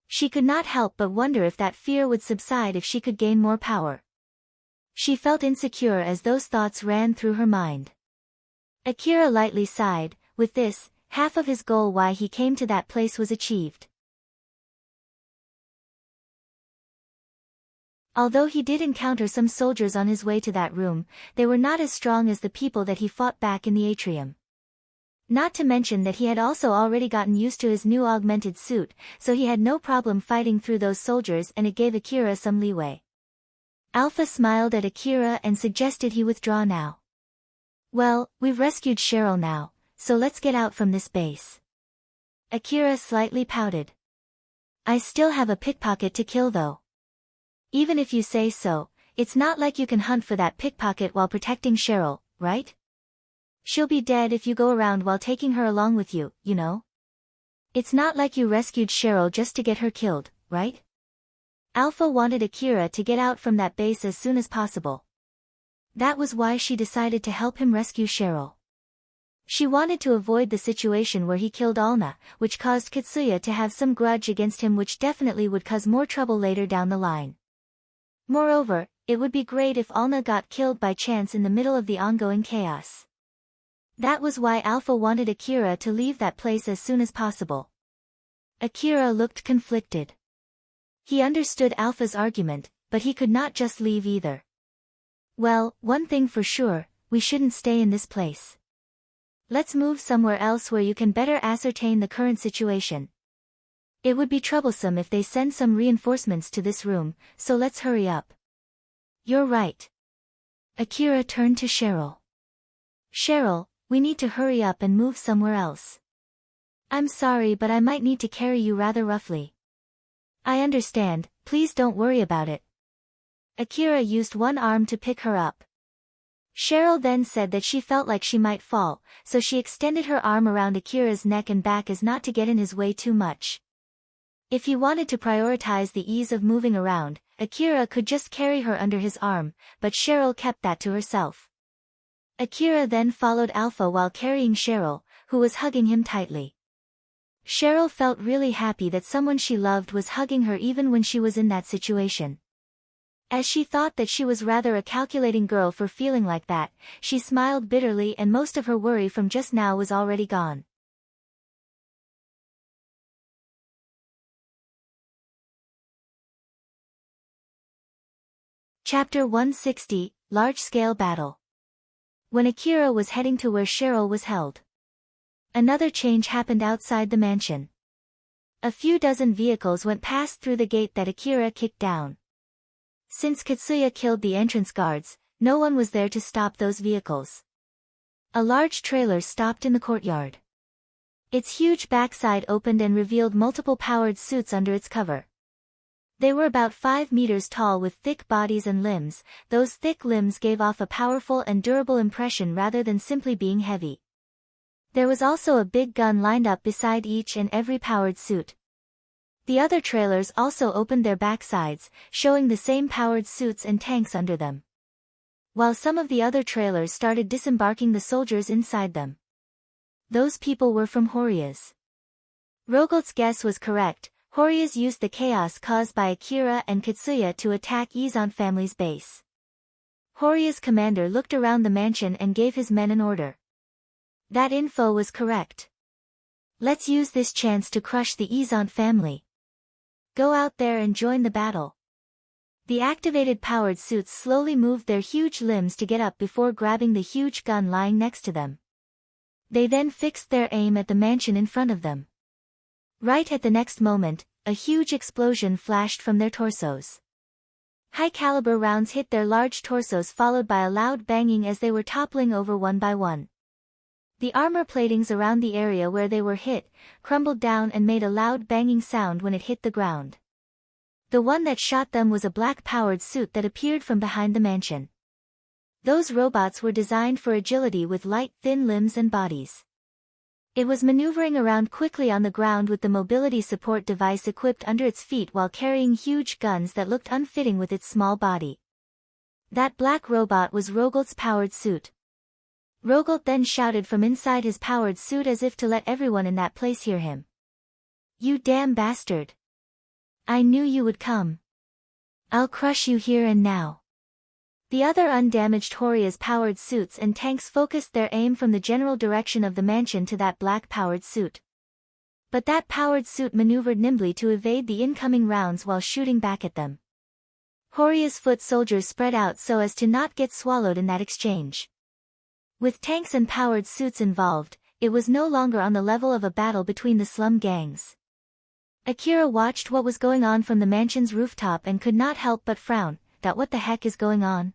She could not help but wonder if that fear would subside if she could gain more power. She felt insecure as those thoughts ran through her mind. Akira lightly sighed. With this, half of his goal why he came to that place was achieved. Although he did encounter some soldiers on his way to that room, they were not as strong as the people that he fought back in the atrium. Not to mention that he had also already gotten used to his new augmented suit, so he had no problem fighting through those soldiers and it gave Akira some leeway. Alpha smiled at Akira and suggested he withdraw now. Well, we've rescued Cheryl now, so let's get out from this base. Akira slightly pouted. I still have a pickpocket to kill though. Even if you say so, it's not like you can hunt for that pickpocket while protecting Cheryl, right? She'll be dead if you go around while taking her along with you, you know? It's not like you rescued Cheryl just to get her killed, right? Alpha wanted Akira to get out from that base as soon as possible. That was why she decided to help him rescue Cheryl. She wanted to avoid the situation where he killed Alna, which caused Katsuya to have some grudge against him, which definitely would cause more trouble later down the line. Moreover, it would be great if Alna got killed by chance in the middle of the ongoing chaos. That was why Alpha wanted Akira to leave that place as soon as possible. Akira looked conflicted. He understood Alpha's argument, but he could not just leave either. Well, one thing for sure, we shouldn't stay in this place. Let's move somewhere else where you can better ascertain the current situation. It would be troublesome if they send some reinforcements to this room, so let's hurry up. You're right. Akira turned to Cheryl. Cheryl, we need to hurry up and move somewhere else. I'm sorry, but I might need to carry you rather roughly. I understand, please don't worry about it. Akira used one arm to pick her up. Cheryl then said that she felt like she might fall, so she extended her arm around Akira's neck and back as not to get in his way too much. If he wanted to prioritize the ease of moving around, Akira could just carry her under his arm, but Cheryl kept that to herself. Akira then followed Alpha while carrying Cheryl, who was hugging him tightly. Cheryl felt really happy that someone she loved was hugging her even when she was in that situation. As she thought that she was rather a calculating girl for feeling like that, she smiled bitterly and most of her worry from just now was already gone. Chapter 160, Large-Scale Battle. When Akira was heading to where Cheryl was held, another change happened outside the mansion. A few dozen vehicles went past through the gate that Akira kicked down. Since Katsuya killed the entrance guards, no one was there to stop those vehicles. A large trailer stopped in the courtyard. Its huge backside opened and revealed multiple powered suits under its cover. They were about 5 meters tall with thick bodies and limbs. Those thick limbs gave off a powerful and durable impression rather than simply being heavy. There was also a big gun lined up beside each and every powered suit. The other trailers also opened their backsides, showing the same powered suits and tanks under them. While some of the other trailers started disembarking the soldiers inside them. Those people were from Horia's. Rogalt's guess was correct. Horia's used the chaos caused by Akira and Katsuya to attack Izan family's base. Horia's commander looked around the mansion and gave his men an order. That info was correct. Let's use this chance to crush the Izan family. Go out there and join the battle. The activated powered suits slowly moved their huge limbs to get up before grabbing the huge gun lying next to them. They then fixed their aim at the mansion in front of them. Right at the next moment, a huge explosion flashed from their torsos. High-caliber rounds hit their large torsos, followed by a loud banging as they were toppling over one by one. The armor platings around the area where they were hit crumbled down and made a loud banging sound when it hit the ground. The one that shot them was a black-powered suit that appeared from behind the mansion. Those robots were designed for agility with light, thin limbs and bodies. It was maneuvering around quickly on the ground with the mobility support device equipped under its feet while carrying huge guns that looked unfitting with its small body. That black robot was Rogalt's powered suit. Rogalt then shouted from inside his powered suit as if to let everyone in that place hear him. "You damn bastard! I knew you would come. I'll crush you here and now." The other undamaged Horia's powered suits and tanks focused their aim from the general direction of the mansion to that black powered suit. But that powered suit maneuvered nimbly to evade the incoming rounds while shooting back at them. Horia's foot soldiers spread out so as to not get swallowed in that exchange. With tanks and powered suits involved, it was no longer on the level of a battle between the slum gangs. Akira watched what was going on from the mansion's rooftop and could not help but frown. That what the heck is going on?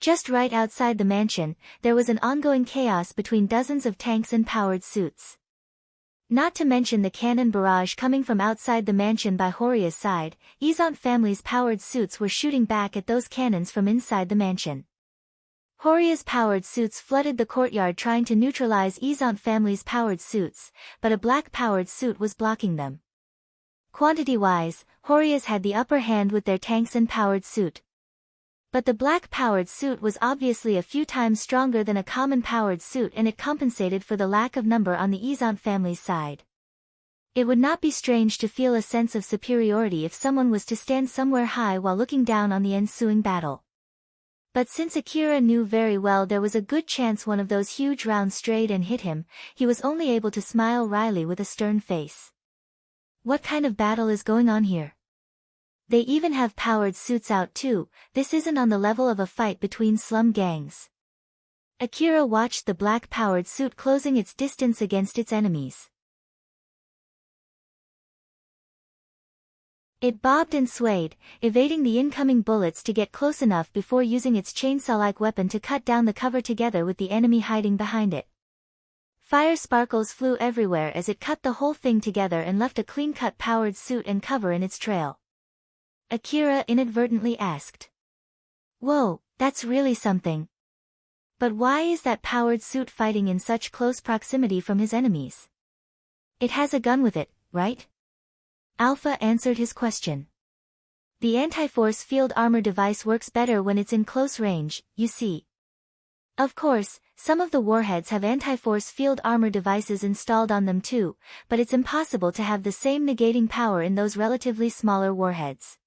Just right outside the mansion, there was an ongoing chaos between dozens of tanks and powered suits. Not to mention the cannon barrage coming from outside the mansion by Horia's side, Izant family's powered suits were shooting back at those cannons from inside the mansion. Horia's powered suits flooded the courtyard trying to neutralize Izant family's powered suits, but a black powered suit was blocking them. Quantity-wise, Horia's had the upper hand with their tanks and powered suit. But the black powered suit was obviously a few times stronger than a common powered suit and it compensated for the lack of number on the Izant family's side. It would not be strange to feel a sense of superiority if someone was to stand somewhere high while looking down on the ensuing battle. But since Akira knew very well there was a good chance one of those huge rounds strayed and hit him, he was only able to smile wryly with a stern face. What kind of battle is going on here? They even have powered suits out too. This isn't on the level of a fight between slum gangs. Akira watched the black powered suit closing its distance against its enemies. It bobbed and swayed, evading the incoming bullets to get close enough before using its chainsaw-like weapon to cut down the cover together with the enemy hiding behind it. Fire sparkles flew everywhere as it cut the whole thing together and left a clean-cut powered suit and cover in its trail. Akira inadvertently asked. "Whoa, that's really something. But why is that powered suit fighting in such close proximity from his enemies? It has a gun with it, right?" Alpha answered his question. "The anti-force field armor device works better when it's in close range, you see. Of course, some of the warheads have anti-force field armor devices installed on them too, but it's impossible to have the same negating power in those relatively smaller warheads.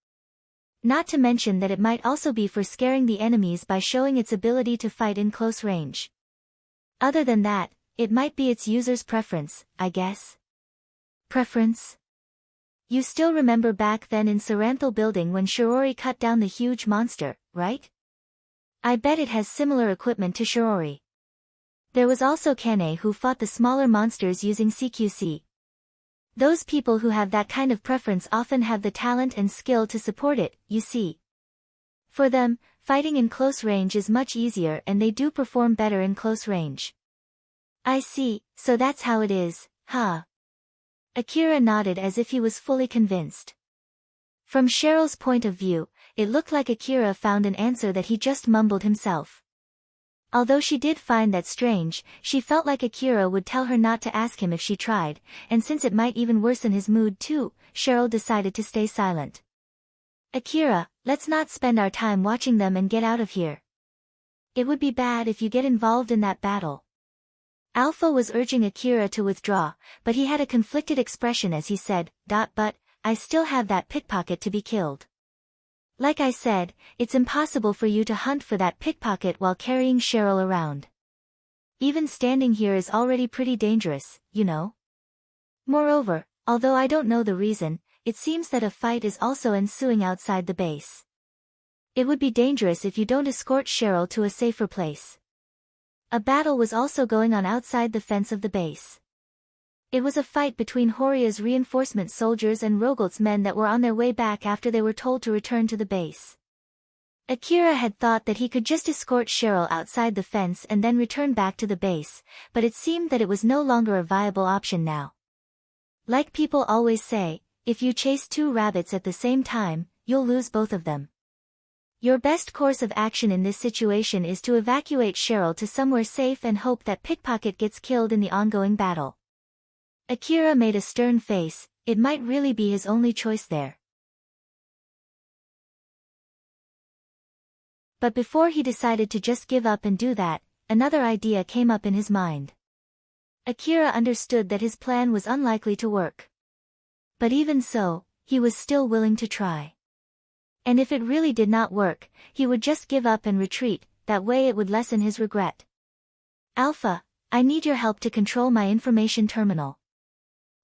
Not to mention that it might also be for scaring the enemies by showing its ability to fight in close range. Other than that, it might be its user's preference, I guess." "Preference? You still remember back then in Saranthal building when Shirori cut down the huge monster, right? I bet it has similar equipment to Shirori. There was also Kane who fought the smaller monsters using CQC. Those people who have that kind of preference often have the talent and skill to support it, you see. For them, fighting in close range is much easier and they do perform better in close range." "I see, so that's how it is, huh?" Akira nodded as if he was fully convinced. From Cheryl's point of view, it looked like Akira found an answer that he just mumbled himself. Although she did find that strange, she felt like Akira would tell her not to ask him if she tried, and since it might even worsen his mood too, Cheryl decided to stay silent. "Akira, let's not spend our time watching them and get out of here. It would be bad if you get involved in that battle." Alpha was urging Akira to withdraw, but he had a conflicted expression as he said, "But, I still have that pickpocket to be killed. Like I said, it's impossible for you to hunt for that pickpocket while carrying Cheryl around. Even standing here is already pretty dangerous, you know. Moreover, although I don't know the reason, it seems that a fight is also ensuing outside the base. It would be dangerous if you don't escort Cheryl to a safer place." A battle was also going on outside the fence of the base. It was a fight between Horia's reinforcement soldiers and Rogalt's men that were on their way back after they were told to return to the base. Akira had thought that he could just escort Cheryl outside the fence and then return back to the base, but it seemed that it was no longer a viable option now. Like people always say, if you chase two rabbits at the same time, you'll lose both of them. Your best course of action in this situation is to evacuate Cheryl to somewhere safe and hope that Pickpocket gets killed in the ongoing battle. Akira made a stern face. It might really be his only choice there. But before he decided to just give up and do that, another idea came up in his mind. Akira understood that his plan was unlikely to work. But even so, he was still willing to try. And if it really did not work, he would just give up and retreat, that way it would lessen his regret. Alpha, I need your help to control my information terminal.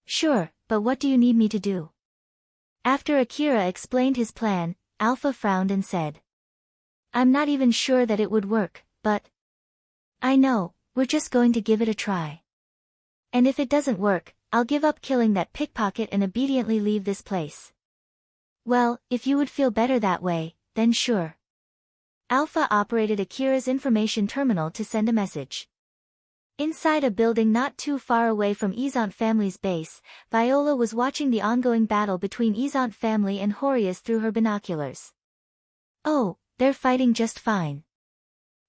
Sure, but what do you need me to do? After Akira explained his plan, Alpha frowned and said. I'm not even sure that it would work, but... I know, we're just going to give it a try. And if it doesn't work, I'll give up killing that pickpocket and obediently leave this place. Well, if you would feel better that way, then sure. Alpha operated Akira's information terminal to send a message. Inside a building not too far away from Izant family's base, Viola was watching the ongoing battle between Izant family and Horius through her binoculars. Oh, they're fighting just fine.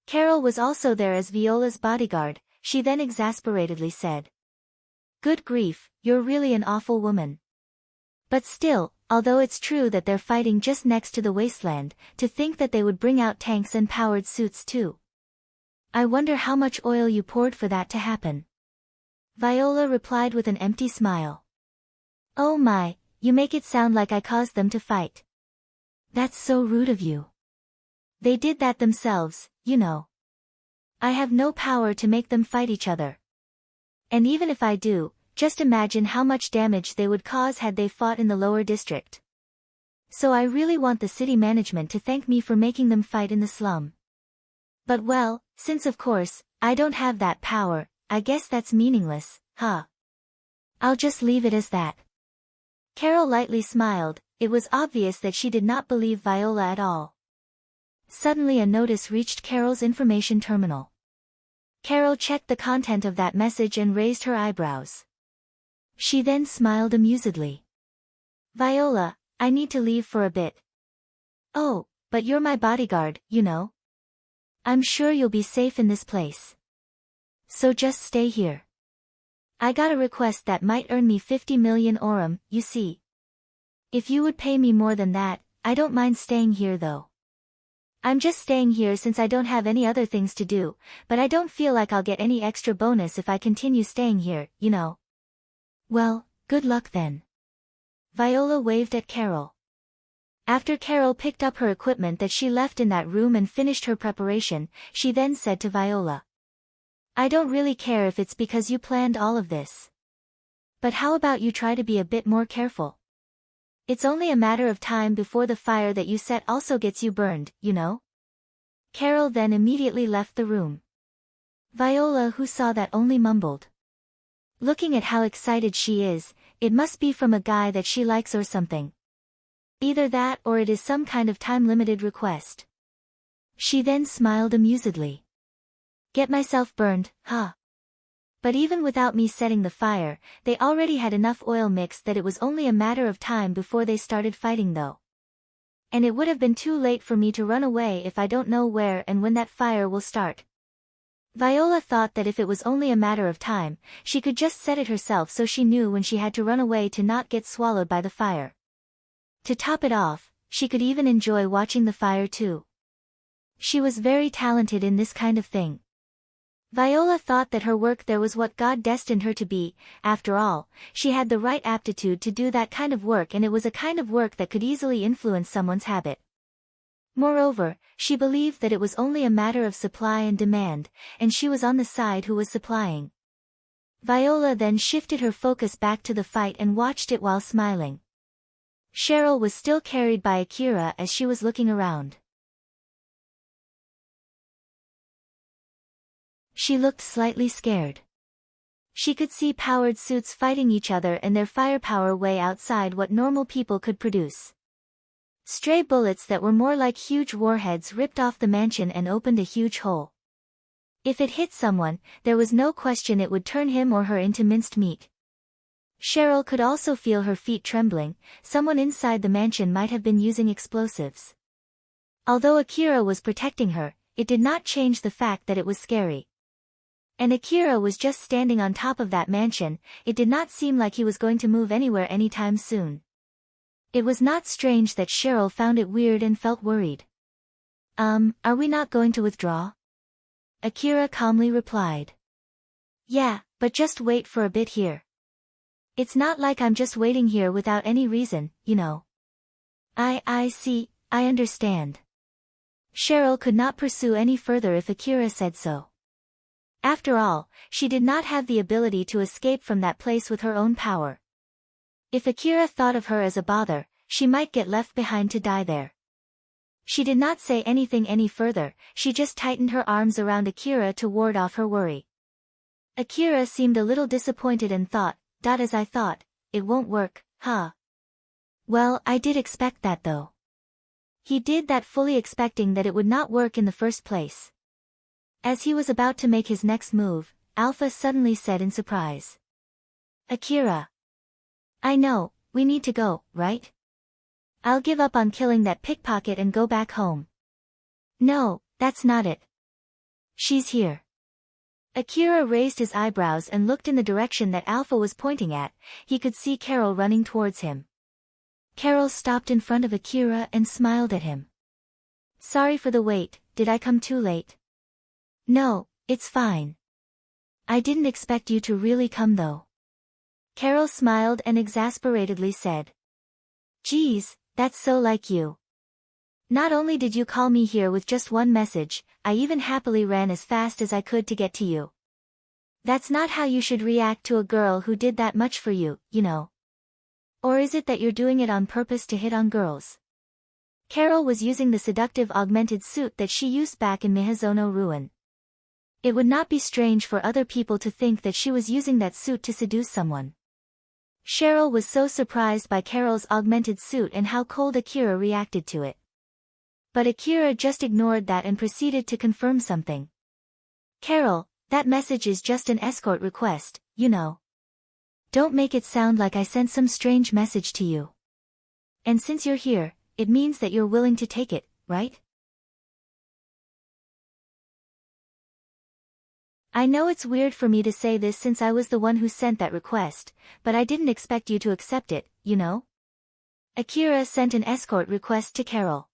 Carol was also there as Viola's bodyguard, she then exasperatedly said. Good grief, you're really an awful woman. But still, although it's true that they're fighting just next to the wasteland, to think that they would bring out tanks and powered suits too. I wonder how much oil you poured for that to happen. Viola replied with an empty smile. Oh my, you make it sound like I caused them to fight. That's so rude of you. They did that themselves, you know. I have no power to make them fight each other. And even if I do, just imagine how much damage they would cause had they fought in the lower district. So I really want the city management to thank me for making them fight in the slum. But well, since of course, I don't have that power, I guess that's meaningless, huh? I'll just leave it as that. Carol lightly smiled, it was obvious that she did not believe Viola at all. Suddenly a notice reached Carol's information terminal. Carol checked the content of that message and raised her eyebrows. She then smiled amusedly. Viola, I need to leave for a bit. Oh, but you're my bodyguard, you know. I'm sure you'll be safe in this place. So just stay here. I got a request that might earn me 50 million aurum, you see. If you would pay me more than that, I don't mind staying here though. I'm just staying here since I don't have any other things to do, but I don't feel like I'll get any extra bonus if I continue staying here, you know. Well, good luck then. Viola waved at Carol. After Carol picked up her equipment that she left in that room and finished her preparation, she then said to Viola. I don't really care if it's because you planned all of this. But how about you try to be a bit more careful? It's only a matter of time before the fire that you set also gets you burned, you know? Carol then immediately left the room. Viola, who saw that, only mumbled. Looking at how excited she is, it must be from a guy that she likes or something. Either that or it is some kind of time-limited request. She then smiled amusedly. Get myself burned, huh? But even without me setting the fire, they already had enough oil mixed that it was only a matter of time before they started fighting though. And it would have been too late for me to run away if I don't know where and when that fire will start. Viola thought that if it was only a matter of time, she could just set it herself so she knew when she had to run away to not get swallowed by the fire. To top it off, she could even enjoy watching the fire too. She was very talented in this kind of thing. Viola thought that her work there was what God destined her to be. After all, she had the right aptitude to do that kind of work, and it was a kind of work that could easily influence someone's habit. Moreover, she believed that it was only a matter of supply and demand, and she was on the side who was supplying. Viola then shifted her focus back to the fight and watched it while smiling. Cheryl was still carried by Akira as she was looking around. She looked slightly scared. She could see powered suits fighting each other and their firepower way outside what normal people could produce. Stray bullets that were more like huge warheads ripped off the mansion and opened a huge hole. If it hit someone, there was no question it would turn him or her into minced meat. Cheryl could also feel her feet trembling. Someone inside the mansion might have been using explosives. Although Akira was protecting her, it did not change the fact that it was scary. And Akira was just standing on top of that mansion, it did not seem like he was going to move anywhere anytime soon. It was not strange that Cheryl found it weird and felt worried. Are we not going to withdraw? Akira calmly replied. Yeah, but just wait for a bit here. It's not like I'm just waiting here without any reason, you know. I see, I understand. Cheryl could not pursue any further if Akira said so. After all, she did not have the ability to escape from that place with her own power. If Akira thought of her as a bother, she might get left behind to die there. She did not say anything any further, she just tightened her arms around Akira to ward off her worry. Akira seemed a little disappointed and thought, as I thought, it won't work, huh? Well, I did expect that though. He did that fully expecting that it would not work in the first place. As he was about to make his next move, Alpha suddenly said in surprise. Akira. I know, we need to go, right? I'll give up on killing that pickpocket and go back home. No, that's not it. She's here. Akira raised his eyebrows and looked in the direction that Alpha was pointing at. He could see Carol running towards him. Carol stopped in front of Akira and smiled at him. Sorry for the wait, did I come too late? No, it's fine. I didn't expect you to really come though. Carol smiled and exasperatedly said. Geez, that's so like you. Not only did you call me here with just one message, I even happily ran as fast as I could to get to you. That's not how you should react to a girl who did that much for you, you know. Or is it that you're doing it on purpose to hit on girls? Carol was using the seductive augmented suit that she used back in Mihazono Ruin. It would not be strange for other people to think that she was using that suit to seduce someone. Cheryl was so surprised by Carol's augmented suit and how cold Akira reacted to it. But Akira just ignored that and proceeded to confirm something. Carol, that message is just an escort request, you know. Don't make it sound like I sent some strange message to you. And since you're here, it means that you're willing to take it, right? I know it's weird for me to say this since I was the one who sent that request, but I didn't expect you to accept it, you know? Akira sent an escort request to Carol.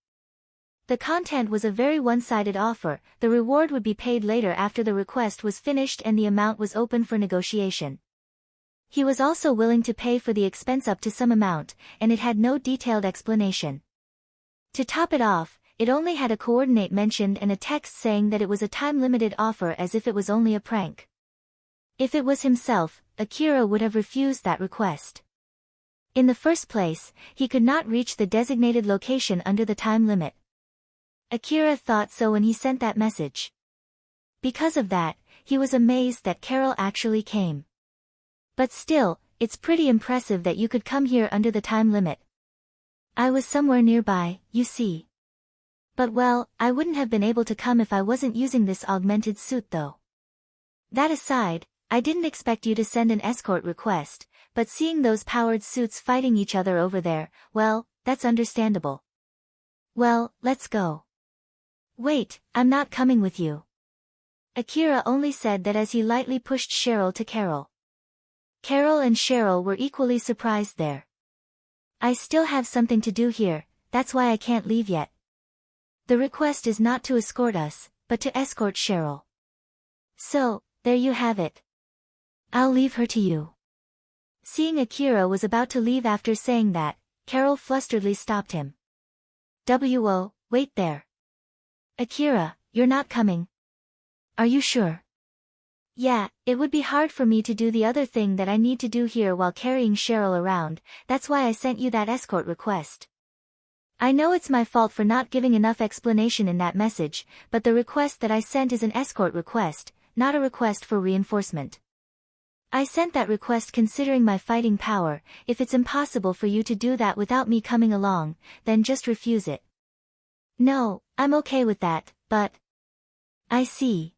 The content was a very one-sided offer, the reward would be paid later after the request was finished and the amount was open for negotiation. He was also willing to pay for the expense up to some amount, and it had no detailed explanation. To top it off, it only had a coordinate mentioned and a text saying that it was a time-limited offer as if it was only a prank. If it was himself, Akira would have refused that request. In the first place, he could not reach the designated location under the time limit. Akira thought so when he sent that message. Because of that, he was amazed that Carol actually came. But still, it's pretty impressive that you could come here under the time limit. I was somewhere nearby, you see. But well, I wouldn't have been able to come if I wasn't using this augmented suit though. That aside, I didn't expect you to send an escort request, but seeing those powered suits fighting each other over there, well, that's understandable. Well, let's go. Wait, I'm not coming with you. Akira only said that as he lightly pushed Cheryl to Carol. Carol and Cheryl were equally surprised there. I still have something to do here, that's why I can't leave yet. The request is not to escort us, but to escort Cheryl. So, there you have it. I'll leave her to you. Seeing Akira was about to leave after saying that, Carol flusteredly stopped him. Wait there. Akira, you're not coming. Are you sure? Yeah, it would be hard for me to do the other thing that I need to do here while carrying Cheryl around, that's why I sent you that escort request. I know it's my fault for not giving enough explanation in that message, but the request that I sent is an escort request, not a request for reinforcement. I sent that request considering my fighting power. If it's impossible for you to do that without me coming along, then just refuse it. No, I'm okay with that, but... I see.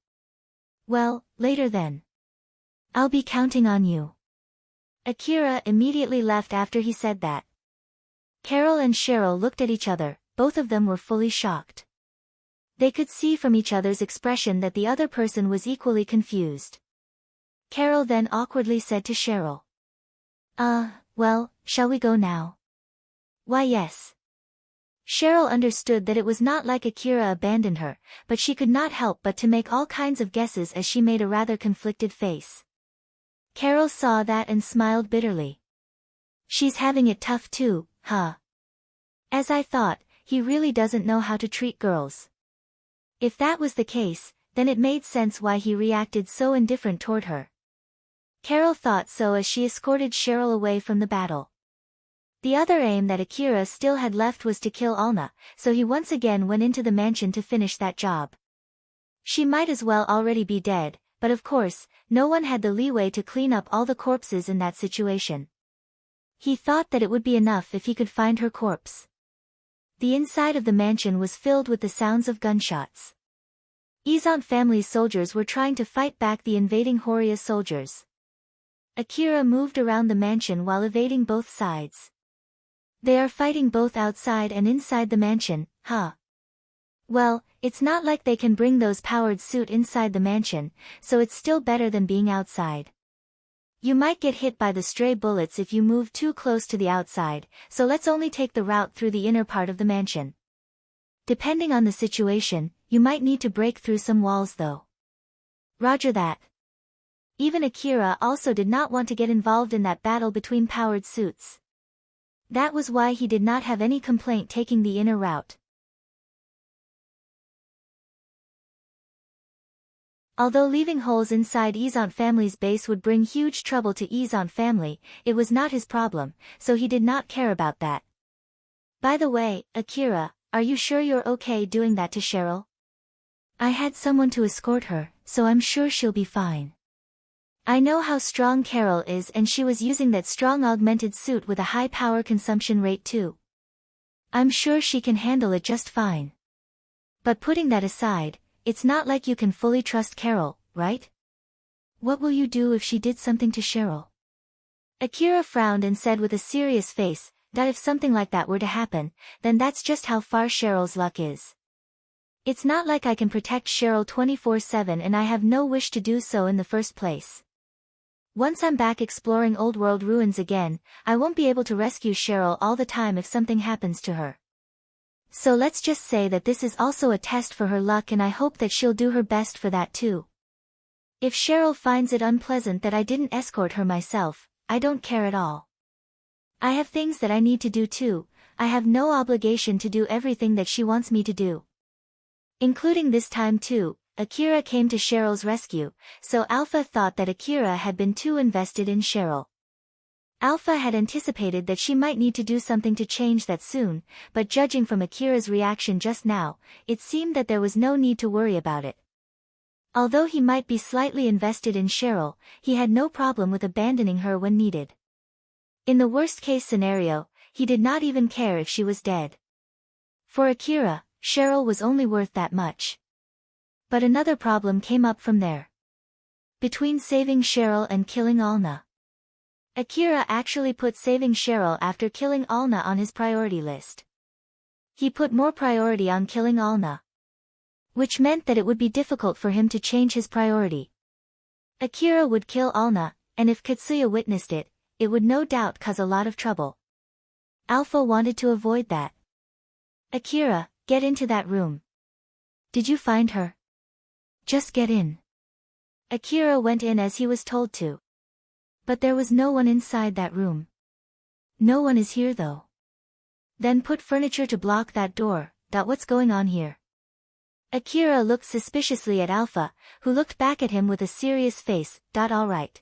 Well, later then. I'll be counting on you. Akira immediately left after he said that. Carol and Cheryl looked at each other, both of them were fully shocked. They could see from each other's expression that the other person was equally confused. Carol then awkwardly said to Cheryl. Well, shall we go now? Why yes. Cheryl understood that it was not like Akira abandoned her, but she could not help but to make all kinds of guesses as she made a rather conflicted face. Carol saw that and smiled bitterly. She's having it tough too, huh? As I thought, he really doesn't know how to treat girls. If that was the case, then it made sense why he reacted so indifferent toward her. Carol thought so as she escorted Cheryl away from the battle. The other aim that Akira still had left was to kill Alna, so he once again went into the mansion to finish that job. She might as well already be dead, but of course, no one had the leeway to clean up all the corpses in that situation. He thought that it would be enough if he could find her corpse. The inside of the mansion was filled with the sounds of gunshots. Izant family's soldiers were trying to fight back the invading Horia soldiers. Akira moved around the mansion while evading both sides. They are fighting both outside and inside the mansion, huh? Well, it's not like they can bring those powered suit inside the mansion, so it's still better than being outside. You might get hit by the stray bullets if you move too close to the outside, so let's only take the route through the inner part of the mansion. Depending on the situation, you might need to break through some walls though. Roger that. Even Akira also did not want to get involved in that battle between powered suits. That was why he did not have any complaint taking the inner route. Although leaving holes inside Izant family's base would bring huge trouble to Izant family, it was not his problem, so he did not care about that. By the way, Akira, are you sure you're okay doing that to Cheryl? I had someone to escort her, so I'm sure she'll be fine. I know how strong Carol is and she was using that strong augmented suit with a high power consumption rate too. I'm sure she can handle it just fine. But putting that aside, it's not like you can fully trust Carol, right? What will you do if she did something to Cheryl? Akira frowned and said with a serious face, that if something like that were to happen, then that's just how far Cheryl's luck is. It's not like I can protect Cheryl 24/7 and I have no wish to do so in the first place. Once I'm back exploring old world ruins again, I won't be able to rescue Cheryl all the time if something happens to her. So let's just say that this is also a test for her luck and I hope that she'll do her best for that too. If Cheryl finds it unpleasant that I didn't escort her myself, I don't care at all. I have things that I need to do too, I have no obligation to do everything that she wants me to do. Including this time too, Akira came to Cheryl's rescue, so Alpha thought that Akira had been too invested in Cheryl. Alpha had anticipated that she might need to do something to change that soon, but judging from Akira's reaction just now, it seemed that there was no need to worry about it. Although he might be slightly invested in Cheryl, he had no problem with abandoning her when needed. In the worst-case scenario, he did not even care if she was dead. For Akira, Cheryl was only worth that much. But another problem came up from there. Between saving Cheryl and killing Alna. Akira actually put saving Cheryl after killing Alna on his priority list. He put more priority on killing Alna. Which meant that it would be difficult for him to change his priority. Akira would kill Alna, and if Katsuya witnessed it, it would no doubt cause a lot of trouble. Alpha wanted to avoid that. Akira, get into that room. Did you find her? Just get in. Akira went in as he was told to. But there was no one inside that room. No one is here though. Then put furniture to block that door. What's going on here? Akira looked suspiciously at Alpha, who looked back at him with a serious face. All right.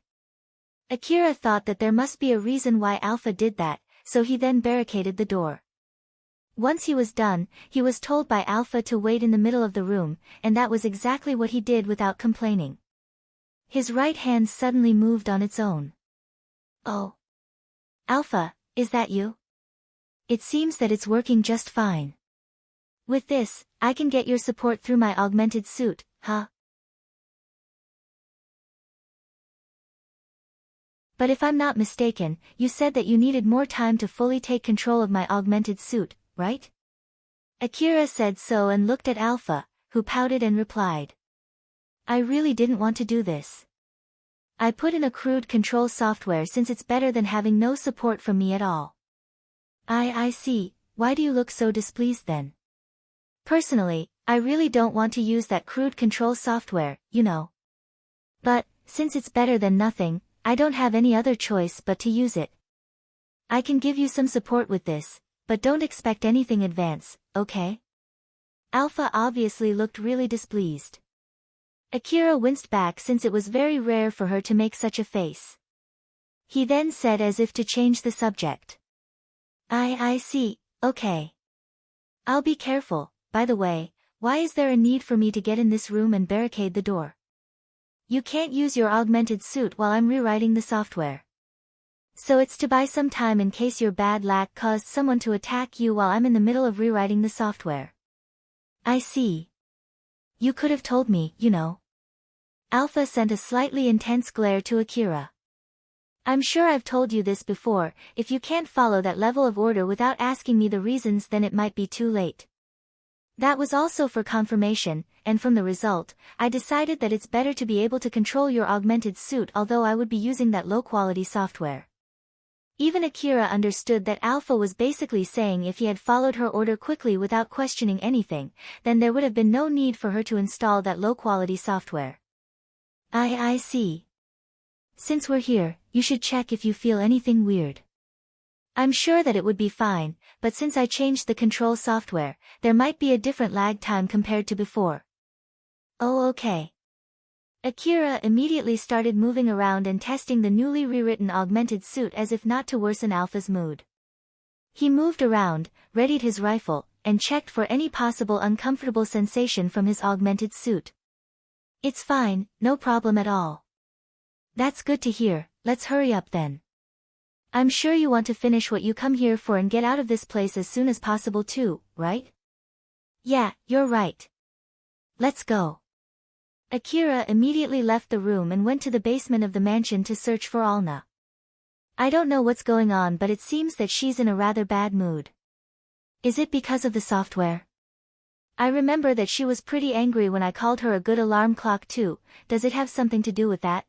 Akira thought that there must be a reason why Alpha did that, so he then barricaded the door. Once he was done, he was told by Alpha to wait in the middle of the room, and that was exactly what he did without complaining. His right hand suddenly moved on its own. Oh. Alpha, is that you? It seems that it's working just fine. With this, I can get your support through my augmented suit, huh? But if I'm not mistaken, you said that you needed more time to fully take control of my augmented suit, right? Akira said so and looked at Alpha, who pouted and replied. I really didn't want to do this. I put in a crude control software since it's better than having no support from me at all. I see, why do you look so displeased then? Personally, I really don't want to use that crude control software, you know. But, since it's better than nothing, I don't have any other choice but to use it. I can give you some support with this, but don't expect anything advanced, okay? Alpha obviously looked really displeased. Akira winced back since it was very rare for her to make such a face. He then said as if to change the subject. I see, okay. I'll be careful. By the way, why is there a need for me to get in this room and barricade the door? You can't use your augmented suit while I'm rewriting the software. So it's to buy some time in case your bad luck caused someone to attack you while I'm in the middle of rewriting the software. I see. You could have told me, you know. Alpha sent a slightly intense glare to Akira. I'm sure I've told you this before, if you can't follow that level of order without asking me the reasons then it might be too late. That was also for confirmation, and from the result, I decided that it's better to be able to control your augmented suit although I would be using that low-quality software. Even Akira understood that Alpha was basically saying if he had followed her order quickly without questioning anything, then there would have been no need for her to install that low-quality software. I see. Since we're here, you should check if you feel anything weird. I'm sure that it would be fine, but since I changed the control software, there might be a different lag time compared to before. Oh okay. Akira immediately started moving around and testing the newly rewritten augmented suit as if not to worsen Alpha's mood. He moved around, readied his rifle, and checked for any possible uncomfortable sensation from his augmented suit. It's fine, no problem at all. That's good to hear, let's hurry up then. I'm sure you want to finish what you come here for and get out of this place as soon as possible too, right? Yeah, you're right. Let's go. Akira immediately left the room and went to the basement of the mansion to search for Alna. I don't know what's going on but it seems that she's in a rather bad mood. Is it because of the software? I remember that she was pretty angry when I called her a good alarm clock too, does it have something to do with that?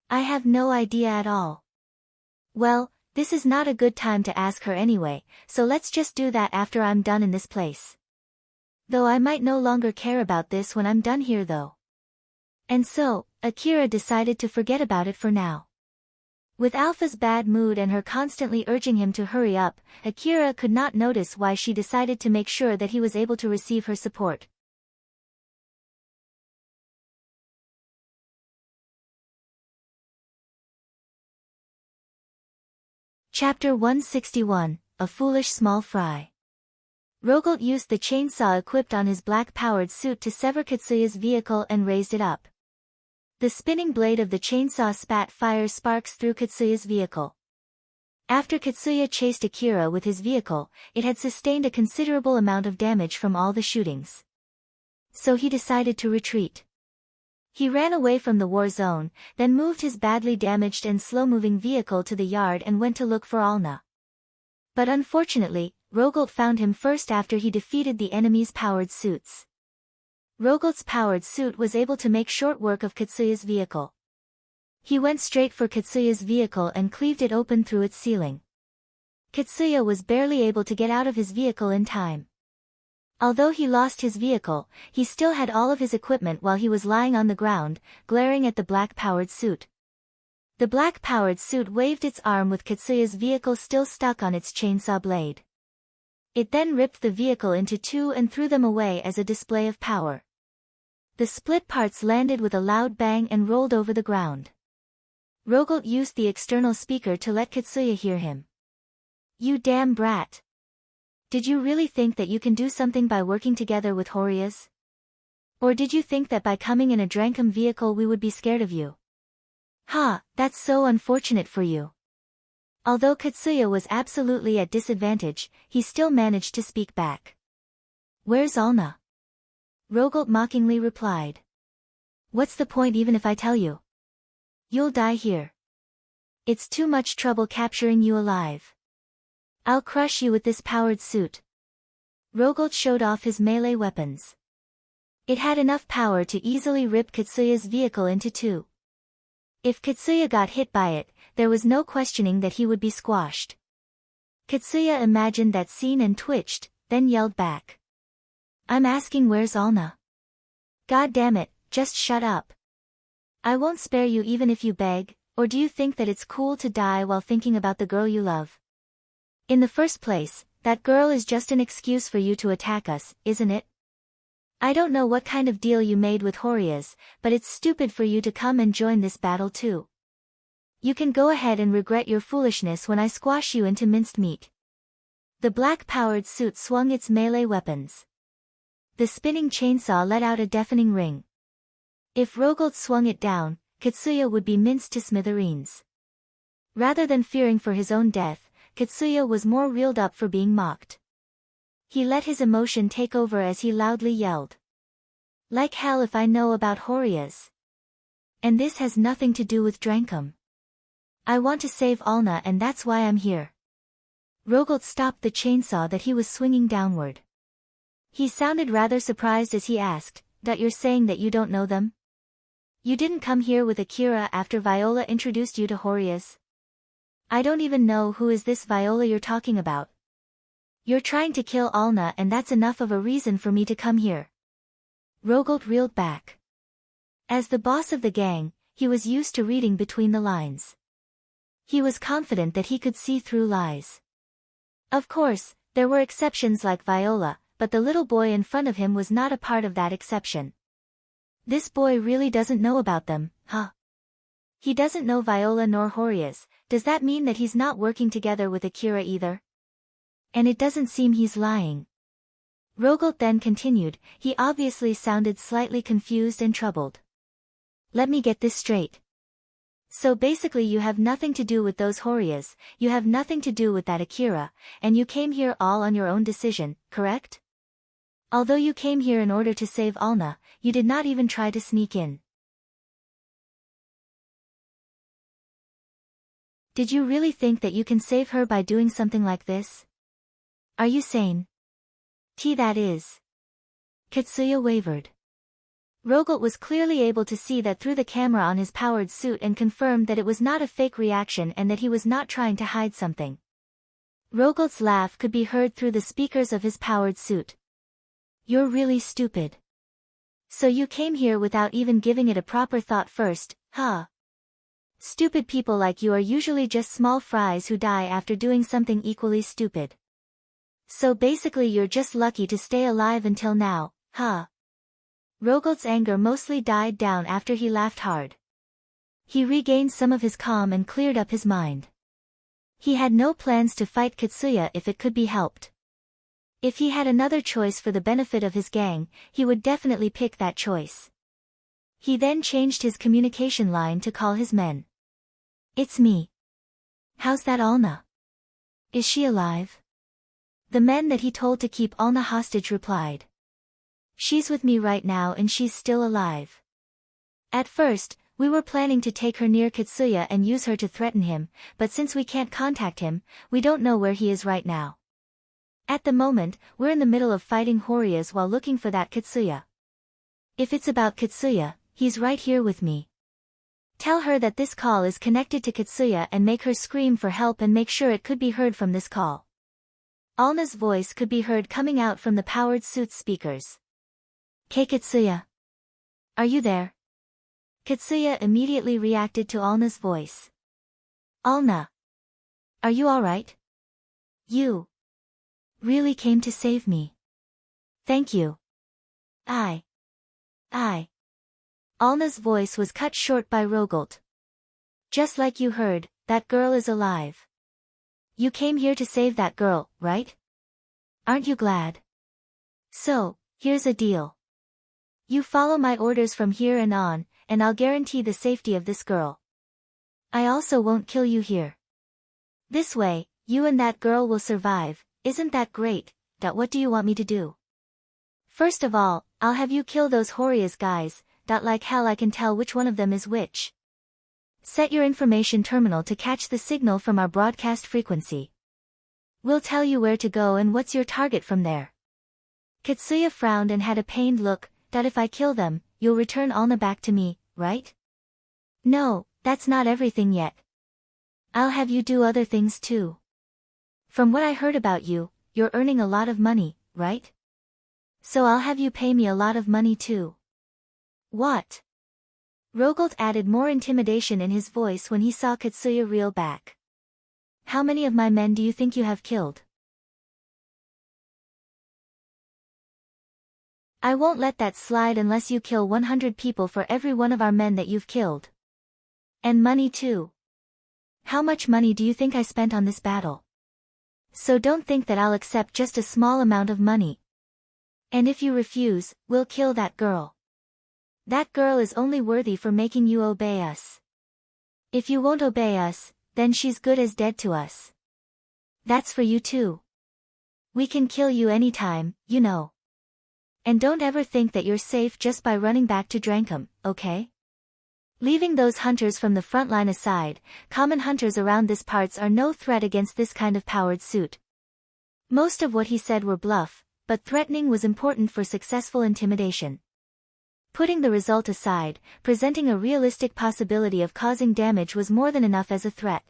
I have no idea at all. Well, this is not a good time to ask her anyway, so let's just do that after I'm done in this place. Though I might no longer care about this when I'm done here though. And so, Akira decided to forget about it for now. With Alpha's bad mood and her constantly urging him to hurry up, Akira could not notice why she decided to make sure that he was able to receive her support. Chapter 161, A Foolish Small Fry. Rogolt used the chainsaw equipped on his black-powered suit to sever Katsuya's vehicle and raised it up. The spinning blade of the chainsaw spat fire sparks through Katsuya's vehicle. After Katsuya chased Akira with his vehicle, it had sustained a considerable amount of damage from all the shootings. So he decided to retreat. He ran away from the war zone, then moved his badly damaged and slow-moving vehicle to the yard and went to look for Alna. But unfortunately, Rogolt found him first after he defeated the enemy's powered suits. Rogolt's powered suit was able to make short work of Katsuya's vehicle. He went straight for Katsuya's vehicle and cleaved it open through its ceiling. Katsuya was barely able to get out of his vehicle in time. Although he lost his vehicle, he still had all of his equipment while he was lying on the ground, glaring at the black-powered suit. The black-powered suit waved its arm with Katsuya's vehicle still stuck on its chainsaw blade. It then ripped the vehicle into two and threw them away as a display of power. The split parts landed with a loud bang and rolled over the ground. Rogolt used the external speaker to let Katsuya hear him. You damn brat! Did you really think that you can do something by working together with Horias? Or did you think that by coming in a Drankum vehicle we would be scared of you? Ha, that's so unfortunate for you. Although Katsuya was absolutely at disadvantage, he still managed to speak back. Where's Alna? Rogolt mockingly replied. What's the point even if I tell you? You'll die here. It's too much trouble capturing you alive. I'll crush you with this powered suit. Rogolt showed off his melee weapons. It had enough power to easily rip Katsuya's vehicle into two. If Katsuya got hit by it, there was no questioning that he would be squashed. Katsuya imagined that scene and twitched, then yelled back. I'm asking where's Alna? God damn it, just shut up. I won't spare you even if you beg, or do you think that it's cool to die while thinking about the girl you love? In the first place, that girl is just an excuse for you to attack us, isn't it? I don't know what kind of deal you made with Horias, but it's stupid for you to come and join this battle too. You can go ahead and regret your foolishness when I squash you into minced meat. The black-powered suit swung its melee weapons. The spinning chainsaw let out a deafening ring. If Rogolt swung it down, Katsuya would be minced to smithereens. Rather than fearing for his own death, Katsuya was more reeled up for being mocked. He let his emotion take over as he loudly yelled. Like hell if I know about Horias. And this has nothing to do with Drankum. I want to save Alna and that's why I'm here. Rogolt stopped the chainsaw that he was swinging downward. He sounded rather surprised as he asked, "That you're saying that you don't know them? You didn't come here with Akira after Viola introduced you to Horias? I don't even know who is this Viola you're talking about. You're trying to kill Alna and that's enough of a reason for me to come here." Rogolt reeled back. As the boss of the gang, he was used to reading between the lines. He was confident that he could see through lies. Of course, there were exceptions like Viola, but the little boy in front of him was not a part of that exception. This boy really doesn't know about them, huh? He doesn't know Viola nor Horias. Does that mean that he's not working together with Akira either? And it doesn't seem he's lying. Rogolt then continued, he obviously sounded slightly confused and troubled. Let me get this straight. So basically you have nothing to do with those Horias, you have nothing to do with that Akira, and you came here all on your own decision, correct? Although you came here in order to save Alna, you did not even try to sneak in. Did you really think that you can save her by doing something like this? Are you sane? That is. Katsuya wavered. Rogolt was clearly able to see that through the camera on his powered suit and confirmed that it was not a fake reaction and that he was not trying to hide something. Rogolt's laugh could be heard through the speakers of his powered suit. You're really stupid. So you came here without even giving it a proper thought first, huh? Stupid people like you are usually just small fries who die after doing something equally stupid. So basically you're just lucky to stay alive until now, huh? Rogolt's anger mostly died down after he laughed hard. He regained some of his calm and cleared up his mind. He had no plans to fight Katsuya if it could be helped. If he had another choice for the benefit of his gang, he would definitely pick that choice. He then changed his communication line to call his men. It's me. How's that Alna? Is she alive? The men that he told to keep Alna hostage replied. She's with me right now and she's still alive. At first, we were planning to take her near Katsuya and use her to threaten him, but since we can't contact him, we don't know where he is right now. At the moment, we're in the middle of fighting Horias while looking for that Katsuya. If it's about Katsuya, he's right here with me. Tell her that this call is connected to Katsuya and make her scream for help and make sure it could be heard from this call. Alna's voice could be heard coming out from the powered suit's speakers. Katsuya. Are you there? Katsuya immediately reacted to Alna's voice. Alna. Are you alright? You really came to save me. Thank you. I. Alna's voice was cut short by Rogolt. Just like you heard, that girl is alive. You came here to save that girl, right? Aren't you glad? So, here's a deal. You follow my orders from here on, and I'll guarantee the safety of this girl. I also won't kill you here. This way, you and that girl will survive. Isn't that great? What do you want me to do? First of all, I'll have you kill those Horias guys. Like hell I can tell which one of them is which. Set your information terminal to catch the signal from our broadcast frequency. We'll tell you where to go and what's your target from there. Katsuya frowned and had a pained look. that if I kill them, you'll return Alna back to me, right? No, that's not everything yet. I'll have you do other things too. From what I heard about you, you're earning a lot of money, right? So I'll have you pay me a lot of money too. What? Rogolt added more intimidation in his voice when he saw Katsuya reel back. How many of my men do you think you have killed? I won't let that slide unless you kill 100 people for every one of our men that you've killed. And money too. How much money do you think I spent on this battle? So don't think that I'll accept just a small amount of money. And if you refuse, we'll kill that girl. That girl is only worthy for making you obey us. If you won't obey us, then she's good as dead to us. That's for you too. We can kill you anytime, you know. And don't ever think that you're safe just by running back to Drankum, okay? Leaving those hunters from the front line aside, common hunters around this parts are no threat against this kind of powered suit. Most of what he said were bluff, but threatening was important for successful intimidation. Putting the result aside, presenting a realistic possibility of causing damage was more than enough as a threat.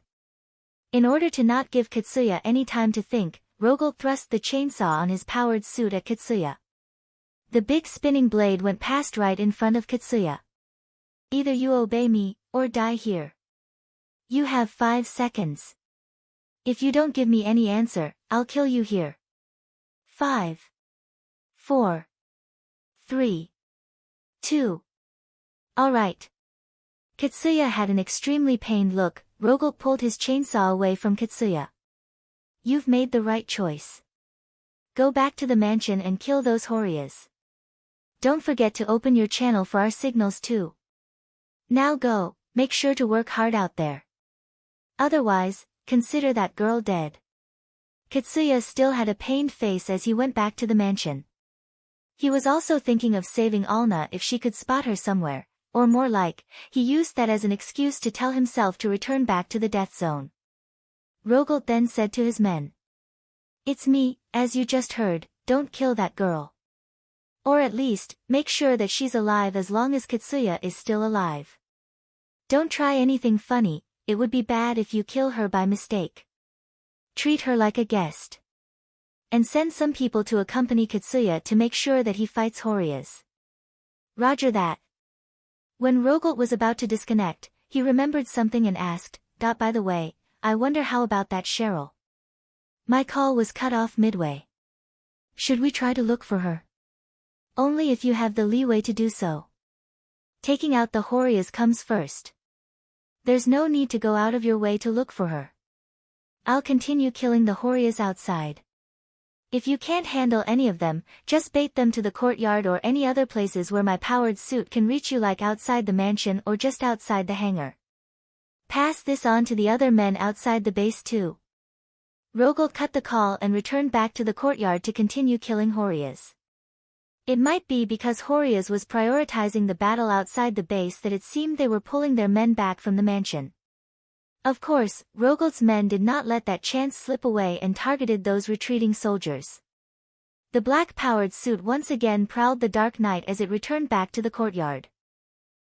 In order to not give Katsuya any time to think, Rogolt thrust the chainsaw on his powered suit at Katsuya. The big spinning blade went past right in front of Katsuya. Either you obey me, or die here. You have 5 seconds. If you don't give me any answer, I'll kill you here. 5, 4, 3, 2. All right. Katsuya had an extremely pained look. Rogolt pulled his chainsaw away from Katsuya. You've made the right choice. Go back to the mansion and kill those Horias. Don't forget to open your channel for our signals too. Now go, make sure to work hard out there. Otherwise, consider that girl dead. Katsuya still had a pained face as he went back to the mansion. He was also thinking of saving Alna if she could spot her somewhere, or more like, he used that as an excuse to tell himself to return back to the death zone. Rogolt then said to his men. It's me, as you just heard, don't kill that girl. Or at least, make sure that she's alive as long as Katsuya is still alive. Don't try anything funny, it would be bad if you kill her by mistake. Treat her like a guest. And send some people to accompany Katsuya to make sure that he fights Horias. Roger that. When Rogolt was about to disconnect, he remembered something and asked, by the way, I wonder how about that Cheryl? My call was cut off midway. Should we try to look for her? Only if you have the leeway to do so. Taking out the Horias comes first. There's no need to go out of your way to look for her. I'll continue killing the Horias outside. If you can't handle any of them, just bait them to the courtyard or any other places where my powered suit can reach you, like outside the mansion or just outside the hangar. Pass this on to the other men outside the base too. Rogolt cut the call and returned back to the courtyard to continue killing Horias. It might be because Horias was prioritizing the battle outside the base that it seemed they were pulling their men back from the mansion. Of course, Rogolt's men did not let that chance slip away and targeted those retreating soldiers. The black-powered suit once again prowled the dark night as it returned back to the courtyard.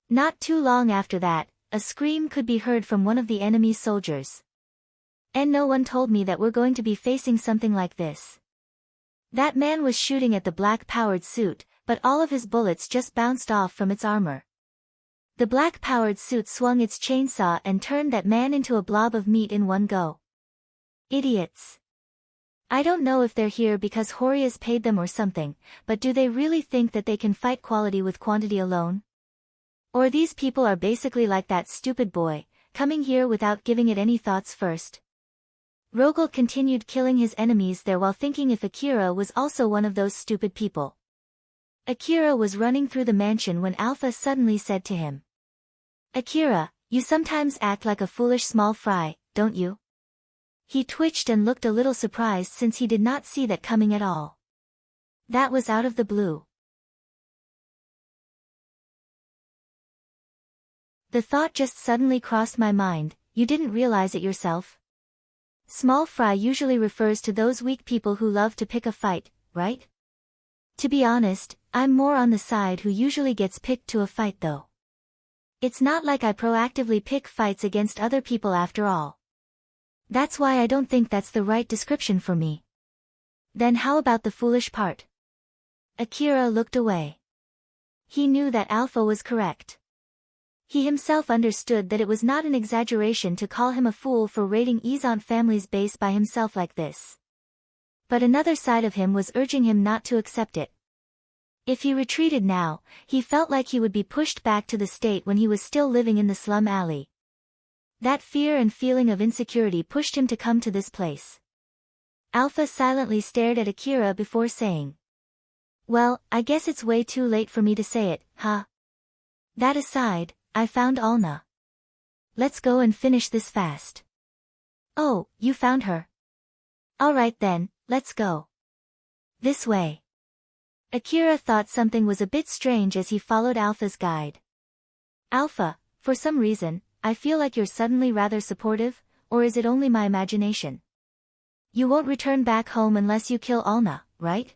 Not too long after that, a scream could be heard from one of the enemy soldiers. And no one told me that we're going to be facing something like this. That man was shooting at the black-powered suit, but all of his bullets just bounced off from its armor. The black-powered suit swung its chainsaw and turned that man into a blob of meat in one go. Idiots. I don't know if they're here because Horias paid them or something, but do they really think that they can fight quality with quantity alone? Or these people are basically like that stupid boy, coming here without giving it any thoughts first? Rogolt continued killing his enemies there while thinking if Akira was also one of those stupid people. Akira was running through the mansion when Alpha suddenly said to him. Akira, you sometimes act like a foolish small fry, don't you? He twitched and looked a little surprised since he did not see that coming at all. That was out of the blue. The thought just suddenly crossed my mind, you didn't realize it yourself? Small fry usually refers to those weak people who love to pick a fight, right? To be honest, I'm more on the side who usually gets picked to a fight though. It's not like I proactively pick fights against other people after all. That's why I don't think that's the right description for me. Then how about the foolish part? Akira looked away. He knew that Alpha was correct. He himself understood that it was not an exaggeration to call him a fool for raiding Izant family's base by himself like this. But another side of him was urging him not to accept it. If he retreated now, he felt like he would be pushed back to the state when he was still living in the slum alley. That fear and feeling of insecurity pushed him to come to this place. Alpha silently stared at Akira before saying, "Well, I guess it's way too late for me to say it, huh? That aside, I found Alna. Let's go and finish this fast." "Oh, you found her? Alright then, let's go. This way." Akira thought something was a bit strange as he followed Alpha's guide. "Alpha, for some reason, I feel like you're suddenly rather supportive, or is it only my imagination? You won't return back home unless you kill Alna, right?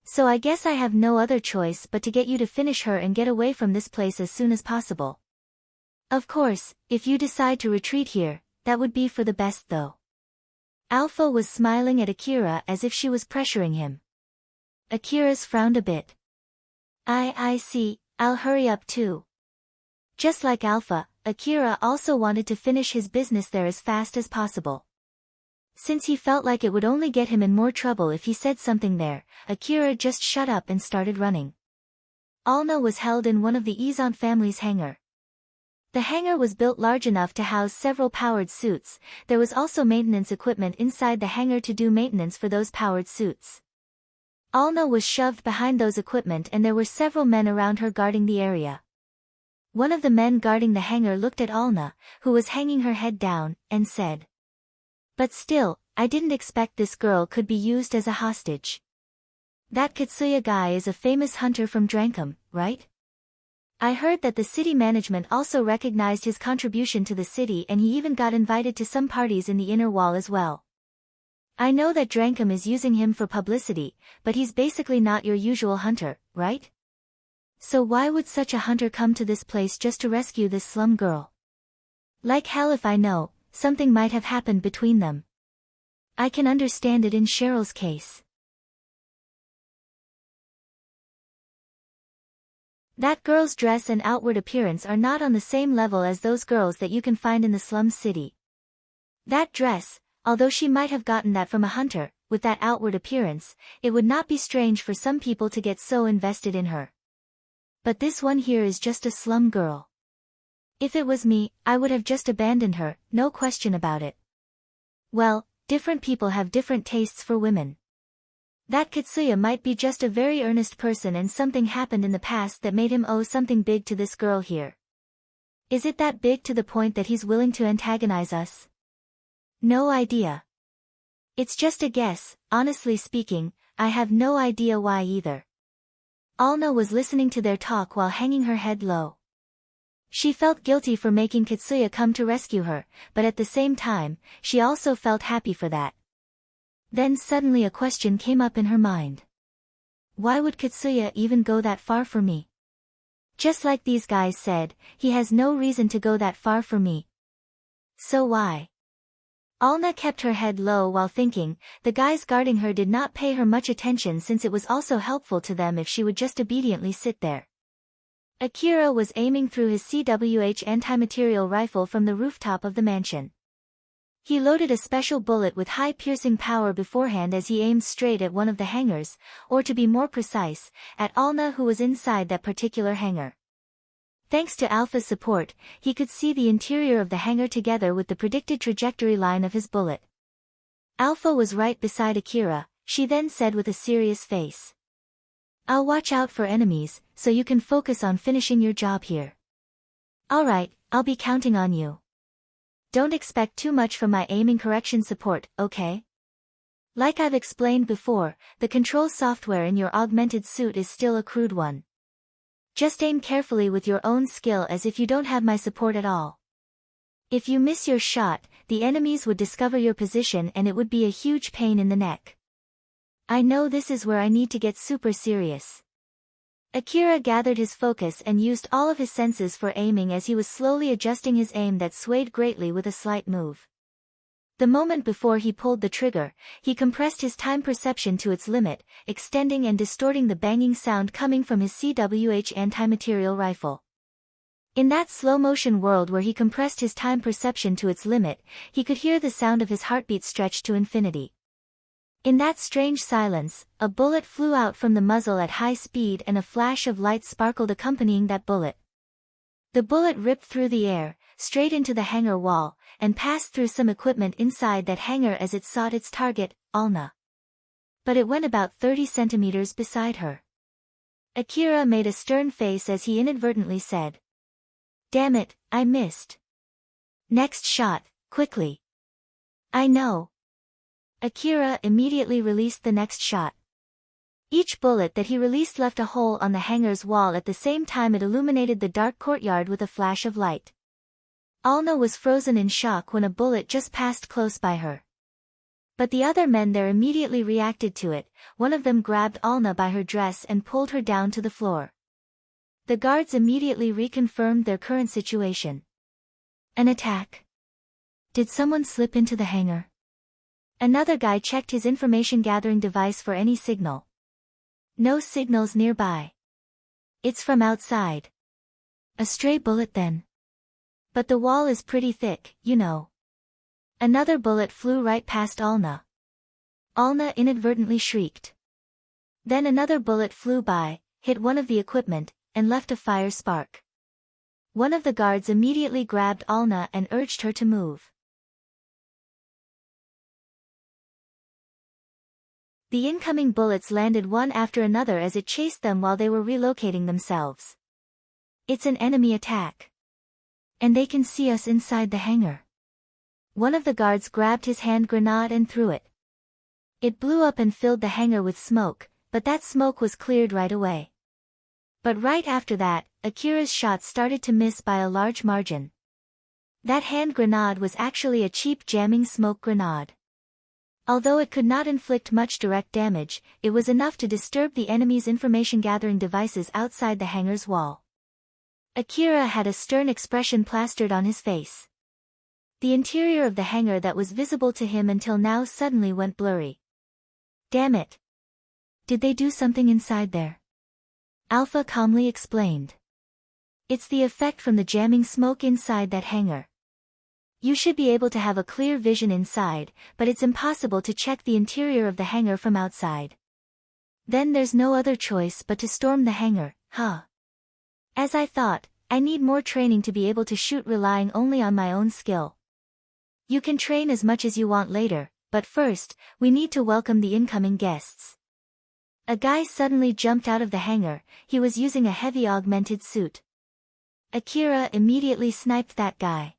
So I guess I have no other choice but to get you to finish her and get away from this place as soon as possible. Of course, if you decide to retreat here, that would be for the best though." Alpha was smiling at Akira as if she was pressuring him. Akira's frowned a bit. I see, I'll hurry up too." Just like Alpha, Akira also wanted to finish his business there as fast as possible. Since he felt like it would only get him in more trouble if he said something there, Akira just shut up and started running. Alna was held in one of the Izant family's hangar. The hangar was built large enough to house several powered suits. There was also maintenance equipment inside the hangar to do maintenance for those powered suits. Alna was shoved behind those equipment and there were several men around her guarding the area. One of the men guarding the hangar looked at Alna, who was hanging her head down, and said, "But still, I didn't expect this girl could be used as a hostage. That Katsuya guy is a famous hunter from Drankum, right? I heard that the city management also recognized his contribution to the city and he even got invited to some parties in the inner wall as well. I know that Drankum is using him for publicity, but he's basically not your usual hunter, right? So why would such a hunter come to this place just to rescue this slum girl? Like hell if I know, something might have happened between them. I can understand it in Cheryl's case. That girl's dress and outward appearance are not on the same level as those girls that you can find in the slum city. That dress, although she might have gotten that from a hunter, with that outward appearance, it would not be strange for some people to get so invested in her. But this one here is just a slum girl. If it was me, I would have just abandoned her, no question about it. Well, different people have different tastes for women. That Katsuya might be just a very earnest person and something happened in the past that made him owe something big to this girl here. Is it that big to the point that he's willing to antagonize us? No idea. It's just a guess, honestly speaking, I have no idea why either. Alna was listening to their talk while hanging her head low. She felt guilty for making Katsuya come to rescue her, but at the same time, she also felt happy for that. Then suddenly a question came up in her mind. Why would Katsuya even go that far for me? Just like these guys said, he has no reason to go that far for me. So why? Alna kept her head low while thinking. The guys guarding her did not pay her much attention since it was also helpful to them if she would just obediently sit there. Akira was aiming through his CWH anti-material rifle from the rooftop of the mansion. He loaded a special bullet with high piercing power beforehand as he aimed straight at one of the hangars, or to be more precise, at Alna who was inside that particular hangar. Thanks to Alpha's support, he could see the interior of the hangar together with the predicted trajectory line of his bullet. Alpha was right beside Akira, she then said with a serious face. I'll watch out for enemies, so you can focus on finishing your job here. Alright, I'll be counting on you. Don't expect too much from my aiming correction support, okay? Like I've explained before, the control software in your augmented suit is still a crude one. Just aim carefully with your own skill as if you don't have my support at all. If you miss your shot, the enemies would discover your position and it would be a huge pain in the neck. I know this is where I need to get super serious. Akira gathered his focus and used all of his senses for aiming as he was slowly adjusting his aim that swayed greatly with a slight move. The moment before he pulled the trigger, he compressed his time perception to its limit, extending and distorting the banging sound coming from his CWH anti-material rifle. In that slow-motion world where he compressed his time perception to its limit, he could hear the sound of his heartbeat stretched to infinity. In that strange silence, a bullet flew out from the muzzle at high speed and a flash of light sparkled accompanying that bullet. The bullet ripped through the air, straight into the hangar wall, and passed through some equipment inside that hangar as it sought its target, Alna. But it went about 30 centimeters beside her. Akira made a stern face as he inadvertently said, "Damn it, I missed. Next shot, quickly." "I know." Akira immediately released the next shot. Each bullet that he released left a hole on the hangar's wall at the same time it illuminated the dark courtyard with a flash of light. Alna was frozen in shock when a bullet just passed close by her. But the other men there immediately reacted to it. One of them grabbed Alna by her dress and pulled her down to the floor. The guards immediately reconfirmed their current situation. An attack. Did someone slip into the hangar? Another guy checked his information-gathering device for any signal. No signals nearby. It's from outside. A stray bullet then. But the wall is pretty thick, you know. Another bullet flew right past Alna. Alna inadvertently shrieked. Then another bullet flew by, hit one of the equipment, and left a fire spark. One of the guards immediately grabbed Alna and urged her to move. The incoming bullets landed one after another as it chased them while they were relocating themselves. It's an enemy attack. And they can see us inside the hangar. One of the guards grabbed his hand grenade and threw it. It blew up and filled the hangar with smoke, but that smoke was cleared right away. But right after that, Akira's shots started to miss by a large margin. That hand grenade was actually a cheap jamming smoke grenade. Although it could not inflict much direct damage, it was enough to disturb the enemy's information-gathering devices outside the hangar's wall. Akira had a stern expression plastered on his face. The interior of the hangar that was visible to him until now suddenly went blurry. Damn it! Did they do something inside there? Alpha calmly explained. It's the effect from the jamming smoke inside that hangar. You should be able to have a clear vision inside, but it's impossible to check the interior of the hangar from outside. Then there's no other choice but to storm the hangar, huh? As I thought, I need more training to be able to shoot relying only on my own skill. You can train as much as you want later, but first, we need to welcome the incoming guests. A guy suddenly jumped out of the hangar. He was using a heavy augmented suit. Akira immediately sniped that guy.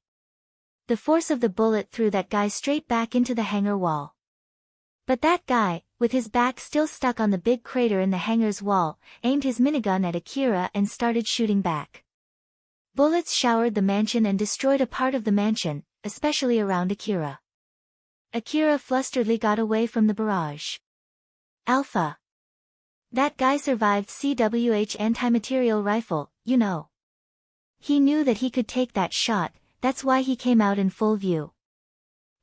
The force of the bullet threw that guy straight back into the hangar wall. But that guy, with his back still stuck on the big crater in the hangar's wall, aimed his minigun at Akira and started shooting back. Bullets showered the mansion and destroyed a part of the mansion, especially around Akira. Akira flusteredly got away from the barrage. Alpha. That guy survived CWH anti-material rifle, you know. He knew that he could take that shot. That's why he came out in full view.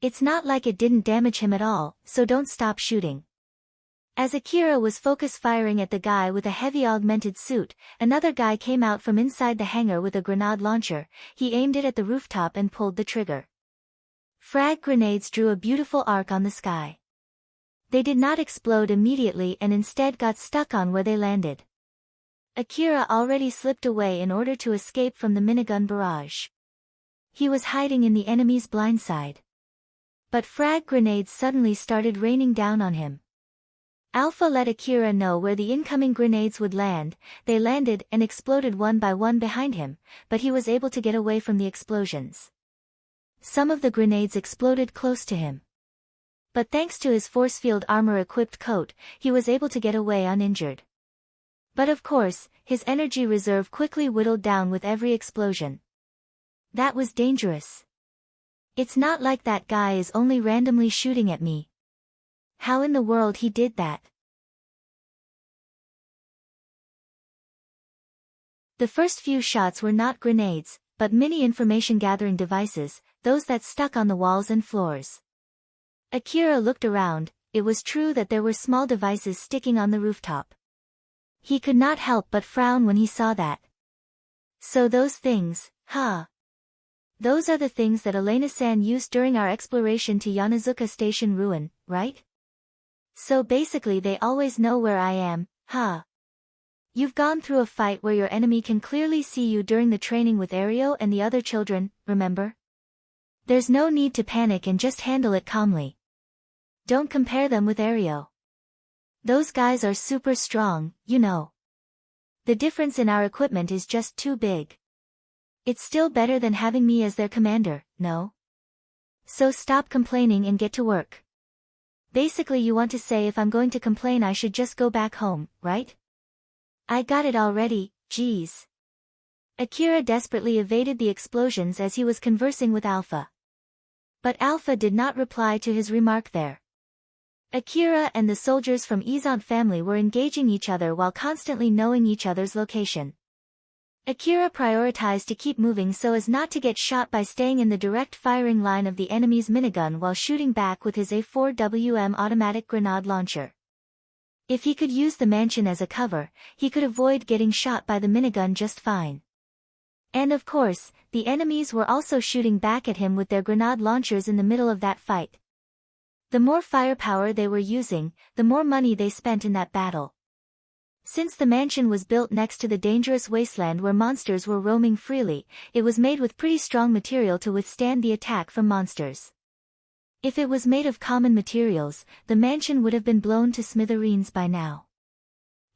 It's not like it didn't damage him at all, so don't stop shooting. As Akira was focus firing at the guy with a heavy augmented suit, another guy came out from inside the hangar with a grenade launcher. He aimed it at the rooftop and pulled the trigger. Frag grenades drew a beautiful arc on the sky. They did not explode immediately and instead got stuck on where they landed. Akira already slipped away in order to escape from the minigun barrage. He was hiding in the enemy's blind side. But frag grenades suddenly started raining down on him. Alpha let Akira know where the incoming grenades would land. They landed and exploded one by one behind him, but he was able to get away from the explosions. Some of the grenades exploded close to him. But thanks to his force field armor-equipped coat, he was able to get away uninjured. But of course, his energy reserve quickly whittled down with every explosion. That was dangerous. It's not like that guy is only randomly shooting at me. How in the world he did that? The first few shots were not grenades, but mini information-gathering devices, those that stuck on the walls and floors. Akira looked around. It was true that there were small devices sticking on the rooftop. He could not help but frown when he saw that. So those things, huh? Those are the things that Elena-san used during our exploration to Yanazuka Station ruin, right? So basically they always know where I am, huh? You've gone through a fight where your enemy can clearly see you during the training with Ario and the other children, remember? There's no need to panic and just handle it calmly. Don't compare them with Ario. Those guys are super strong, you know. The difference in our equipment is just too big. It's still better than having me as their commander, no? So stop complaining and get to work. Basically you want to say if I'm going to complain I should just go back home, right? I got it already, geez. Akira desperately evaded the explosions as he was conversing with Alpha. But Alpha did not reply to his remark there. Akira and the soldiers from Izant family were engaging each other while constantly knowing each other's location. Akira prioritized to keep moving so as not to get shot by staying in the direct firing line of the enemy's minigun while shooting back with his A4WM automatic grenade launcher. If he could use the mansion as a cover, he could avoid getting shot by the minigun just fine. And of course, the enemies were also shooting back at him with their grenade launchers in the middle of that fight. The more firepower they were using, the more money they spent in that battle. Since the mansion was built next to the dangerous wasteland where monsters were roaming freely, it was made with pretty strong material to withstand the attack from monsters. If it was made of common materials, the mansion would have been blown to smithereens by now.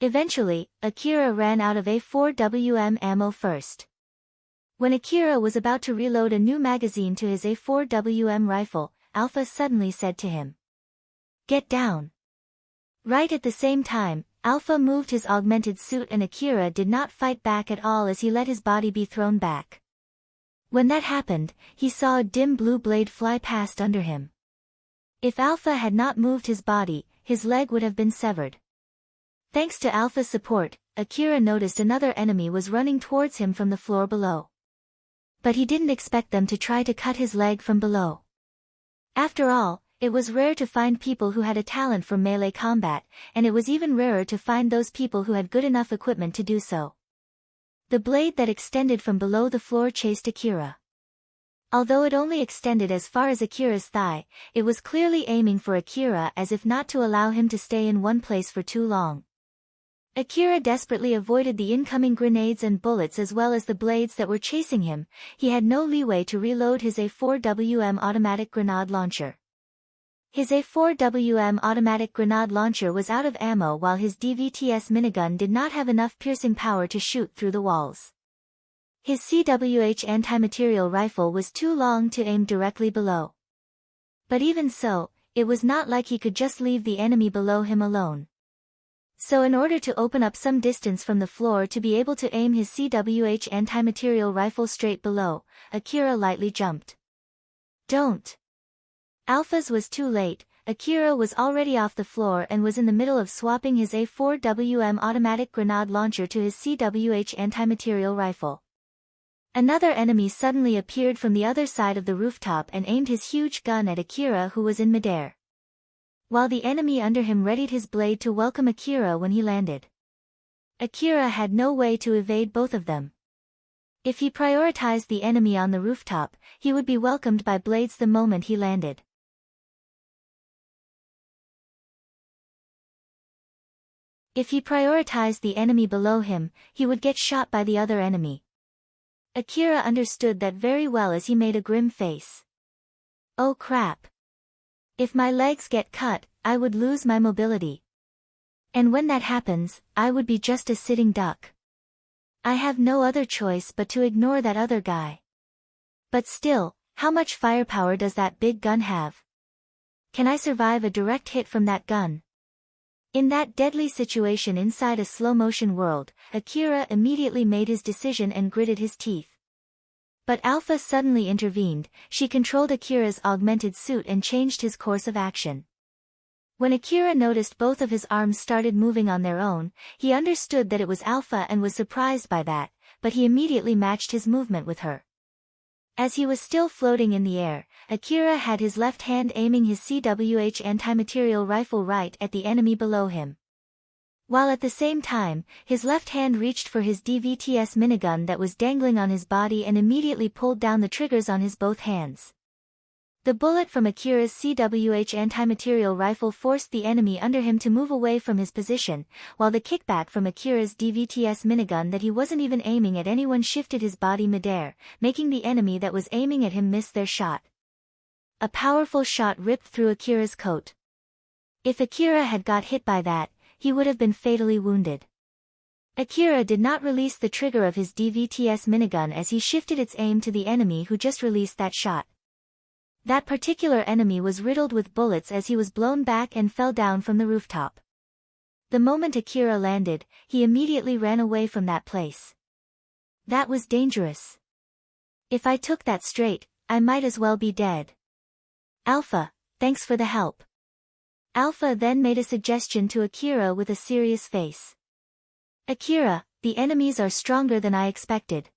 Eventually, Akira ran out of A4WM ammo first. When Akira was about to reload a new magazine to his A4WM rifle, Alpha suddenly said to him, "Get down." Right at the same time, Alpha moved his augmented suit and Akira did not fight back at all as he let his body be thrown back. When that happened, he saw a dim blue blade fly past under him. If Alpha had not moved his body, his leg would have been severed. Thanks to Alpha's support, Akira noticed another enemy was running towards him from the floor below. But he didn't expect them to try to cut his leg from below. After all, it was rare to find people who had a talent for melee combat, and it was even rarer to find those people who had good enough equipment to do so. The blade that extended from below the floor chased Akira. Although it only extended as far as Akira's thigh, it was clearly aiming for Akira as if not to allow him to stay in one place for too long. Akira desperately avoided the incoming grenades and bullets as well as the blades that were chasing him. He had no leeway to reload his A4WM automatic grenade launcher. His A4WM automatic grenade launcher was out of ammo while his DVTS minigun did not have enough piercing power to shoot through the walls. His CWH anti-material rifle was too long to aim directly below. But even so, it was not like he could just leave the enemy below him alone. So in order to open up some distance from the floor to be able to aim his CWH anti-material rifle straight below, Akira lightly jumped. "Don't." Alpha's was too late. Akira was already off the floor and was in the middle of swapping his A4WM automatic grenade launcher to his CWH anti-material rifle. Another enemy suddenly appeared from the other side of the rooftop and aimed his huge gun at Akira who was in midair. While the enemy under him readied his blade to welcome Akira when he landed. Akira had no way to evade both of them. If he prioritized the enemy on the rooftop, he would be welcomed by blades the moment he landed. If he prioritized the enemy below him, he would get shot by the other enemy. Akira understood that very well as he made a grim face. "Oh crap. If my legs get cut, I would lose my mobility. And when that happens, I would be just a sitting duck. I have no other choice but to ignore that other guy. But still, how much firepower does that big gun have? Can I survive a direct hit from that gun?" In that deadly situation inside a slow-motion world, Akira immediately made his decision and gritted his teeth. But Alpha suddenly intervened. She controlled Akira's augmented suit and changed his course of action. When Akira noticed both of his arms started moving on their own, he understood that it was Alpha and was surprised by that, but he immediately matched his movement with her. As he was still floating in the air, Akira had his left hand aiming his CWH anti-material rifle right at the enemy below him. While at the same time, his left hand reached for his DVTS minigun that was dangling on his body and immediately pulled down the triggers on his both hands. The bullet from Akira's CWH anti-material rifle forced the enemy under him to move away from his position, while the kickback from Akira's DVTS minigun that he wasn't even aiming at anyone shifted his body midair, making the enemy that was aiming at him miss their shot. A powerful shot ripped through Akira's coat. If Akira had got hit by that, he would have been fatally wounded. Akira did not release the trigger of his DVTS minigun as he shifted its aim to the enemy who just released that shot. That particular enemy was riddled with bullets as he was blown back and fell down from the rooftop. The moment Akira landed, he immediately ran away from that place. That was dangerous. If I took that straight, I might as well be dead. Alpha, thanks for the help. Alpha then made a suggestion to Akira with a serious face. Akira, the enemies are stronger than I expected.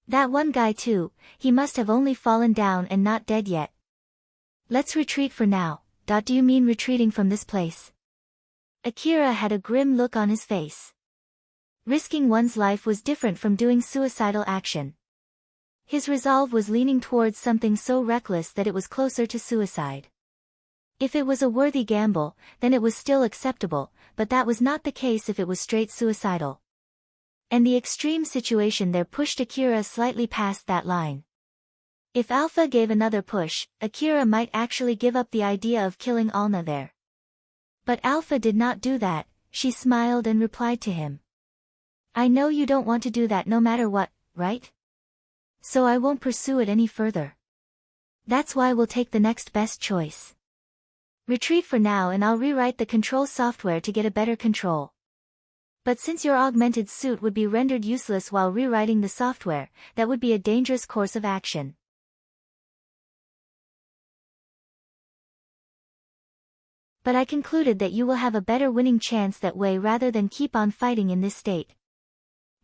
That one guy too, he must have only fallen down and not dead yet. Let's retreat for now. Do you mean retreating from this place? Akira had a grim look on his face. Risking one's life was different from doing suicidal action. His resolve was leaning towards something so reckless that it was closer to suicide. If it was a worthy gamble, then it was still acceptable, but that was not the case if it was straight suicidal. And the extreme situation there pushed Akira slightly past that line. If Alpha gave another push, Akira might actually give up the idea of killing Alna there. But Alpha did not do that. She smiled and replied to him. I know you don't want to do that no matter what, right? So I won't pursue it any further. That's why we'll take the next best choice. Retreat for now and I'll rewrite the control software to get a better control. But since your augmented suit would be rendered useless while rewriting the software, that would be a dangerous course of action. But I concluded that you will have a better winning chance that way rather than keep on fighting in this state.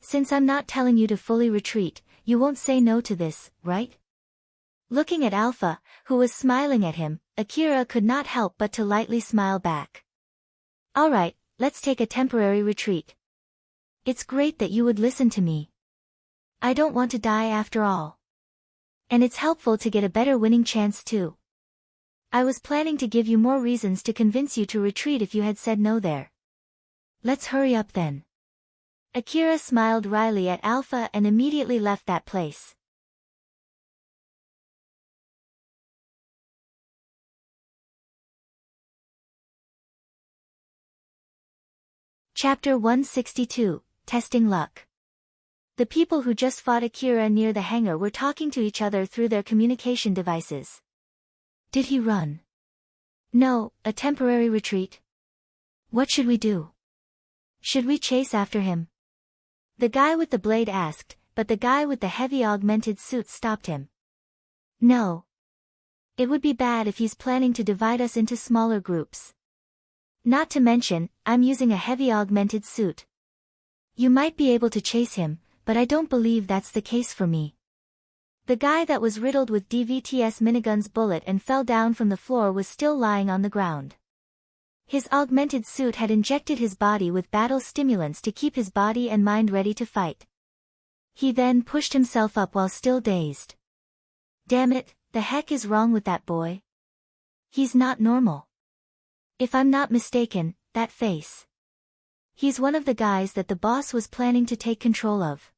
Since I'm not telling you to fully retreat, you won't say no to this, right? Looking at Alpha, who was smiling at him, Akira could not help but to lightly smile back. Alright, let's take a temporary retreat. It's great that you would listen to me. I don't want to die after all. And it's helpful to get a better winning chance too. I was planning to give you more reasons to convince you to retreat if you had said no there. Let's hurry up then. Akira smiled wryly at Alpha and immediately left that place. Chapter 162, Testing Luck. The people who just fought Akira near the hangar were talking to each other through their communication devices. Did he run? No, a temporary retreat. What should we do? Should we chase after him? The guy with the blade asked, but the guy with the heavy augmented suit stopped him. No. It would be bad if he's planning to divide us into smaller groups. Not to mention, I'm using a heavy augmented suit. You might be able to chase him, but I don't believe that's the case for me. The guy that was riddled with DVTS minigun's bullet and fell down from the floor was still lying on the ground. His augmented suit had injected his body with battle stimulants to keep his body and mind ready to fight. He then pushed himself up while still dazed. Damn it, the heck is wrong with that boy? He's not normal. If I'm not mistaken, that face. He's one of the guys that the boss was planning to take control of.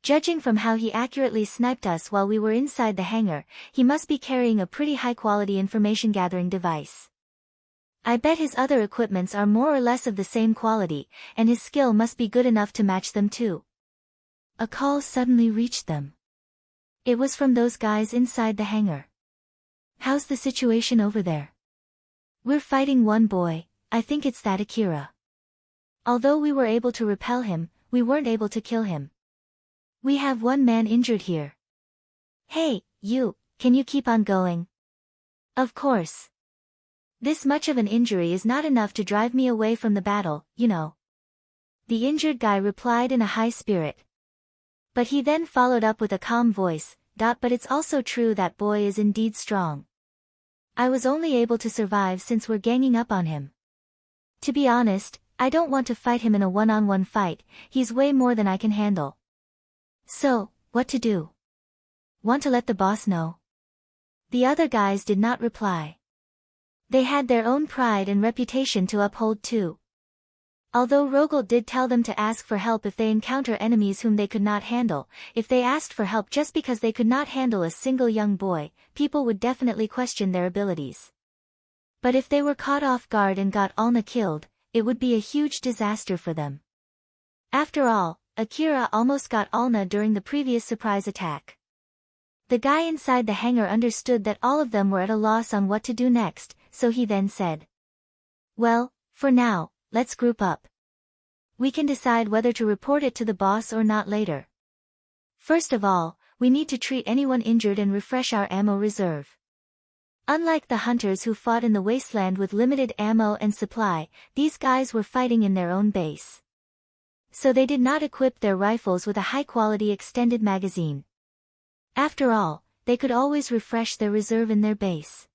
Judging from how he accurately sniped us while we were inside the hangar, he must be carrying a pretty high-quality information-gathering device. I bet his other equipments are more or less of the same quality, and his skill must be good enough to match them too. A call suddenly reached them. It was from those guys inside the hangar. How's the situation over there? We're fighting one boy, I think it's that Akira. Although we were able to repel him, we weren't able to kill him. We have one man injured here. Hey, you, can you keep on going? Of course. This much of an injury is not enough to drive me away from the battle, you know. The injured guy replied in a high spirit. But he then followed up with a calm voice, but it's also true that boy is indeed strong. I was only able to survive since we're ganging up on him. To be honest, I don't want to fight him in a one-on-one fight, he's way more than I can handle. So, what to do? Want to let the boss know? The other guys did not reply. They had their own pride and reputation to uphold too. Although Rogalt did tell them to ask for help if they encounter enemies whom they could not handle, if they asked for help just because they could not handle a single young boy, people would definitely question their abilities. But if they were caught off guard and got Alna killed, it would be a huge disaster for them. After all, Akira almost got Alna during the previous surprise attack. The guy inside the hangar understood that all of them were at a loss on what to do next, so he then said, "Well, for now, let's group up. We can decide whether to report it to the boss or not later. First of all, we need to treat anyone injured and refresh our ammo reserve." Unlike the hunters who fought in the wasteland with limited ammo and supply, these guys were fighting in their own base. So they did not equip their rifles with a high-quality extended magazine. After all, they could always refresh their reserve in their base.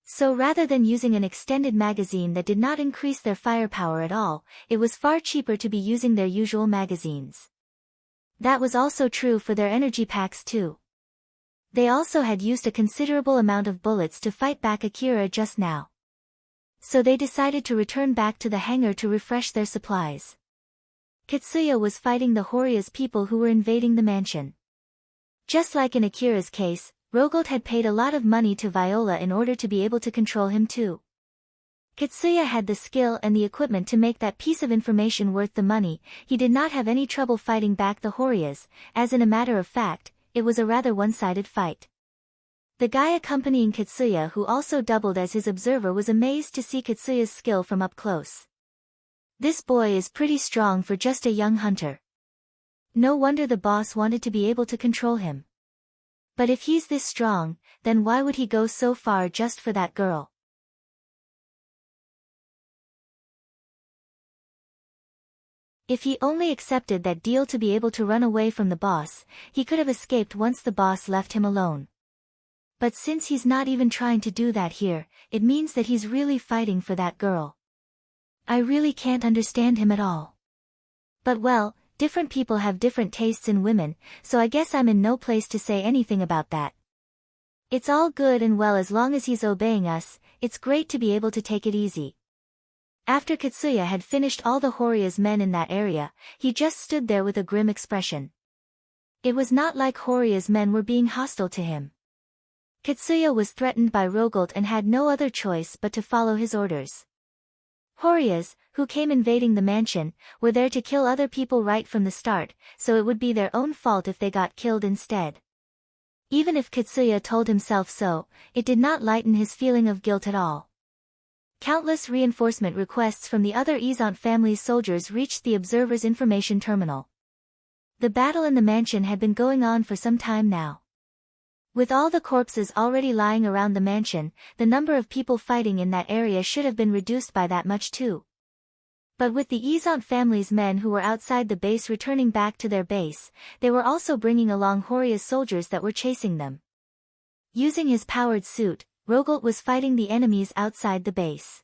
So rather than using an extended magazine that did not increase their firepower at all, it was far cheaper to be using their usual magazines. That was also true for their energy packs too. They also had used a considerable amount of bullets to fight back Akira just now. So they decided to return back to the hangar to refresh their supplies. Katsuya was fighting the Horia's people who were invading the mansion. Just like in Akira's case, Rogalt had paid a lot of money to Viola in order to be able to control him too. Katsuya had the skill and the equipment to make that piece of information worth the money. He did not have any trouble fighting back the Horias, as in a matter of fact, it was a rather one-sided fight. The guy accompanying Katsuya, who also doubled as his observer, was amazed to see Katsuya's skill from up close. This boy is pretty strong for just a young hunter. No wonder the boss wanted to be able to control him. But if he's this strong, then why would he go so far just for that girl? If he only accepted that deal to be able to run away from the boss, he could have escaped once the boss left him alone. But since he's not even trying to do that here, it means that he's really fighting for that girl. I really can't understand him at all. But well, different people have different tastes in women, so I guess I'm in no place to say anything about that. It's all good and well as long as he's obeying us. It's great to be able to take it easy. After Katsuya had finished all the Horia's men in that area, he just stood there with a grim expression. It was not like Horia's men were being hostile to him. Katsuya was threatened by Rogalt and had no other choice but to follow his orders. Horias, who came invading the mansion, were there to kill other people right from the start, so it would be their own fault if they got killed instead. Even if Katsuya told himself so, it did not lighten his feeling of guilt at all. Countless reinforcement requests from the other Izant family's soldiers reached the observer's information terminal. The battle in the mansion had been going on for some time now. With all the corpses already lying around the mansion, the number of people fighting in that area should have been reduced by that much too. But with the Izant family's men who were outside the base returning back to their base, they were also bringing along Horia's soldiers that were chasing them. Using his powered suit, Rogalt was fighting the enemies outside the base.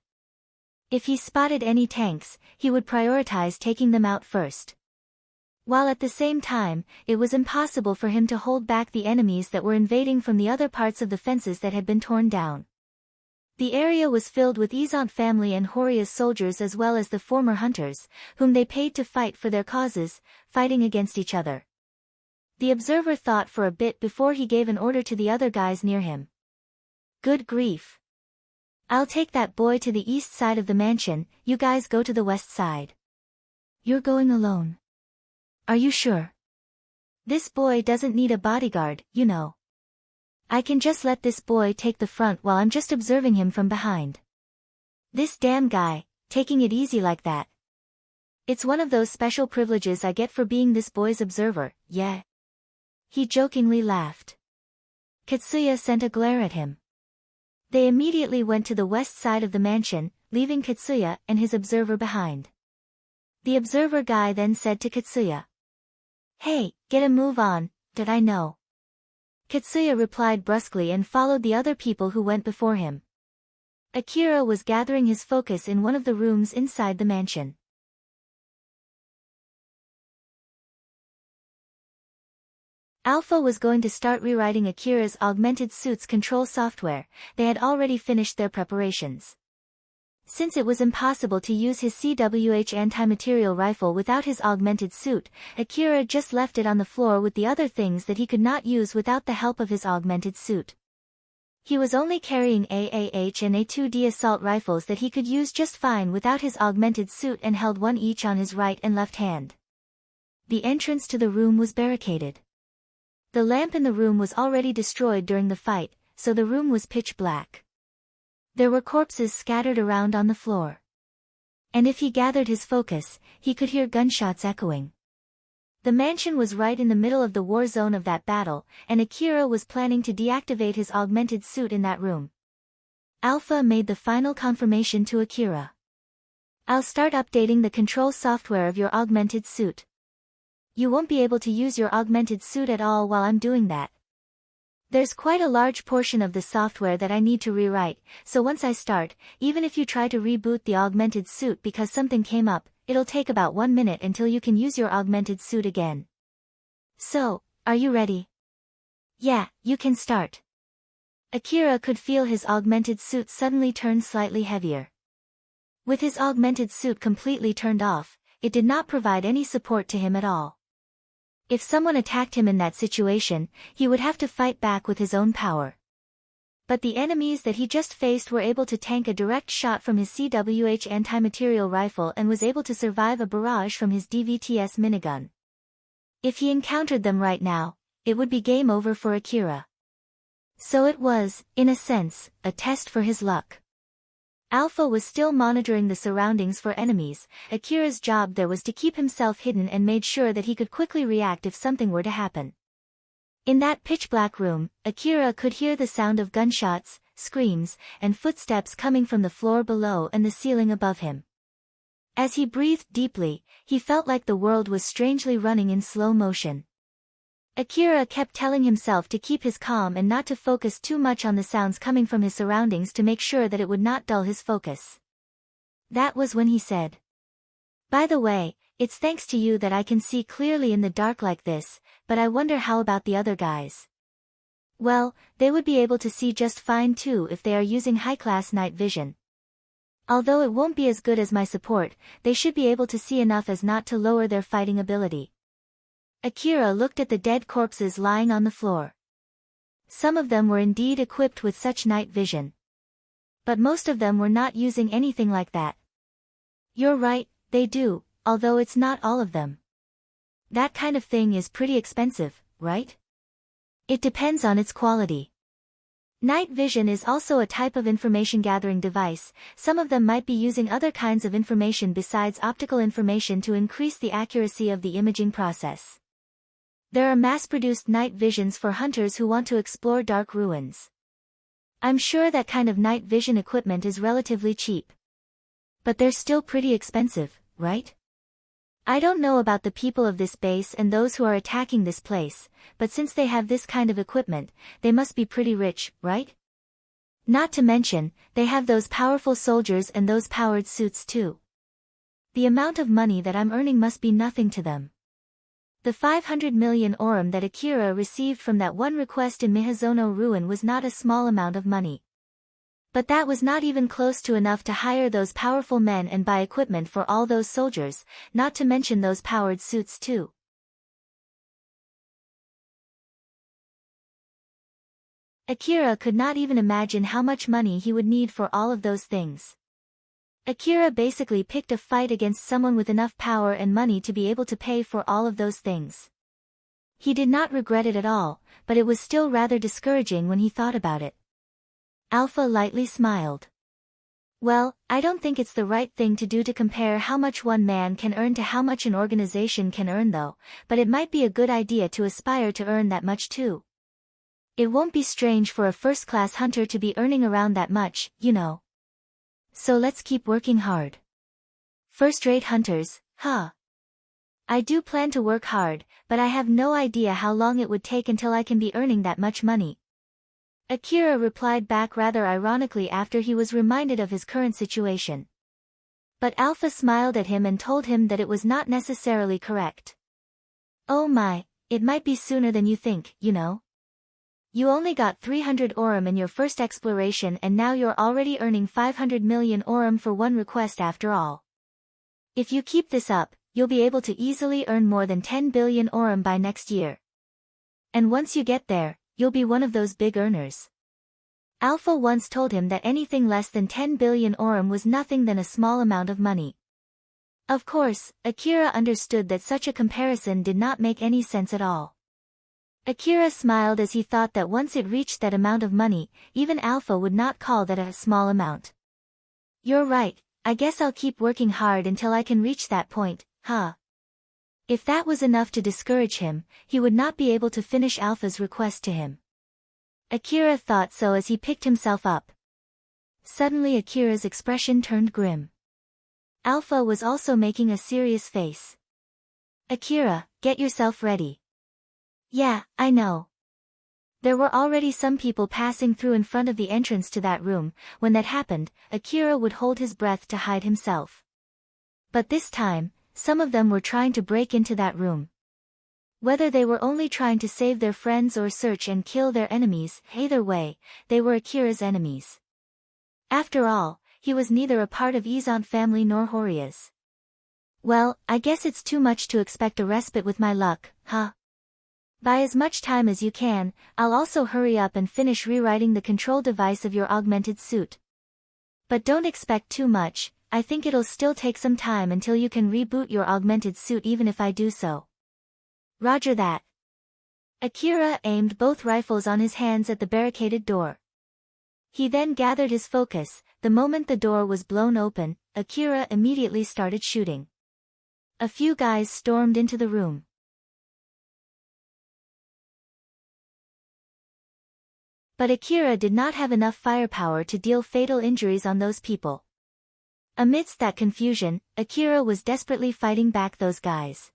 If he spotted any tanks, he would prioritize taking them out first. While at the same time, it was impossible for him to hold back the enemies that were invading from the other parts of the fences that had been torn down. The area was filled with Izant family and Horia's soldiers as well as the former hunters, whom they paid to fight for their causes, fighting against each other. The observer thought for a bit before he gave an order to the other guys near him. Good grief. I'll take that boy to the east side of the mansion, you guys go to the west side. You're going alone. Are you sure? This boy doesn't need a bodyguard, you know. I can just let this boy take the front while I'm just observing him from behind. This damn guy, taking it easy like that. It's one of those special privileges I get for being this boy's observer, yeah. He jokingly laughed. Katsuya sent a glare at him. They immediately went to the west side of the mansion, leaving Katsuya and his observer behind. The observer guy then said to Katsuya, Hey, get a move on, did I know? Katsuya replied brusquely and followed the other people who went before him. Akira was gathering his focus in one of the rooms inside the mansion. Alpha was going to start rewriting Akira's augmented suit's control software. They had already finished their preparations. Since it was impossible to use his CWH anti-material rifle without his augmented suit, Akira just left it on the floor with the other things that he could not use without the help of his augmented suit. He was only carrying AAH and A2D assault rifles that he could use just fine without his augmented suit and held one each on his right and left hand. The entrance to the room was barricaded. The lamp in the room was already destroyed during the fight, so the room was pitch black. There were corpses scattered around on the floor. And if he gathered his focus, he could hear gunshots echoing. The mansion was right in the middle of the war zone of that battle, and Akira was planning to deactivate his augmented suit in that room. Alpha made the final confirmation to Akira. I'll start updating the control software of your augmented suit. You won't be able to use your augmented suit at all while I'm doing that. There's quite a large portion of the software that I need to rewrite, so once I start, even if you try to reboot the augmented suit because something came up, it'll take about 1 minute until you can use your augmented suit again. So, are you ready? Yeah, you can start. Akira could feel his augmented suit suddenly turn slightly heavier. With his augmented suit completely turned off, it did not provide any support to him at all. If someone attacked him in that situation, he would have to fight back with his own power. But the enemies that he just faced were able to tank a direct shot from his CWH anti-material rifle and was able to survive a barrage from his DVTS minigun. If he encountered them right now, it would be game over for Akira. So it was, in a sense, a test for his luck. Alpha was still monitoring the surroundings for enemies. Akira's job there was to keep himself hidden and made sure that he could quickly react if something were to happen. In that pitch-black room, Akira could hear the sound of gunshots, screams, and footsteps coming from the floor below and the ceiling above him. As he breathed deeply, he felt like the world was strangely running in slow motion. Akira kept telling himself to keep his calm and not to focus too much on the sounds coming from his surroundings to make sure that it would not dull his focus. That was when he said, "By the way, it's thanks to you that I can see clearly in the dark like this, but I wonder how about the other guys?" Well, they would be able to see just fine too if they are using high-class night vision. Although it won't be as good as my support, they should be able to see enough as not to lower their fighting ability. Akira looked at the dead corpses lying on the floor. Some of them were indeed equipped with such night vision. But most of them were not using anything like that. You're right, they do, although it's not all of them. That kind of thing is pretty expensive, right? It depends on its quality. Night vision is also a type of information gathering device. Some of them might be using other kinds of information besides optical information to increase the accuracy of the imaging process. There are mass-produced night visions for hunters who want to explore dark ruins. I'm sure that kind of night vision equipment is relatively cheap. But they're still pretty expensive, right? I don't know about the people of this base and those who are attacking this place, but since they have this kind of equipment, they must be pretty rich, right? Not to mention, they have those powerful soldiers and those powered suits too. The amount of money that I'm earning must be nothing to them. The 500 million orum that Akira received from that one request in Mihazono Ruin was not a small amount of money. But that was not even close to enough to hire those powerful men and buy equipment for all those soldiers, not to mention those powered suits too. Akira could not even imagine how much money he would need for all of those things. Akira basically picked a fight against someone with enough power and money to be able to pay for all of those things. He did not regret it at all, but it was still rather discouraging when he thought about it. Alpha lightly smiled. Well, I don't think it's the right thing to do to compare how much one man can earn to how much an organization can earn though, but it might be a good idea to aspire to earn that much too. It won't be strange for a first-class hunter to be earning around that much, you know. So let's keep working hard. First-rate hunters, huh? I do plan to work hard, but I have no idea how long it would take until I can be earning that much money. Akira replied back rather ironically after he was reminded of his current situation. But Alpha smiled at him and told him that it was not necessarily correct. Oh my, it might be sooner than you think, you know. You only got 300 Aurum in your first exploration and now you're already earning 500 million Aurum for one request after all. If you keep this up, you'll be able to easily earn more than 10 billion Aurum by next year. And once you get there, you'll be one of those big earners. Alpha once told him that anything less than 10 billion Aurum was nothing than a small amount of money. Of course, Akira understood that such a comparison did not make any sense at all. Akira smiled as he thought that once it reached that amount of money, even Alpha would not call that a small amount. You're right, I guess I'll keep working hard until I can reach that point, huh? If that was enough to discourage him, he would not be able to finish Alpha's request to him. Akira thought so as he picked himself up. Suddenly Akira's expression turned grim. Alpha was also making a serious face. Akira, get yourself ready. Yeah, I know. There were already some people passing through in front of the entrance to that room. When that happened, Akira would hold his breath to hide himself. But this time, some of them were trying to break into that room. Whether they were only trying to save their friends or search and kill their enemies, either way, they were Akira's enemies. After all, he was neither a part of Izan family nor Horia's. Well, I guess it's too much to expect a respite with my luck, huh? Buy as much time as you can, I'll also hurry up and finish rewriting the control device of your augmented suit. But don't expect too much, I think it'll still take some time until you can reboot your augmented suit even if I do so. Roger that. Akira aimed both rifles on his hands at the barricaded door. He then gathered his focus. The moment the door was blown open, Akira immediately started shooting. A few guys stormed into the room. But Akira did not have enough firepower to deal fatal injuries on those people. Amidst that confusion, Akira was desperately fighting back those guys.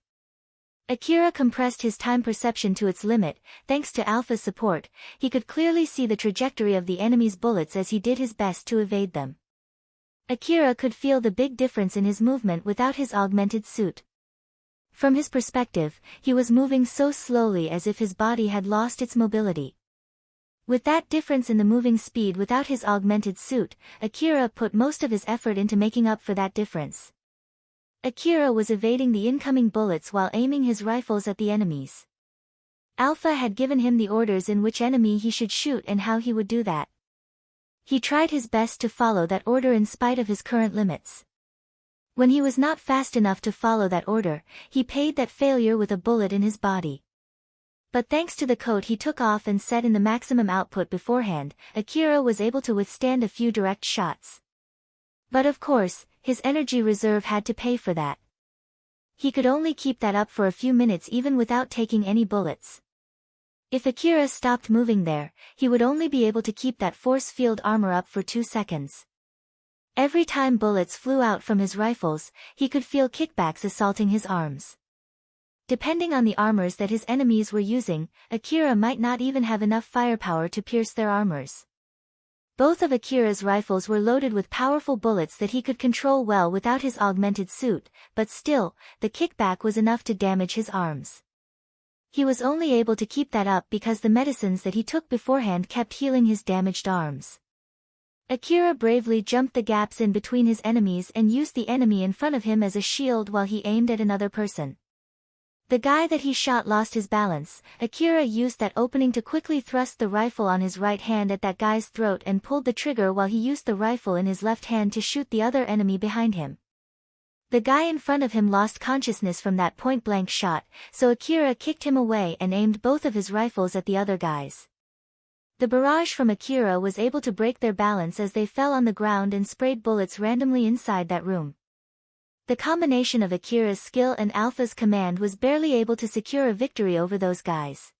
Akira compressed his time perception to its limit. Thanks to Alpha's support, he could clearly see the trajectory of the enemy's bullets as he did his best to evade them. Akira could feel the big difference in his movement without his augmented suit. From his perspective, he was moving so slowly as if his body had lost its mobility. With that difference in the moving speed without his augmented suit, Akira put most of his effort into making up for that difference. Akira was evading the incoming bullets while aiming his rifles at the enemies. Alpha had given him the orders in which enemy he should shoot and how he would do that. He tried his best to follow that order in spite of his current limits. When he was not fast enough to follow that order, he paid that failure with a bullet in his body. But thanks to the coat he took off and set in the maximum output beforehand, Akira was able to withstand a few direct shots. But of course, his energy reserve had to pay for that. He could only keep that up for a few minutes even without taking any bullets. If Akira stopped moving there, he would only be able to keep that force field armor up for 2 seconds. Every time bullets flew out from his rifles, he could feel kickbacks assaulting his arms. Depending on the armors that his enemies were using, Akira might not even have enough firepower to pierce their armors. Both of Akira's rifles were loaded with powerful bullets that he could control well without his augmented suit, but still, the kickback was enough to damage his arms. He was only able to keep that up because the medicines that he took beforehand kept healing his damaged arms. Akira bravely jumped the gaps in between his enemies and used the enemy in front of him as a shield while he aimed at another person. The guy that he shot lost his balance. Akira used that opening to quickly thrust the rifle on his right hand at that guy's throat and pulled the trigger while he used the rifle in his left hand to shoot the other enemy behind him. The guy in front of him lost consciousness from that point-blank shot, so Akira kicked him away and aimed both of his rifles at the other guys. The barrage from Akira was able to break their balance as they fell on the ground and sprayed bullets randomly inside that room. The combination of Akira's skill and Alpha's command was barely able to secure a victory over those guys.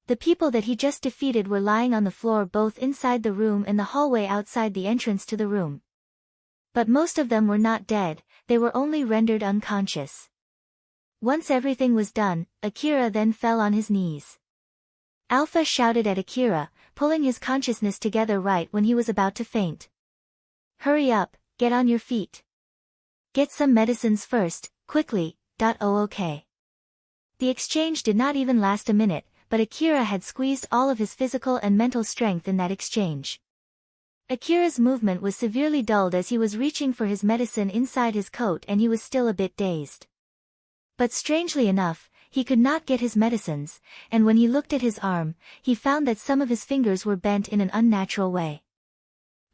The people that he just defeated were lying on the floor both inside the room and the hallway outside the entrance to the room. But most of them were not dead, they were only rendered unconscious. Once everything was done, Akira then fell on his knees. Alpha shouted at Akira, pulling his consciousness together right when he was about to faint. Hurry up, get on your feet. Get some medicines first, quickly. Oh, okay. The exchange did not even last a minute, but Akira had squeezed all of his physical and mental strength in that exchange. Akira's movement was severely dulled as he was reaching for his medicine inside his coat, and he was still a bit dazed. But strangely enough, he could not get his medicines, and when he looked at his arm, he found that some of his fingers were bent in an unnatural way.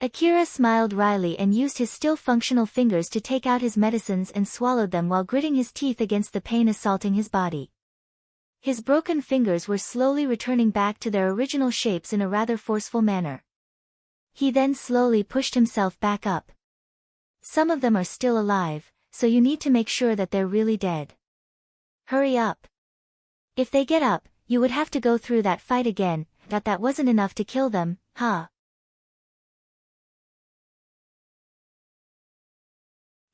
Akira smiled wryly and used his still functional fingers to take out his medicines and swallowed them while gritting his teeth against the pain assaulting his body. His broken fingers were slowly returning back to their original shapes in a rather forceful manner. He then slowly pushed himself back up. Some of them are still alive, so you need to make sure that they're really dead. Hurry up. If they get up, you would have to go through that fight again. That wasn't enough to kill them, huh?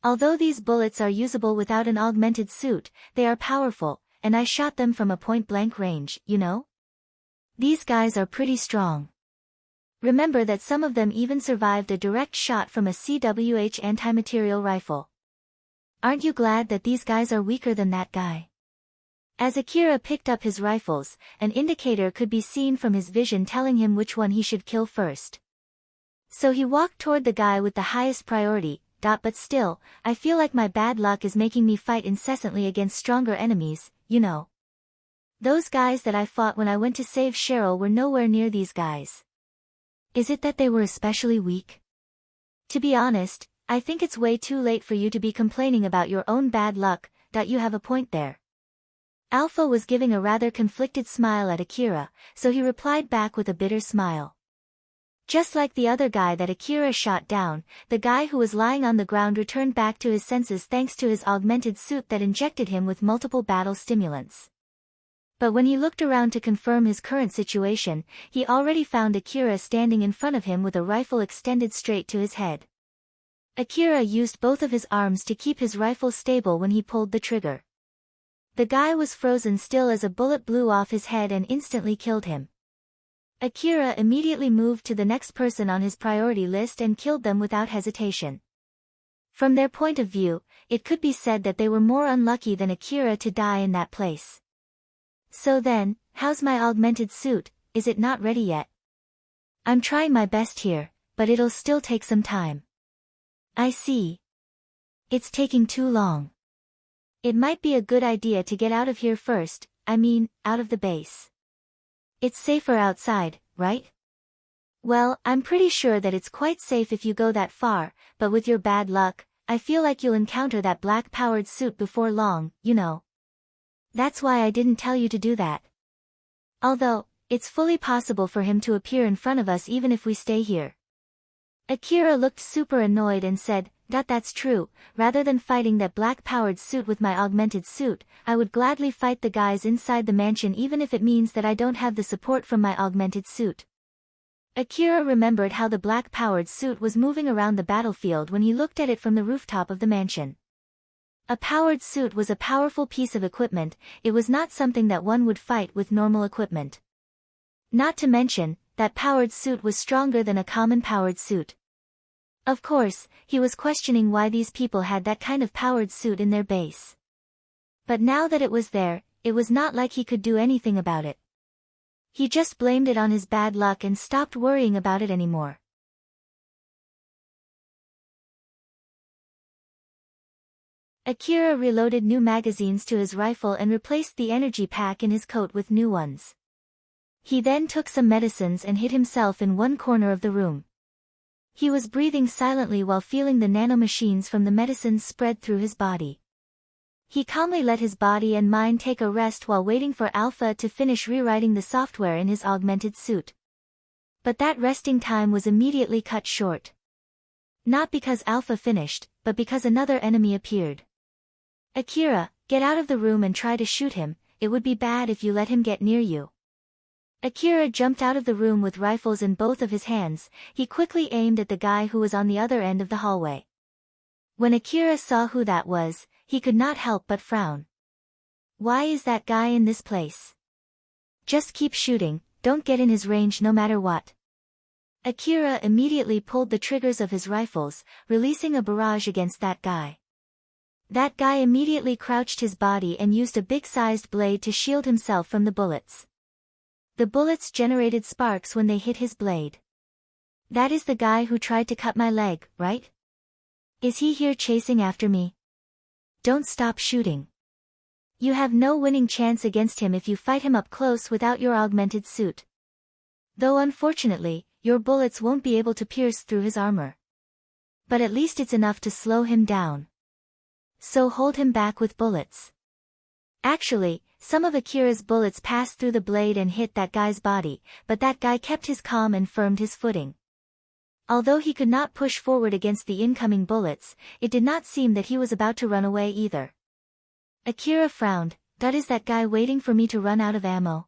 Although these bullets are usable without an augmented suit, they are powerful, and I shot them from a point-blank range, you know? These guys are pretty strong. Remember that some of them even survived a direct shot from a CWH anti-material rifle. Aren't you glad that these guys are weaker than that guy? As Akira picked up his rifles, an indicator could be seen from his vision telling him which one he should kill first. So he walked toward the guy with the highest priority. But still, I feel like my bad luck is making me fight incessantly against stronger enemies, you know. Those guys that I fought when I went to save Cheryl were nowhere near these guys. Is it that they were especially weak? To be honest, I think it's way too late for you to be complaining about your own bad luck. You have a point there. Alpha was giving a rather conflicted smile at Akira, so he replied back with a bitter smile. Just like the other guy that Akira shot down, the guy who was lying on the ground returned back to his senses thanks to his augmented suit that injected him with multiple battle stimulants. But when he looked around to confirm his current situation, he already found Akira standing in front of him with a rifle extended straight to his head. Akira used both of his arms to keep his rifle stable when he pulled the trigger. The guy was frozen still as a bullet blew off his head and instantly killed him. Akira immediately moved to the next person on his priority list and killed them without hesitation. From their point of view, it could be said that they were more unlucky than Akira to die in that place. So then, how's my augmented suit, is it not ready yet? I'm trying my best here, but it'll still take some time. I see. It's taking too long. It might be a good idea to get out of here first, out of the base. It's safer outside, right? Well, I'm pretty sure that it's quite safe if you go that far, but with your bad luck, I feel like you'll encounter that black-powered suit before long, you know. That's why I didn't tell you to do that. Although, it's fully possible for him to appear in front of us even if we stay here. Akira looked super annoyed and said, That's true, rather than fighting that black-powered suit with my augmented suit, I would gladly fight the guys inside the mansion even if it means that I don't have the support from my augmented suit. Akira remembered how the black-powered suit was moving around the battlefield when he looked at it from the rooftop of the mansion. A powered suit was a powerful piece of equipment, it was not something that one would fight with normal equipment. Not to mention, that powered suit was stronger than a common powered suit. Of course, he was questioning why these people had that kind of powered suit in their base. But now that it was there, it was not like he could do anything about it. He just blamed it on his bad luck and stopped worrying about it anymore. Akira reloaded new magazines to his rifle and replaced the energy pack in his coat with new ones. He then took some medicines and hid himself in one corner of the room. He was breathing silently while feeling the nanomachines from the medicines spread through his body. He calmly let his body and mind take a rest while waiting for Alpha to finish rewriting the software in his augmented suit. But that resting time was immediately cut short. Not because Alpha finished, but because another enemy appeared. Akira, get out of the room and try to shoot him, it would be bad if you let him get near you. Akira jumped out of the room with rifles in both of his hands, he quickly aimed at the guy who was on the other end of the hallway. When Akira saw who that was, he could not help but frown. Why is that guy in this place? Just keep shooting, don't get in his range no matter what. Akira immediately pulled the triggers of his rifles, releasing a barrage against that guy. That guy immediately crouched his body and used a big-sized blade to shield himself from the bullets. The bullets generated sparks when they hit his blade. That is the guy who tried to cut my leg, right? Is he here chasing after me? Don't stop shooting. You have no winning chance against him if you fight him up close without your augmented suit. Though unfortunately, your bullets won't be able to pierce through his armor. But at least it's enough to slow him down. So hold him back with bullets. Actually, some of Akira's bullets passed through the blade and hit that guy's body, but that guy kept his calm and firmed his footing. Although he could not push forward against the incoming bullets, it did not seem that he was about to run away either. Akira frowned. That is that guy waiting for me to run out of ammo?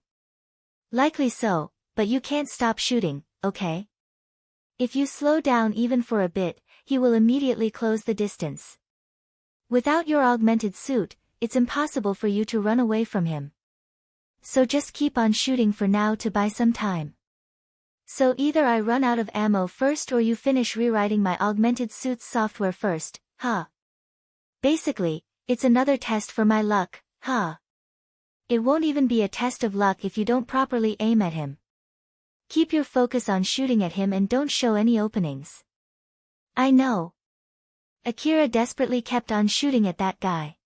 Likely so, but you can't stop shooting, okay? If you slow down even for a bit, he will immediately close the distance. Without your augmented suit, it's impossible for you to run away from him. So just keep on shooting for now to buy some time. So either I run out of ammo first or you finish rewriting my augmented suit's software first, huh? Basically, it's another test for my luck, huh? It won't even be a test of luck if you don't properly aim at him. Keep your focus on shooting at him and don't show any openings. I know. Akira desperately kept on shooting at that guy.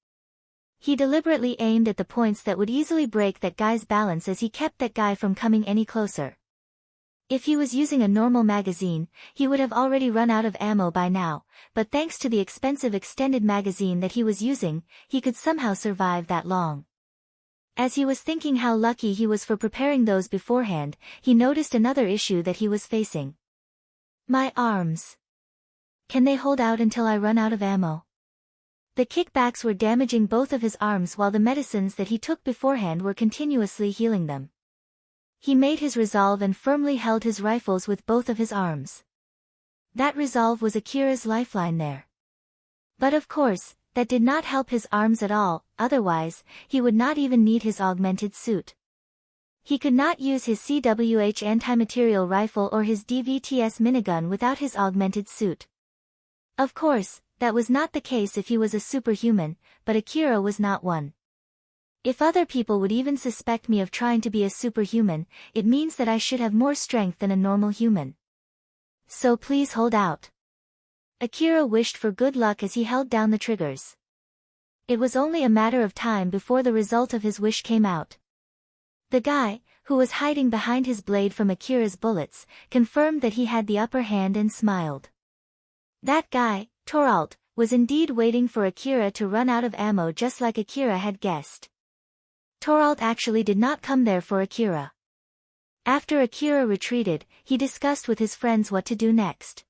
He deliberately aimed at the points that would easily break that guy's balance as he kept that guy from coming any closer. If he was using a normal magazine, he would have already run out of ammo by now, but thanks to the expensive extended magazine that he was using, he could somehow survive that long. As he was thinking how lucky he was for preparing those beforehand, he noticed another issue that he was facing. My arms. Can they hold out until I run out of ammo? The kickbacks were damaging both of his arms while the medicines that he took beforehand were continuously healing them. He made his resolve and firmly held his rifles with both of his arms. That resolve was Akira's lifeline there. But of course, that did not help his arms at all, otherwise, he would not even need his augmented suit. He could not use his CWH anti-material rifle or his DVTS minigun without his augmented suit. Of course, that was not the case if he was a superhuman, but Akira was not one. If other people would even suspect me of trying to be a superhuman, it means that I should have more strength than a normal human. So please hold out. Akira wished for good luck as he held down the triggers. It was only a matter of time before the result of his wish came out. The guy, who was hiding behind his blade from Akira's bullets, confirmed that he had the upper hand and smiled. That guy, Toralt, was indeed waiting for Akira to run out of ammo just like Akira had guessed. Toralt actually did not come there for Akira. After Akira retreated, he discussed with his friends what to do next.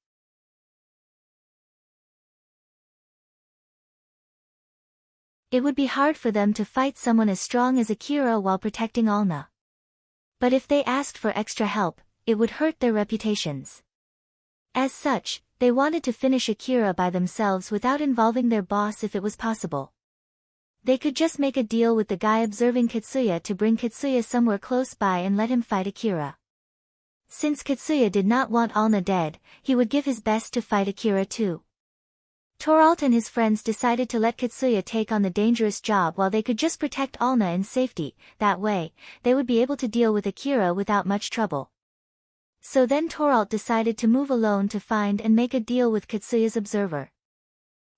It would be hard for them to fight someone as strong as Akira while protecting Alna. But if they asked for extra help, it would hurt their reputations. As such, they wanted to finish Akira by themselves without involving their boss if it was possible. They could just make a deal with the guy observing Katsuya to bring Katsuya somewhere close by and let him fight Akira. Since Katsuya did not want Alna dead, he would give his best to fight Akira too. Toralt and his friends decided to let Katsuya take on the dangerous job while they could just protect Alna in safety. That way, they would be able to deal with Akira without much trouble. So then Toralt decided to move alone to find and make a deal with Katsuya's observer.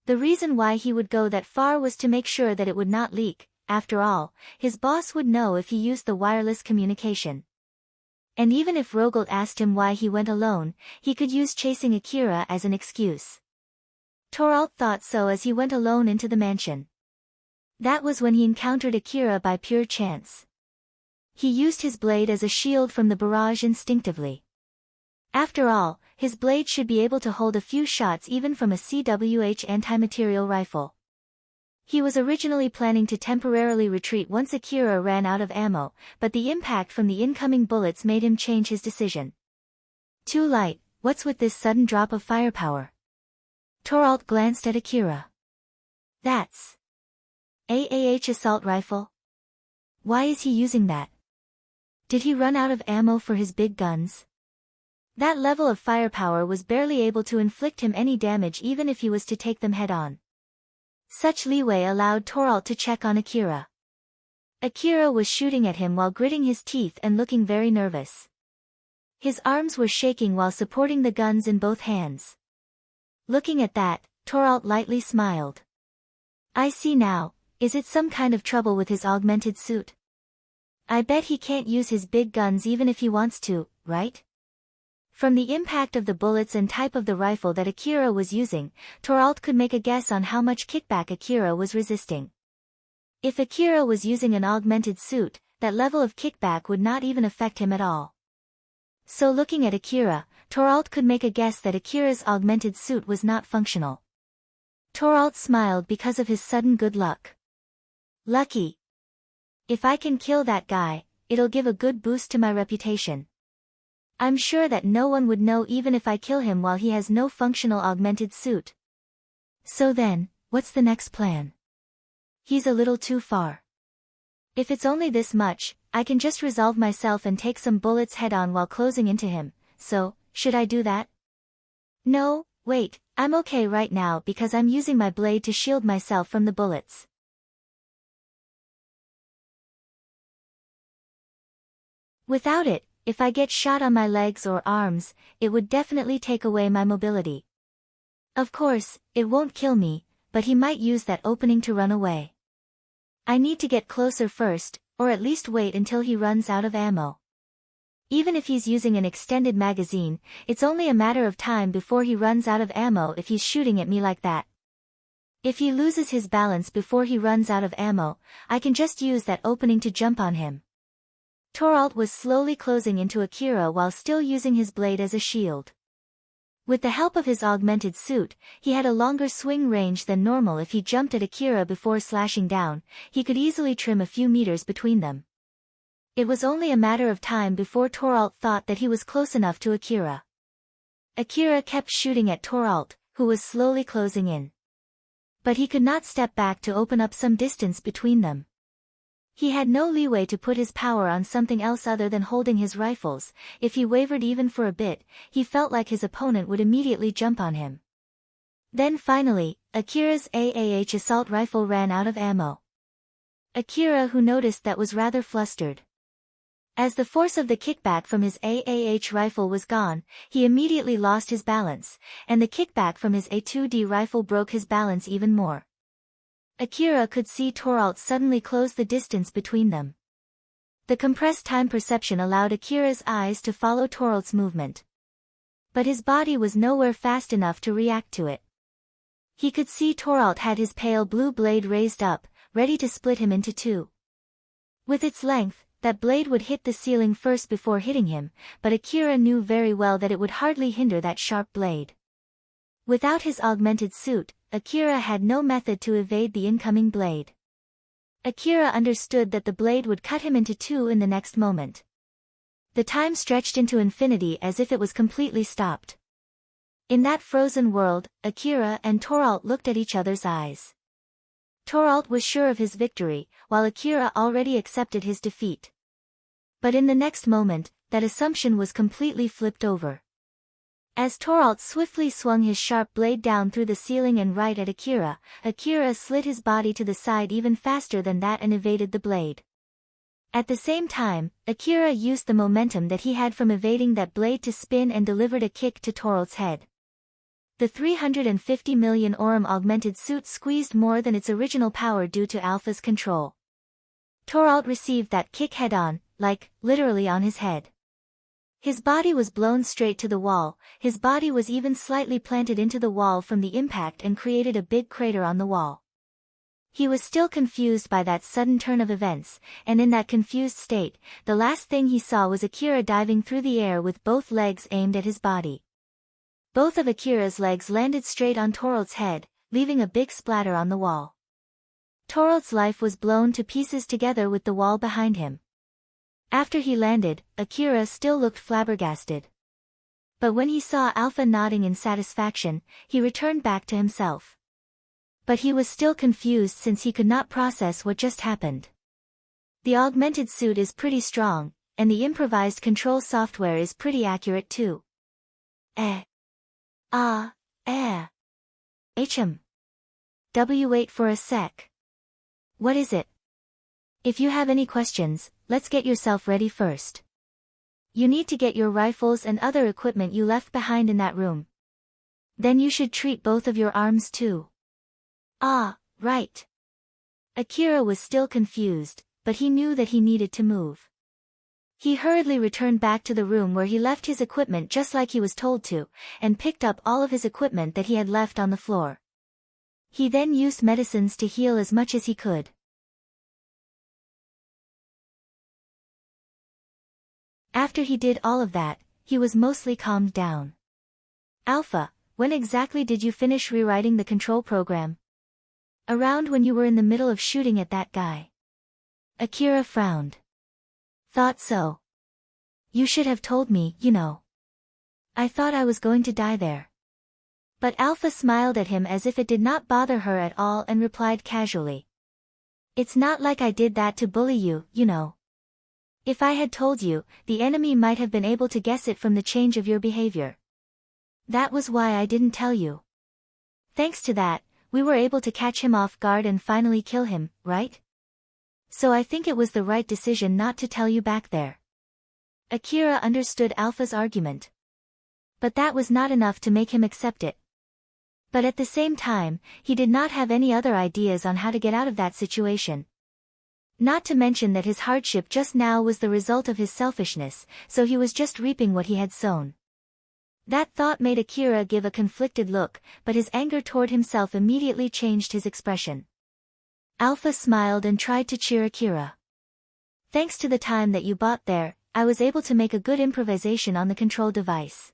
The reason why he would go that far was to make sure that it would not leak. After all, his boss would know if he used the wireless communication. And even if Rogold asked him why he went alone, he could use chasing Akira as an excuse. Toralt thought so as he went alone into the mansion. That was when he encountered Akira by pure chance. He used his blade as a shield from the barrage instinctively. After all, his blade should be able to hold a few shots even from a CWH anti-material rifle. He was originally planning to temporarily retreat once Akira ran out of ammo, but the impact from the incoming bullets made him change his decision. Too light, what's with this sudden drop of firepower? Toralt glanced at Akira. That's AAH assault rifle? Why is he using that? Did he run out of ammo for his big guns? That level of firepower was barely able to inflict him any damage even if he was to take them head-on. Such leeway allowed Toralt to check on Akira. Akira was shooting at him while gritting his teeth and looking very nervous. His arms were shaking while supporting the guns in both hands. Looking at that, Toralt lightly smiled. I see now, is it some kind of trouble with his augmented suit? I bet he can't use his big guns even if he wants to, right? From the impact of the bullets and type of the rifle that Akira was using, Toralt could make a guess on how much kickback Akira was resisting. If Akira was using an augmented suit, that level of kickback would not even affect him at all. So looking at Akira, Toralt could make a guess that Akira's augmented suit was not functional. Toralt smiled because of his sudden good luck. Lucky. If I can kill that guy, it'll give a good boost to my reputation. I'm sure that no one would know even if I kill him while he has no functional augmented suit. So then, what's the next plan? He's a little too far. If it's only this much, I can just resolve myself and take some bullets head-on while closing into him, so, should I do that? No, wait, I'm okay right now because I'm using my blade to shield myself from the bullets. Without it, if I get shot on my legs or arms, it would definitely take away my mobility. Of course, it won't kill me, but he might use that opening to run away. I need to get closer first, or at least wait until he runs out of ammo. Even if he's using an extended magazine, it's only a matter of time before he runs out of ammo if he's shooting at me like that. If he loses his balance before he runs out of ammo, I can just use that opening to jump on him. Toralt was slowly closing into Akira while still using his blade as a shield. With the help of his augmented suit, he had a longer swing range than normal. If he jumped at Akira before slashing down, he could easily trim a few meters between them. It was only a matter of time before Toralt thought that he was close enough to Akira. Akira kept shooting at Toralt, who was slowly closing in. But he could not step back to open up some distance between them. He had no leeway to put his power on something else other than holding his rifles. If he wavered even for a bit, he felt like his opponent would immediately jump on him. Then finally, Akira's AAH assault rifle ran out of ammo. Akira, who noticed that, was rather flustered. As the force of the kickback from his AAH rifle was gone, he immediately lost his balance, and the kickback from his A2D rifle broke his balance even more. Akira could see Toralt suddenly close the distance between them. The compressed time perception allowed Akira's eyes to follow Toralt's movement. But his body was nowhere fast enough to react to it. He could see Toralt had his pale blue blade raised up, ready to split him into two. With its length, that blade would hit the ceiling first before hitting him, but Akira knew very well that it would hardly hinder that sharp blade. Without his augmented suit, Akira had no method to evade the incoming blade. Akira understood that the blade would cut him into two in the next moment. The time stretched into infinity as if it was completely stopped. In that frozen world, Akira and Toralt looked at each other's eyes. Toralt was sure of his victory, while Akira already accepted his defeat. But in the next moment, that assumption was completely flipped over. As Toralt swiftly swung his sharp blade down through the ceiling and right at Akira, Akira slid his body to the side even faster than that and evaded the blade. At the same time, Akira used the momentum that he had from evading that blade to spin and delivered a kick to Toralt's head. The 350 million Aurum augmented suit squeezed more than its original power due to Alpha's control. Toralt received that kick head-on, like, literally on his head. His body was blown straight to the wall. His body was even slightly planted into the wall from the impact and created a big crater on the wall. He was still confused by that sudden turn of events, and in that confused state, the last thing he saw was Akira diving through the air with both legs aimed at his body. Both of Akira's legs landed straight on Toralt's head, leaving a big splatter on the wall. Toralt's life was blown to pieces together with the wall behind him. After he landed, Akira still looked flabbergasted. But when he saw Alpha nodding in satisfaction, he returned back to himself. But he was still confused since he could not process what just happened. The augmented suit is pretty strong, and the improvised control software is pretty accurate too. Wait for a sec. What is it? If you have any questions, let's get yourself ready first. You need to get your rifles and other equipment you left behind in that room. Then you should treat both of your arms too. Right. Akira was still confused, but he knew that he needed to move. He hurriedly returned back to the room where he left his equipment just like he was told to, and picked up all of his equipment that he had left on the floor. He then used medicines to heal as much as he could. After he did all of that, he was mostly calmed down. Alpha, when exactly did you finish rewriting the control program? Around when you were in the middle of shooting at that guy. Akira frowned. Thought so. You should have told me, you know. I thought I was going to die there. But Alpha smiled at him as if it did not bother her at all and replied casually. It's not like I did that to bully you, you know. If I had told you, the enemy might have been able to guess it from the change of your behavior. That was why I didn't tell you. Thanks to that, we were able to catch him off guard and finally kill him, right? So I think it was the right decision not to tell you back there. Akira understood Alpha's argument. But that was not enough to make him accept it. But at the same time, he did not have any other ideas on how to get out of that situation. Not to mention that his hardship just now was the result of his selfishness, so he was just reaping what he had sown. That thought made Akira give a conflicted look, but his anger toward himself immediately changed his expression. Alpha smiled and tried to cheer Akira. Thanks to the time that you bought there, I was able to make a good improvisation on the control device.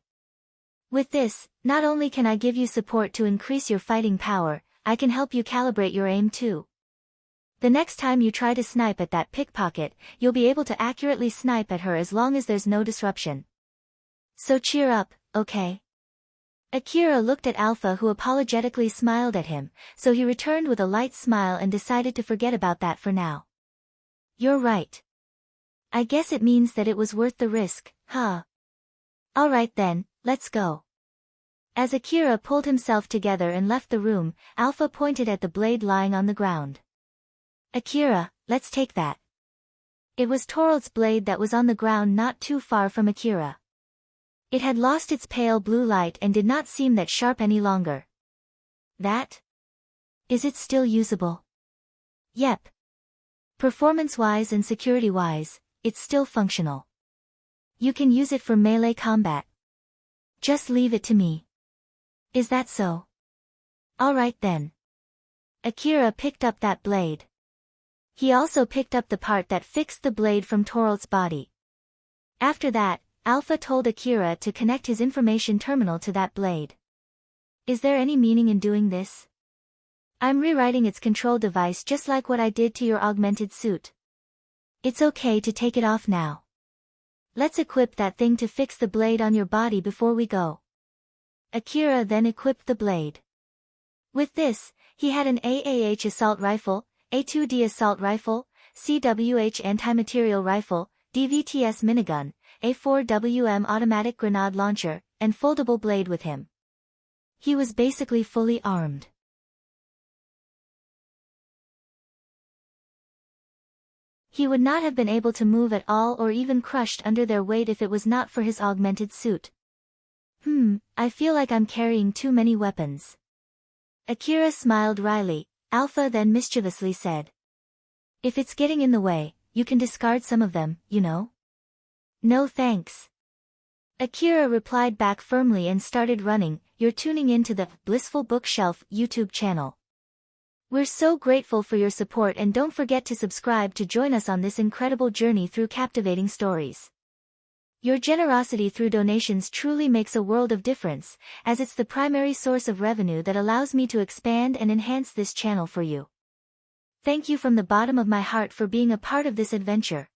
With this, not only can I give you support to increase your fighting power, I can help you calibrate your aim too. The next time you try to snipe at that pickpocket, you'll be able to accurately snipe at her as long as there's no disruption. So cheer up, okay? Akira looked at Alpha, who apologetically smiled at him, so he returned with a light smile and decided to forget about that for now. You're right. I guess it means that it was worth the risk, huh? Alright then, let's go. As Akira pulled himself together and left the room, Alpha pointed at the blade lying on the ground. Akira, let's take that. It was Torald's blade that was on the ground not too far from Akira. It had lost its pale blue light and did not seem that sharp any longer. That? Is it still usable? Yep. Performance-wise and security-wise, it's still functional. You can use it for melee combat. Just leave it to me. Is that so? Alright then. Akira picked up that blade. He also picked up the part that fixed the blade from Torald's body. After that, Alpha told Akira to connect his information terminal to that blade. Is there any meaning in doing this? I'm rewriting its control device just like what I did to your augmented suit. It's okay to take it off now. Let's equip that thing to fix the blade on your body before we go. Akira then equipped the blade. With this, he had an AAH assault rifle, A2D assault rifle, CWH anti-material rifle, DVTS minigun, A4WM automatic grenade launcher, and foldable blade with him. He was basically fully armed. He would not have been able to move at all or even crushed under their weight if it was not for his augmented suit. I feel like I'm carrying too many weapons. Akira smiled wryly. Alpha then mischievously said. If it's getting in the way, you can discard some of them, you know? No thanks. Akira replied back firmly and started running. You're tuning in to the Blissful Bookshelf YouTube channel. We're so grateful for your support, and don't forget to subscribe to join us on this incredible journey through captivating stories. Your generosity through donations truly makes a world of difference, as it's the primary source of revenue that allows me to expand and enhance this channel for you. Thank you from the bottom of my heart for being a part of this adventure.